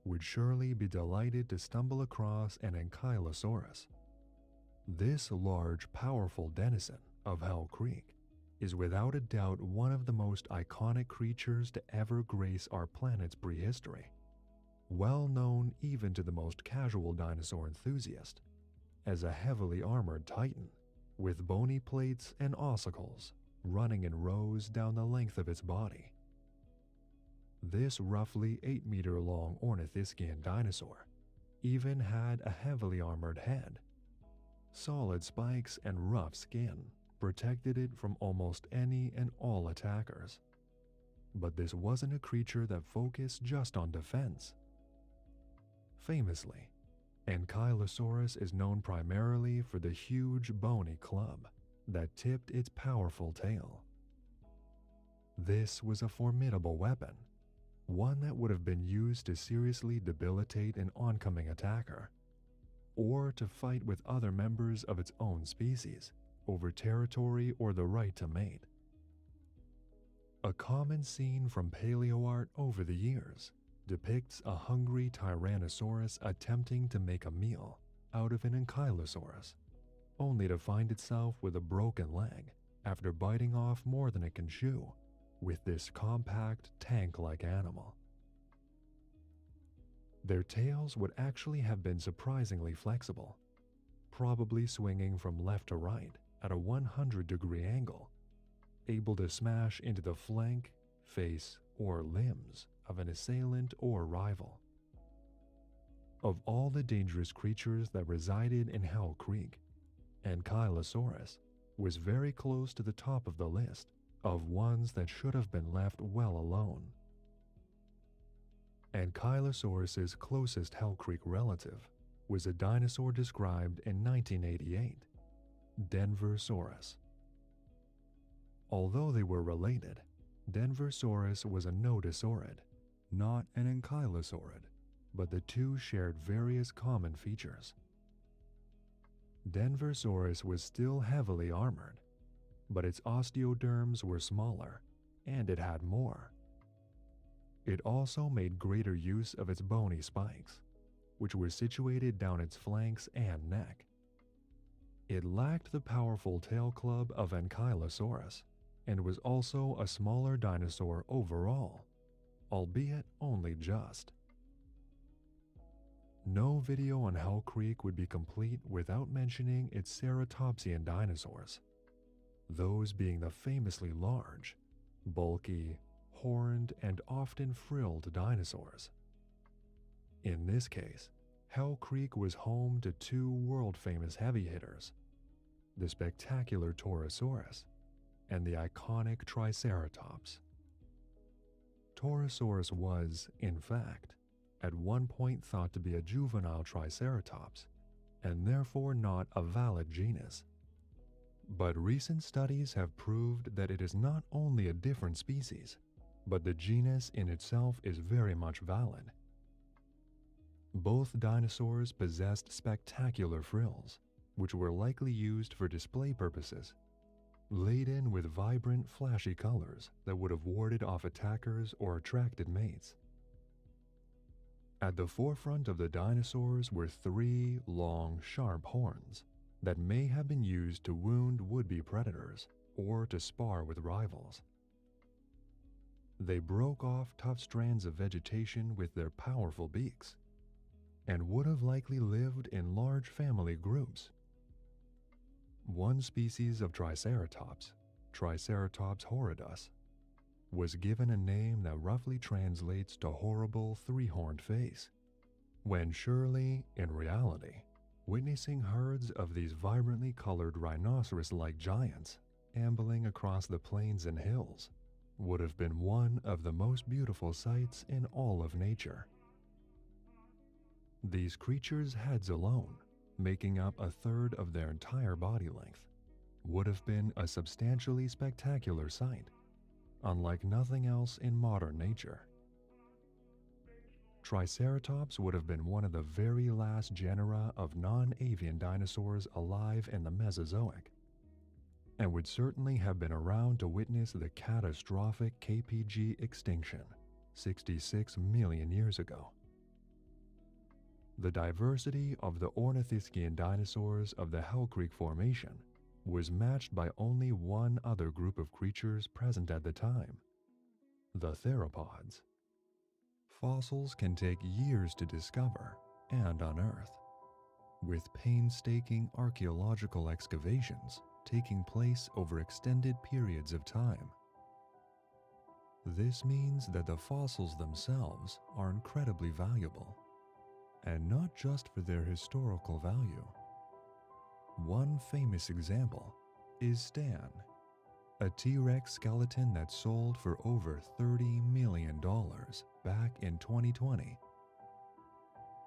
would surely be delighted to stumble across an Ankylosaurus. This large, powerful denizen of Hell Creek is without a doubt one of the most iconic creatures to ever grace our planet's prehistory, well known even to the most casual dinosaur enthusiast as a heavily armored titan with bony plates and ossicles running in rows down the length of its body. This roughly 8-meter-long ornithischian dinosaur even had a heavily armored head. Solid spikes and rough skin protected it from almost any and all attackers. But this wasn't a creature that focused just on defense. Famously, Ankylosaurus is known primarily for the huge bony club that tipped its powerful tail. This was a formidable weapon, one that would have been used to seriously debilitate an oncoming attacker, or to fight with other members of its own species over territory or the right to mate. A common scene from paleoart over the years depicts a hungry Tyrannosaurus attempting to make a meal out of an Ankylosaurus, only to find itself with a broken leg after biting off more than it can chew with this compact, tank-like animal. Their tails would actually have been surprisingly flexible, probably swinging from left to right at a 100-degree angle, able to smash into the flank, face, or limbs of an assailant or rival. Of all the dangerous creatures that resided in Hell Creek, Ankylosaurus was very close to the top of the list of ones that should have been left well alone. Ankylosaurus's closest Hell Creek relative was a dinosaur described in 1988, Denversaurus. Although they were related, Denversaurus was a nodosaurid, not an ankylosaurid, but the two shared various common features. Denversaurus was still heavily armored, but its osteoderms were smaller, and it had more. It also made greater use of its bony spikes, which were situated down its flanks and neck. It lacked the powerful tail club of Ankylosaurus, and was also a smaller dinosaur overall, albeit only just. No video on Hell Creek would be complete without mentioning its ceratopsian dinosaurs, those being the famously large, bulky, horned, and often frilled dinosaurs. In this case, Hell Creek was home to two world-famous heavy hitters, the spectacular Torosaurus and the iconic Triceratops. Torosaurus was, in fact, at one point thought to be a juvenile Triceratops, and therefore not a valid genus. But recent studies have proved that it is not only a different species, but the genus in itself is very much valid. Both dinosaurs possessed spectacular frills, which were likely used for display purposes, laden with vibrant, flashy colors that would have warded off attackers or attracted mates. At the forefront of the dinosaurs were three long, sharp horns that may have been used to wound would-be predators or to spar with rivals. They broke off tough strands of vegetation with their powerful beaks, and would have likely lived in large family groups. One species of Triceratops, Triceratops horridus, was given a name that roughly translates to horrible three-horned face, when surely, in reality, witnessing herds of these vibrantly colored rhinoceros-like giants ambling across the plains and hills would have been one of the most beautiful sights in all of nature. These creatures' heads alone, making up a third of their entire body length, would have been a substantially spectacular sight, unlike nothing else in modern nature. Triceratops would have been one of the very last genera of non-avian dinosaurs alive in the Mesozoic, and would certainly have been around to witness the catastrophic KPG extinction 66 million years ago. The diversity of the Ornithischian dinosaurs of the Hell Creek Formation was matched by only one other group of creatures present at the time, the theropods. Fossils can take years to discover and unearth, with painstaking archaeological excavations taking place over extended periods of time. This means that the fossils themselves are incredibly valuable, and not just for their historical value. One famous example is Stan, a T-Rex skeleton that sold for over $30 million back in 2020.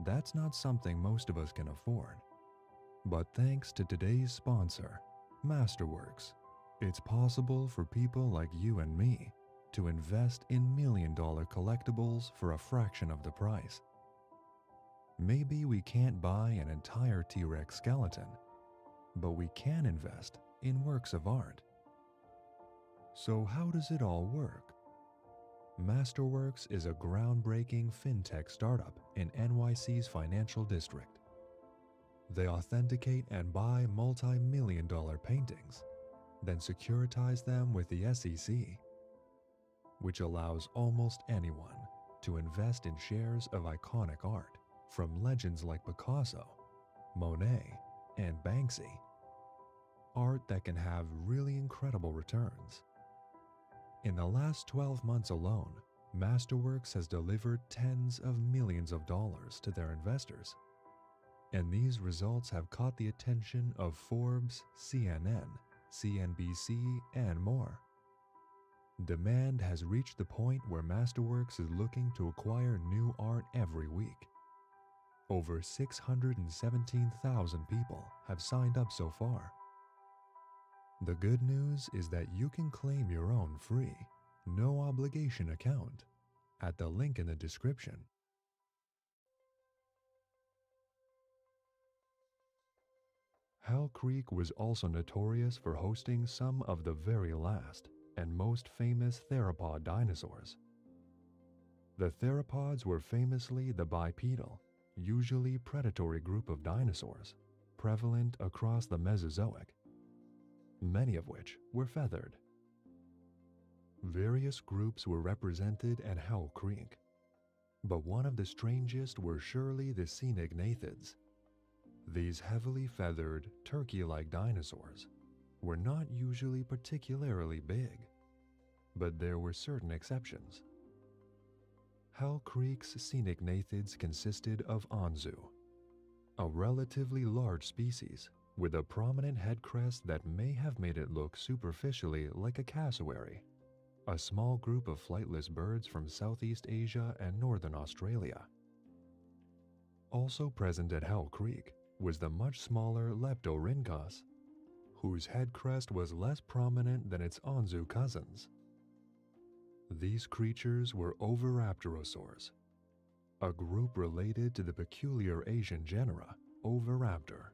That's not something most of us can afford, but thanks to today's sponsor, Masterworks, it's possible for people like you and me to invest in million-dollar collectibles for a fraction of the price. Maybe we can't buy an entire T-Rex skeleton, but we can invest in works of art. So how does it all work? Masterworks is a groundbreaking fintech startup in NYC's financial district. They authenticate and buy multi-million-dollar paintings, then securitize them with the SEC, which allows almost anyone, to invest in shares of iconic art from legends like Picasso, Monet, and Banksy. Art that can have really incredible returns. In the last 12 months alone, Masterworks has delivered tens of millions of dollars to their investors. And these results have caught the attention of Forbes, CNN, CNBC, and more. Demand has reached the point where Masterworks is looking to acquire new art every week. Over 617,000 people have signed up so far. The good news is that you can claim your own free, no obligation account at the link in the description. Hell Creek was also notorious for hosting some of the very last and most famous theropod dinosaurs. The theropods were famously the bipedal, usually predatory group of dinosaurs, prevalent across the Mesozoic, many of which were feathered. Various groups were represented at Hell Creek, but one of the strangest were surely the Cynignathids. These heavily feathered, turkey-like dinosaurs were not usually particularly big, but there were certain exceptions. Hell Creek's Cynignathids consisted of Anzu, a relatively large species with a prominent head crest that may have made it look superficially like a cassowary, a small group of flightless birds from Southeast Asia and Northern Australia. Also present at Hell Creek was the much smaller Leptorhynchus, whose head crest was less prominent than its Anzu cousins. These creatures were Oviraptorosaurs, a group related to the peculiar Asian genera Oviraptor,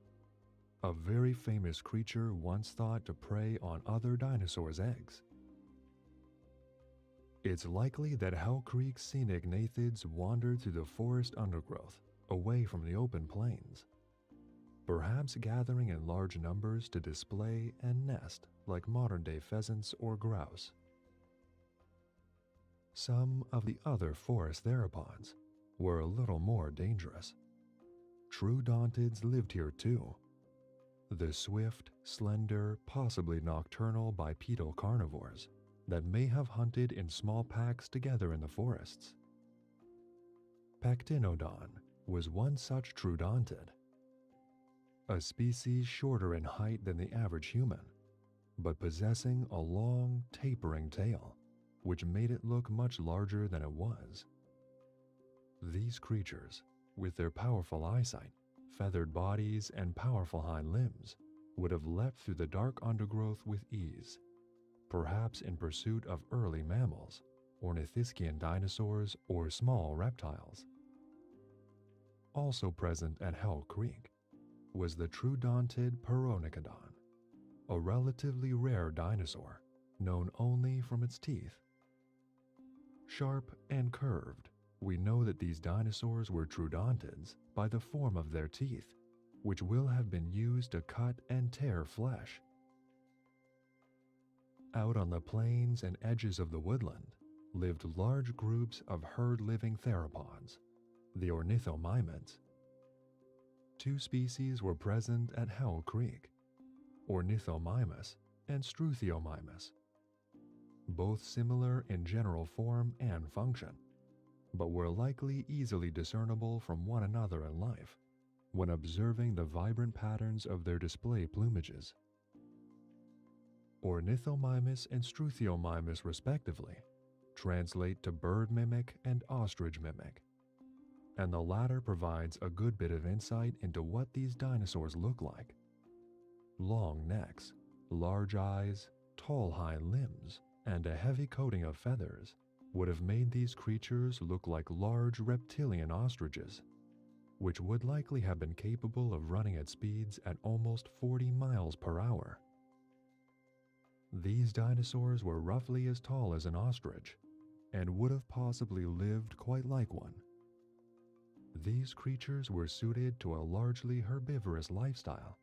a very famous creature once thought to prey on other dinosaurs' eggs. It's likely that Hell Creek's Cynignathids wandered through the forest undergrowth, away from the open plains, perhaps gathering in large numbers to display and nest like modern-day pheasants or grouse. Some of the other forest theropods were a little more dangerous. Troodontids lived here too, the swift, slender, possibly nocturnal bipedal carnivores that may have hunted in small packs together in the forests. Pectinodon was one such troodontid, a species shorter in height than the average human, but possessing a long, tapering tail, which made it look much larger than it was. These creatures, with their powerful eyesight, feathered bodies, and powerful hind limbs, would have leapt through the dark undergrowth with ease, perhaps in pursuit of early mammals, ornithischian dinosaurs, or small reptiles. Also present at Hell Creek was the troodontid Peronicodon, a relatively rare dinosaur known only from its teeth. Sharp and curved, we know that these dinosaurs were troodontids by the form of their teeth, which will have been used to cut and tear flesh. Out on the plains and edges of the woodland lived large groups of herd-living theropods, the ornithomimids. Two species were present at Hell Creek, Ornithomimus and Struthiomimus, both similar in general form and function, but were likely easily discernible from one another in life when observing the vibrant patterns of their display plumages. Ornithomimus and Struthiomimus respectively translate to bird mimic and ostrich mimic, and the latter provides a good bit of insight into what these dinosaurs look like. Long necks, large eyes, tall hind limbs, and a heavy coating of feathers would have made these creatures look like large reptilian ostriches, which would likely have been capable of running at speeds at almost 40 miles per hour. These dinosaurs were roughly as tall as an ostrich, and would have possibly lived quite like one. These creatures were suited to a largely herbivorous lifestyle,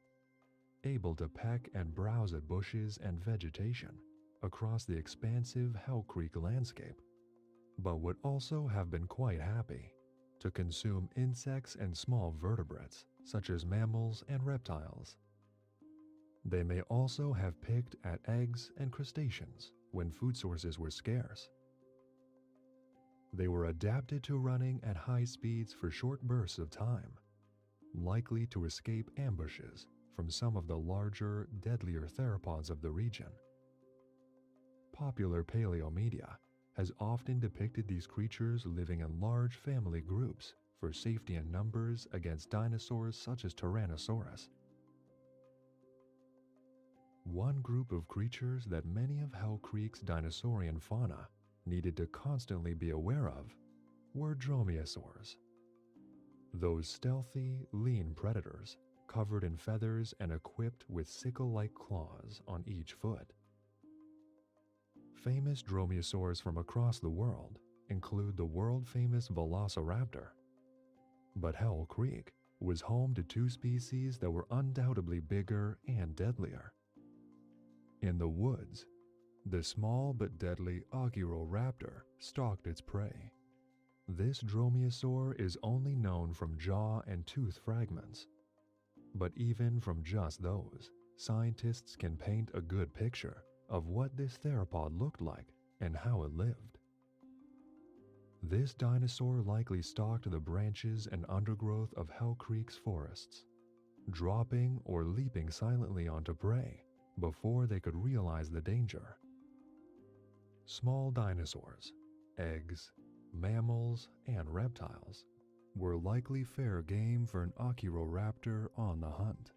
able to peck and browse at bushes and vegetation across the expansive Hell Creek landscape, but would also have been quite happy to consume insects and small vertebrates such as mammals and reptiles. They may also have picked at eggs and crustaceans when food sources were scarce. They were adapted to running at high speeds for short bursts of time, likely to escape ambushes from some of the larger, deadlier theropods of the region. Popular paleomedia has often depicted these creatures living in large family groups for safety in numbers against dinosaurs such as Tyrannosaurus. One group of creatures that many of Hell Creek's dinosaurian fauna needed to constantly be aware of were dromaeosaurs. Those stealthy, lean predators covered in feathers and equipped with sickle-like claws on each foot. Famous dromaeosaurs from across the world include the world-famous Velociraptor. But Hell Creek was home to two species that were undoubtedly bigger and deadlier. In the woods, the small but deadly Oguroraptor stalked its prey. This dromaeosaur is only known from jaw and tooth fragments. But even from just those, scientists can paint a good picture of what this theropod looked like and how it lived. This dinosaur likely stalked the branches and undergrowth of Hell Creek's forests, dropping or leaping silently onto prey before they could realize the danger. Small dinosaurs, eggs, mammals, and reptiles were likely fair game for an Oguroraptor on the hunt.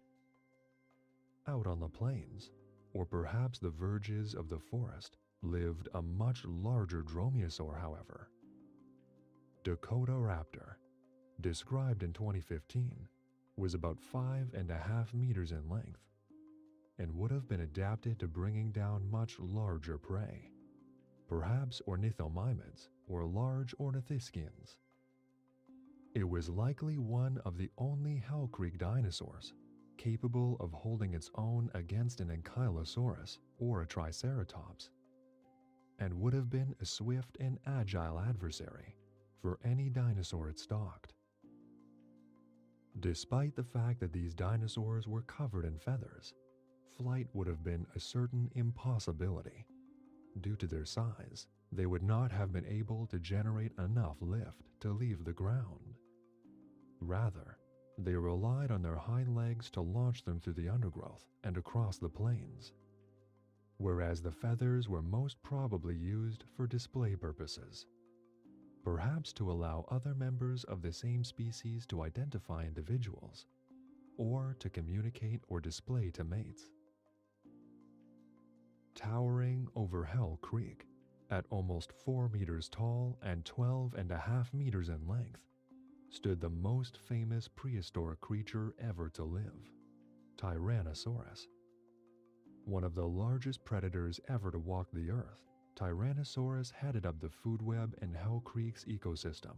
Out on the plains, or perhaps the verges of the forest, lived a much larger dromaeosaur, however. Dakotaraptor, described in 2015, was about 5.5 meters in length and would have been adapted to bringing down much larger prey, perhaps ornithomimids or large ornithischians. It was likely one of the only Hell Creek dinosaurs capable of holding its own against an Ankylosaurus or a Triceratops, and would have been a swift and agile adversary for any dinosaur it stalked. Despite the fact that these dinosaurs were covered in feathers, flight would have been a certain impossibility. Due to their size, they would not have been able to generate enough lift to leave the ground. Rather, they relied on their hind legs to launch them through the undergrowth and across the plains, whereas the feathers were most probably used for display purposes, perhaps to allow other members of the same species to identify individuals, or to communicate or display to mates. Towering over Hell Creek, at almost 4 meters tall and 12.5 meters in length, stood the most famous prehistoric creature ever to live, Tyrannosaurus. One of the largest predators ever to walk the earth, Tyrannosaurus headed up the food web in Hell Creek's ecosystem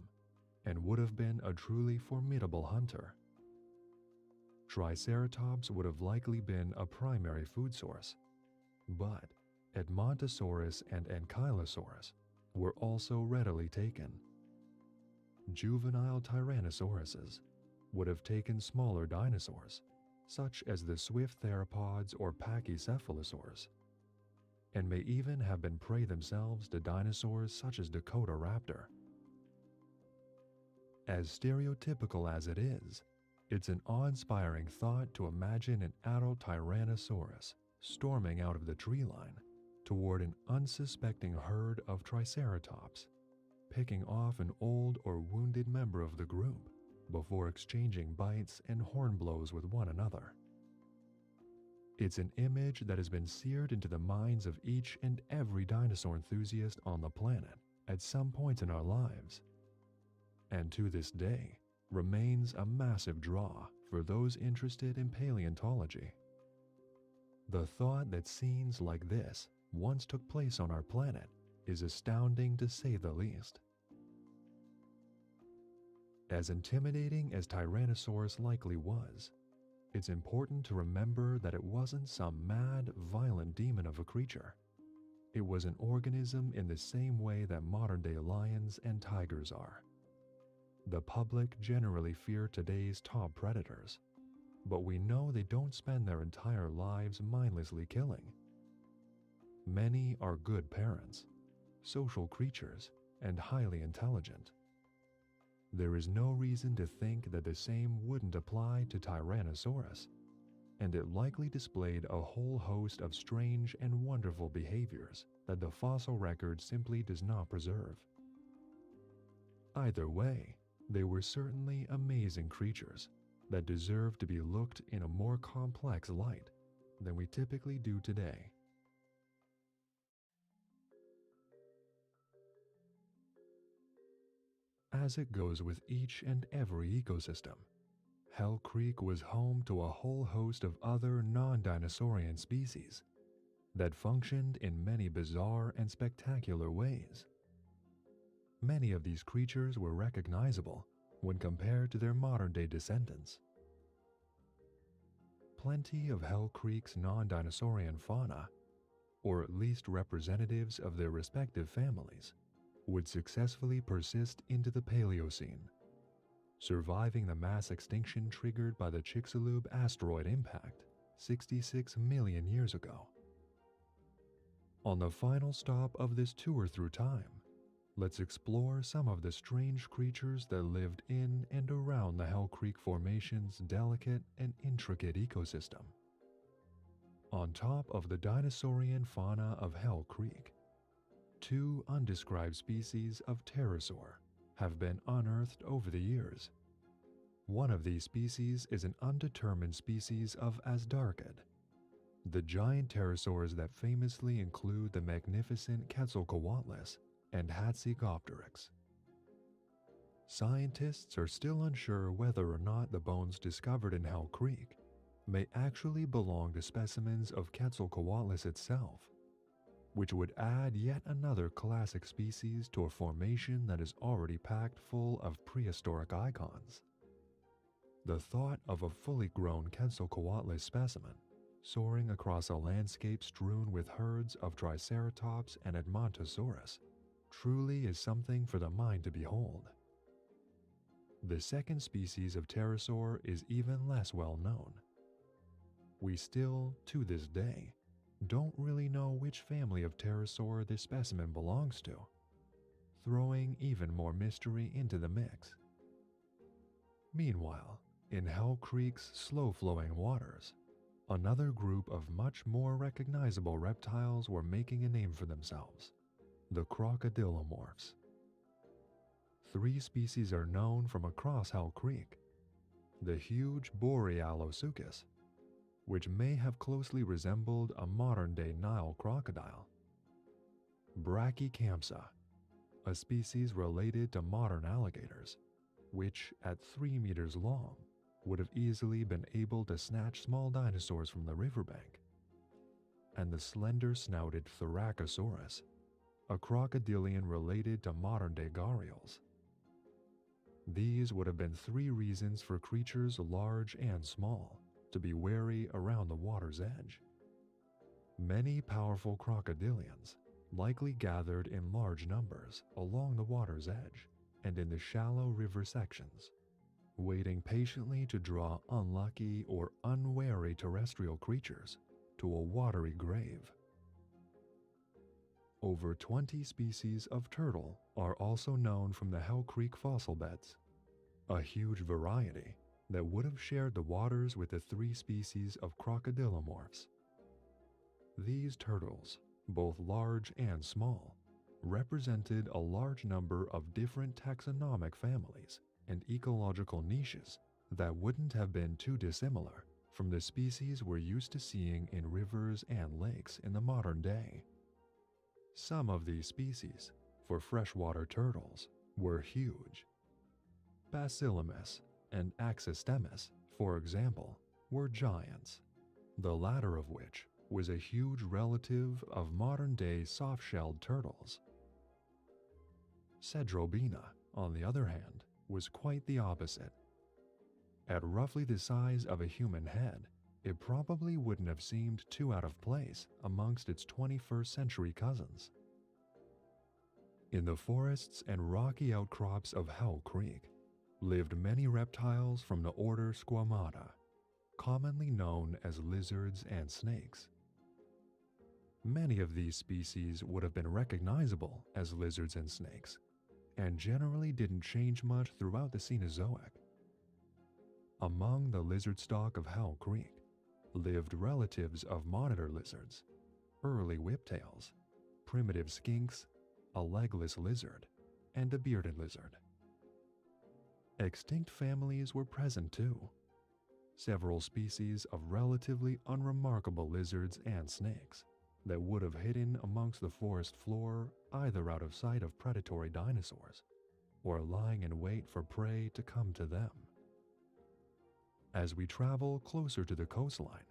and would have been a truly formidable hunter. Triceratops would have likely been a primary food source, but Edmontosaurus and Ankylosaurus were also readily taken. Juvenile Tyrannosauruses would have taken smaller dinosaurs, such as the swift theropods or pachycephalosaurs, and may even have been prey themselves to dinosaurs such as Dakotaraptor. As stereotypical as it is, it's an awe-inspiring thought to imagine an adult Tyrannosaurus storming out of the tree line toward an unsuspecting herd of Triceratops, picking off an old or wounded member of the group before exchanging bites and horn blows with one another. It's an image that has been seared into the minds of each and every dinosaur enthusiast on the planet at some point in our lives, and to this day remains a massive draw for those interested in paleontology. The thought that scenes like this once took place on our planet is astounding to say the least. As intimidating as Tyrannosaurus likely was, it's important to remember that it wasn't some mad, violent demon of a creature. It was an organism in the same way that modern-day lions and tigers are. The public generally fear today's top predators, but we know they don't spend their entire lives mindlessly killing. Many are good parents, social creatures, and highly intelligent. There is no reason to think that the same wouldn't apply to Tyrannosaurus, and it likely displayed a whole host of strange and wonderful behaviors that the fossil record simply does not preserve. Either way, they were certainly amazing creatures that deserve to be looked in a more complex light than we typically do today. As it goes with each and every ecosystem, Hell Creek was home to a whole host of other non-dinosaurian species that functioned in many bizarre and spectacular ways. Many of these creatures were recognizable when compared to their modern-day descendants. Plenty of Hell Creek's non-dinosaurian fauna, or at least representatives of their respective families, would successfully persist into the Paleocene, surviving the mass extinction triggered by the Chicxulub asteroid impact 66 million years ago. On the final stop of this tour through time, let's explore some of the strange creatures that lived in and around the Hell Creek Formation's delicate and intricate ecosystem. On top of the dinosaurian fauna of Hell Creek, 2 undescribed species of pterosaur have been unearthed over the years. One of these species is an undetermined species of Asdarchid, the giant pterosaurs that famously include the magnificent Quetzalcoatlus and Hatzegopteryx. Scientists are still unsure whether or not the bones discovered in Hell Creek may actually belong to specimens of Quetzalcoatlus itself, which would add yet another classic species to a formation that is already packed full of prehistoric icons. The thought of a fully grown Quetzalcoatlus specimen soaring across a landscape strewn with herds of Triceratops and Edmontosaurus truly is something for the mind to behold. The second species of pterosaur is even less well known. We still, to this day, don't really know which family of pterosaur this specimen belongs to, throwing even more mystery into the mix. Meanwhile, in Hell Creek's slow-flowing waters, another group of much more recognizable reptiles were making a name for themselves, the crocodilomorphs. 3 species are known from across Hell Creek: the huge Borealosuchus, which may have closely resembled a modern-day Nile crocodile; Brachycampsa, a species related to modern alligators, which at 3 meters long would have easily been able to snatch small dinosaurs from the riverbank; and the slender-snouted Thoracosaurus, a crocodilian related to modern-day gharials. These would have been 3 reasons for creatures large and small to be wary around the water's edge. Many powerful crocodilians likely gathered in large numbers along the water's edge and in the shallow river sections, waiting patiently to draw unlucky or unwary terrestrial creatures to a watery grave. Over 20 species of turtle are also known from the Hell Creek fossil beds, a huge variety that would have shared the waters with the 3 species of crocodilomorphs. These turtles, both large and small, represented a large number of different taxonomic families and ecological niches that wouldn't have been too dissimilar from the species we're used to seeing in rivers and lakes in the modern day. Some of these species, for freshwater turtles, were huge. Basilamus and Axistemus, for example, were giants, the latter of which was a huge relative of modern-day soft-shelled turtles. Cedrobina, on the other hand, was quite the opposite. At roughly the size of a human head, it probably wouldn't have seemed too out of place amongst its 21st century cousins. In the forests and rocky outcrops of Hell Creek lived many reptiles from the order Squamata, commonly known as lizards and snakes. Many of these species would have been recognizable as lizards and snakes, and generally didn't change much throughout the Cenozoic. Among the lizard stock of Hell Creek lived relatives of monitor lizards, early whiptails, primitive skinks, a legless lizard, and a bearded lizard. Extinct families were present too. Several species of relatively unremarkable lizards and snakes that would have hidden amongst the forest floor either out of sight of predatory dinosaurs or lying in wait for prey to come to them. As we travel closer to the coastline,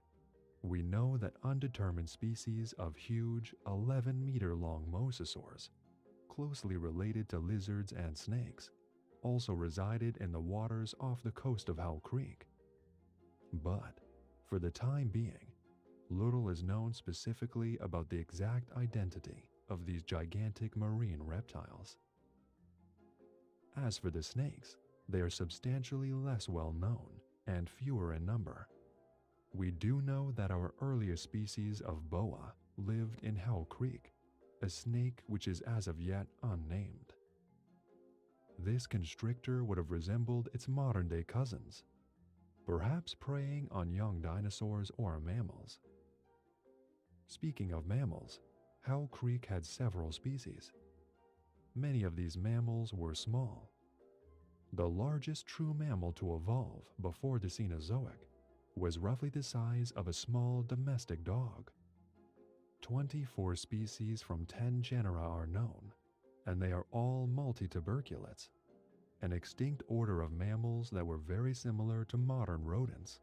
we know that undetermined species of huge 11-meter-long mosasaurs, closely related to lizards and snakes, also resided in the waters off the coast of Hell Creek. But, for the time being, little is known specifically about the exact identity of these gigantic marine reptiles. As for the snakes, they are substantially less well known and fewer in number. We do know that our earliest species of boa lived in Hell Creek, a snake which is as of yet unnamed. This constrictor would have resembled its modern-day cousins, perhaps preying on young dinosaurs or mammals. Speaking of mammals, Hell Creek had several species. Many of these mammals were small. The largest true mammal to evolve before the Cenozoic was roughly the size of a small domestic dog. 24 species from 10 genera are known, and they are all multituberculates, an extinct order of mammals that were very similar to modern rodents.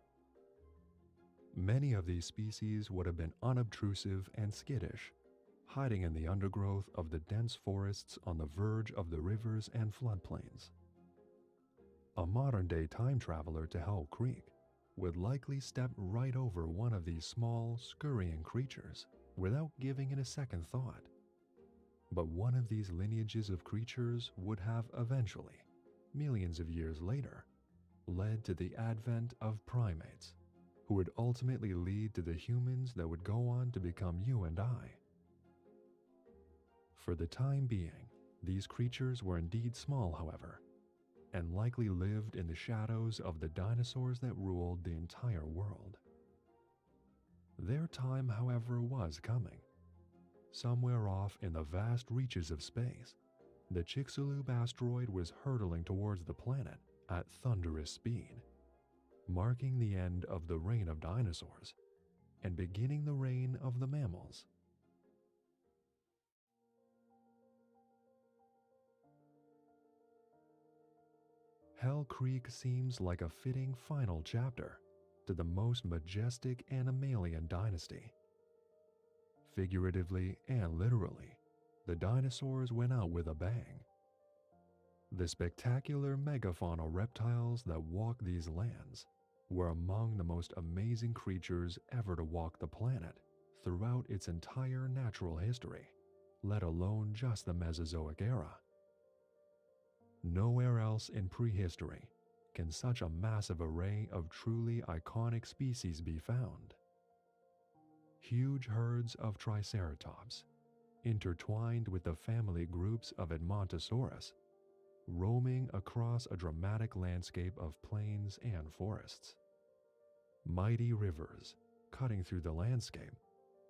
Many of these species would have been unobtrusive and skittish, hiding in the undergrowth of the dense forests on the verge of the rivers and floodplains. A modern-day time traveler to Hell Creek would likely step right over one of these small, scurrying creatures without giving it a second thought. But one of these lineages of creatures would have eventually, millions of years later, led to the advent of primates, who would ultimately lead to the humans that would go on to become you and I. For the time being, these creatures were indeed small, however, and likely lived in the shadows of the dinosaurs that ruled the entire world. Their time, however, was coming. Somewhere off in the vast reaches of space, the Chicxulub asteroid was hurtling towards the planet at thunderous speed, marking the end of the reign of dinosaurs and beginning the reign of the mammals. Hell Creek seems like a fitting final chapter to the most majestic animalian dynasty. Figuratively and literally, the dinosaurs went out with a bang. The spectacular megafauna reptiles that walk these lands were among the most amazing creatures ever to walk the planet throughout its entire natural history, let alone just the Mesozoic era. Nowhere else in prehistory can such a massive array of truly iconic species be found. Huge herds of Triceratops, intertwined with the family groups of Edmontosaurus, roaming across a dramatic landscape of plains and forests. Mighty rivers cutting through the landscape,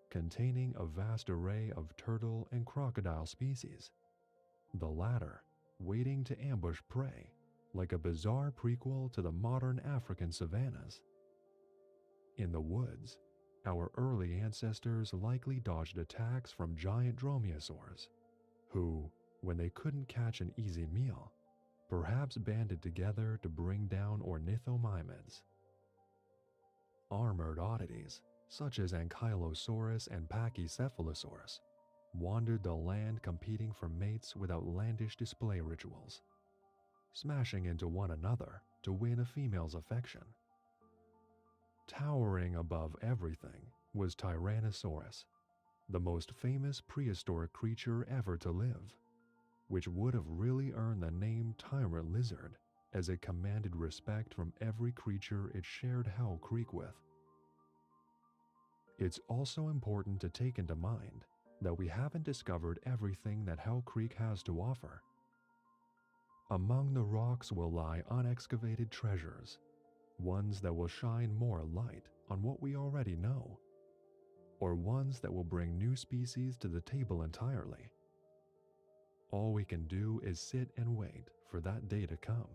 containing a vast array of turtle and crocodile species, the latter waiting to ambush prey like a bizarre prequel to the modern African savannas. In the woods, our early ancestors likely dodged attacks from giant dromaeosaurs, who, when they couldn't catch an easy meal, perhaps banded together to bring down ornithomimids. Armored oddities, such as Ankylosaurus and Pachycephalosaurus, wandered the land competing for mates with outlandish display rituals, smashing into one another to win a female's affection. Towering above everything was Tyrannosaurus, the most famous prehistoric creature ever to live, which would have really earned the name Tyrant Lizard, as it commanded respect from every creature it shared Hell Creek with. It's also important to take into mind that we haven't discovered everything that Hell Creek has to offer. Among the rocks will lie unexcavated treasures, ones that will shine more light on what we already know, or ones that will bring new species to the table entirely. All we can do is sit and wait for that day to come.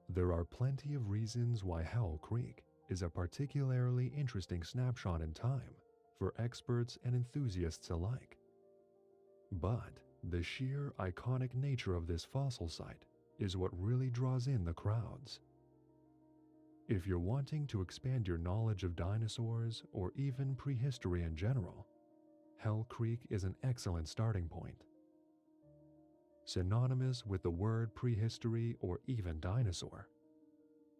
There are plenty of reasons why Hell Creek is a particularly interesting snapshot in time for experts and enthusiasts alike. But the sheer iconic nature of this fossil site is what really draws in the crowds. If you're wanting to expand your knowledge of dinosaurs or even prehistory in general, Hell Creek is an excellent starting point. Synonymous with the word prehistory or even dinosaur,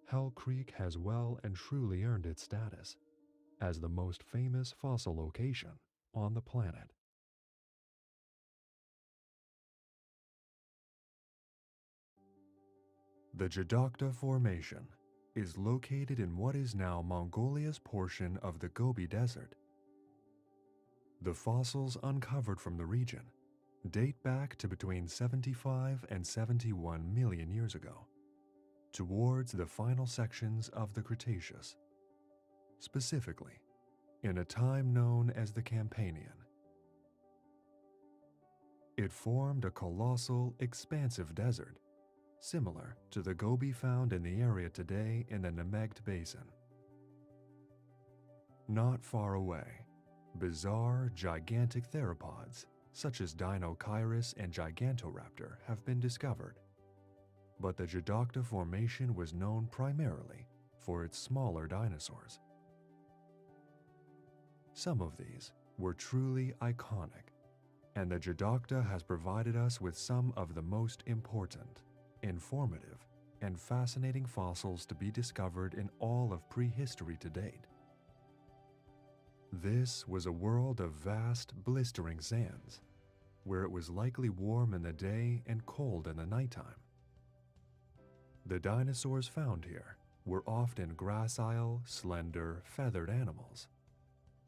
Hell Creek has well and truly earned its status as the most famous fossil location on the planet. The Jadokta Formation is located in what is now Mongolia's portion of the Gobi Desert. The fossils uncovered from the region date back to between 75 and 71 million years ago, towards the final sections of the Cretaceous, specifically in a time known as the Campanian. It formed a colossal, expansive desert, similar to the Gobi found in the area today in the Nemegt Basin. Not far away, bizarre, gigantic theropods such as Dinochirus and Gigantoraptor have been discovered, but the Jadokta Formation was known primarily for its smaller dinosaurs. Some of these were truly iconic, and the Jadokta has provided us with some of the most important, informative, and fascinating fossils to be discovered in all of prehistory to date. This was a world of vast, blistering sands, where it was likely warm in the day and cold in the nighttime. The dinosaurs found here were often gracile, slender, feathered animals,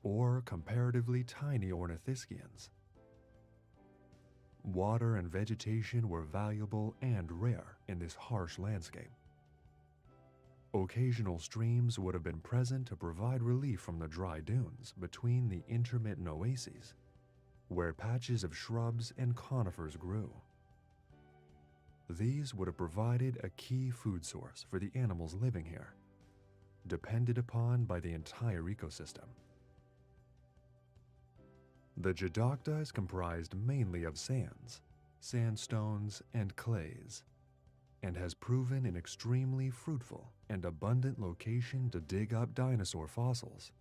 or comparatively tiny ornithischians. Water and vegetation were valuable and rare in this harsh landscape. Occasional streams would have been present to provide relief from the dry dunes between the intermittent oases, where patches of shrubs and conifers grew. These would have provided a key food source for the animals living here, depended upon by the entire ecosystem. The Jadokta is comprised mainly of sands, sandstones, and clays, and has proven an extremely fruitful and abundant location to dig up dinosaur fossils.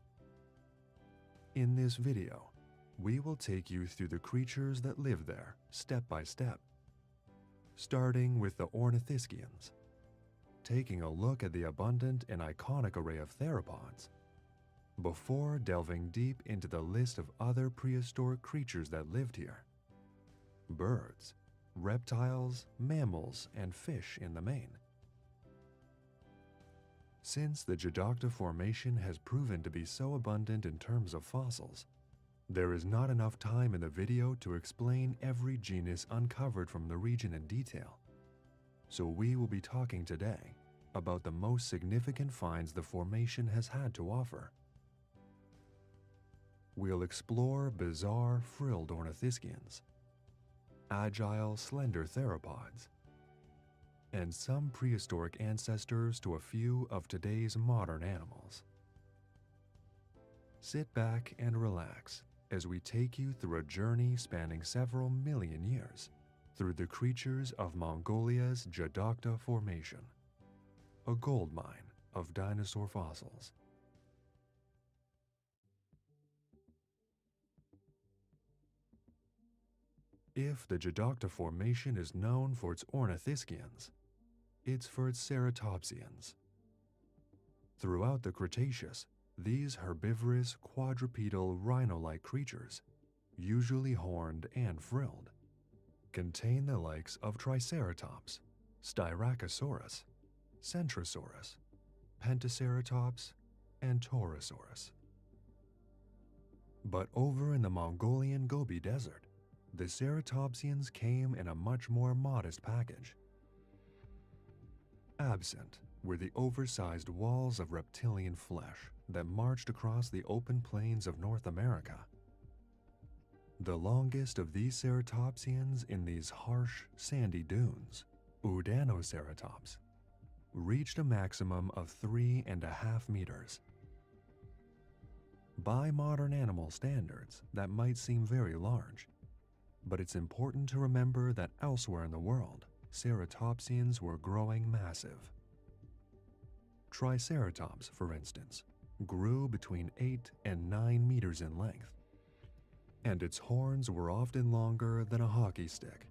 In this video, we will take you through the creatures that live there step by step, starting with the ornithischians, taking a look at the abundant and iconic array of theropods, before delving deep into the list of other prehistoric creatures that lived here: birds, reptiles, mammals, and fish in the main. Since the Jadokta Formation has proven to be so abundant in terms of fossils, there is not enough time in the video to explain every genus uncovered from the region in detail, so we will be talking today about the most significant finds the formation has had to offer. We'll explore bizarre frilled ornithischians, agile slender theropods, and some prehistoric ancestors to a few of today's modern animals. Sit back and relax as we take you through a journey spanning several million years through the creatures of Mongolia's Jadokta Formation, a goldmine of dinosaur fossils. If the Jadokta Formation is known for its ornithischians, it's for its ceratopsians. Throughout the Cretaceous, these herbivorous quadrupedal rhino-like creatures, usually horned and frilled, contain the likes of Triceratops, Styracosaurus, Centrosaurus, Pentaceratops, and Torosaurus. But over in the Mongolian Gobi Desert, the ceratopsians came in a much more modest package. Absent were the oversized walls of reptilian flesh that marched across the open plains of North America. The longest of these ceratopsians in these harsh, sandy dunes, Udanoceratops, reached a maximum of 3.5 meters. By modern animal standards, that might seem very large, but it's important to remember that elsewhere in the world, ceratopsians were growing massive. Triceratops, for instance, grew between 8 and 9 meters in length, and its horns were often longer than a hockey stick.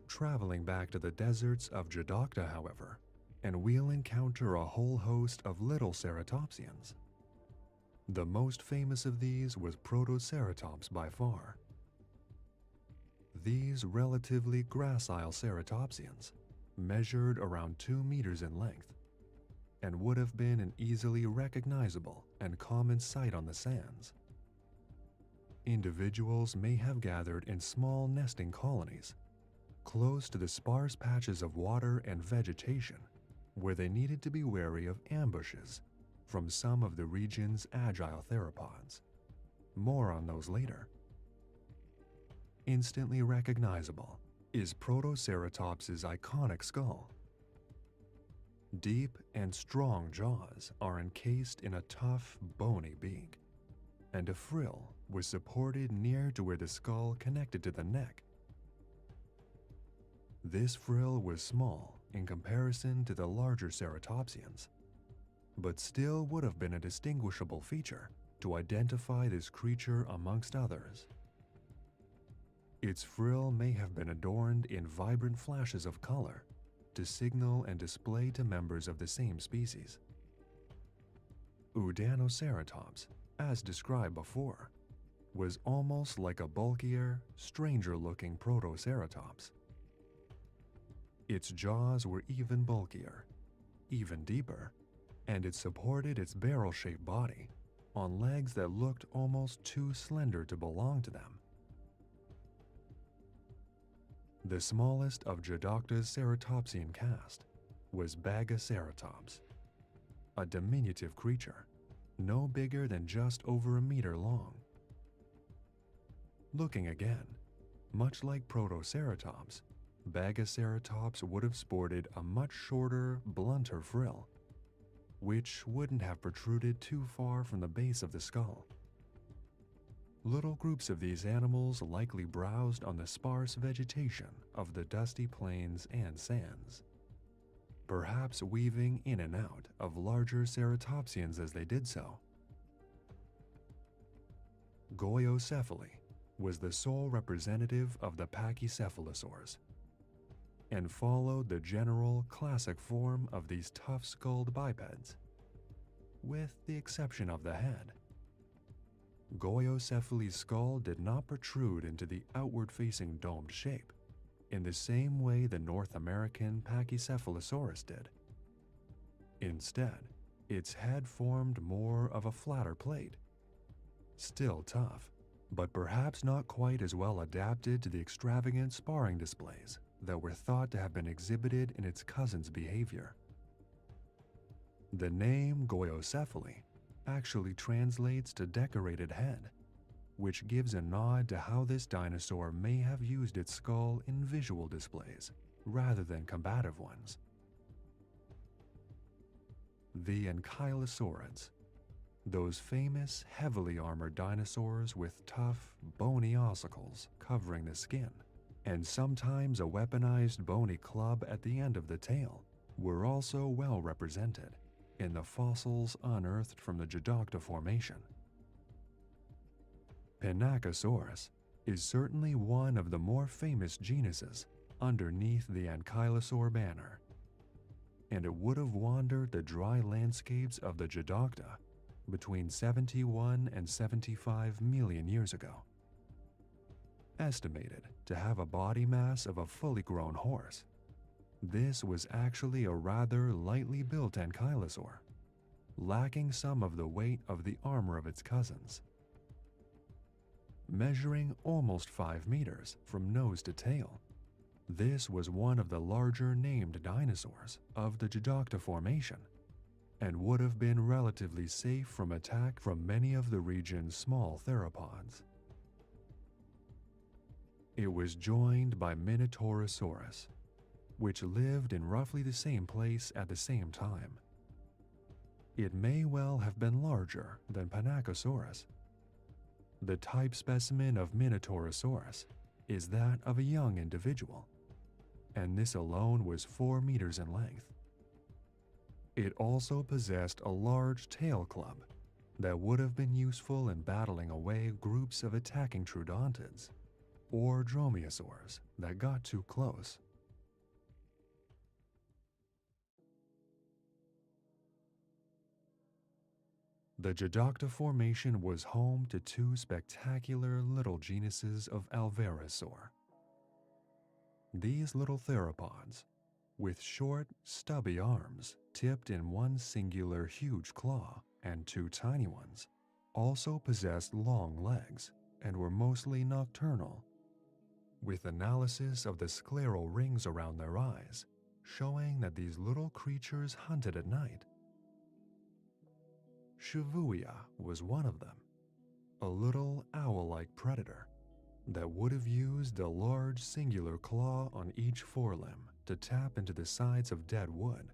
Traveling back to the deserts of Jadokta, however, and we'll encounter a whole host of little ceratopsians. The most famous of these was Protoceratops by far. These relatively gracile ceratopsians measured around 2 meters in length and would have been an easily recognizable and common sight on the sands. Individuals may have gathered in small nesting colonies close to the sparse patches of water and vegetation where they needed to be wary of ambushes from some of the region's agile theropods. More on those later. Instantly recognizable is Protoceratops's iconic skull. Deep and strong jaws are encased in a tough, bony beak, and a frill was supported near to where the skull connected to the neck. This frill was small in comparison to the larger ceratopsians, but still would have been a distinguishable feature to identify this creature amongst others. Its frill may have been adorned in vibrant flashes of color to signal and display to members of the same species. Udanoceratops, as described before, was almost like a bulkier, stranger-looking Protoceratops. Its jaws were even bulkier, even deeper, and it supported its barrel-shaped body on legs that looked almost too slender to belong to them. The smallest of Jadokta's ceratopsian caste was Bagaceratops, a diminutive creature, no bigger than just over a meter long. Looking again, much like Protoceratops, Bagaceratops would have sported a much shorter, blunter frill, which wouldn't have protruded too far from the base of the skull. Little groups of these animals likely browsed on the sparse vegetation of the dusty plains and sands, perhaps weaving in and out of larger ceratopsians as they did so. Goiocephaly was the sole representative of the pachycephalosaurs, and followed the general classic form of these tough-skulled bipeds, with the exception of the head. Goiocephaly's skull did not protrude into the outward-facing domed shape in the same way the North American Pachycephalosaurus did. Instead, its head formed more of a flatter plate. Still tough, but perhaps not quite as well adapted to the extravagant sparring displays that were thought to have been exhibited in its cousin's behavior. The name Goiocephaly actually translates to decorated head, which gives a nod to how this dinosaur may have used its skull in visual displays rather than combative ones. The Ankylosaurids, those famous heavily armored dinosaurs with tough, bony ossicles covering the skin, and sometimes a weaponized bony club at the end of the tail, were also well represented in the fossils unearthed from the Jadokta Formation. Pinacosaurus is certainly one of the more famous genuses underneath the Ankylosaur banner, and it would have wandered the dry landscapes of the Jadocta between 71 and 75 million years ago. Estimated to have a body mass of a fully grown horse, this was actually a rather lightly built ankylosaur, lacking some of the weight of the armor of its cousins. Measuring almost 5 meters from nose to tail, this was one of the larger named dinosaurs of the Jadocta formation and would have been relatively safe from attack from many of the region's small theropods. It was joined by Minotaurosaurus, which lived in roughly the same place at the same time. It may well have been larger than Panachosaurus. The type specimen of Minotaurosaurus is that of a young individual, and this alone was 4 meters in length. It also possessed a large tail club that would have been useful in battling away groups of attacking troodontids or dromaeosaurs that got too close. The Jadocta Formation was home to 2 spectacular little genuses of Alvarezsaur. These little theropods, with short, stubby arms tipped in one singular huge claw and 2 tiny ones, also possessed long legs and were mostly nocturnal, with analysis of the scleral rings around their eyes showing that these little creatures hunted at night. Shibuya was one of them, a little owl-like predator that would have used a large singular claw on each forelimb to tap into the sides of dead wood,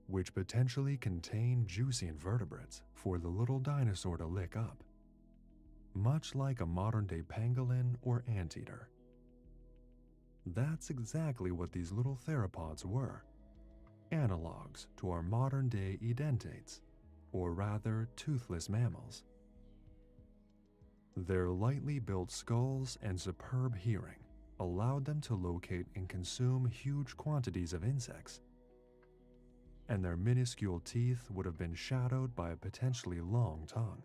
which potentially contained juicy invertebrates for the little dinosaur to lick up, much like a modern-day pangolin or anteater. That's exactly what these little theropods were, analogues to our modern-day edentates, or rather toothless mammals. Their lightly built skulls and superb hearing allowed them to locate and consume huge quantities of insects, and their minuscule teeth would have been shadowed by a potentially long tongue,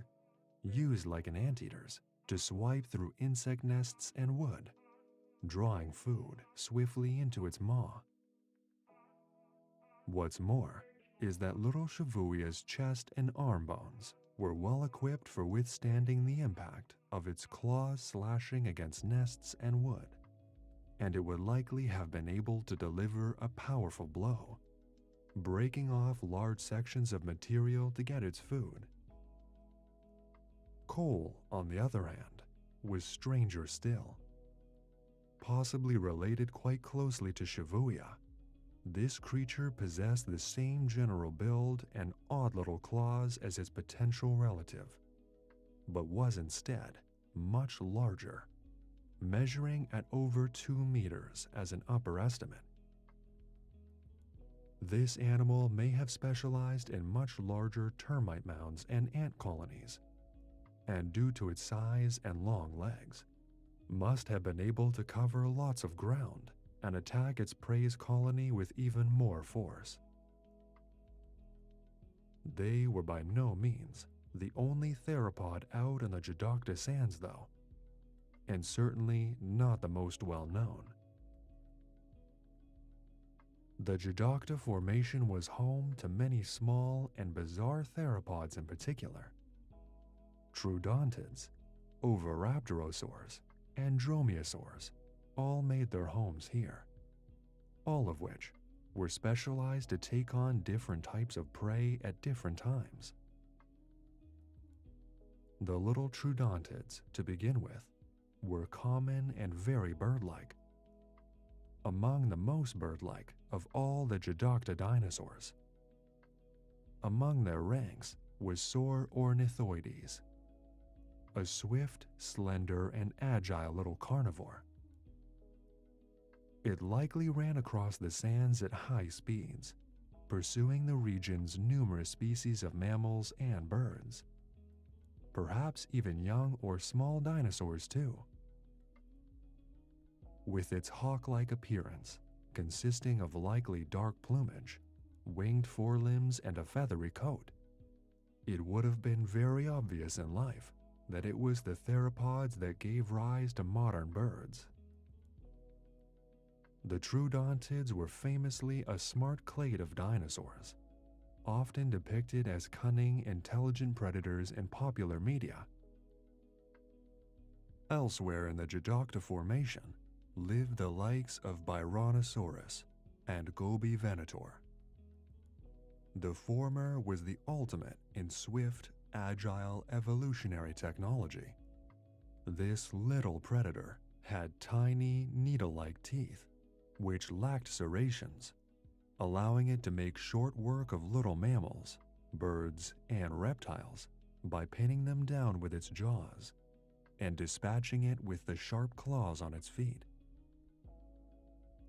used like an anteater's to swipe through insect nests and wood, drawing food swiftly into its maw. What's more is that little Shibuya's chest and arm bones were well equipped for withstanding the impact of its claws slashing against nests and wood, and it would likely have been able to deliver a powerful blow, breaking off large sections of material to get its food. Coal, on the other hand, was stranger still. Possibly related quite closely to Shibuya, this creature possessed the same general build and odd little claws as its potential relative, but was instead much larger, measuring at over 2 meters as an upper estimate. This animal may have specialized in much larger termite mounds and ant colonies, and due to its size and long legs, must have been able to cover lots of ground and attack its prey's colony with even more force. They were by no means the only theropod out in the Jadocta sands though, and certainly not the most well known. The Jadocta Formation was home to many small and bizarre theropods in particular. Troodontids, Oviraptorosaurs, and dromaeosaurs all made their homes here, all of which were specialized to take on different types of prey at different times. The little troodontids, to begin with, were common and very bird-like, among the most bird-like of all the Jadocta dinosaurs. Among their ranks was Saurornithoides, a swift, slender, and agile little carnivore. It likely ran across the sands at high speeds, pursuing the region's numerous species of mammals and birds, perhaps even young or small dinosaurs too. With its hawk-like appearance, consisting of likely dark plumage, winged forelimbs, and a feathery coat. It would have been very obvious in life that it was the theropods that gave rise to modern birds. The troglodontids were famously a smart clade of dinosaurs, often depicted as cunning, intelligent predators in popular media. Elsewhere in the Jadocta Formation lived the likes of Byronosaurus and Gobi Venator. The former was the ultimate in swift, agile evolutionary technology. This little predator had tiny, needle-like teeth, which lacked serrations, allowing it to make short work of little mammals, birds, and reptiles by pinning them down with its jaws and dispatching it with the sharp claws on its feet.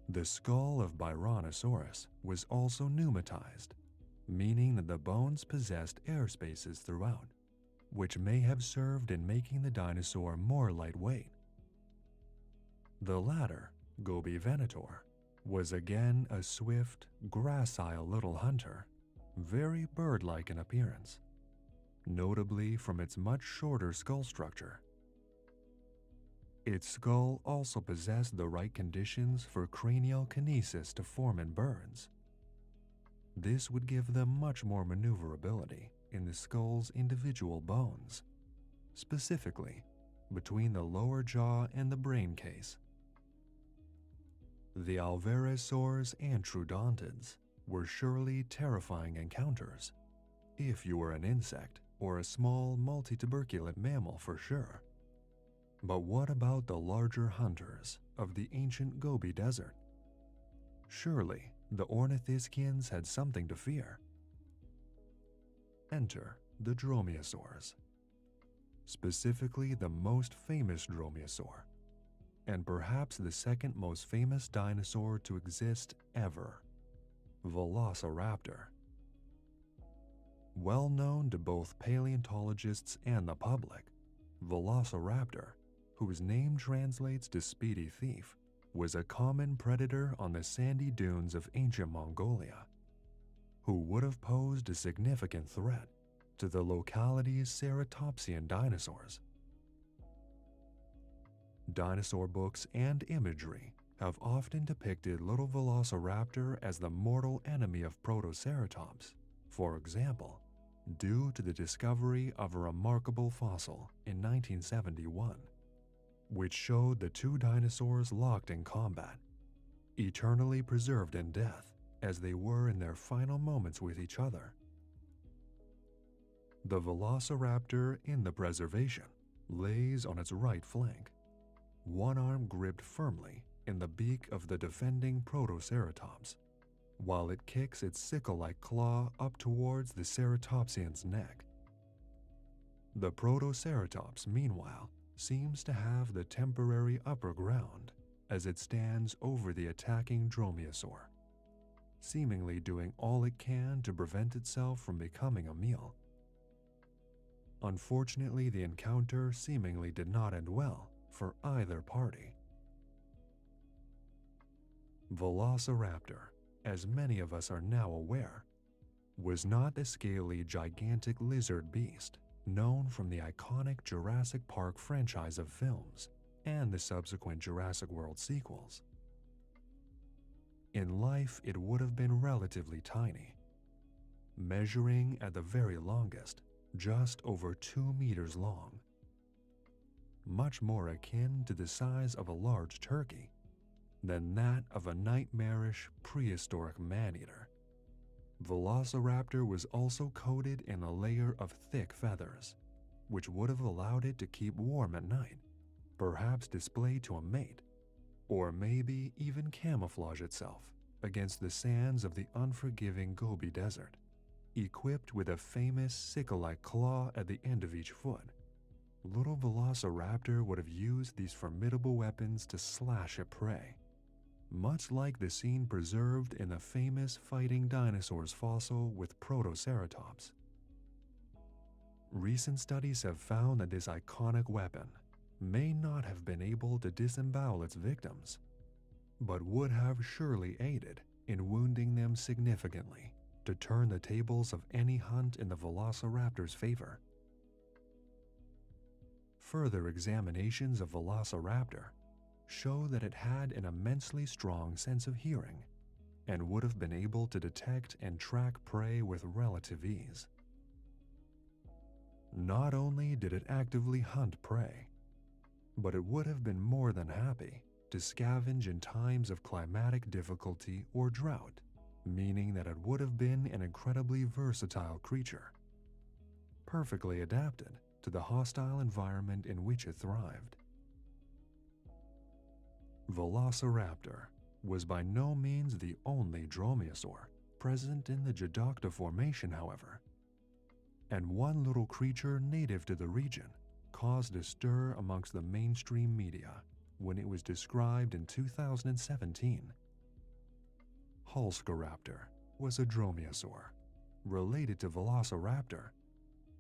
The skull of Byronosaurus was also pneumatized, meaning that the bones possessed air spaces throughout, which may have served in making the dinosaur more lightweight. The latter, Gobi Venator, was again a swift, gracile little hunter, very bird-like in appearance, notably from its much shorter skull structure. Its skull also possessed the right conditions for cranial kinesis to form in birds. This would give them much more maneuverability in the skull's individual bones, specifically between the lower jaw and the brain case. The alverosaurs and troglodontids were surely terrifying encounters, if you were an insect or a small multituberculate mammal for sure. But what about the larger hunters of the ancient Gobi Desert? Surely the ornithischians had something to fear. Enter the dromaeosaurs, specifically the most famous dromaeosaur, and perhaps the second most famous dinosaur to exist ever, Velociraptor. Well known to both paleontologists and the public, Velociraptor, whose name translates to speedy thief, was a common predator on the sandy dunes of ancient Mongolia, who would have posed a significant threat to the locality's ceratopsian dinosaurs. Dinosaur books and imagery have often depicted little Velociraptor as the mortal enemy of Protoceratops, for example, due to the discovery of a remarkable fossil in 1971, which showed the two dinosaurs locked in combat, eternally preserved in death as they were in their final moments with each other. The Velociraptor in the preservation lays on its right flank, one arm gripped firmly in the beak of the defending Protoceratops, while it kicks its sickle-like claw up towards the ceratopsian's neck. The Protoceratops, meanwhile, seems to have the temporary upper ground as it stands over the attacking dromaeosaur, seemingly doing all it can to prevent itself from becoming a meal. Unfortunately, the encounter seemingly did not end well for either party. Velociraptor, as many of us are now aware, was not the scaly, gigantic lizard beast known from the iconic Jurassic Park franchise of films and the subsequent Jurassic World sequels. In life, it would have been relatively tiny, measuring at the very longest just over 2 meters long, much more akin to the size of a large turkey than that of a nightmarish prehistoric man-eater. Velociraptor was also coated in a layer of thick feathers, which would have allowed it to keep warm at night, perhaps display to a mate, or maybe even camouflage itself against the sands of the unforgiving Gobi Desert, equipped with a famous sickle-like claw at the end of each foot. Little Velociraptor would have used these formidable weapons to slash at prey, much like the scene preserved in the famous fighting dinosaurs fossil with Protoceratops. Recent studies have found that this iconic weapon may not have been able to disembowel its victims, but would have surely aided in wounding them significantly to turn the tables of any hunt in the velociraptor's favor. Further examinations of Velociraptor show that it had an immensely strong sense of hearing and would have been able to detect and track prey with relative ease. Not only did it actively hunt prey, but it would have been more than happy to scavenge in times of climatic difficulty or drought, meaning that it would have been an incredibly versatile creature, perfectly adapted to the hostile environment in which it thrived. Velociraptor was by no means the only dromaeosaur present in the Jadocta Formation, however, and one little creature native to the region caused a stir amongst the mainstream media when it was described in 2017. Hulscaraptor was a dromaeosaur, related to Velociraptor,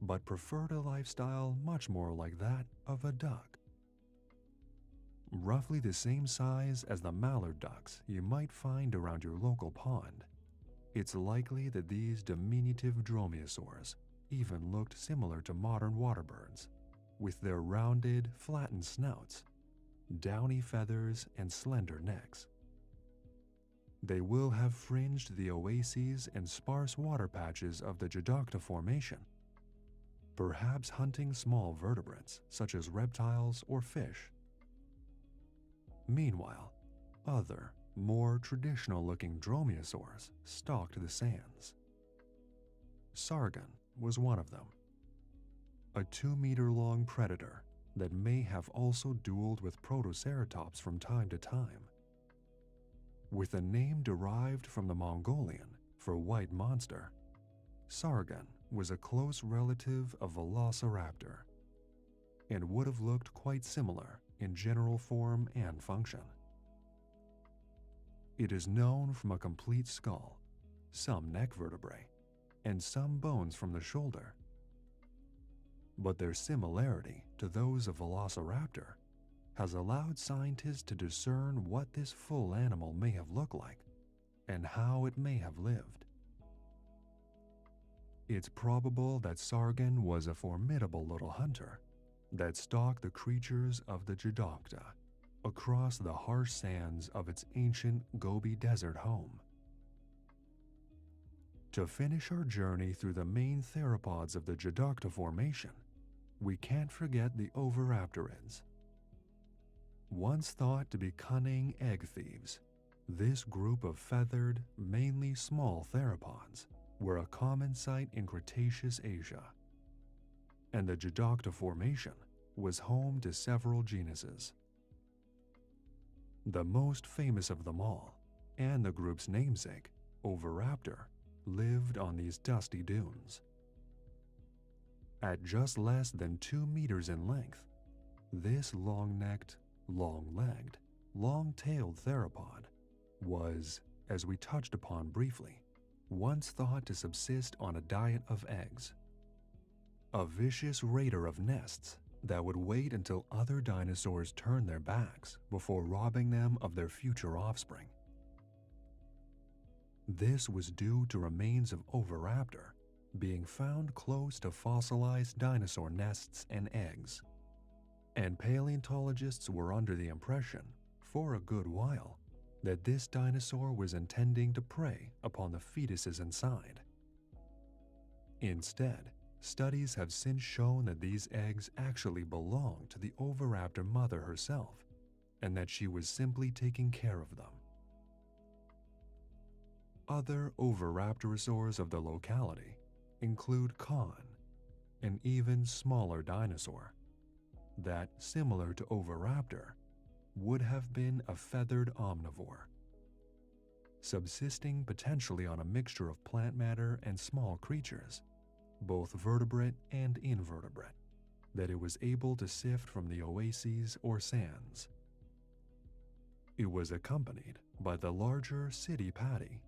but preferred a lifestyle much more like that of a duck. Roughly the same size as the mallard ducks you might find around your local pond, it's likely that these diminutive dromaeosaurs even looked similar to modern waterbirds, with their rounded, flattened snouts, downy feathers, and slender necks. They will have fringed the oases and sparse water patches of the Jadocta Formation, perhaps hunting small vertebrates such as reptiles or fish. Meanwhile, other, more traditional-looking dromaeosaurs stalked the sands. Sargon was one of them, a 2-meter-long predator that may have also dueled with Protoceratops from time to time. With a name derived from the Mongolian for white monster, Sargon was a close relative of Velociraptor and would have looked quite similar in general form and function. It is known from a complete skull, some neck vertebrae, and some bones from the shoulder. But their similarity to those of Velociraptor has allowed scientists to discern what this full animal may have looked like and how it may have lived. It's probable that Sargon was a formidable little hunter that stalked the creatures of the Jadocta across the harsh sands of its ancient Gobi Desert home. To finish our journey through the main theropods of the Jadocta Formation, we can't forget the Oviraptorids. Once thought to be cunning egg thieves, this group of feathered, mainly small theropods were a common sight in Cretaceous Asia, and the Jadocta Formation was home to several genuses. The most famous of them all, and the group's namesake, Oviraptor, lived on these dusty dunes. At just less than 2 meters in length, this long-necked, long-legged, long-tailed theropod was, as we touched upon briefly, once thought to subsist on a diet of eggs. A vicious raider of nests that would wait until other dinosaurs turned their backs before robbing them of their future offspring. This was due to remains of Oviraptor being found close to fossilized dinosaur nests and eggs, and paleontologists were under the impression, for a good while, that this dinosaur was intending to prey upon the fetuses inside. Instead, studies have since shown that these eggs actually belonged to the Oviraptor mother herself, and that she was simply taking care of them. Other Oviraptorosaurs of the locality include Khan, an even smaller dinosaur that, similar to Oviraptor, would have been a feathered omnivore, subsisting potentially on a mixture of plant matter and small creatures, both vertebrate and invertebrate, that it was able to sift from the oases or sands. It was accompanied by the larger city patty,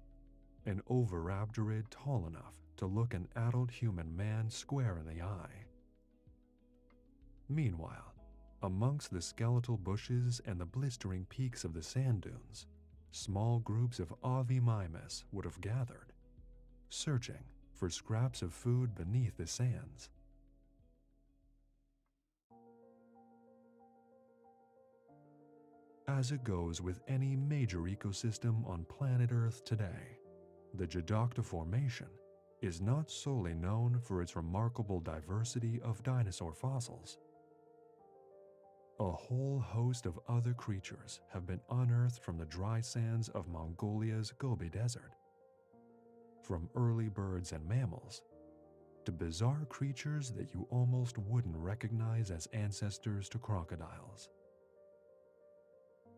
an Oviraptorid tall enough to look an adult human man square in the eye. Meanwhile, amongst the skeletal bushes and the blistering peaks of the sand dunes, small groups of Ovimimus would have gathered, searching for scraps of food beneath the sands. As it goes with any major ecosystem on planet Earth today, the Jadocta Formation is not solely known for its remarkable diversity of dinosaur fossils. A whole host of other creatures have been unearthed from the dry sands of Mongolia's Gobi Desert. From early birds and mammals to bizarre creatures that you almost wouldn't recognize as ancestors to crocodiles.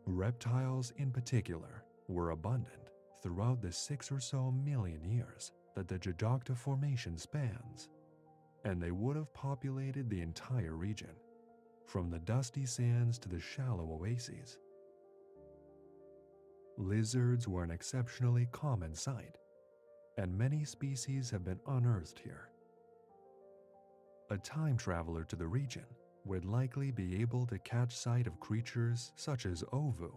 Reptiles in particular were abundant throughout the 6 or so million years that the Jadocta Formation spans, and they would have populated the entire region, from the dusty sands to the shallow oases. Lizards were an exceptionally common sight, and many species have been unearthed here. A time traveler to the region would likely be able to catch sight of creatures such as Ovu,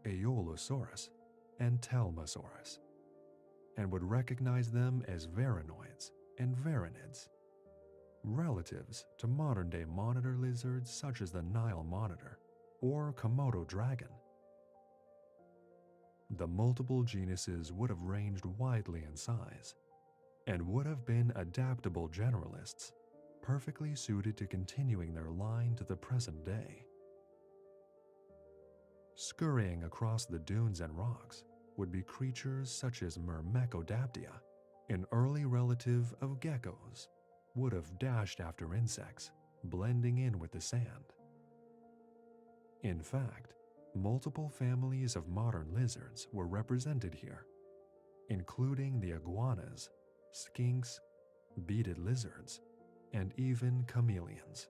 Aeolosaurus, and Telmosaurus, and would recognize them as varanoids and varanids, relatives to modern-day monitor lizards such as the Nile monitor or Komodo dragon. The multiple genuses would have ranged widely in size and would have been adaptable generalists, perfectly suited to continuing their line to the present day. Scurrying across the dunes and rocks would be creatures such as Myrmecodaptia, an early relative of geckos, would have dashed after insects, blending in with the sand. In fact, multiple families of modern lizards were represented here, including the iguanas, skinks, beaded lizards, and even chameleons.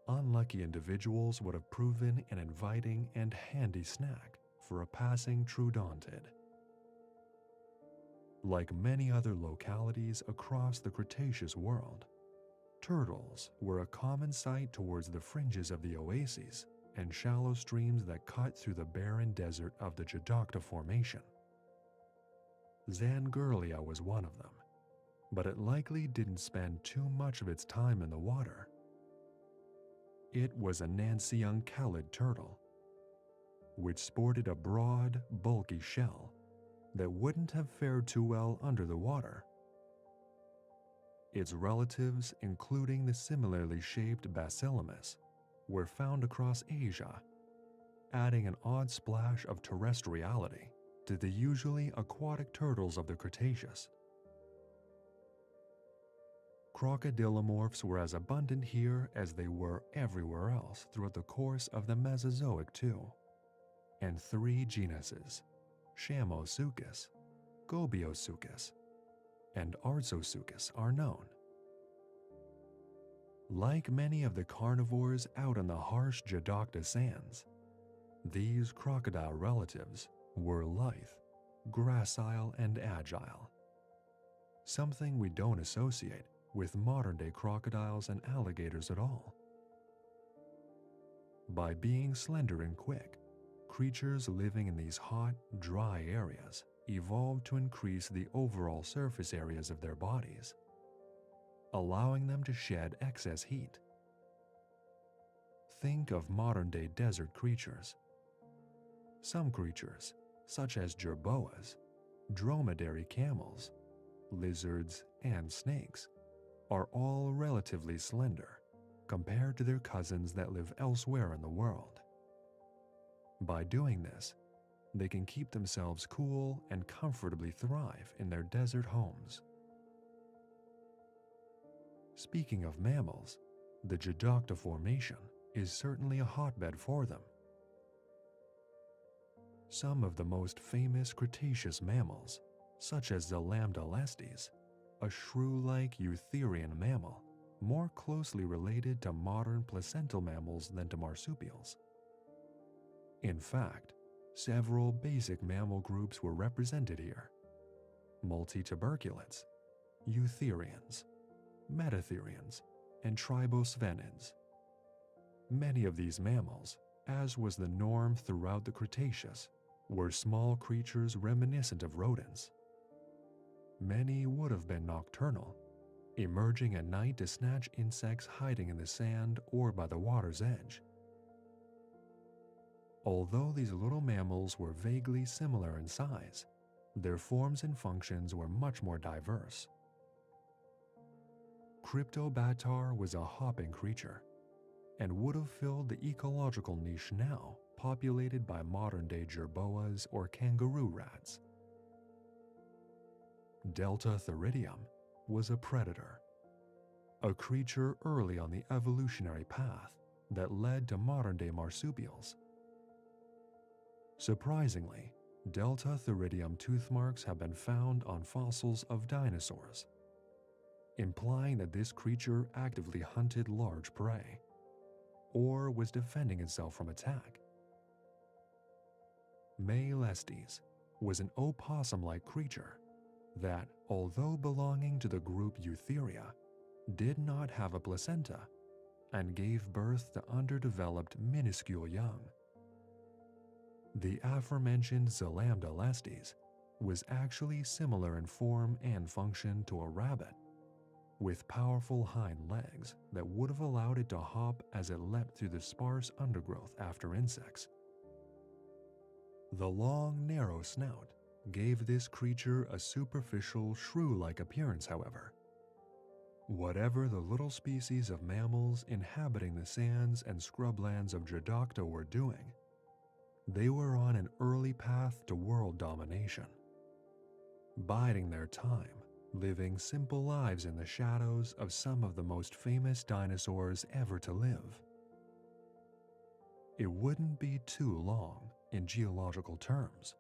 Unlucky individuals would have proven an inviting and handy snack for a passing troodontid. Like many other localities across the Cretaceous world, turtles were a common sight towards the fringes of the oases and shallow streams that cut through the barren desert of the Jadocta Formation. Zangurlia was one of them, but it likely didn't spend too much of its time in the water. It was a Nancyuncalid turtle, which sported a broad, bulky shell that wouldn't have fared too well under the water. Its relatives, including the similarly shaped Basilamus, were found across Asia, adding an odd splash of terrestriality to the usually aquatic turtles of the Cretaceous. Crocodilomorphs were as abundant here as they were everywhere else throughout the course of the Mesozoic too, and 3 genuses, Chamosuchus, Gobiosuchus, and Arzosuchus, are known. Like many of the carnivores out on the harsh Jadocta sands, these crocodile relatives were lithe, gracile, and agile, something we don't associate with modern-day crocodiles and alligators at all. By being slender and quick, creatures living in these hot, dry areas evolved to increase the overall surface areas of their bodies, allowing them to shed excess heat. Think of modern-day desert creatures. Some creatures, such as jerboas, dromedary camels, lizards, and snakes, are all relatively slender compared to their cousins that live elsewhere in the world. By doing this, they can keep themselves cool and comfortably thrive in their desert homes. Speaking of mammals, the Jadocta Formation is certainly a hotbed for them. Some of the most famous Cretaceous mammals, such as the Lambda-lestes, a shrew-like eutherian mammal, more closely related to modern placental mammals than to marsupials. In fact, several basic mammal groups were represented here: multituberculates, eutherians, metatherians, and tribosphenids. Many of these mammals, as was the norm throughout the Cretaceous, were small creatures reminiscent of rodents. many would have been nocturnal, emerging at night to snatch insects hiding in the sand or by the water's edge. Although these little mammals were vaguely similar in size, their forms and functions were much more diverse. Cryptobatar was a hopping creature and would have filled the ecological niche now populated by modern-day jerboas or kangaroo rats. Delta theridium was a predator, a creature early on the evolutionary path that led to modern-day marsupials. Surprisingly, Delta theridium tooth marks have been found on fossils of dinosaurs, implying that this creature actively hunted large prey or was defending itself from attack. Maelestes was an opossum-like creature that, although belonging to the group Eutheria, did not have a placenta and gave birth to underdeveloped minuscule young. The aforementioned Zalamdalestes was actually similar in form and function to a rabbit, with powerful hind legs that would have allowed it to hop as it leapt through the sparse undergrowth after insects. The long, narrow snout gave this creature a superficial, shrew-like appearance, however. Whatever the little species of mammals inhabiting the sands and scrublands of Jadocta were doing, they were on an early path to world domination, biding their time, living simple lives in the shadows of some of the most famous dinosaurs ever to live. It wouldn't be too long, in geological terms,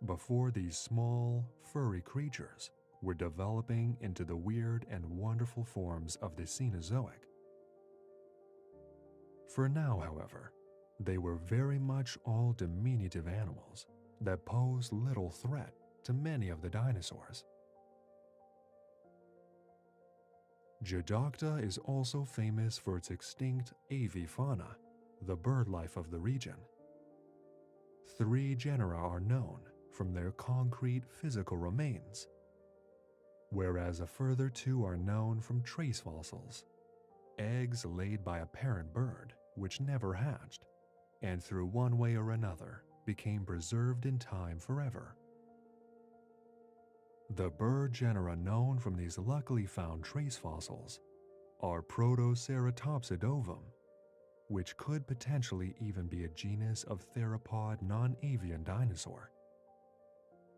before these small, furry creatures were developing into the weird and wonderful forms of the Cenozoic. For now, however, they were very much all diminutive animals that posed little threat to many of the dinosaurs. Jadocta is also famous for its extinct avifauna, the bird life of the region. 3 genera are known from their concrete physical remains, whereas a further 2 are known from trace fossils, eggs laid by a parent bird which never hatched, and through one way or another became preserved in time forever. The bird genera known from these luckily found trace fossils are Protoceratopsidovum, which could potentially even be a genus of theropod non-avian dinosaur,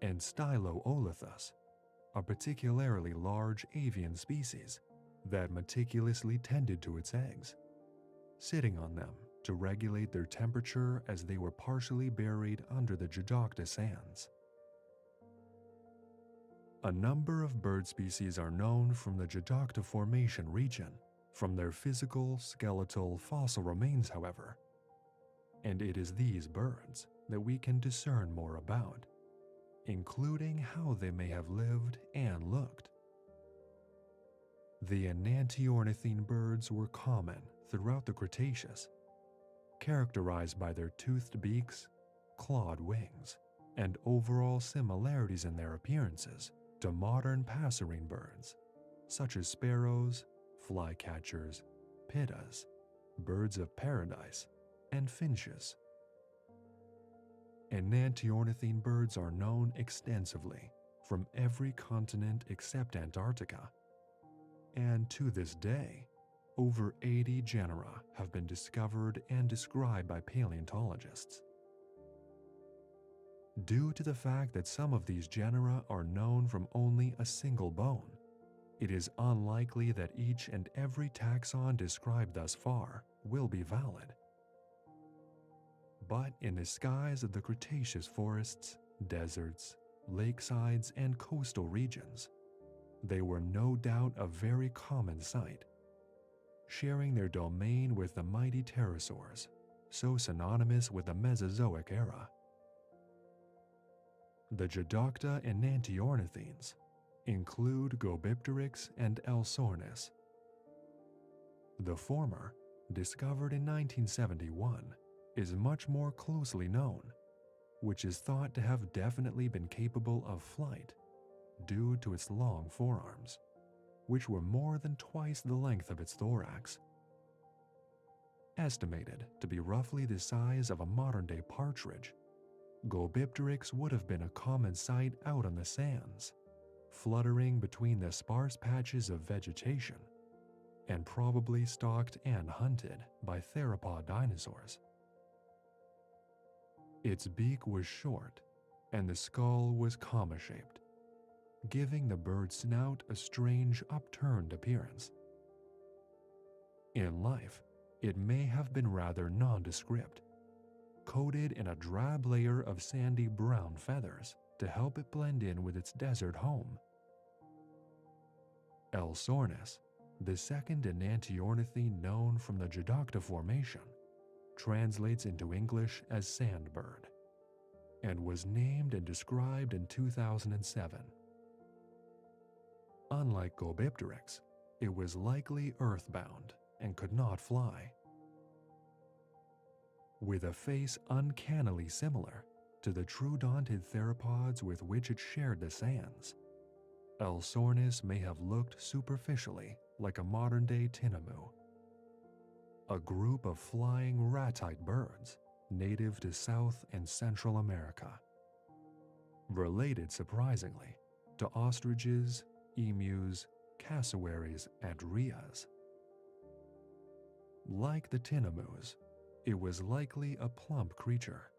and Styloolithus, a particularly large avian species that meticulously tended to its eggs, sitting on them to regulate their temperature as they were partially buried under the Jadocta sands. A number of bird species are known from the Jadocta Formation region from their physical, skeletal, fossil remains, however, and it is these birds that we can discern more about, including how they may have lived and looked. The enantiornithine birds were common throughout the Cretaceous, characterized by their toothed beaks, clawed wings, and overall similarities in their appearances to modern passerine birds, such as sparrows, flycatchers, pittas, birds of paradise, and finches. Enantiornithine birds are known extensively from every continent except Antarctica, and to this day, over 80 genera have been discovered and described by paleontologists. Due to the fact that some of these genera are known from only a single bone, it is unlikely that each and every taxon described thus far will be valid. But in the skies of the Cretaceous forests, deserts, lakesides, and coastal regions, they were no doubt a very common sight, sharing their domain with the mighty pterosaurs, so synonymous with the Mesozoic era. The Jadocta enantiornithines include Gobipteryx and Elsornis. The former, discovered in 1971, is much more closely known, which is thought to have definitely been capable of flight, due to its long forearms, which were more than twice the length of its thorax. Estimated to be roughly the size of a modern-day partridge, Gobipteryx would have been a common sight out on the sands, fluttering between the sparse patches of vegetation, and probably stalked and hunted by theropod dinosaurs. Its beak was short, and the skull was comma-shaped, giving the bird's snout a strange upturned appearance. In life, it may have been rather nondescript, coated in a drab layer of sandy brown feathers to help it blend in with its desert home. Elsornis, the second enantiornithine known from the Geoducta Formation, translates into English as sandbird, and was named and described in 2007. Unlike Gobipteryx, it was likely earthbound and could not fly. With a face uncannily similar to the troodontid theropods with which it shared the sands, Elsornis may have looked superficially like a modern-day tinamou, a group of flying ratite birds native to South and Central America, related surprisingly to ostriches, emus, cassowaries, and rheas. Like the tinamous, it was likely a plump creature,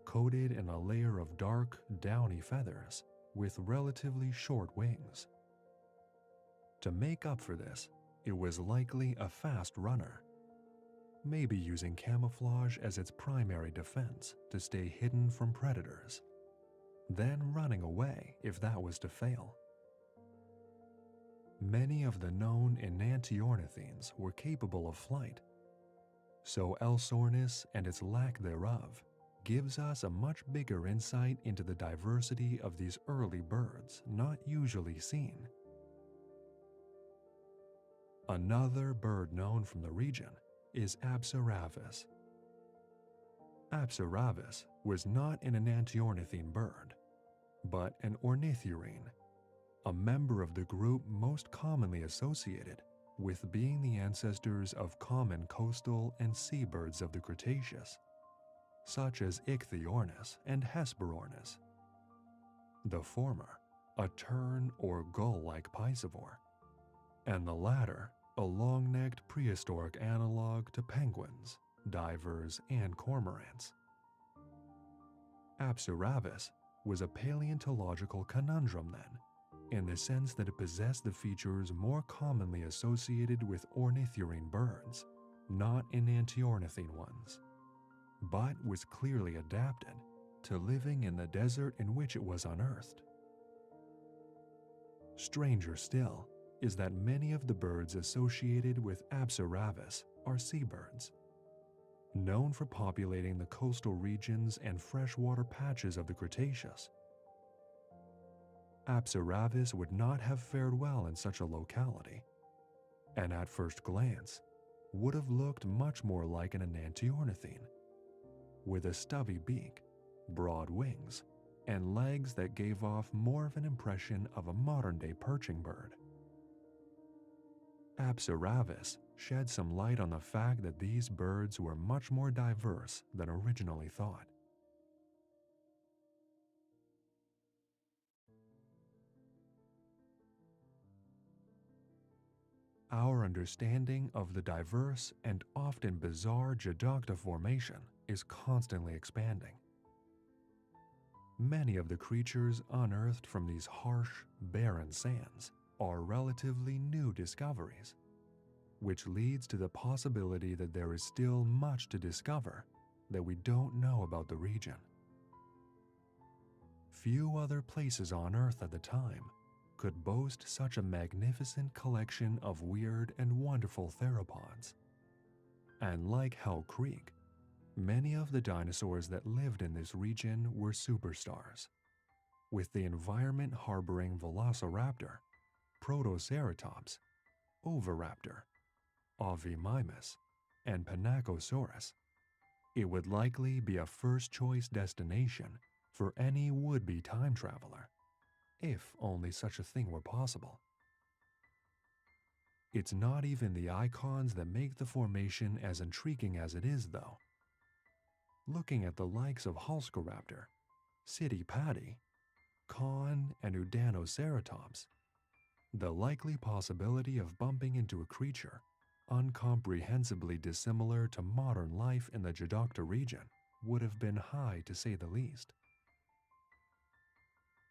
coated in a layer of dark, downy feathers with relatively short wings. To make up for this, it was likely a fast runner, maybe using camouflage as its primary defense to stay hidden from predators, then running away if that was to fail. Many of the known enantiornithines were capable of flight, so Elsornis and its lack thereof gives us a much bigger insight into the diversity of these early birds not usually seen. Another bird known from the region is Apsaravis. Apsaravis was not an enantiornithine bird, but an ornithurine, a member of the group most commonly associated with being the ancestors of common coastal and seabirds of the Cretaceous, such as Ichthyornis and Hesperornis. The former, a tern or gull-like piscivore, and the latter, a long-necked prehistoric analog to penguins, divers, and cormorants. Apsaravis was a paleontological conundrum then, in the sense that it possessed the features more commonly associated with ornithurine birds, not enantiornithine ones, but was clearly adapted to living in the desert in which it was unearthed. Stranger still is that many of the birds associated with Apsaravis are seabirds, known for populating the coastal regions and freshwater patches of the Cretaceous. Apsaravis would not have fared well in such a locality, and at first glance would have looked much more like an enantiornithine, with a stubby beak, broad wings, and legs that gave off more of an impression of a modern-day perching bird. Apsaravis shed some light on the fact that these birds were much more diverse than originally thought. Our understanding of the diverse and often bizarre Geoducta Formation is constantly expanding. Many of the creatures unearthed from these harsh, barren sands are relatively new discoveries, which leads to the possibility that there is still much to discover that we don't know about the region. Few other places on Earth at the time could boast such a magnificent collection of weird and wonderful theropods. And like Hell Creek, many of the dinosaurs that lived in this region were superstars, with the environment harboring Velociraptor, Protoceratops, Oviraptor, Ovimimus, and Panacosaurus. It would likely be a first-choice destination for any would-be time traveler, if only such a thing were possible. It's not even the icons that make the formation as intriguing as it is, though. Looking at the likes of Hulscoraptor, City Patty, Con, and Udanoceratops, the likely possibility of bumping into a creature uncomprehensibly dissimilar to modern life in the Jadokta region would have been high, to say the least.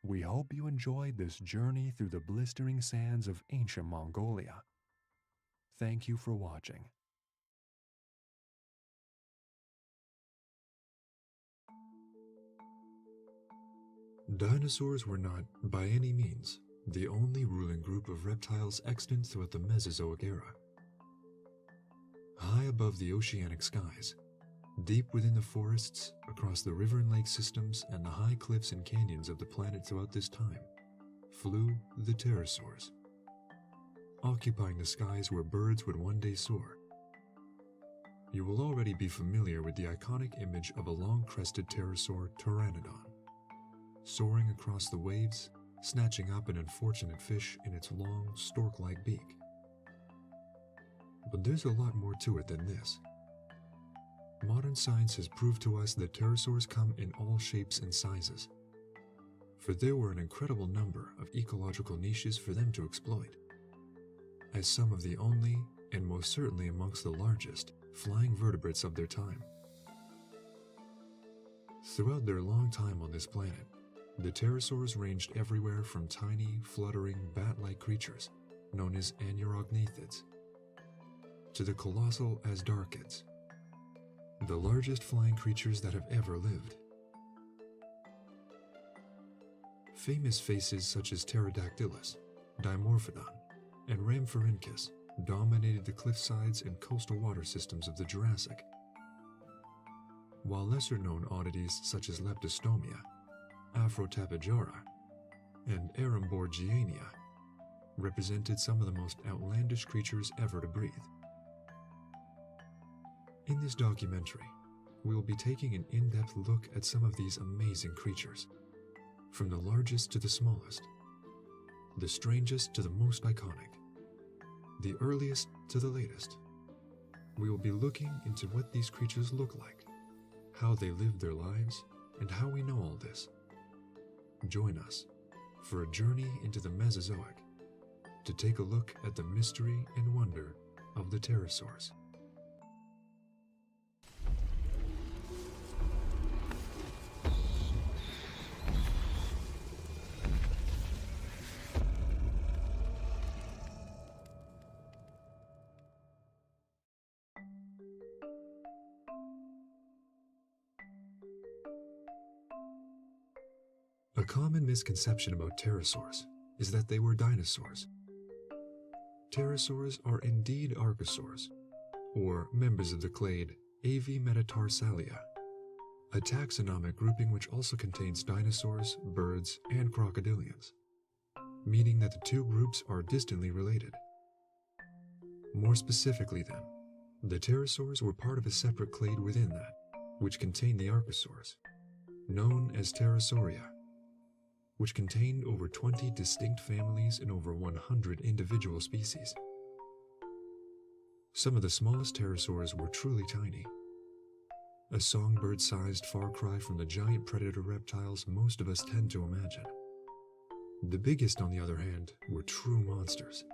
We hope you enjoyed this journey through the blistering sands of ancient Mongolia. Thank you for watching. Dinosaurs were not, by any means, the only ruling group of reptiles extant throughout the Mesozoic era. High above the oceanic skies, deep within the forests, across the river and lake systems, and the high cliffs and canyons of the planet throughout this time, flew the pterosaurs, occupying the skies where birds would one day soar. You will already be familiar with the iconic image of a long-crested pterosaur pteranodon, soaring across the waves, snatching up an unfortunate fish in its long, stork-like beak. But there's a lot more to it than this. Modern science has proved to us that pterosaurs come in all shapes and sizes, for there were an incredible number of ecological niches for them to exploit, as some of the only, and most certainly amongst the largest, flying vertebrates of their time. Throughout their long time on this planet, the pterosaurs ranged everywhere from tiny, fluttering, bat-like creatures, known as anurognathids, to the colossal asdarchids, the largest flying creatures that have ever lived. Famous faces such as Pterodactylus, Dimorphodon, and Rhamphorhynchus dominated the cliffsides and coastal water systems of the Jurassic, while lesser-known oddities such as Leptostomia, Afrotapijara, and Aramborgiania represented some of the most outlandish creatures ever to breathe. In this documentary, we will be taking an in-depth look at some of these amazing creatures, from the largest to the smallest, the strangest to the most iconic, the earliest to the latest. We will be looking into what these creatures look like, how they lived their lives, and how we know all this. Join us for a journey into the Mesozoic to take a look at the mystery and wonder of the pterosaurs. A common misconception about pterosaurs is that they were dinosaurs. Pterosaurs are indeed archosaurs, or members of the clade Avimetarsalia, a taxonomic grouping which also contains dinosaurs, birds, and crocodilians, meaning that the two groups are distantly related. More specifically then, the pterosaurs were part of a separate clade within that, which contained the archosaurs, known as Pterosauria, which contained over 20 distinct families and over 100 individual species. Some of the smallest pterosaurs were truly tiny, a songbird-sized far cry from the giant predator reptiles most of us tend to imagine. The biggest, on the other hand, were true monsters.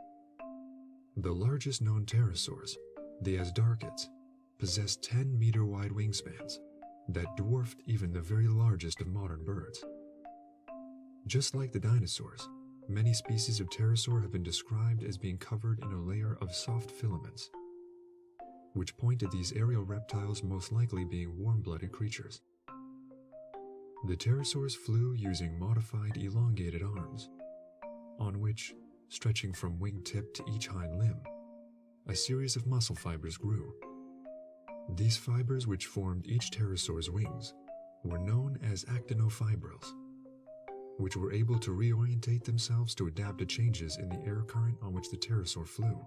The largest known pterosaurs, the asdarchids, possessed 10-meter-wide wingspans that dwarfed even the very largest of modern birds. Just like the dinosaurs, many species of pterosaur have been described as being covered in a layer of soft filaments, which point to these aerial reptiles most likely being warm-blooded creatures. The pterosaurs flew using modified elongated arms, on which, stretching from wingtip to each hind limb, a series of muscle fibers grew. These fibers, which formed each pterosaur's wings, were known as actinofibrils, which were able to reorientate themselves to adapt to changes in the air current on which the pterosaur flew.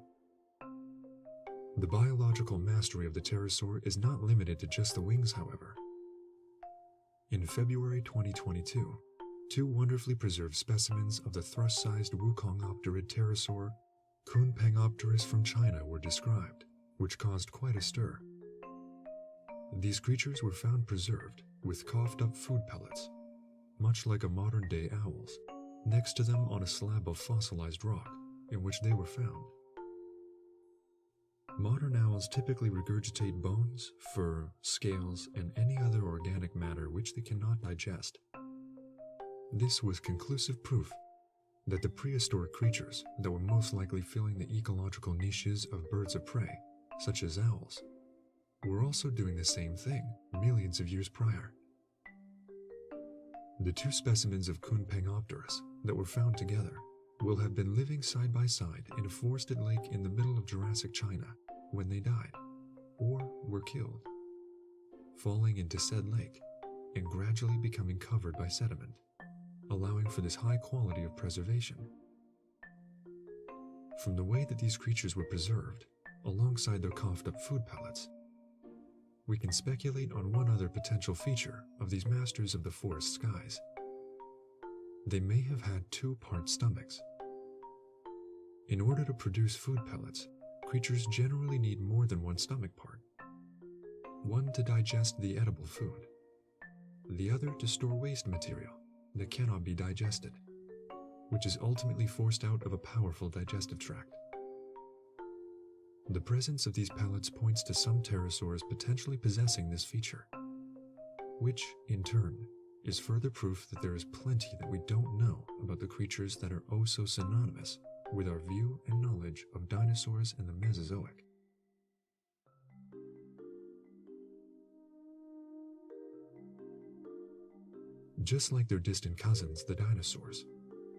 The biological mastery of the pterosaur is not limited to just the wings, however. In February 2022, 2 wonderfully preserved specimens of the thrust-sized Wukongopterid pterosaur, Kunpengopterus from China, were described, which caused quite a stir. These creatures were found preserved with coughed-up food pellets, much like a modern-day owl's, next to them on a slab of fossilized rock in which they were found. Modern owls typically regurgitate bones, fur, scales, and any other organic matter which they cannot digest. This was conclusive proof that the prehistoric creatures that were most likely filling the ecological niches of birds of prey, such as owls, were also doing the same thing millions of years prior. The 2 specimens of Kunpengopterus that were found together will have been living side by side in a forested lake in the middle of Jurassic China when they died, or were killed, falling into said lake and gradually becoming covered by sediment, allowing for this high quality of preservation. From the way that these creatures were preserved, alongside their coughed-up food pellets, we can speculate on one other potential feature of these masters of the forest skies. They may have had 2-part stomachs. In order to produce food pellets, creatures generally need more than one stomach part. One to digest the edible food, the other to store waste material that cannot be digested, which is ultimately forced out of a powerful digestive tract. The presence of these pellets points to some pterosaurs potentially possessing this feature, which, in turn, is further proof that there is plenty that we don't know about the creatures that are oh so synonymous with our view and knowledge of dinosaurs in the Mesozoic. Just like their distant cousins, the dinosaurs,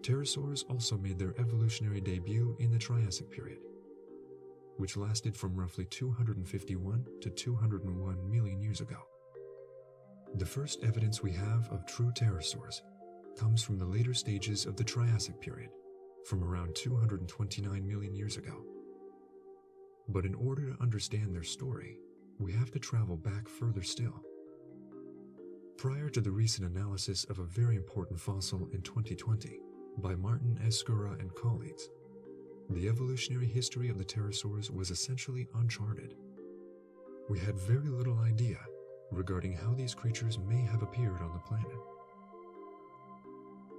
pterosaurs also made their evolutionary debut in the Triassic period, which lasted from roughly 251 to 201 million years ago. The first evidence we have of true pterosaurs comes from the later stages of the Triassic period, from around 229 million years ago. But in order to understand their story, we have to travel back further still. Prior to the recent analysis of a very important fossil in 2020 by Martin Escura and colleagues, the evolutionary history of the pterosaurs was essentially uncharted. We had very little idea regarding how these creatures may have appeared on the planet.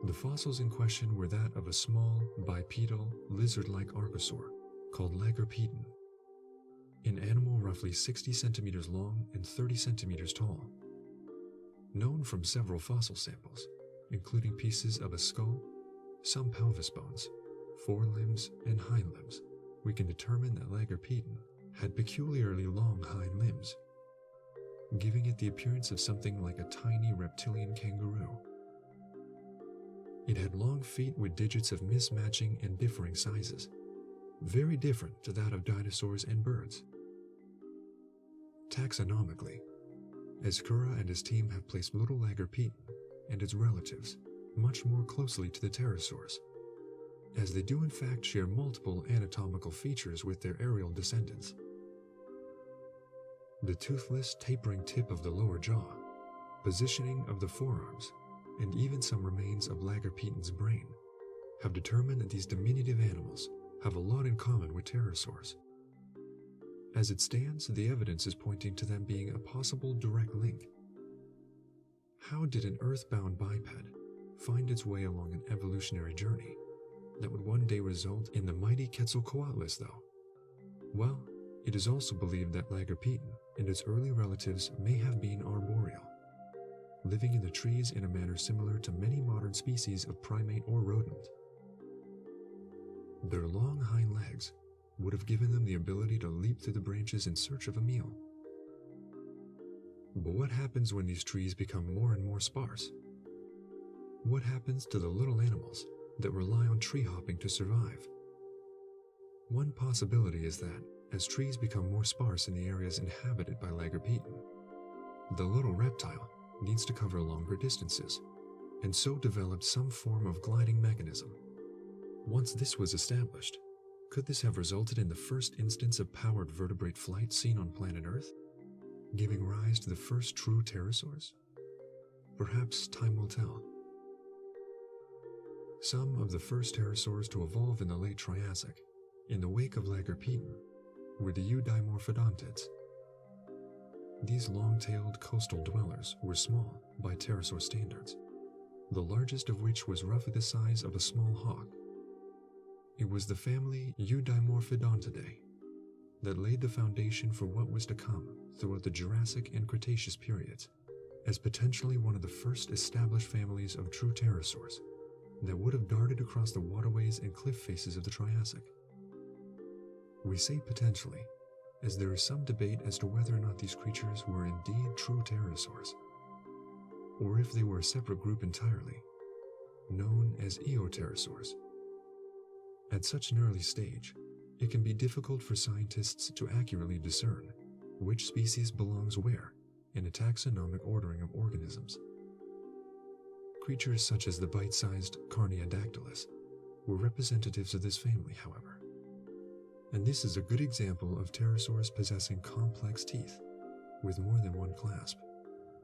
The fossils in question were that of a small, bipedal, lizard-like archosaur called Lagerpeten, an animal roughly 60 centimeters long and 30 centimeters tall. Known from several fossil samples, including pieces of a skull, some pelvis bones, forelimbs, and hind limbs, we can determine that Lagerpeten had peculiarly long hind limbs, giving it the appearance of something like a tiny reptilian kangaroo. It had long feet with digits of mismatching and differing sizes, very different to that of dinosaurs and birds. Taxonomically, Escura and his team have placed little Lagerpeten and its relatives much more closely to the pterosaurs, as they do in fact share multiple anatomical features with their aerial descendants. The toothless, tapering tip of the lower jaw, positioning of the forearms, and even some remains of Lagerpeten's brain have determined that these diminutive animals have a lot in common with pterosaurs. As it stands, the evidence is pointing to them being a possible direct link. How did an earthbound biped find its way along an evolutionary journey that would one day result in the mighty Quetzalcoatlus, though? Well, it is also believed that Lagerpeten and its early relatives may have been arboreal, living in the trees in a manner similar to many modern species of primate or rodent. Their long hind legs would have given them the ability to leap through the branches in search of a meal. But what happens when these trees become more and more sparse? What happens to the little animals that rely on tree hopping to survive? One possibility is that, as trees become more sparse in the areas inhabited by Lagerpeten, the little reptile needs to cover longer distances, and so developed some form of gliding mechanism. Once this was established, could this have resulted in the first instance of powered vertebrate flight seen on planet Earth, giving rise to the first true pterosaurs? Perhaps time will tell. Some of the first pterosaurs to evolve in the late Triassic, in the wake of Lagerpeden, were the Eudimorphodontids. These long-tailed coastal dwellers were small by pterosaur standards, the largest of which was roughly the size of a small hawk. It was the family Eudimorphodontidae that laid the foundation for what was to come throughout the Jurassic and Cretaceous periods, as potentially one of the first established families of true pterosaurs that would have darted across the waterways and cliff faces of the Triassic. We say potentially, as there is some debate as to whether or not these creatures were indeed true pterosaurs, or if they were a separate group entirely, known as eopterosaurs. At such an early stage, it can be difficult for scientists to accurately discern which species belongs where in a taxonomic ordering of organisms. Creatures such as the bite-sized Carneadactylus were representatives of this family, however. And this is a good example of pterosaurs possessing complex teeth with more than one clasp,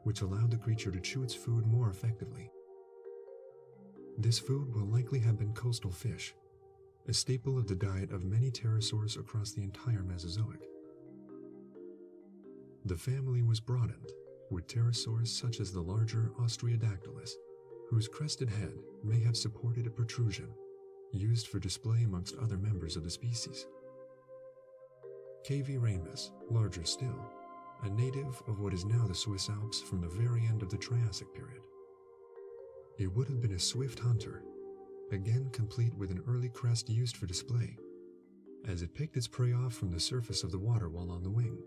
which allowed the creature to chew its food more effectively. This food will likely have been coastal fish, a staple of the diet of many pterosaurs across the entire Mesozoic. The family was broadened with pterosaurs such as the larger Ostreodactylus, whose crested head may have supported a protrusion used for display amongst other members of the species. KV ramus, larger still, a native of what is now the Swiss Alps from the very end of the Triassic period. It would have been a swift hunter, again complete with an early crest used for display, as it picked its prey off from the surface of the water while on the wing.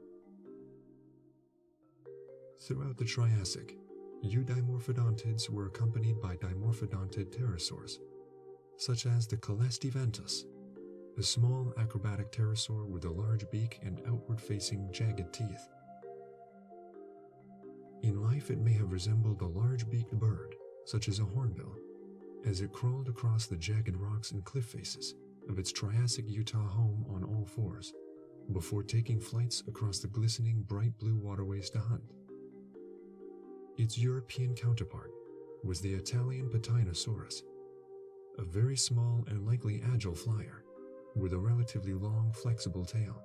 Throughout the Triassic, Eudimorphodontids were accompanied by dimorphodontid pterosaurs, such as the Calestiventus, a small acrobatic pterosaur with a large beak and outward-facing jagged teeth. In life, it may have resembled a large-beaked bird, such as a hornbill, as it crawled across the jagged rocks and cliff faces of its Triassic Utah home on all fours, before taking flights across the glistening bright blue waterways to hunt. Its European counterpart was the Italian Patinosaurus, a very small and likely agile flyer, with a relatively long, flexible tail.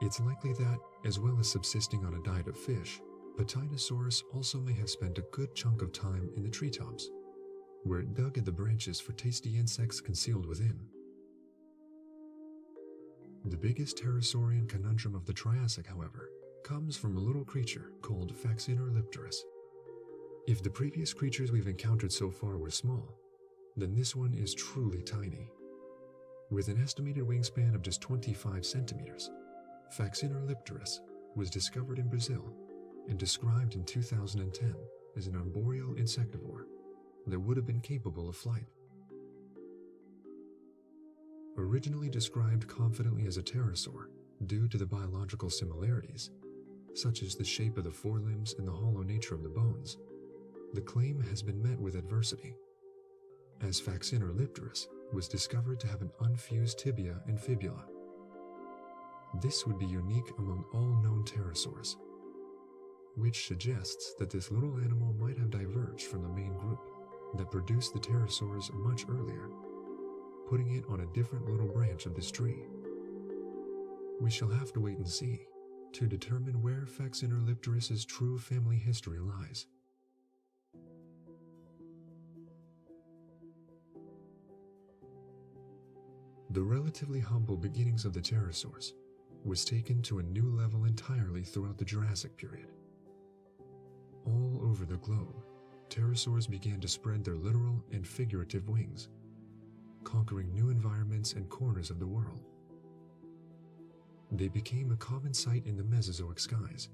It's likely that, as well as subsisting on a diet of fish, Patinosaurus also may have spent a good chunk of time in the treetops, where it dug at the branches for tasty insects concealed within. The biggest pterosaurian conundrum of the Triassic, however, comes from a little creature called Faxinorlipterus. If the previous creatures we've encountered so far were small, then this one is truly tiny. With an estimated wingspan of just 25 centimeters, Faxinorlipterus was discovered in Brazil and described in 2010 as an arboreal insectivore that would have been capable of flight. Originally described confidently as a pterosaur due to the biological similarities, such as the shape of the forelimbs and the hollow nature of the bones, the claim has been met with adversity, as Faxinorlipterus was discovered to have an unfused tibia and fibula. This would be unique among all known pterosaurs, which suggests that this little animal might have diverged from the main group that produced the pterosaurs much earlier, putting it on a different little branch of this tree. We shall have to wait and see to determine where Faxinorlipterus's true family history lies. The relatively humble beginnings of the pterosaurs was taken to a new level entirely throughout the Jurassic period. All over the globe, pterosaurs began to spread their literal and figurative wings, conquering new environments and corners of the world. They became a common sight in the Mesozoic skies,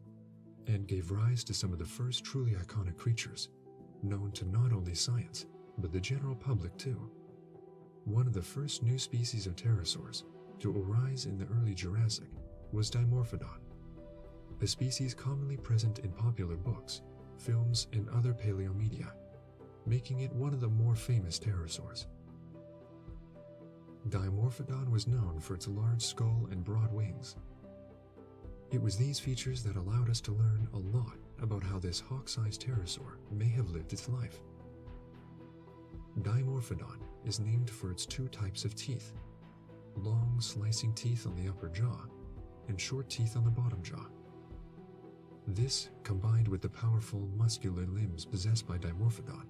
and gave rise to some of the first truly iconic creatures, known to not only science, but the general public too. One of the first new species of pterosaurs to arise in the early Jurassic was Dimorphodon, a species commonly present in popular books, films, and other paleomedia, making it one of the more famous pterosaurs. Dimorphodon was known for its large skull and broad wings. It was these features that allowed us to learn a lot about how this hawk-sized pterosaur may have lived its life. Dimorphodon is named for its two types of teeth: long, slicing teeth on the upper jaw and short teeth on the bottom jaw. This, combined with the powerful muscular limbs possessed by Dimorphodon,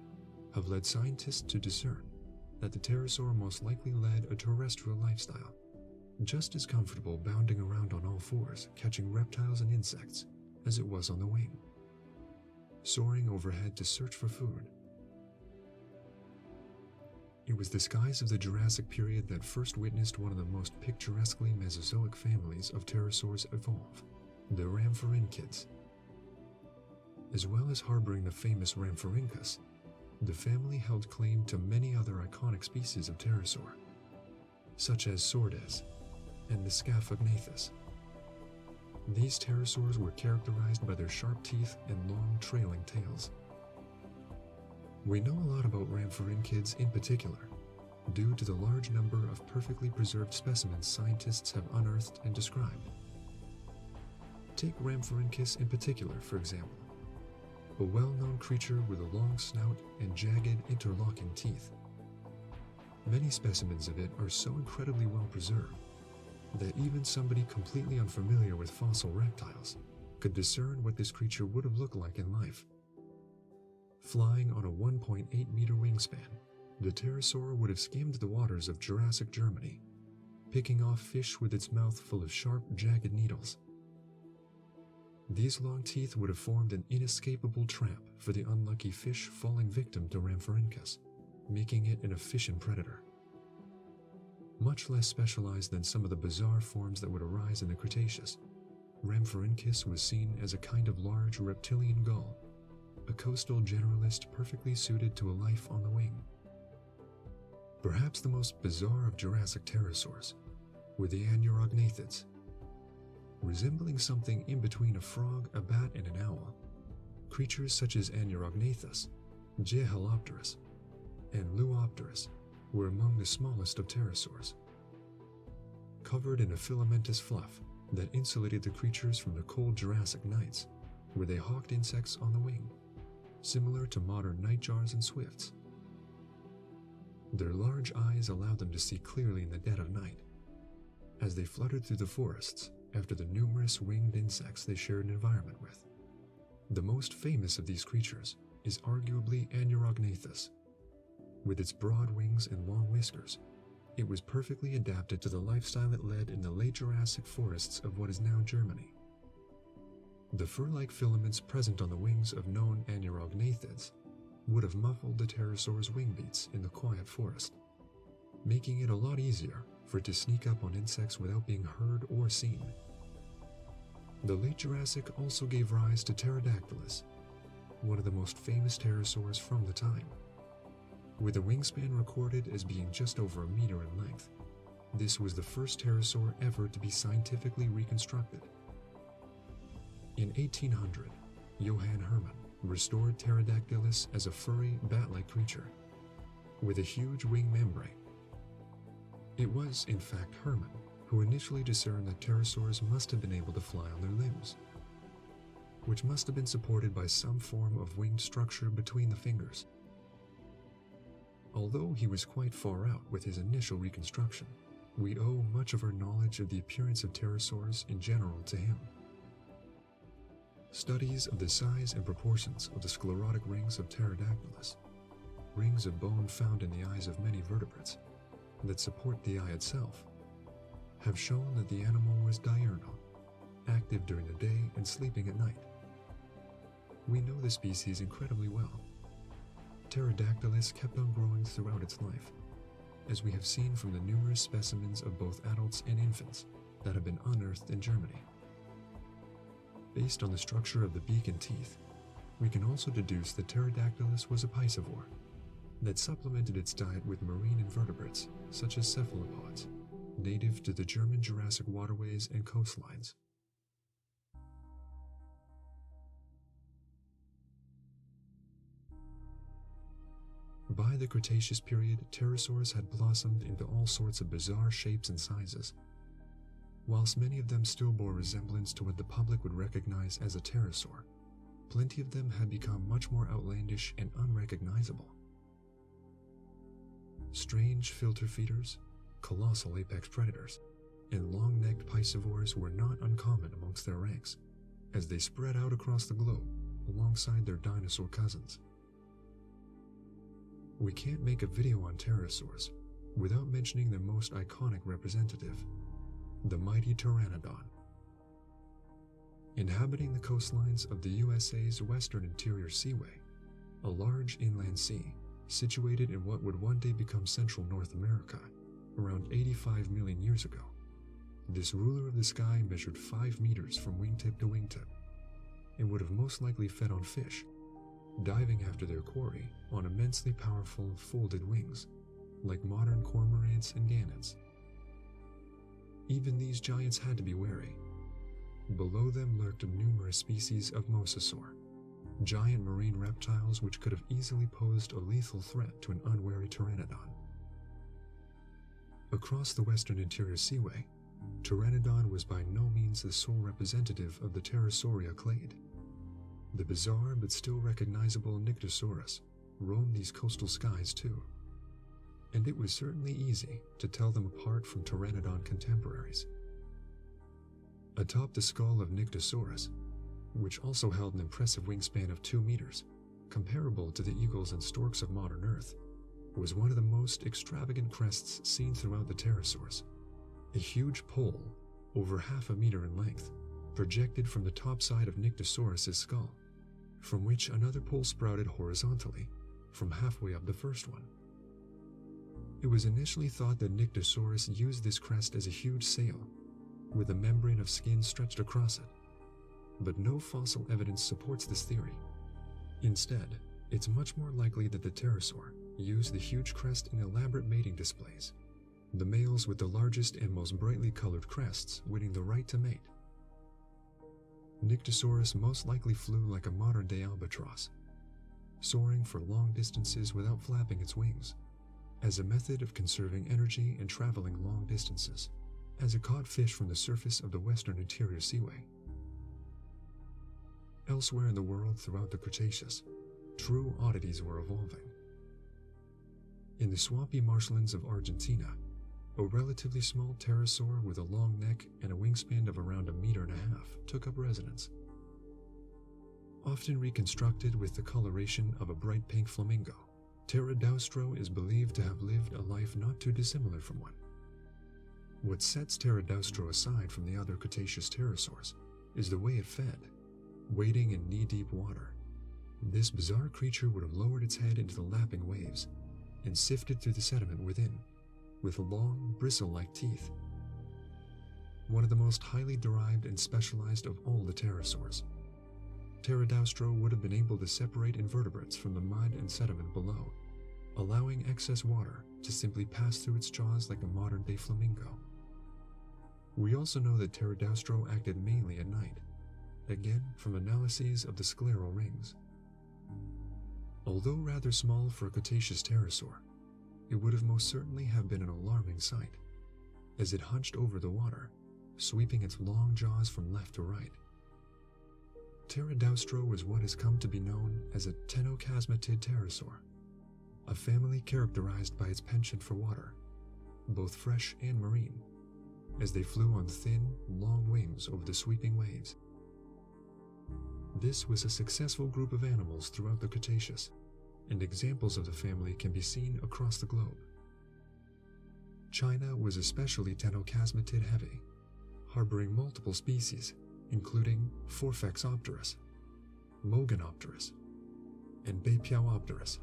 have led scientists to discern that the pterosaur most likely led a terrestrial lifestyle, just as comfortable bounding around on all fours, catching reptiles and insects, as it was on the wing, soaring overhead to search for food. It was the skies of the Jurassic period that first witnessed one of the most picturesquely Mesozoic families of pterosaurs evolve, the Rhamphorhynchids. As well as harboring the famous Rhamphorhynchus, the family held claim to many other iconic species of pterosaur, such as Sordes and the Scaphognathus. These pterosaurs were characterized by their sharp teeth and long trailing tails. We know a lot about Rhamphorhynchids in particular, due to the large number of perfectly preserved specimens scientists have unearthed and described. Take Rhamphorhynchus in particular, for example, a well-known creature with a long snout and jagged, interlocking teeth. Many specimens of it are so incredibly well preserved that even somebody completely unfamiliar with fossil reptiles could discern what this creature would have looked like in life. Flying on a 1.8-meter wingspan, the pterosaur would have skimmed the waters of Jurassic Germany, picking off fish with its mouth full of sharp, jagged needles. These long teeth would have formed an inescapable trap for the unlucky fish falling victim to Rhamphorhynchus, making it an efficient predator. Much less specialized than some of the bizarre forms that would arise in the Cretaceous, Rhamphorhynchus was seen as a kind of large reptilian gull, a coastal generalist perfectly suited to a life on the wing. Perhaps the most bizarre of Jurassic pterosaurs were the Anurognathids. Resembling something in between a frog, a bat, and an owl, creatures such as Anurognathus, Gehalopterus, and Luopterus were among the smallest of pterosaurs. Covered in a filamentous fluff that insulated the creatures from the cold Jurassic nights, where they hawked insects on the wing, similar to modern nightjars and swifts. Their large eyes allowed them to see clearly in the dead of night, as they fluttered through the forests after the numerous winged insects they shared an environment with. The most famous of these creatures is arguably Anurognathus. With its broad wings and long whiskers, it was perfectly adapted to the lifestyle it led in the late Jurassic forests of what is now Germany. The fur-like filaments present on the wings of known Anurognathids would have muffled the pterosaur's wing beats in the quiet forest, making it a lot easier for it to sneak up on insects without being heard or seen. The late Jurassic also gave rise to Pterodactylus, one of the most famous pterosaurs from the time. With a wingspan recorded as being just over a meter in length, this was the first pterosaur ever to be scientifically reconstructed. In 1800, Johann Hermann restored Pterodactylus as a furry, bat-like creature, with a huge wing membrane. It was, in fact, Hermann who initially discerned that pterosaurs must have been able to fly on their limbs, which must have been supported by some form of winged structure between the fingers. Although he was quite far out with his initial reconstruction, we owe much of our knowledge of the appearance of pterosaurs in general to him. Studies of the size and proportions of the sclerotic rings of Pterodactylus, rings of bone found in the eyes of many vertebrates that support the eye itself, have shown that the animal was diurnal, active during the day and sleeping at night. We know the species incredibly well. Pterodactylus kept on growing throughout its life, as we have seen from the numerous specimens of both adults and infants that have been unearthed in Germany. Based on the structure of the beak and teeth, we can also deduce that Pterodactylus was a piscivore that supplemented its diet with marine invertebrates such as cephalopods, native to the German Jurassic waterways and coastlines. By the Cretaceous period, pterosaurs had blossomed into all sorts of bizarre shapes and sizes. Whilst many of them still bore resemblance to what the public would recognize as a pterosaur, plenty of them had become much more outlandish and unrecognizable. strange filter feeders, colossal apex predators, and long-necked piscivores were not uncommon amongst their ranks, as they spread out across the globe alongside their dinosaur cousins. We can't make a video on pterosaurs without mentioning their most iconic representative, the mighty pteranodon. Inhabiting the coastlines of the USA's western interior seaway, a large inland sea situated in what would one day become Central North America around 85 million years ago, this ruler of the sky measured 5 meters from wingtip to wingtip and would have most likely fed on fish, diving after their quarry on immensely powerful folded wings, like modern cormorants and gannets. Even these giants had to be wary. Below them lurked numerous species of mosasaur, giant marine reptiles which could have easily posed a lethal threat to an unwary pteranodon. Across the western interior seaway, Pteranodon was by no means the sole representative of the Pterosauria clade. The bizarre but still recognizable Nyctosaurus roamed these coastal skies too, and it was certainly easy to tell them apart from Pteranodon contemporaries. Atop the skull of Nyctosaurus, which also held an impressive wingspan of 2 meters, comparable to the eagles and storks of modern Earth, was one of the most extravagant crests seen throughout the pterosaurs. A huge pole, over half a meter in length, projected from the top side of Nyctosaurus's skull, from which another pole sprouted horizontally from halfway up the first one. It was initially thought that Nyctosaurus used this crest as a huge sail, with a membrane of skin stretched across it, but no fossil evidence supports this theory. Instead, it's much more likely that the pterosaur used the huge crest in elaborate mating displays, the males with the largest and most brightly colored crests winning the right to mate. Nyctosaurus most likely flew like a modern-day albatross, soaring for long distances without flapping its wings, as a method of conserving energy and traveling long distances, as it caught fish from the surface of the western interior seaway. Elsewhere in the world throughout the Cretaceous, true oddities were evolving. In the swampy marshlands of Argentina, a relatively small pterosaur with a long neck and a wingspan of around 1.5 meters took up residence. Often reconstructed with the coloration of a bright pink flamingo, Pterodaustro is believed to have lived a life not too dissimilar from one. What sets Pterodaustro aside from the other Cretaceous pterosaurs is the way it fed, wading in knee-deep water. This bizarre creature would have lowered its head into the lapping waves and sifted through the sediment within, with long, bristle-like teeth. One of the most highly derived and specialized of all the pterosaurs, Pterodaustro would have been able to separate invertebrates from the mud and sediment below, allowing excess water to simply pass through its jaws like a modern-day flamingo. We also know that Pterodaustro acted mainly at night, again from analyses of the scleral rings. Although rather small for a Cretaceous pterosaur, it would have most certainly have been an alarming sight, as it hunched over the water, sweeping its long jaws from left to right. Pterodaustro was what has come to be known as a ctenochasmatid pterosaur, a family characterized by its penchant for water, both fresh and marine, as they flew on thin, long wings over the sweeping waves. This was a successful group of animals throughout the Cretaceous, and examples of the family can be seen across the globe. China was especially ctenochasmatid heavy, harboring multiple species, including Forfexopterus, Mogonopterus, and Beipiaopterus.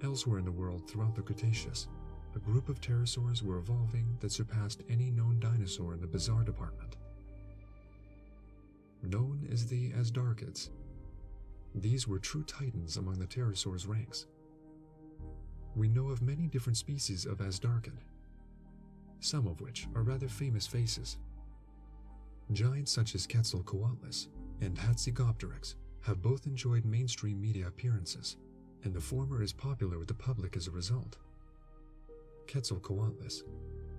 Elsewhere in the world throughout the Cretaceous, a group of pterosaurs were evolving that surpassed any known dinosaur in the bizarre department. Known as the Asdarchids, these were true titans among the pterosaurs' ranks. We know of many different species of Asdarchid, some of which are rather famous faces. Giants such as Quetzalcoatlus and Hatzegopteryx have both enjoyed mainstream media appearances, and the former is popular with the public as a result. Quetzalcoatlus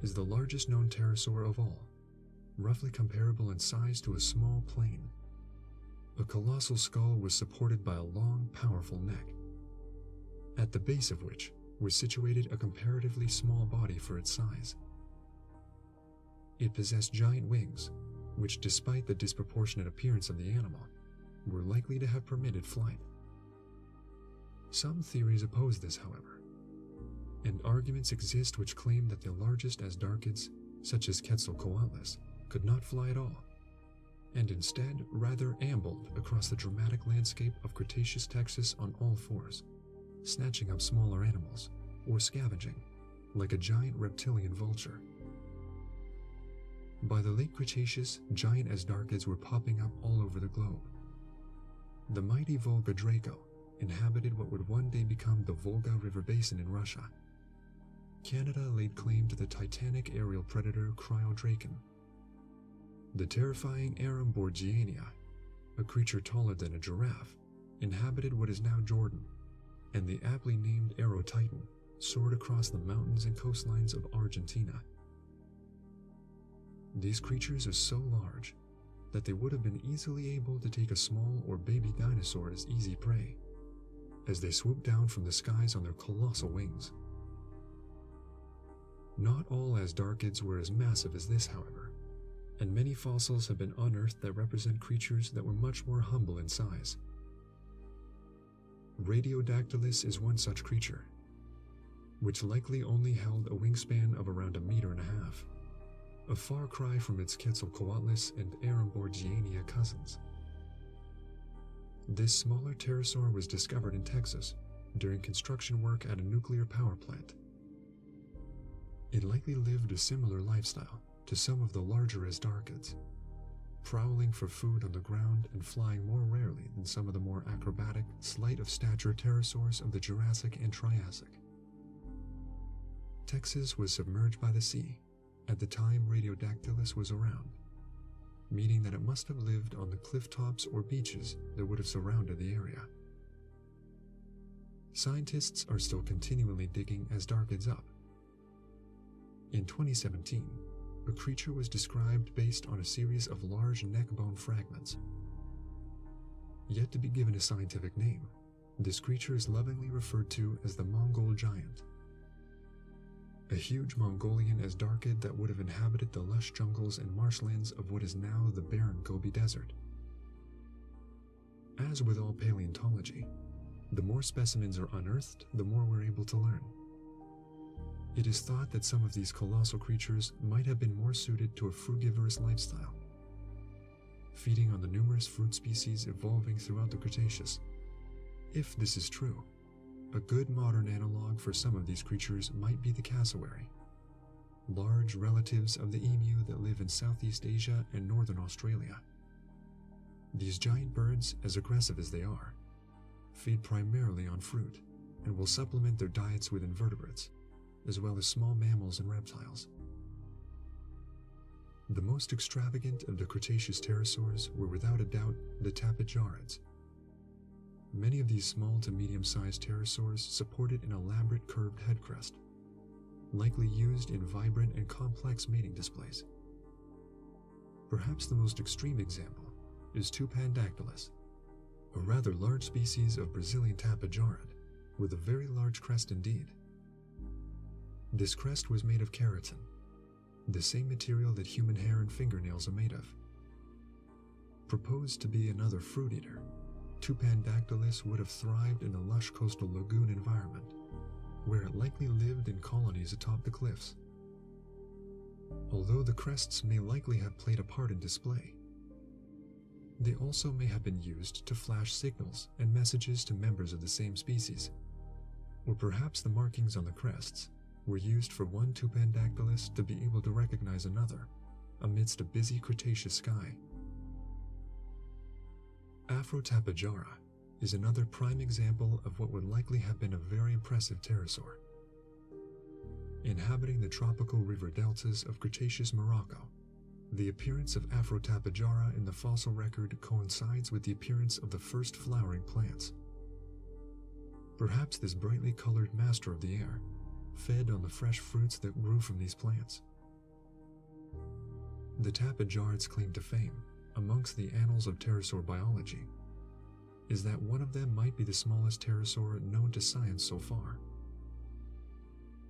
is the largest known pterosaur of all, roughly comparable in size to a small plane. A colossal skull was supported by a long, powerful neck, at the base of which was situated a comparatively small body for its size. It possessed giant wings, which, despite the disproportionate appearance of the animal, were likely to have permitted flight. Some theories oppose this, however, and arguments exist which claim that the largest Asdarchids, such as Quetzalcoatlus, could not fly at all, and instead rather ambled across the dramatic landscape of Cretaceous Texas on all fours, snatching up smaller animals or scavenging like a giant reptilian vulture. By the late Cretaceous, giant Asdarchids were popping up all over the globe. The mighty Volga Draco inhabited what would one day become the Volga River Basin in Russia. Canada laid claim to the titanic aerial predator Cryodraken. The terrifying Aramborgiania, a creature taller than a giraffe, inhabited what is now Jordan, and the aptly named Aerotitan soared across the mountains and coastlines of Argentina. These creatures are so large that they would have been easily able to take a small or baby dinosaur as easy prey, as they swoop down from the skies on their colossal wings. Not all Asdarchids were as massive as this, however, and many fossils have been unearthed that represent creatures that were much more humble in size. Radiodactylus is one such creature, which likely only held a wingspan of around 1.5 meters, a far cry from its Quetzalcoatlus and Aramborgiania cousins. This smaller pterosaur was discovered in Texas during construction work at a nuclear power plant. It likely lived a similar lifestyle to some of the larger Asdarchids, prowling for food on the ground and flying more rarely than some of the more acrobatic, slight-of-stature pterosaurs of the Jurassic and Triassic. Texas was submerged by the sea at the time Radiodactylus was around, meaning that it must have lived on the cliff tops or beaches that would have surrounded the area. Scientists are still continually digging Asdarchids up. In 2017, a creature was described based on a series of large neck bone fragments. Yet to be given a scientific name, this creature is lovingly referred to as the Mongol giant, a huge Mongolian Asdarchid that would have inhabited the lush jungles and marshlands of what is now the barren Gobi Desert. As with all paleontology, the more specimens are unearthed, the more we're able to learn. It is thought that some of these colossal creatures might have been more suited to a frugivorous lifestyle, feeding on the numerous fruit species evolving throughout the Cretaceous. If this is true, a good modern analog for some of these creatures might be the cassowary, large relatives of the emu that live in Southeast Asia and northern Australia. These giant birds, as aggressive as they are, feed primarily on fruit and will supplement their diets with invertebrates, as well as small mammals and reptiles. The most extravagant of the Cretaceous pterosaurs were without a doubt the Tapejarids. Many of these small to medium-sized pterosaurs supported an elaborate curved head crest, likely used in vibrant and complex mating displays. Perhaps the most extreme example is Tupandactylus, a rather large species of Brazilian tapejarid with a very large crest indeed. This crest was made of keratin, the same material that human hair and fingernails are made of. Proposed to be another fruit eater, Tupandactylus would have thrived in the lush coastal lagoon environment, where it likely lived in colonies atop the cliffs. Although the crests may likely have played a part in display, they also may have been used to flash signals and messages to members of the same species, or perhaps the markings on the crests were used for one Tupandactylus to be able to recognize another amidst a busy Cretaceous sky. Afrotapejara is another prime example of what would likely have been a very impressive pterosaur. Inhabiting the tropical river deltas of Cretaceous Morocco, the appearance of Afrotapejara in the fossil record coincides with the appearance of the first flowering plants. Perhaps this brightly colored master of the air fed on the fresh fruits that grew from these plants. The Tapejarid's claim to fame amongst the annals of pterosaur biology is that one of them might be the smallest pterosaur known to science so far.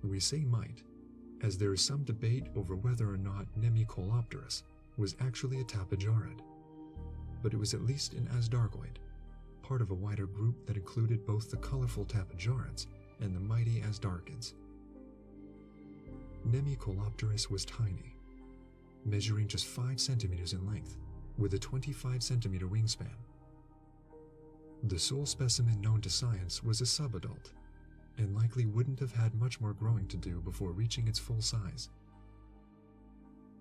We say might, as there is some debate over whether or not Nemicolopterus was actually a tapejorid, but it was at least an Asdargoid, part of a wider group that included both the colorful tapejorids and the mighty Asdarchids. Nemicolopterus was tiny, measuring just 5 centimeters in length, with a 25 centimeter wingspan. The sole specimen known to science was a subadult, and likely wouldn't have had much more growing to do before reaching its full size.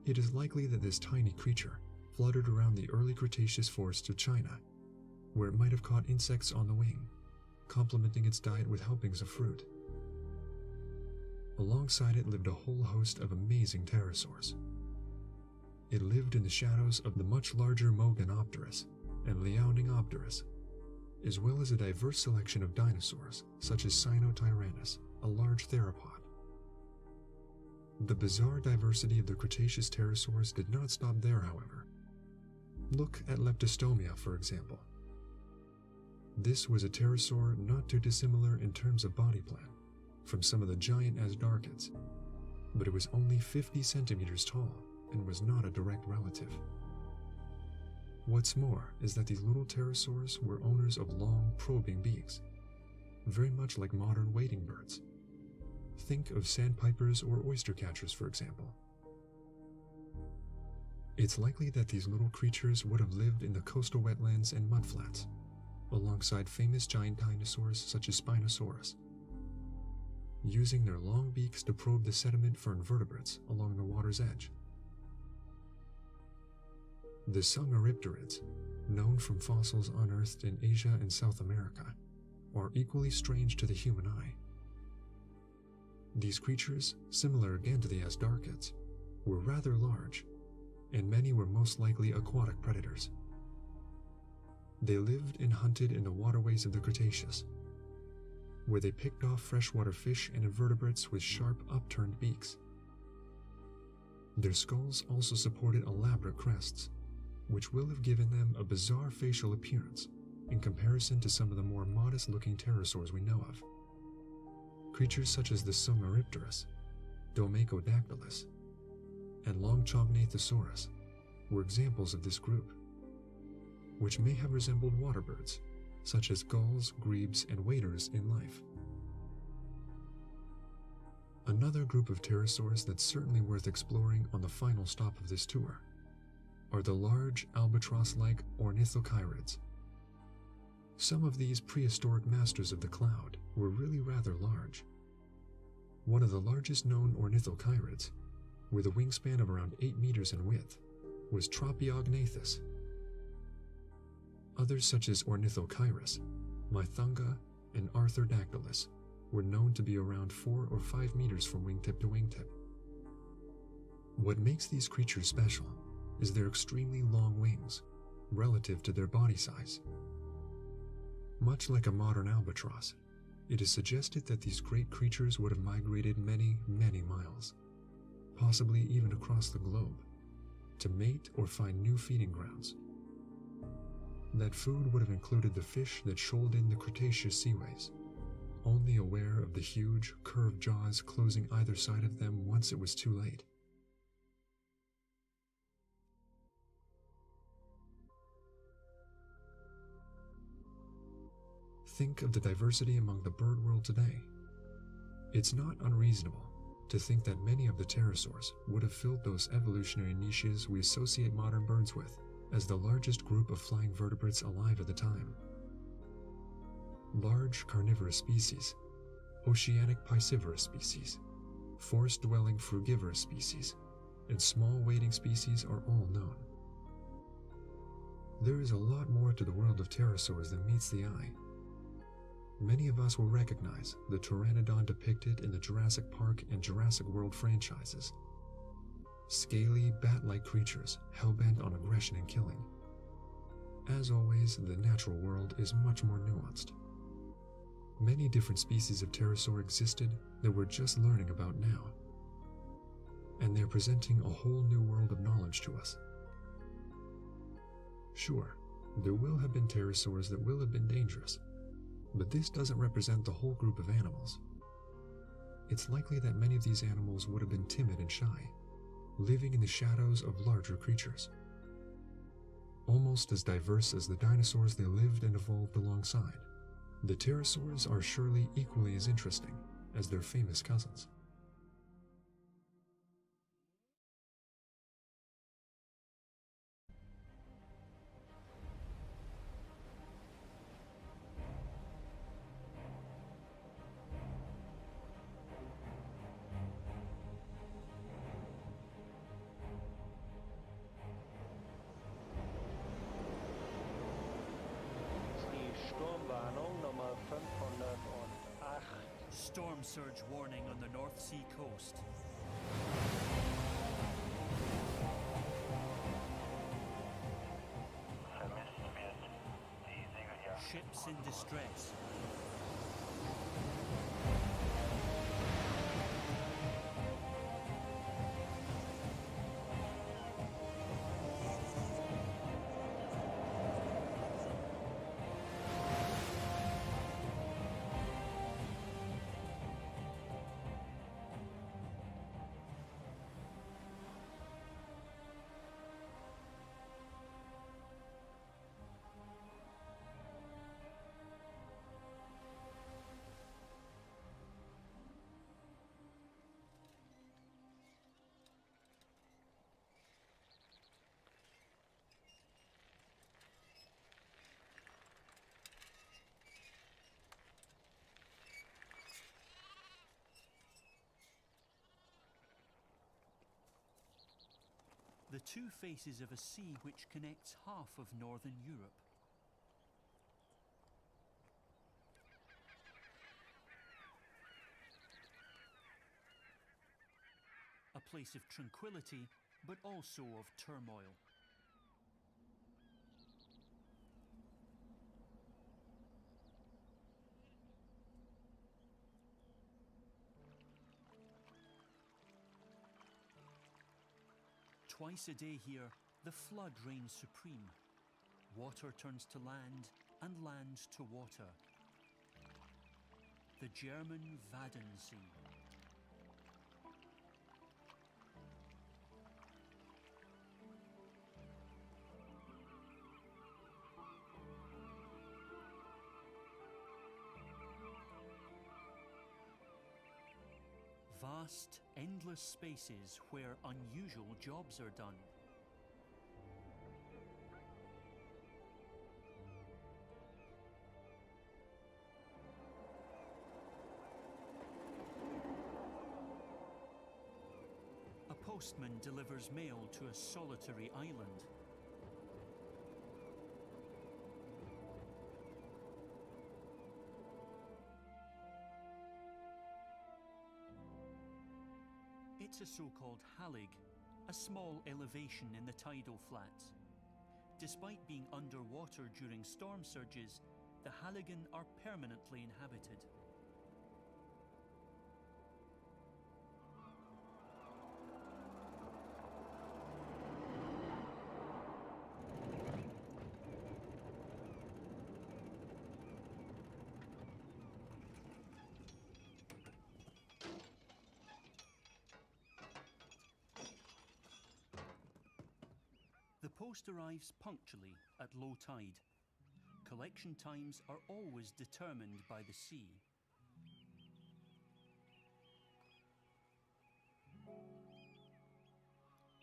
It is likely that this tiny creature fluttered around the early Cretaceous forests of China, where it might have caught insects on the wing, complementing its diet with helpings of fruit. Alongside it lived a whole host of amazing pterosaurs. It lived in the shadows of the much larger Mogonopterus and Liaoningopterus, as well as a diverse selection of dinosaurs such as Sinotyrannus, a large theropod. The bizarre diversity of the Cretaceous pterosaurs did not stop there, however. Look at Leptostomia, for example. This was a pterosaur not too dissimilar in terms of body plan from some of the giant Asdarchids, but it was only 50 centimeters tall and was not a direct relative. What's more is that these little pterosaurs were owners of long, probing beaks, very much like modern wading birds. Think of sandpipers or oyster catchers, for example. It's likely that these little creatures would have lived in the coastal wetlands and mudflats, alongside famous giant dinosaurs such as Spinosaurus, using their long beaks to probe the sediment for invertebrates along the water's edge. The Sungoripterids, known from fossils unearthed in Asia and South America, are equally strange to the human eye. These creatures, similar again to the Asdarchids, were rather large, and many were most likely aquatic predators. They lived and hunted in the waterways of the Cretaceous, where they picked off freshwater fish and invertebrates with sharp upturned beaks. Their skulls also supported elaborate crests, which will have given them a bizarre facial appearance in comparison to some of the more modest-looking pterosaurs we know of. Creatures such as the Sungoripterus, Domacodactylus, and Longchognathosauros were examples of this group, which may have resembled water birds, such as gulls, grebes, and waders in life. Another group of pterosaurs that's certainly worth exploring on the final stop of this tour are the large albatross-like ornithochirids. Some of these prehistoric masters of the cloud were really rather large. One of the largest known ornithochirids, with a wingspan of around 8 meters in width, was Tropiognathus. Others such as Ornithochirus, Mythunga, and Arthrodactylus were known to be around 4 or 5 meters from wingtip to wingtip. What makes these creatures special is their extremely long wings, relative to their body size. Much like a modern albatross, it is suggested that these great creatures would have migrated many, many miles, possibly even across the globe, to mate or find new feeding grounds. That food would have included the fish that shoaled in the Cretaceous seaways, only aware of the huge, curved jaws closing either side of them once it was too late. Think of the diversity among the bird world today. It's not unreasonable to think that many of the pterosaurs would have filled those evolutionary niches we associate modern birds with as the largest group of flying vertebrates alive at the time. Large carnivorous species, oceanic piscivorous species, forest-dwelling frugivorous species, and small wading species are all known. There is a lot more to the world of pterosaurs than meets the eye. Many of us will recognize the pteranodon depicted in the Jurassic Park and Jurassic World franchises. Scaly, bat-like creatures hell-bent on aggression and killing. As always, the natural world is much more nuanced. Many different species of pterosaur existed that we're just learning about now, and they're presenting a whole new world of knowledge to us. Sure, there will have been pterosaurs that will have been dangerous, but this doesn't represent the whole group of animals. it's likely that many of these animals would have been timid and shy, living in the shadows of larger creatures. Almost as diverse as the dinosaurs they lived and evolved alongside, the pterosaurs are surely equally as interesting as their famous cousins. Storm surge warning on the North Sea coast. Ships in distress. The two faces of a sea which connects half of northern Europe. A place of tranquility, but also of turmoil. Twice a day here, the flood reigns supreme. Water turns to land, and land to water. The German Wadden Sea. Vast, endless spaces where unusual jobs are done. A postman delivers mail to a solitary island. It's a so-called halig, a small elevation in the tidal flats. Despite being underwater during storm surges, the Halligen are permanently inhabited. The post arrives punctually at low tide. Collection times are always determined by the sea.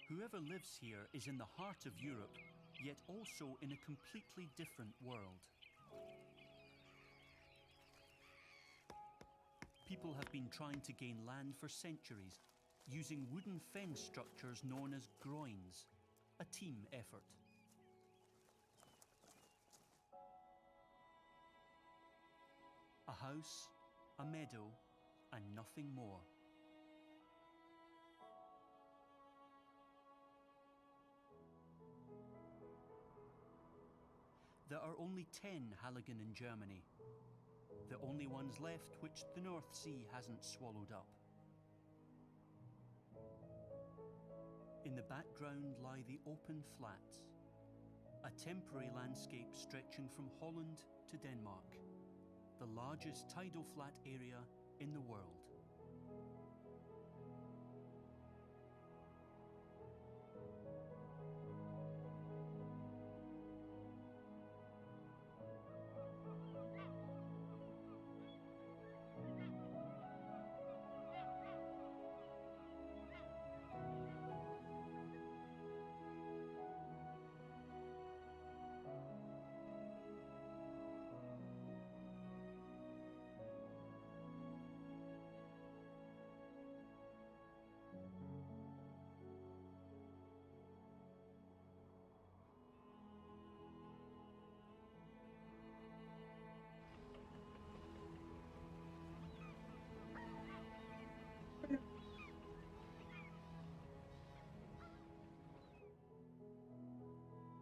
Whoever lives here is in the heart of Europe, yet also in a completely different world. People have been trying to gain land for centuries, using wooden fence structures known as groins, a team effort. A house, a meadow, and nothing more. There are only 10 Halligen in Germany, the only ones left which the North Sea hasn't swallowed up. In the background lie the open flats, a temporary landscape stretching from Holland to Denmark, the largest tidal flat area in the world.